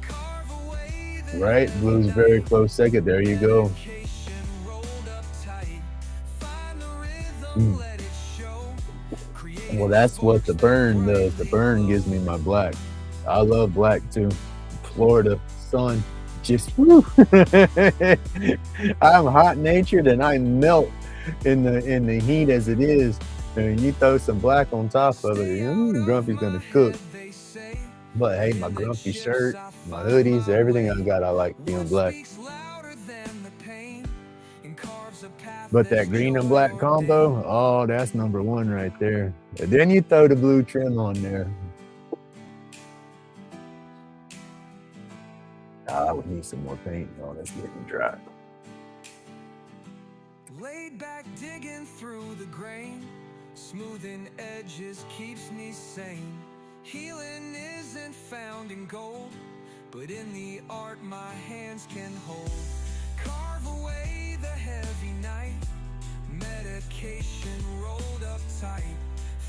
Carve away the Right? Blue's very close second. There you go. dedication rolled up tight. Find the rhythm, let it show. Create Well, that's what the burn does. The burn gives me my black. I love black too. Florida sun, just woo. I'm hot natured and I melt in the heat as it is. And you throw some black on top of it, Grumpy's gonna cook. But hey, my grumpy shirt, my hoodies, everything I got, I like being black. But that green and black combo, oh, that's number one right there. And then you throw the blue trim on there. I would need some more paint. Oh, that's getting dry. Laid back, digging through the grain, smoothing edges keeps me sane. Healing isn't found in gold, but in the art my hands can hold. Carve away the heavy night, medication rolled up tight.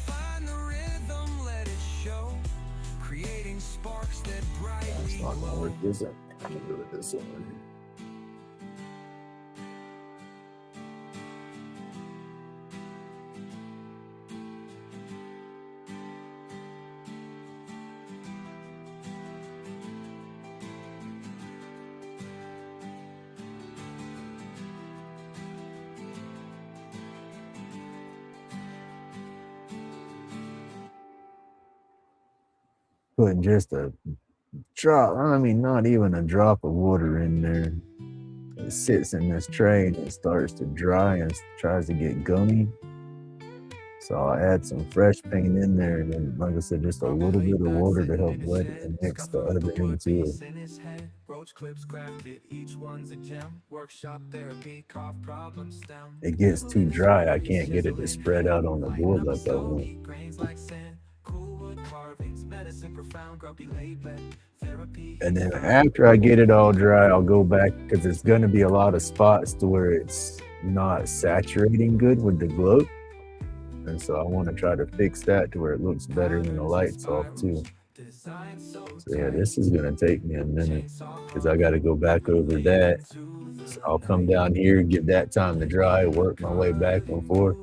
Find the rhythm, let it show, creating sparks that brightly That's not gonna work, is it? I'm gonna do it this way. Putting just a drop, I mean, not even a drop of water in there. It sits in this tray and it starts to dry and tries to get gummy. So I'll add some fresh paint in there, and then, like I said, just a little bit of water to help wet it and mix the other into it. It gets too dry, I can't get it to spread out on the board like I want. And then after I get it all dry, I'll go back because it's going to be a lot of spots to where it's not saturating good with the glow. And so I want to try to fix that to where it looks better when the light's off too. So yeah, this is going to take me a minute because I got to go back over that. So I'll come down here, give that time to dry, work my way back and forth.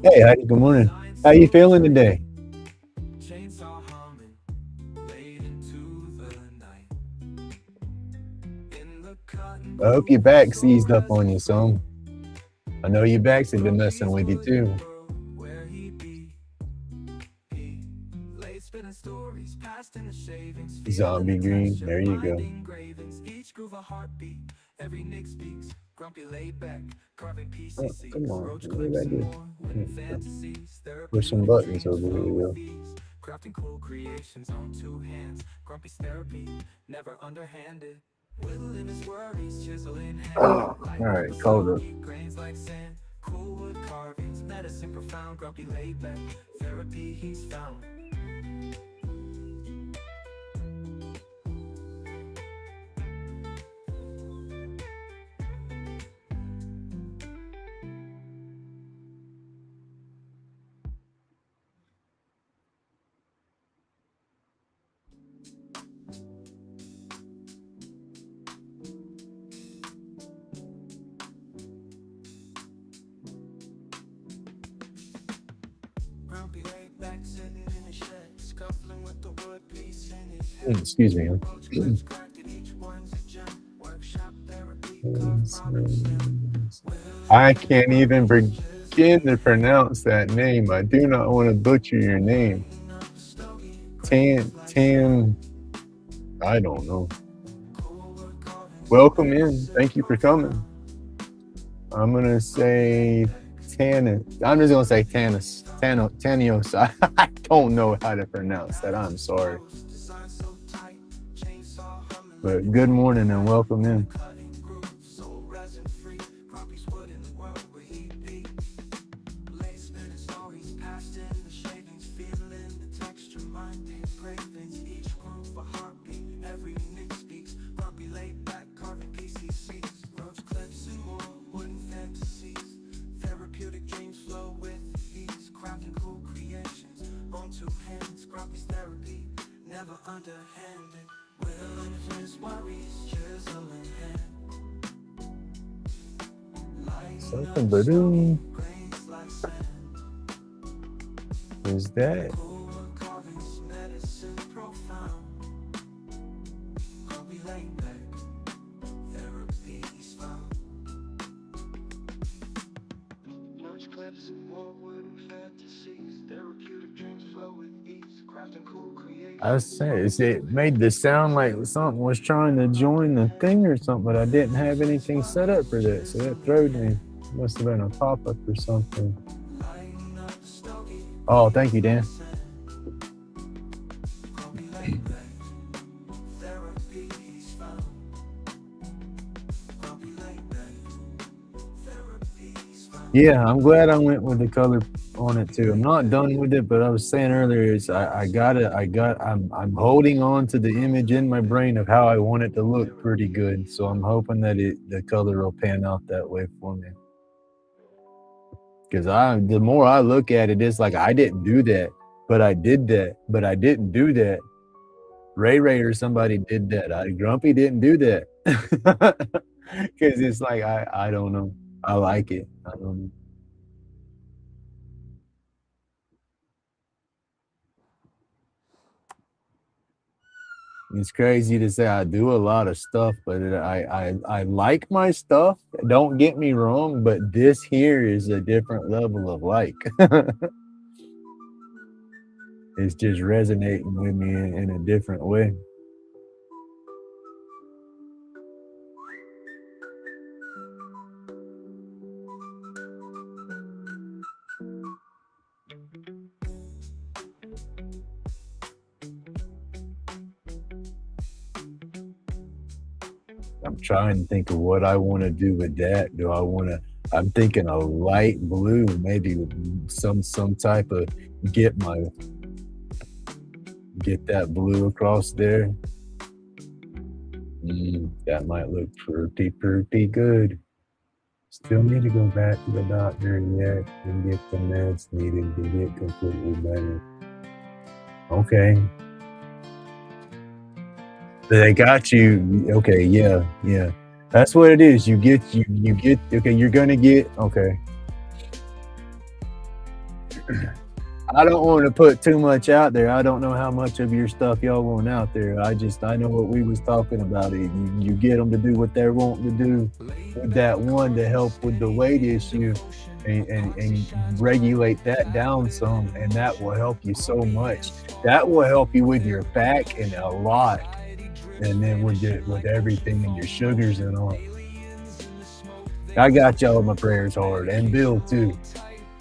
Hey, Heidi, good morning. How you feeling today? I hope your back seized up on you some. I know your back's been messing with you too. Zombie green, there you go. Oh, come on, what did I do? Push some buttons over here. Crafting cool creations on two hands. Grumpy's therapy, never underhanded. Whittling his worries, chiseling hands. Oh, all right, called up. Grains like sand, cool wood carvings, medicine profound. Grumpy laid back, therapy he's found. Excuse me. I can't even begin to pronounce that name. I do not want to butcher your name. Tan, I don't know. Welcome in. Thank you for coming. I'm going to say Tanis. I'm just going to say Tanios. I don't know how to pronounce that. I'm sorry. But good morning and welcome in. two hands, Grumpy's therapy, never underhanded. Will influence worries, chisel in hand. Lighting Something up but snowy grains like sand. is that? Cool carvings, medicine profound. Grumpy laid back, therapy's found. Merge clips, more wood and fantasies. Therapeutic dreams flow with ease. Crafting cool creations. I was saying, it made the sound like something was trying to join the thing or something, but I didn't have anything set up for that, so that throwed me. Must have been a pop-up or something. Lighting up the stogie. Oh, thank you, Dan. Grumpy laid back, therapy's found. Grumpy laid back, therapy's found. Yeah, I'm glad I went with the color on it too. I'm not done with it, but I was saying earlier, I'm holding on to the image in my brain of how I want it to look pretty good. So I'm hoping that the color will pan out that way for me. Because the more I look at it, it's like I didn't do that, but I did that, but I didn't do that. Ray or somebody did that. Grumpy didn't do that. Because it's like I don't know. I like it. I don't know. It's crazy to say I do a lot of stuff, but I like my stuff. Don't get me wrong, but this here is a different level of like. It's just resonating with me in a different way. I'm trying to think of what I want to do with that. I'm thinking a light blue, maybe some type of get that blue across there. That might look pretty good. Still need to go back to the doctor yet and get the meds needed to get completely better. Okay. They got you. Okay, yeah. That's what it is. You get okay, you're gonna get okay. I don't want to put too much out there. I don't know how much of your stuff y'all want out there. I know what we was talking about. You get them to do what they're wanting to do with that one to help with the weight issue and regulate that down some, and that will help you so much. That will help you with your back and a lot. And then with everything and your sugars and all. I got y'all in my prayers hard, and Bill too.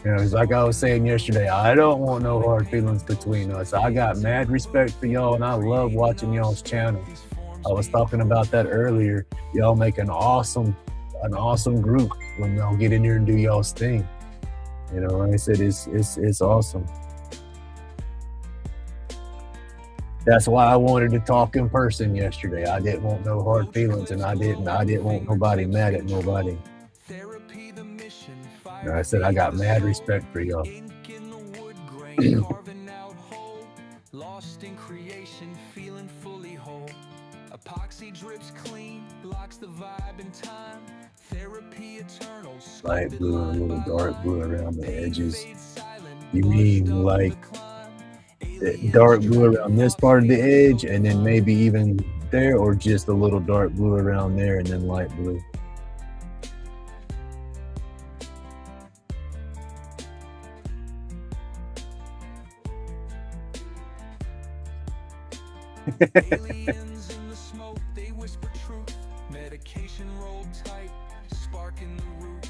You know, it's like I was saying yesterday, I don't want no hard feelings between us. I got mad respect for y'all, and I love watching y'all's channel. I was talking about that earlier. Y'all make an awesome group when y'all get in there and do y'all's thing. You know, like I said, it's awesome. That's why I wanted to talk in person yesterday. I didn't want no hard feelings, and I didn't want nobody mad at nobody. And I said I got mad respect for y'all. Lost in creation, feeling fully whole. Epoxy drips clean, blocks the vibe in time. Therapy eternal. Light blue and a little dark blue around the edges. You mean like dark blue around this part of the edge, and then maybe even there, or just a little dark blue around there and then light blue? Aliens in the smoke, they whisper truth. Medication rolled tight, sparking the roots.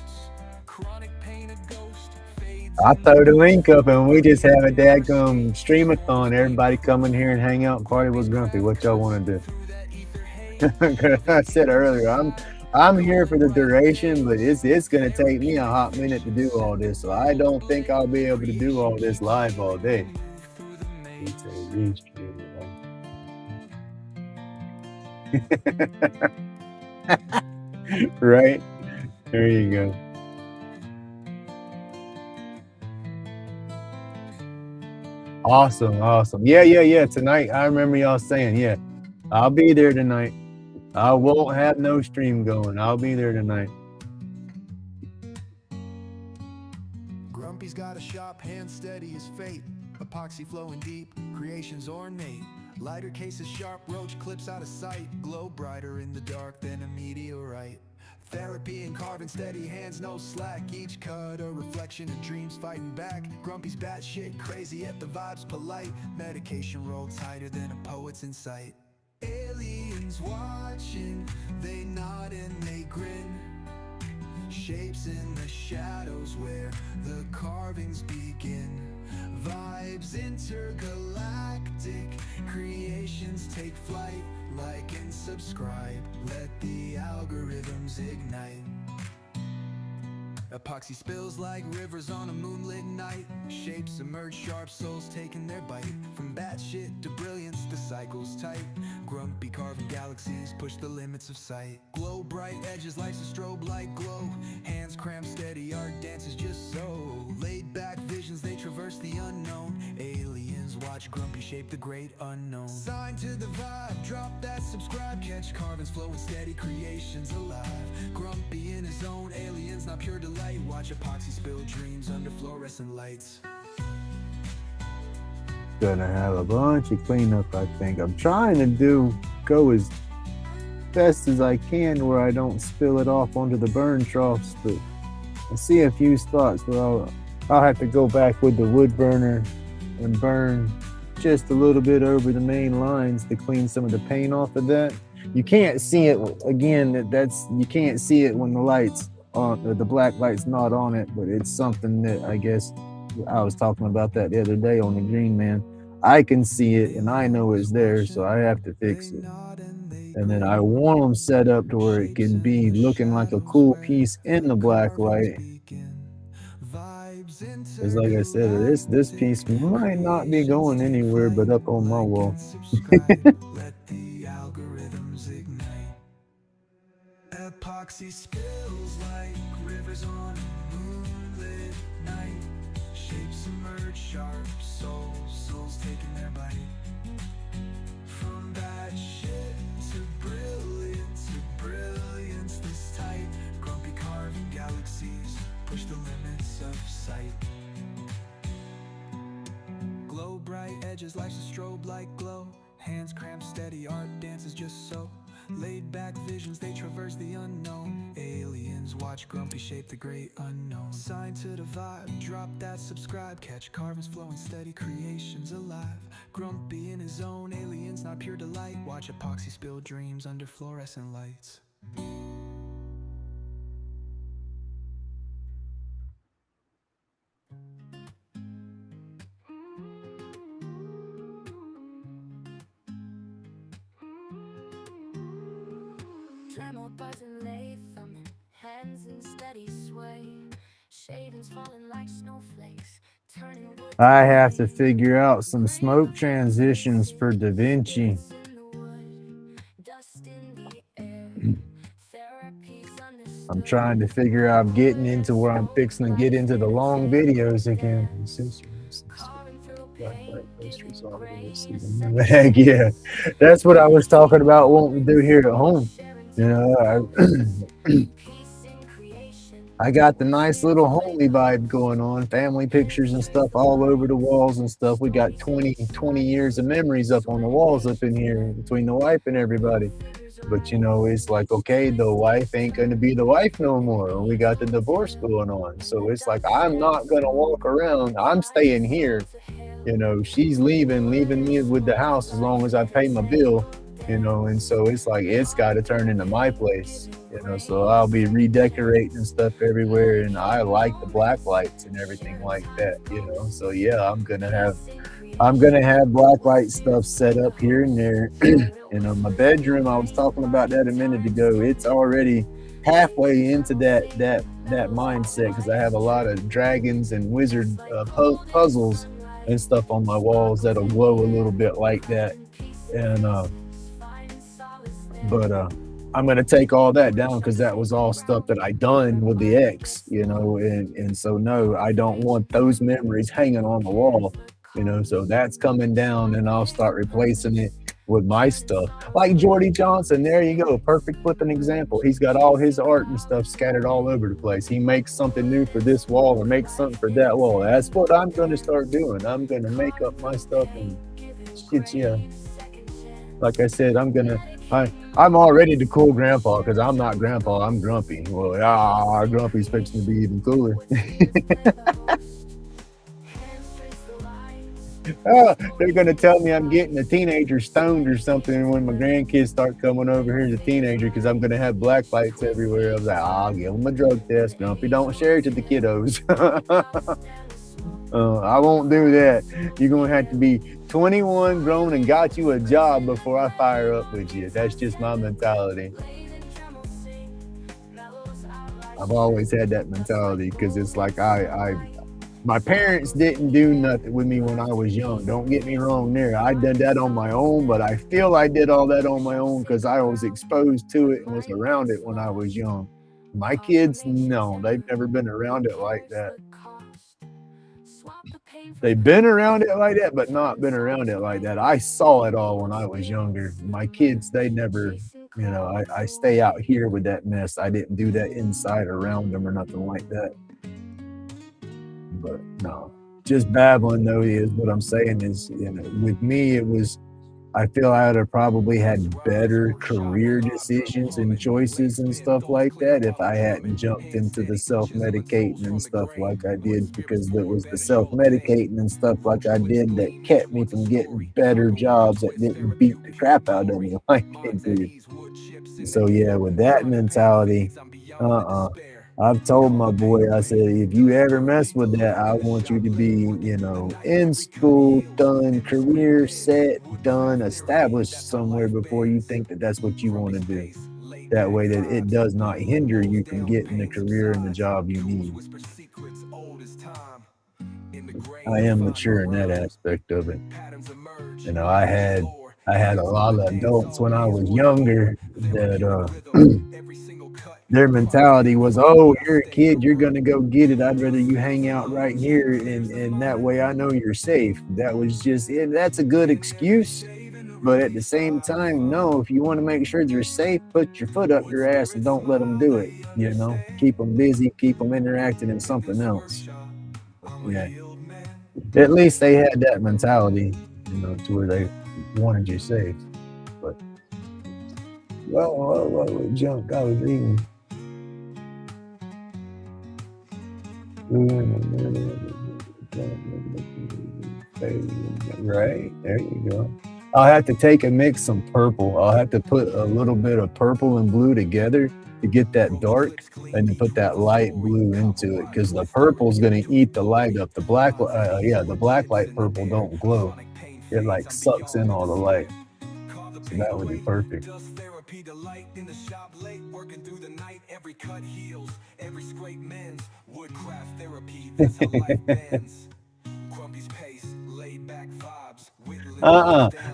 Chronic pain, a ghost fades. I throw the link up and we just have a dadgum streamathon. Everybody come in here and hang out and party with Grumpy. What y'all want to do? I said earlier, I'm here for the duration, but it's gonna take me a hot minute to do all this. So I don't think I'll be able to do all this live all day. Right? There you go. Awesome, awesome. Yeah. Tonight, I remember y'all saying, yeah, I'll be there tonight. I won't have no stream going. I'll be there tonight. Grumpy's got a shop, hand steady as fate. Epoxy flowing deep, creations ornate. Lighter cases sharp, roach clips out of sight. Glow brighter in the dark than a meteorite. Therapy and carving steady hands, no slack. Each cut a reflection of dreams fighting back. Grumpy's batshit crazy, yet the vibe's polite. Medication rolled tighter than a poet's insight. Aliens watching, they nod and they grin. Shapes in the shadows where the carvings begin. Vibes intergalactic, creations take flight. Like and subscribe, let the algorithms ignite. Epoxy spills like rivers on a moonlit night. Shapes emerge, sharp souls taking their bite. From batshit to brilliance, the cycle's tight. Grumpy carving galaxies push the limits of sight. Glow bright edges, life's a strobe light glow. Hands crammed steady, art dances just so. Laid back visions, they traverse the unknown. Aliens watch Grumpy shape the great unknown. Sign to the vibe, drop that subscribe. Catch carvings flowing steady, creations alive. Grumpy in his own, aliens not pure delight. Watch epoxy spill dreams under fluorescent lights. Gonna have a bunch of cleanup, I think. I'm trying to go as best as I can where I don't spill it off onto the burn troughs, but I see a few spots where I'll have to go back with the wood burner and burn just a little bit over the main lines to clean some of the paint off of that. You can't see it again. You can't see it when the lights on, or the black light's not on it, but it's something that I guess I was talking about that the other day on the Green Man. I can see it and I know it's there, so I have to fix it. And then I want them set up to where it can be looking like a cool piece in the black light. Because like I said, this piece might not be going anywhere but up on my wall. Epoxy spills like rivers on a moonlit night. Shapes emerge sharp, souls taking their bite. From bad shit to brilliance this tight. Grumpy carving galaxies push the limits of sight. Glow bright edges, life's a strobe light glow. Hands cramped steady, art dances just so. Laid back visions, they traverse the unknown. Aliens watch Grumpy shape the great unknown. Sign to the vibe, drop that subscribe. Catch carvings flowing steady, creations alive. Grumpy in his own, aliens not pure delight. Watch epoxy spill dreams under fluorescent lights. Tremor buzzing late thumbing, hands in steady sway. Shavings falling like snowflakes, turning wood. I have to figure out some smoke transitions for Da Vinci. I'm trying to figure out getting into where I'm fixing to get into the long videos again. Heck yeah, that's what I was talking about wanting to do here at home. You know, I got the nice little homey vibe going on, family pictures and stuff all over the walls and stuff. We got 20 years of memories up on the walls up in here between the wife and everybody. But you know, it's like, okay, the wife ain't gonna be the wife no more. We got the divorce going on. So it's like, I'm not gonna walk around. I'm staying here. You know, she's leaving me with the house as long as I pay my bill, you know, and so it's like, it's got to turn into my place, you know, so I'll be redecorating and stuff everywhere. And I like the black lights and everything like that, you know, so yeah, I'm going to have black light stuff set up here and there. You know, my bedroom, I was talking about that a minute ago. It's already halfway into that mindset because I have a lot of dragons and wizard puzzles and stuff on my walls that'll glow a little bit like that. And I'm gonna take all that down because that was all stuff that I done with the ex, you know, and so no, I don't want those memories hanging on the wall. So that's coming down, and I'll start replacing it with my stuff. Like Jordy Johnson, there you go, perfect flipping example. He's got all his art and stuff scattered all over the place. He makes something new for this wall or makes something for that wall. That's what I'm going to start doing. I'm going to make up my stuff and shit, yeah. Like I said, I'm already the cool grandpa because I'm not grandpa, I'm grumpy. Well, grumpy's fixing to be even cooler. They're gonna tell me I'm getting a teenager stoned or something when my grandkids start coming over here as a teenager because I'm gonna have black lights everywhere. I was like, I'll give them a drug test. Grumpy, don't share it to the kiddos. I won't do that. You're gonna have to be 21, grown, and got you a job before I fire up with you. That's just my mentality. I've always had that mentality because it's like my parents didn't do nothing with me when I was young. Don't get me wrong there. I did that on my own, but I feel I did all that on my own because I was exposed to it and was around it when I was young. My kids, no, they've never been around it like that. They've been around it like that, but not been around it like that. I saw it all when I was younger. My kids, they never, I stay out here with that mess. I didn't do that inside around them or nothing like that. But no, just babbling though is what I'm saying is, with me, I feel I would have probably had better career decisions and choices and stuff like that if I hadn't jumped into the self-medicating and stuff like I did, because it was the self-medicating and stuff like I did that kept me from getting better jobs that didn't beat the crap out of me like they did. So yeah, with that mentality, I've told my boy, I said, if you ever mess with that, I want you to be, in school, done, career set, done, established somewhere before you think that that's what you want to do. That way that it does not hinder you from getting the career and the job you need. I am mature in that aspect of it. I had a lot of adults when I was younger that their mentality was, oh, you're a kid, you're gonna go get it. I'd rather you hang out right here, and that way I know you're safe. That was just it. That's a good excuse, but at the same time, no. If you want to make sure they're safe, put your foot up your ass and don't let them do it. Keep them busy, keep them interacting in something else. Yeah, at least they had that mentality, to where they wanted you safe. But what junk I was eating. Right, there you go. I'll have to take and mix some purple. I'll have to put a little bit of purple and blue together to get that dark, and then put that light blue into it, because the purple is going to eat the light up. The black light purple don't glow. It like sucks in all the light. So that would be perfect.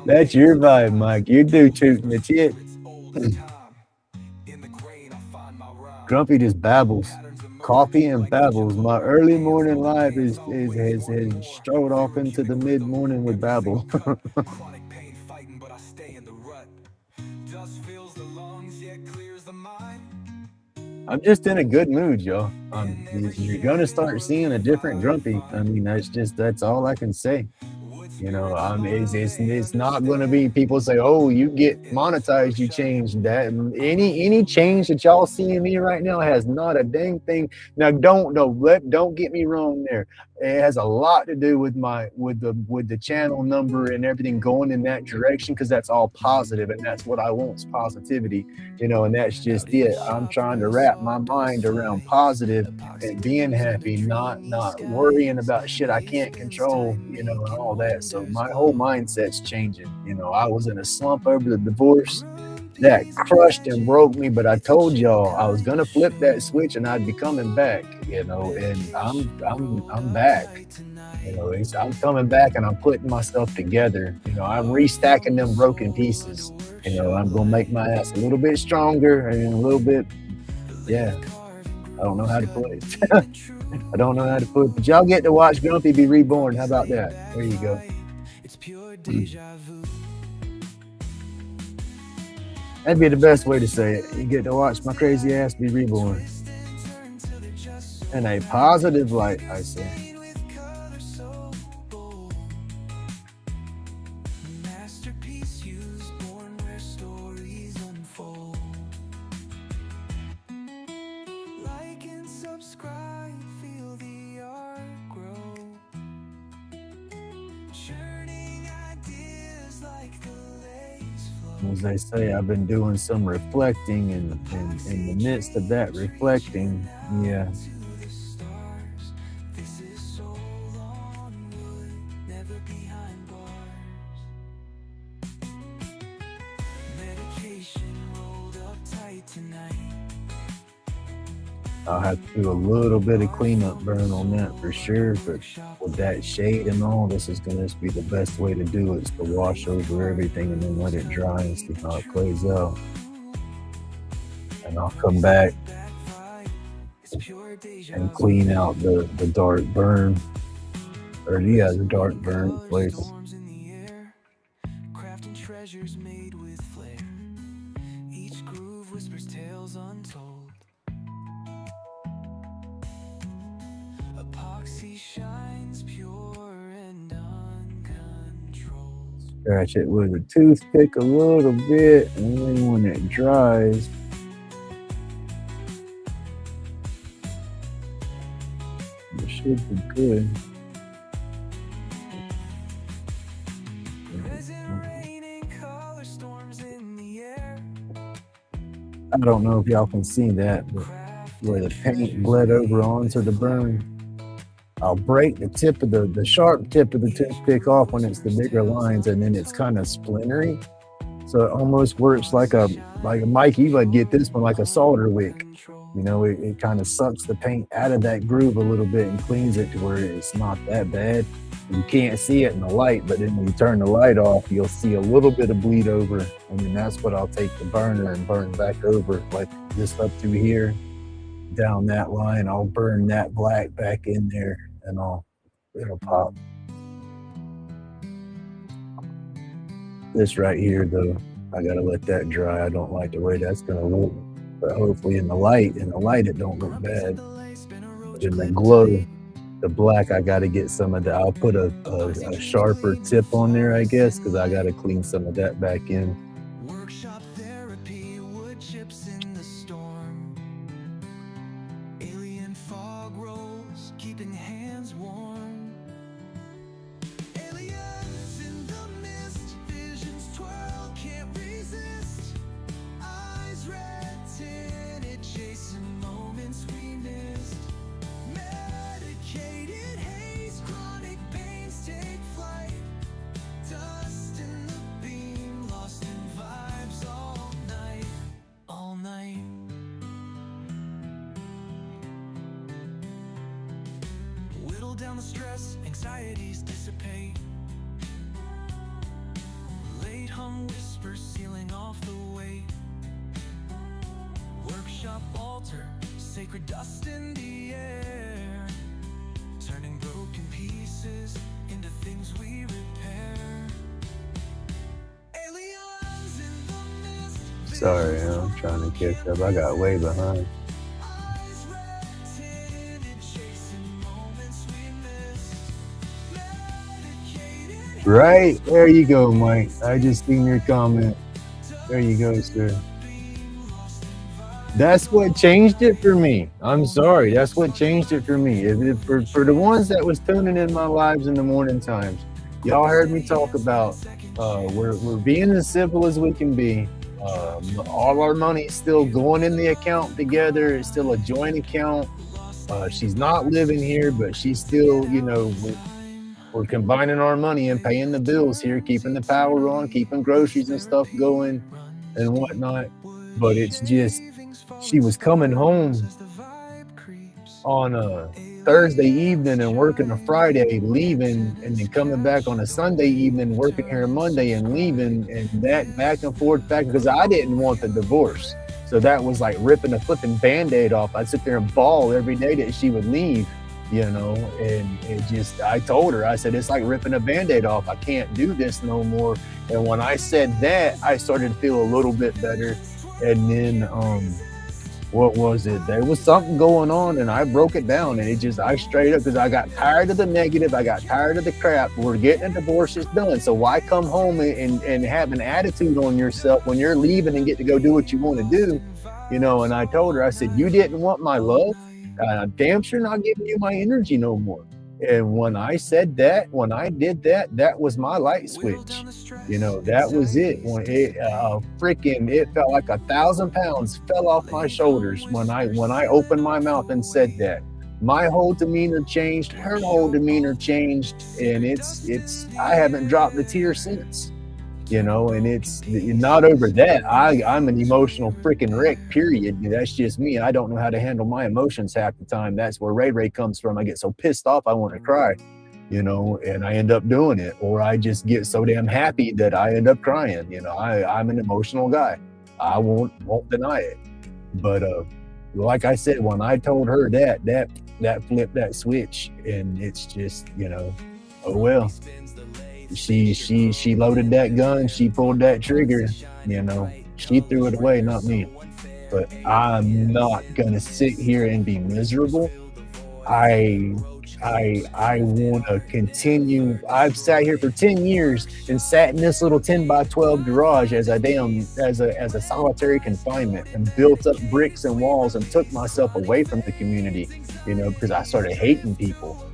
That's your vibe, Mike. You do tooting the tit. Grumpy just babbles. Coffee and babbles. My early morning life has strode off into the mid morning with Babble. I'm just in a good mood, y'all. You're gonna start seeing a different Grumpy. I mean, that's all I can say. It's not going to be people say, oh, you get monetized, you change that. Any change that y'all see in me right now has not a dang thing. Now, don't get me wrong there. It has a lot to do with the channel number and everything going in that direction, because that's all positive, and that's what I want is positivity, and that's just it. I'm trying to wrap my mind around positive and being happy, not worrying about shit I can't control, and all that. So my whole mindset's changing. I was in a slump over the divorce that crushed and broke me, but I told y'all I was gonna flip that switch and I'd be coming back, and I'm back. I'm coming back, and I'm putting myself together. I'm restacking them broken pieces. I'm gonna make my ass a little bit stronger and a little bit, I don't know how to put it. I don't know how to put it, but y'all get to watch Grumpy be reborn. How about that? There you go. It's pure deja vu. That'd be the best way to say it. You get to watch my crazy ass be reborn. In a positive light, I say. With color so bold. Masterpiece used, born where stories unfold. Like and subscribe, feel the art grow. Churning ideas like the lace flow. As they say, I've been doing some reflecting, and in the midst of that reflecting, yeah, To the stars, this is soul on wood, never behind bars. Medication rolled up tight tonight. I'll have to do a little bit of cleanup burn on that for sure. But with that shade and all, this is going to be the best way to do it, is to wash over everything and then let it dry and see how it plays out. And I'll come back That vibe, it's pure deja and vu. clean out the dark burn, or yeah, the dark burn Colors, place. storms in the air, crafting treasures made with flair. Each groove whispers tales untold. Epoxy shines pure and uncontrolled. Scratch it with a toothpick a little bit, and then when it dries, it should be good. Resin raining, color storms in the air. I don't know if y'all can see that, but where the paint bled over onto the burn, I'll break the tip of the sharp tip of the toothpick off when it's the bigger lines, and then it's kind of splintery. So it almost works like a Mike Eva get this one like a solder wick. You know, it kind of sucks the paint out of that groove a little bit and cleans it to where it's not that bad. You can't see it in the light, but then when you turn the light off, you'll see a little bit of bleed over, and then that's what I'll take the burner and burn back over, like this up through here, down that line. I'll burn that black back in there, and it'll pop. This right here, though, I gotta let that dry. I don't like the way that's gonna look, but hopefully in the light, it don't look bad. But in the glow, the black, I gotta get some of that. I'll put a sharper tip on there, I guess, because I gotta clean some of that back in. Workshop therapy, wood chips in the storm. Alien fog rolls, keeping hands warm. Aliens in the mist, visions twirl, can't resist. Eyes red tinted, chasing moments we missed. Medicated haze, chronic pains take flight. Dust in the beam, lost in vibes all night, all night. Whittle down the stress, anxieties dissipate. Late hum whispers sealing off the weight. Workshop altar, sacred dust in the air. Turning broken pieces into things we repair. Aliens in the mist. Sorry, I'm trying to catch up. I got way behind. Eyes red tinted, chasing moments we missed. Medicated Right, there you go, Mike. I just seen your comment. There you go, sir. That's what changed it for me. I'm sorry. That's what changed it for me. For the ones that was tuning in my lives in the morning times, y'all heard me talk about we're being as simple as we can be. All our money is still going in the account together. It's still a joint account. She's not living here, but she's still, we're combining our money and paying the bills here, keeping the power on, keeping groceries and stuff going and whatnot. But it's just, she was coming home on a Thursday evening and working a Friday, leaving, and then coming back on a Sunday evening, working here Monday and leaving, and that back and forth, because I didn't want the divorce. So that was like ripping a flipping Band-Aid off. I'd sit there and bawl every day that she would leave. and it just, I told her, I said, it's like ripping a band-aid off. I can't do this no more. And when I said that, I started to feel a little bit better. And then, what was it? There was something going on, and I broke it down, and it just, I straight up, because I got tired of the negative, I got tired of the crap. We're getting a divorce, it's done. So why come home and have an attitude on yourself when you're leaving and get to go do what you want to do? And I told her, I said, you didn't want my love. I'm damn sure not giving you my energy no more. And when I said that, when I did that, that was my light switch. That was it. When it it felt like 1,000 pounds fell off my shoulders when I opened my mouth and said that. My whole demeanor changed, her whole demeanor changed, and it's I haven't dropped a tear since. And it's not over that. I'm an emotional freaking wreck, period. That's just me. I don't know how to handle my emotions half the time. That's where Ray comes from. I get so pissed off, I want to cry, and I end up doing it. Or I just get so damn happy that I end up crying. I'm an emotional guy. I won't deny it. But like I said, when I told her that flipped that switch, and it's just, oh well. She loaded that gun, she pulled that trigger, she threw it away, not me. But I'm not gonna sit here and be miserable. I want to continue. I've sat here for 10 years and sat in this little 10 by 12 garage as a solitary confinement, and built up bricks and walls and took myself away from the community, because I started hating people.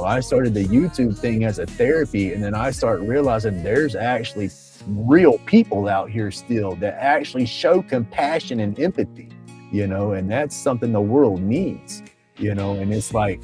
I started the YouTube thing as a therapy, and then I started realizing there's actually real people out here still that actually show compassion and empathy, and that's something the world needs, and it's like,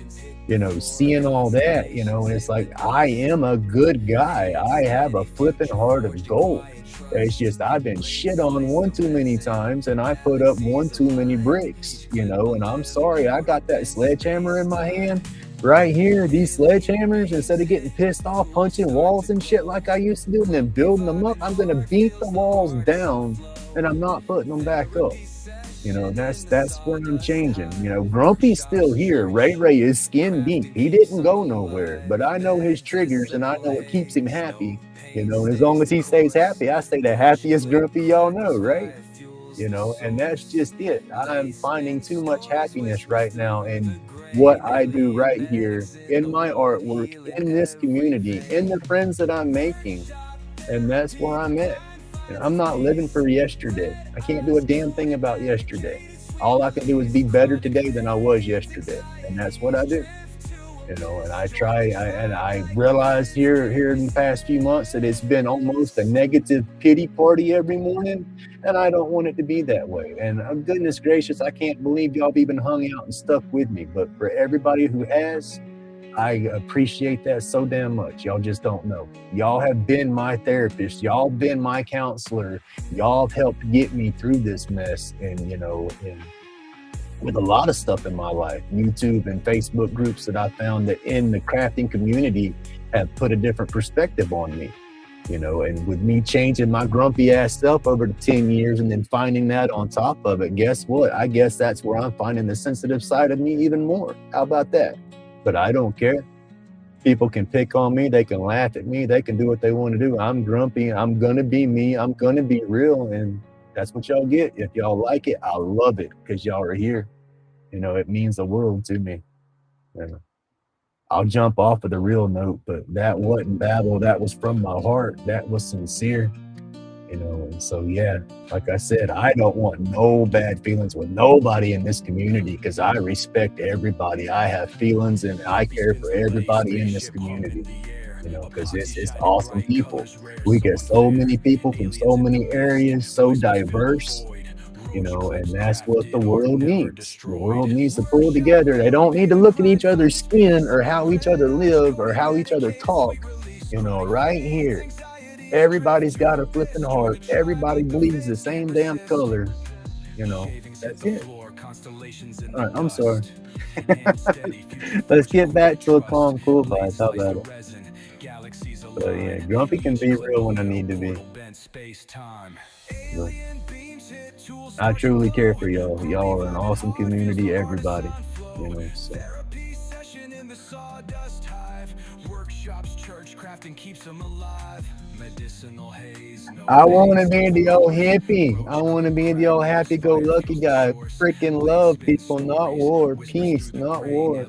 seeing all that, and it's like, I am a good guy. I have a flipping heart of gold. It's just, I've been shit on one too many times, and I put up one too many bricks, and I'm sorry, I got that sledgehammer in my hand right here. These sledgehammers, instead of getting pissed off punching walls and shit like I used to do and then building them up, I'm gonna beat the walls down, and I'm not putting them back up. That's where I'm changing. Grumpy's still here. Ray is skin deep. He didn't go nowhere, but I know his triggers, and I know what keeps him happy. And as long as he stays happy, I stay the happiest Grumpy y'all know, right? And that's just it. I'm finding too much happiness right now in what I do right here, in my artwork, in this community, in the friends that I'm making. And that's where I'm at. And I'm not living for yesterday. I can't do a damn thing about yesterday. All I can do is be better today than I was yesterday. And that's what I do. And I try, and I realized here in the past few months that it's been almost a negative pity party every morning, and I don't want it to be that way. And goodness gracious, I can't believe y'all have even hung out and stuck with me. But for everybody who has, I appreciate that so damn much. Y'all just don't know. Y'all have been my therapist. Y'all been my counselor. Y'all have helped get me through this mess. And, and with a lot of stuff in my life, YouTube and Facebook groups that I found that in the crafting community have put a different perspective on me, and with me changing my grumpy ass self over the 10 years and then finding that on top of it, guess what? I guess that's where I'm finding the sensitive side of me even more. How about that? But I don't care. People can pick on me. They can laugh at me. They can do what they want to do. I'm grumpy. I'm going to be me. I'm going to be real. And that's what y'all get. If y'all like it, I love it because y'all are here. It means the world to me. And I'll jump off of the real note, but that wasn't babble. That was from my heart. That was sincere. And so, yeah, like I said, I don't want no bad feelings with nobody in this community because I respect everybody. I have feelings and I care for everybody in this community, because it's awesome people. We get so many people from so many areas, so diverse, and that's what the world needs. The world needs to pull together. They don't need to look at each other's skin or how each other live or how each other talk, right here. Everybody's got a flipping heart. Everybody bleeds the same damn color. That's it. All right, I'm sorry. Let's get back to a calm, cool vibe. How about it? But yeah, grumpy can be real when I need to be. But I truly care for y'all. Y'all are an awesome community, everybody. So sawdust hive. Workshops, church crafting keeps them alive. Medicinal haze. No I want to be the old hippie. I want to be the old happy-go-lucky guy. Freaking love people, not war. Peace, not war.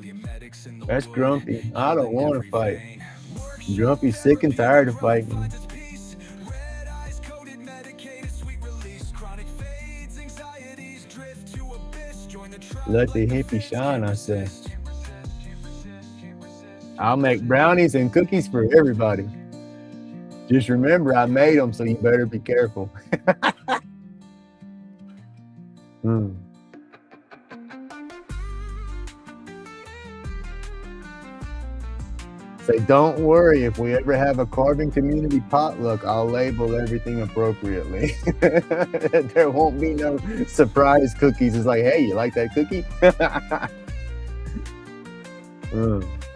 That's grumpy. I don't want to fight. Grumpy, sick and tired of fighting. Let the hippie shine, I say. I'll make brownies and cookies for everybody. Just remember, I made them, so you better be careful. Say, don't worry, if we ever have a carving community potluck, I'll label everything appropriately. There won't be no surprise cookies. It's like, hey, you like that cookie?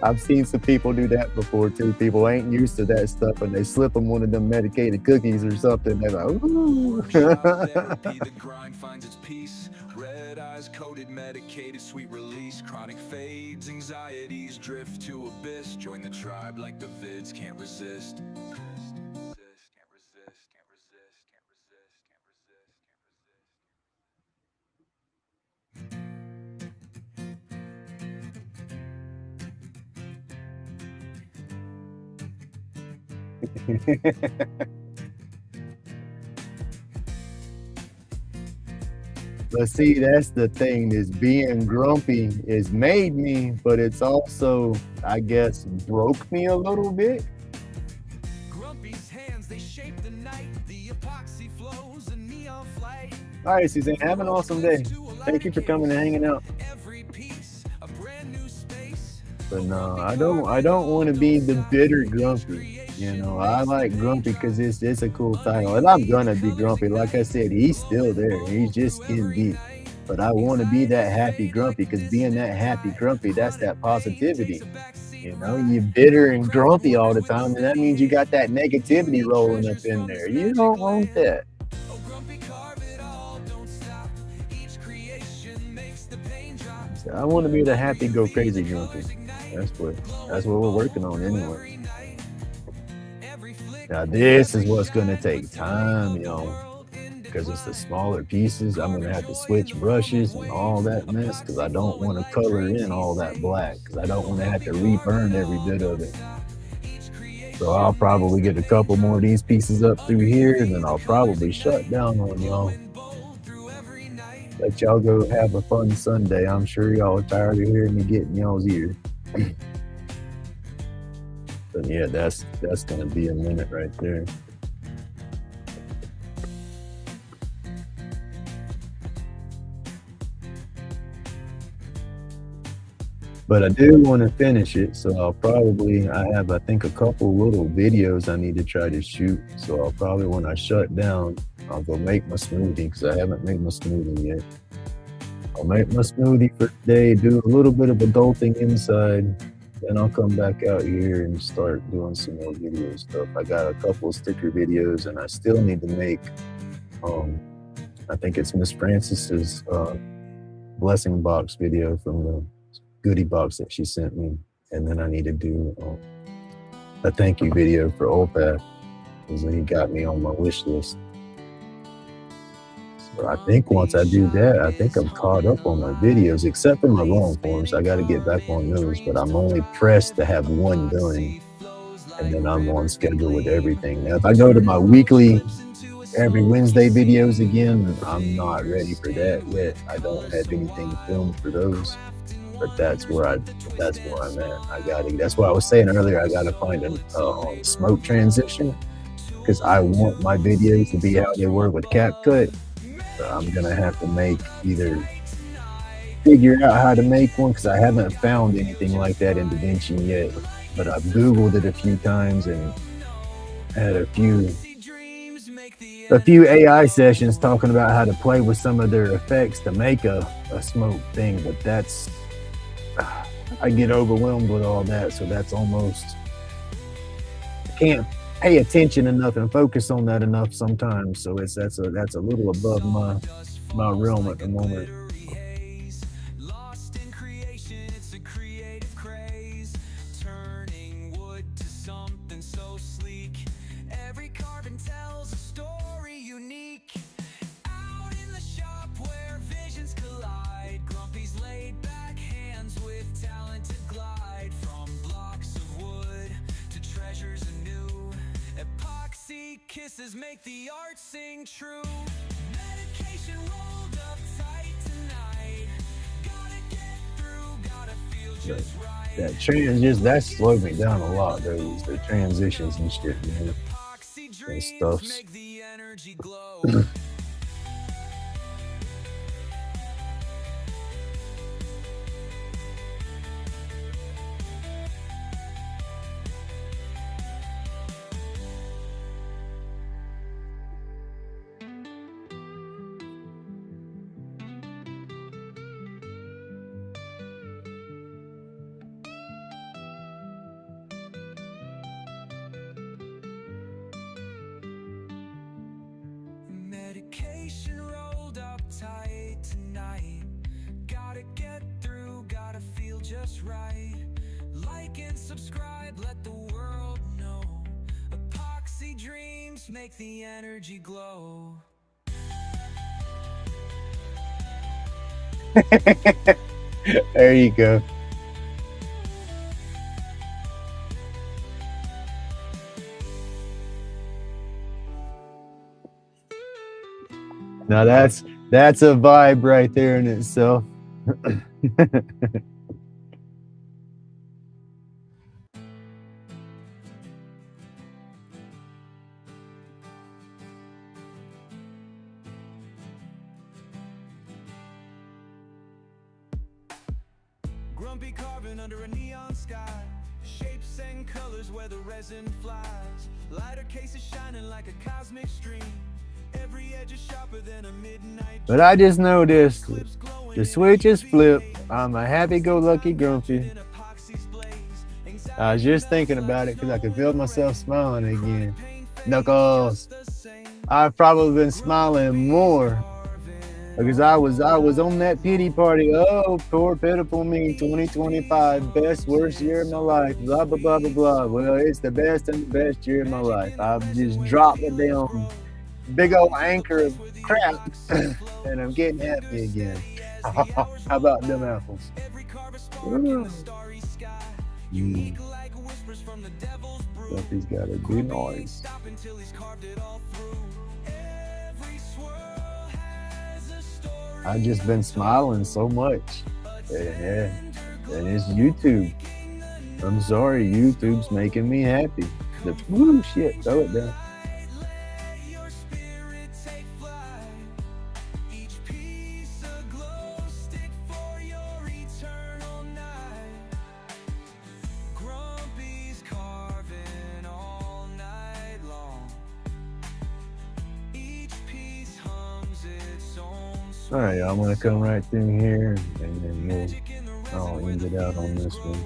I've seen some people do that before too. People ain't used to that stuff, and they slip them one of them medicated cookies or something. They're like, ooh. The grind finds its peace. Red eyes coated, medicated, sweet release. Chronic fades, anxieties drift to abyss. Join the tribe like the vids can't resist. But see, that's the thing, is being grumpy is made me, but it's also, I guess, broke me a little bit. Grumpy's hands, they shape the night. The epoxy flows, a neon flight. All right, Suzanne, have an awesome day. Thank you for coming and hanging out. Every piece, a brand new space. But no, I don't want to be the bitter grumpy. You know, I like grumpy because it's a cool title, and I'm gonna be grumpy. Like I said, he's still there. He's just skin deep. But I want to be that happy grumpy, because being that happy grumpy, that's that positivity. You know, you're bitter and grumpy all the time, and that means you got that negativity rolling up in there. You don't want that. So I want to be the happy go crazy grumpy. That's what we're working on anyway. Now this is what's gonna take time, y'all, because it's the smaller pieces. I'm gonna have to switch brushes and all that mess, because I don't want to color in all that black, because I don't want to have to reburn every bit of it. So I'll probably get a couple more of these pieces up through here, and then I'll probably shut down on y'all. Let y'all go have a fun Sunday. I'm sure y'all are tired of hearing me getting y'all's ear. But yeah, that's gonna be a minute right there. But I do want to finish it, so I have I think a couple little videos I need to try to shoot. So I'll probably, when I shut down, I'll go make my smoothie, because I haven't made my smoothie yet. I'll make my smoothie for today, do a little bit of adulting inside. Then I'll come back out here and start doing some more video stuff. I got a couple of sticker videos, and I still need to make, I think it's Miss Francis's blessing box video from the goodie box that she sent me. And then I need to do a thank you video for Opath, because he got me on my wish list. So I think once I do that, I think I'm caught up on my videos, except for my long forms. I got to get back on those, but I'm only pressed to have one done, and then I'm on schedule with everything. Now, if I go to my weekly, every Wednesday videos again, I'm not ready for that yet. I don't have anything filmed for those, but that's where I'm at. That's why I was saying earlier, I got to find a smoke transition, because I want my videos to be how they were with CapCut. So I'm gonna have to either figure out how to make one, because I haven't found anything like that in DaVinci yet. But I've Googled it a few times and had a few AI sessions talking about how to play with some of their effects to make a smoke thing. But I get overwhelmed with all that, so that's almost, I can't pay attention enough and focus on that enough sometimes. So that's a little above my realm at the moment. Lost in creation, it's a creative craze. kisses make the art sing true. Medication rolled up tight tonight. Gotta get through, gotta feel just right. That slowed me down a lot. Those the transitions and shit, man. Epoxy And dreams stuffs. make the energy glow. Medication rolled up tight tonight. Gotta get through, gotta feel just right. Like and subscribe, let the world know. Epoxy dreams make the energy glow. There you go. Now that's a vibe right there in itself. Grumpy carving under a neon sky. Shapes and colors where the resin flies. Lighter cases shining like a cosmic stream. Every edge is sharper than a midnight. But I just noticed the switch is flipped. I'm a happy-go-lucky grumpy. I was just thinking about it because I could feel myself smiling again. Knuckles. I've probably been smiling more because I was on that pity party. Oh, poor pitiful me. 2025, best worst year of my life. Blah blah blah blah blah. Well, it's the best and the best year of my life. I've just dropped it down. Big old anchor of crap, and I'm getting happy again. How about them apples? Duffy's got a good noise. I've just been smiling so much. Yeah, and it's YouTube. I'm sorry, YouTube's making me happy. The woo shit, throw it down. All right, I'm gonna come right through here, and then I'll end it out on this one.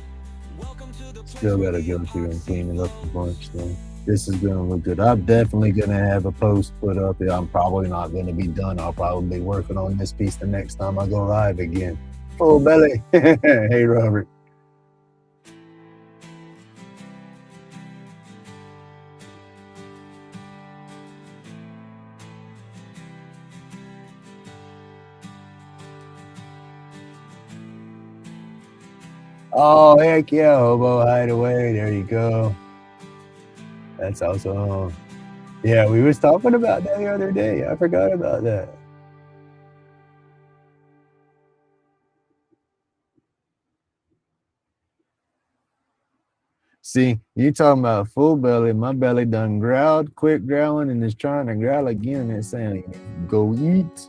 Still gotta go through and clean it up a bunch, though. This is gonna look good. I'm definitely gonna have a post put up. I'm probably not gonna be done. I'll probably be working on this piece the next time I go live again. Full belly. Hey, Robert. Oh, heck yeah, Hobo Hideaway. There you go. That's awesome. Yeah, we was talking about that the other day. I forgot about that. See, you talking about full belly. My belly done growled, quit growling, and is trying to growl again. It's saying, go eat.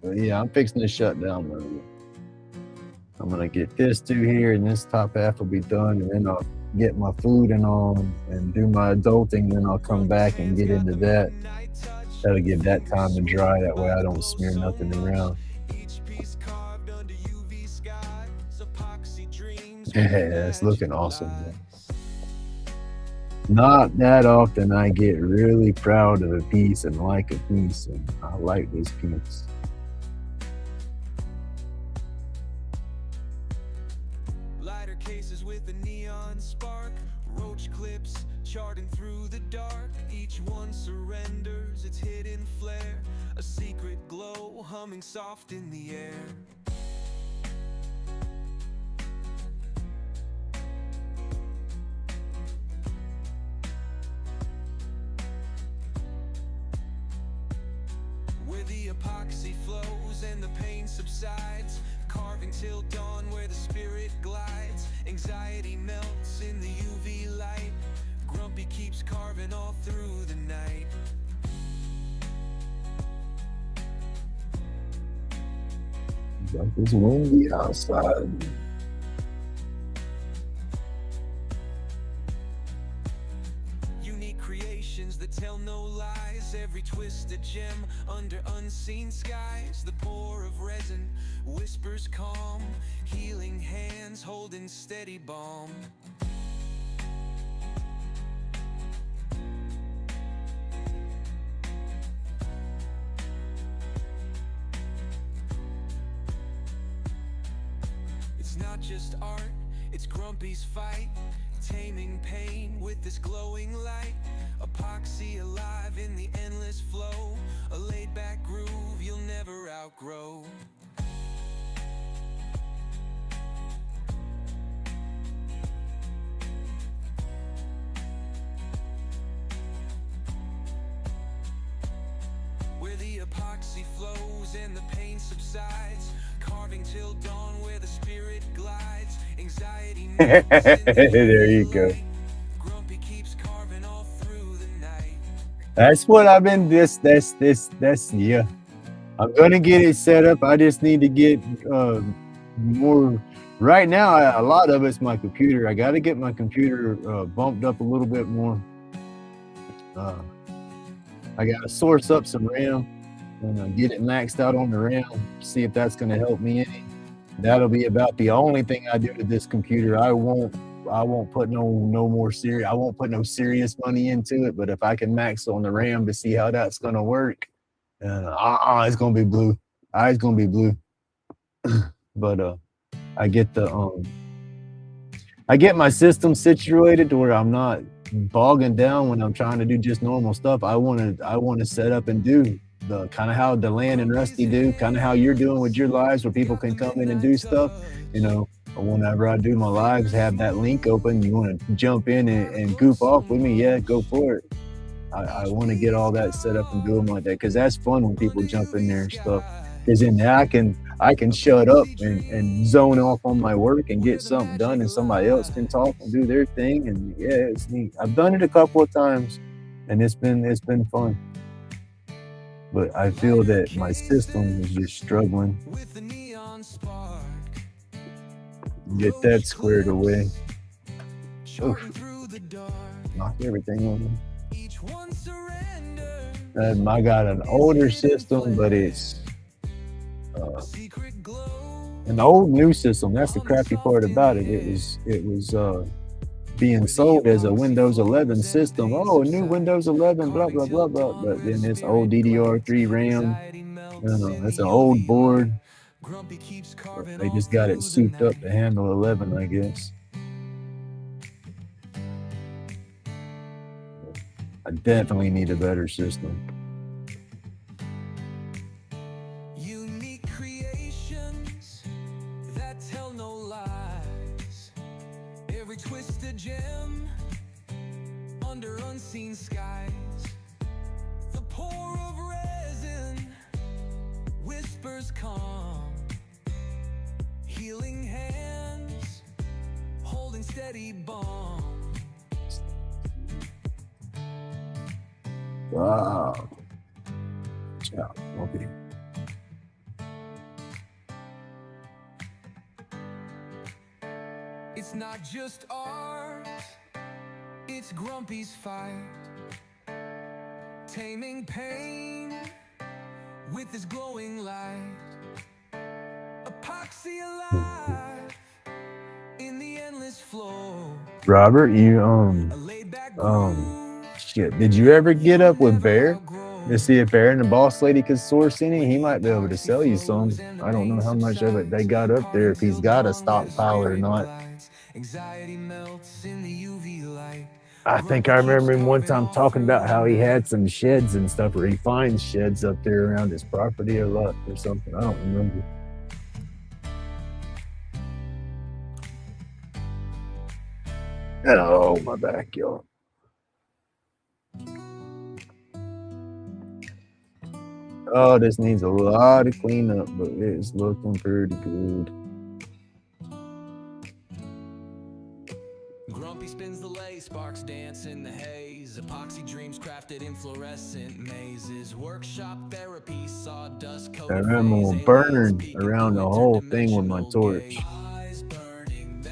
But yeah, I'm fixing to shut down though. I'm gonna get this through here, and this top half will be done, and then I'll get my food and all, and do my adulting. Then I'll come back and get into that. That'll give that time to dry. That way I don't smear nothing around. Yeah, it's looking awesome. Man. Not that often I get really proud of a piece and like a piece, and I like this piece. Lighter cases with a neon spark, roach clips charting through the dark. Each one surrenders its hidden flare, a secret glow humming soft in the air. where the epoxy flows and the pain subsides, carving till dawn where the spirit glides. Anxiety melts in the UV light, Grumpy keeps carving all through the night. Like it's windy outside. Unique creations that tell no lies, every twisted gem under unseen skies. The pour of resin whispers calm, healing hands holding steady balm. It's not just art, it's Grumpy's fight, taming pain with this glowing light. Epoxy alive in the endless flow, a laid-back groove you'll never outgrow. Where the epoxy flows and the pain subsides, carving till dawn where the spirit glides. Anxiety melts in the There you go. light. Grumpy keeps carving all through the night. That's what I've been. That's yeah. I'm gonna get it set up. I just need to get more. Right now, a lot of it's my computer. I got to get my computer bumped up a little bit more. I got to source up some RAM and get it maxed out on the RAM. See if that's going to help me any. That'll be about the only thing I do to this computer. I won't put no more serious. I won't put no serious money into it. But if I can max on the RAM to see how that's going to work, it's going to be blue. It's going to be blue. But I get my system situated to where I'm not bogging down when I'm trying to do just normal stuff. I want to set up and do the kind of how Deland and Rusty do, kind of how you're doing with your lives, where people can come in and do stuff. You know, whenever I do my lives, have that link open. You want to jump in and goof off with me? Yeah, go for it. I want to get all that set up and do them like that, because that's fun when people jump in there and stuff. Because in there I can shut up and zone off on my work and get something done, and somebody else can talk and do their thing. And yeah, it's neat. I've done it a couple of times, and it's been fun. But I feel that my system is just struggling. With the neon spark, Get that squared away. charting through the dark, Knock everything over. each one surrender. I got an older system, but it's A secret glow. an old new system. That's the crappy part about it. It was being sold as a Windows 11 system. Oh, a new Windows 11, blah blah blah blah. But then it's old DDR3 RAM. That's an old board. Grumpy keeps carving They all just got it through the souped up night. to handle 11, I guess. I definitely need a better system. Unique creations that tell no lies. Every twisted gem under unseen skies. The pour of resin whispers calm. Healing hands holding steady balm. Wow. Ciao. Okay. It's not just art, it's Grumpy's fight, taming pain with his glowing light. Epoxy alive in the endless flow. Robert, you A laid back shit. Did you ever get up with Bear to see if Bear and the boss lady could source any? He might be able to sell you some. I don't know how much of it they got up there, if he's got a stockpile or not. Anxiety melts in the UV light. I think I remember him one time talking about how he had some sheds and stuff, or he finds sheds up there around his property a lot or something. I don't remember. Oh, my back, y'all. Oh, this needs a lot of cleanup, but it's looking pretty good. Grumpy spins the lay, sparks dance in the haze. Epoxy dreams crafted in fluorescent mazes. Workshop therapy, sawdust I coated remember burning around the whole thing with my torch.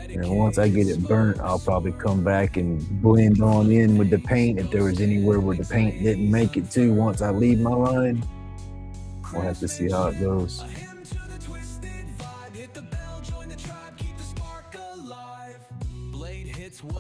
And once I get it burnt, I'll probably come back and blend on in with the paint if there was anywhere where the paint didn't make it to once I leave my line. We'll have to see how it goes.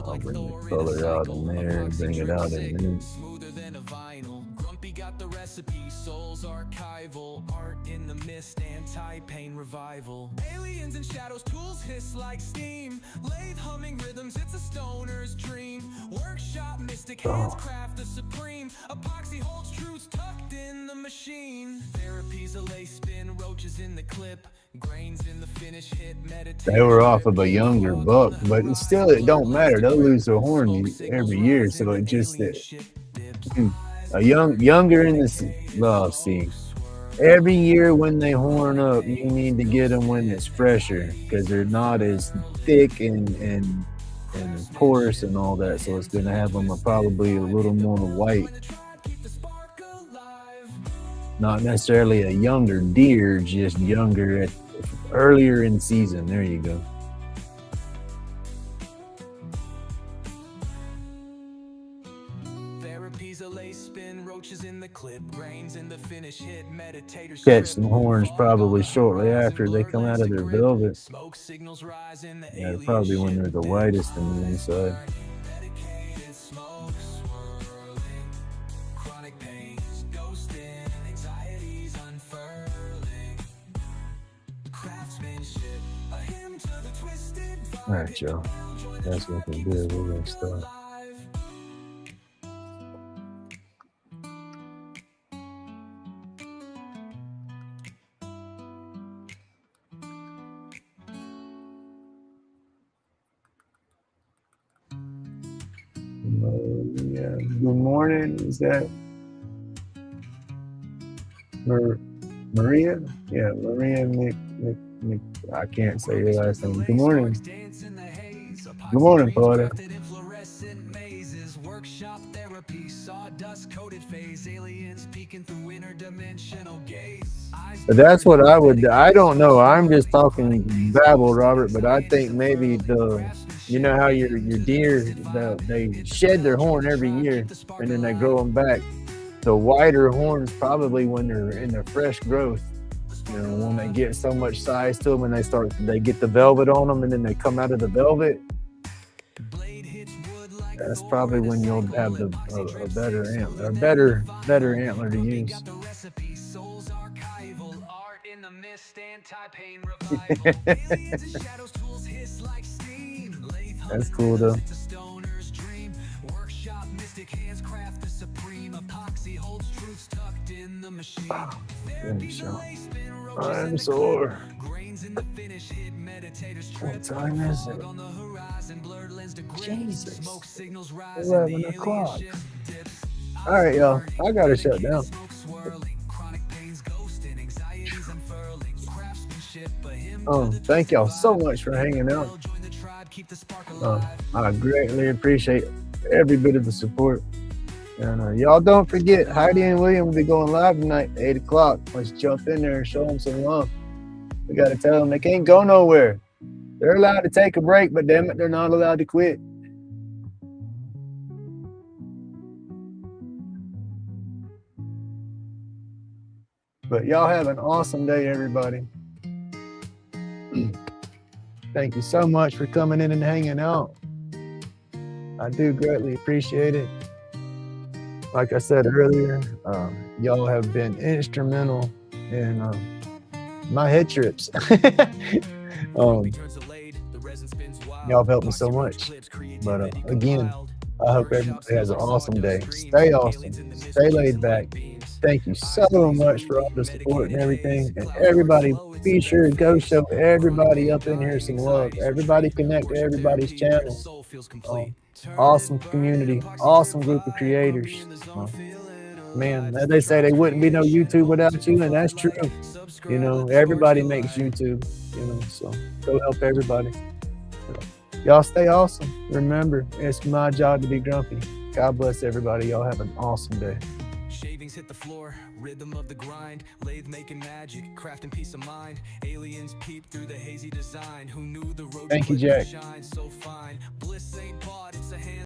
I'll bring the color out in there, bring it out in there. Smoother than a vinyl. Grumpy got the recipe, soul's archival. Art in the mist, anti-pain revival. Aliens and shadows, tools hiss like steam. Lathe humming rhythms, it's a stoner's dream. Workshop mystic, hands craft the supreme. Epoxy holds truths tucked in the machine. Therapy's a lace spin, roaches in the clip. Grains in the finish, hit meditation. They were off of a younger buck, but it still, it don't matter. They'll lose their horn every year, so it just a younger in the well, see. Every year when they horn up, you need to get them when it's fresher because they're not as thick and porous and all that. So it's going to have them probably a little more white. Not necessarily a younger deer, just younger earlier in season. There you go. Catch some horns probably shortly after they come out of their velvet. Yeah, probably when they're the whitest on the inside. All right, y'all. That's looking good. We're gonna start. Yeah. Good morning. Is that Maria? Yeah, Maria I can't say your last name. Good morning. Good morning, Paula. Workshop therapy, sawdust coated phase, aliens peeking through interdimensional gaze. But that's what I would. I don't know. I'm just talking babble, Robert. But I think maybe you know how your deer, they shed their horn every year and then they grow them back. The wider horns probably when they're in their fresh growth. You know, when they get so much size to them and they get the velvet on them and then they come out of the velvet. That's probably when you'll have a better antler, better antler to use. That's cool though. I'm sore. What time is it? Jesus. 11 o'clock. All right, y'all. I gotta shut down. Thank y'all so much for hanging out. I greatly appreciate every bit of the support. And y'all don't forget, Heidi and William will be going live tonight, 8 o'clock. Let's jump in there and show them some love. We got to tell them they can't go nowhere. They're allowed to take a break, but damn it, they're not allowed to quit. But y'all have an awesome day, everybody. Thank you so much for coming in and hanging out. I do greatly appreciate it. Like I said earlier, y'all have been instrumental in my head trips. Y'all have helped me so much. But again, I hope everybody has an awesome day. Stay awesome. Stay laid back. Thank you so much for all the support and everything. And everybody, be sure to go show everybody up in here some love. Everybody connect to everybody's channel. Awesome community. Awesome group of creators. Man, they say they wouldn't be no YouTube without you, and that's true. You know, everybody makes YouTube, you know, so go help everybody. Y'all stay awesome. Remember, it's my job to be grumpy. God bless everybody. Y'all have an awesome day. Shavings hit the floor, rhythm of the grind, lathe making magic, crafting peace of mind. Aliens peep through the hazy design. Who knew the road Thank you, would Jack. shine so fine? Bliss ain't bought, it's a hand.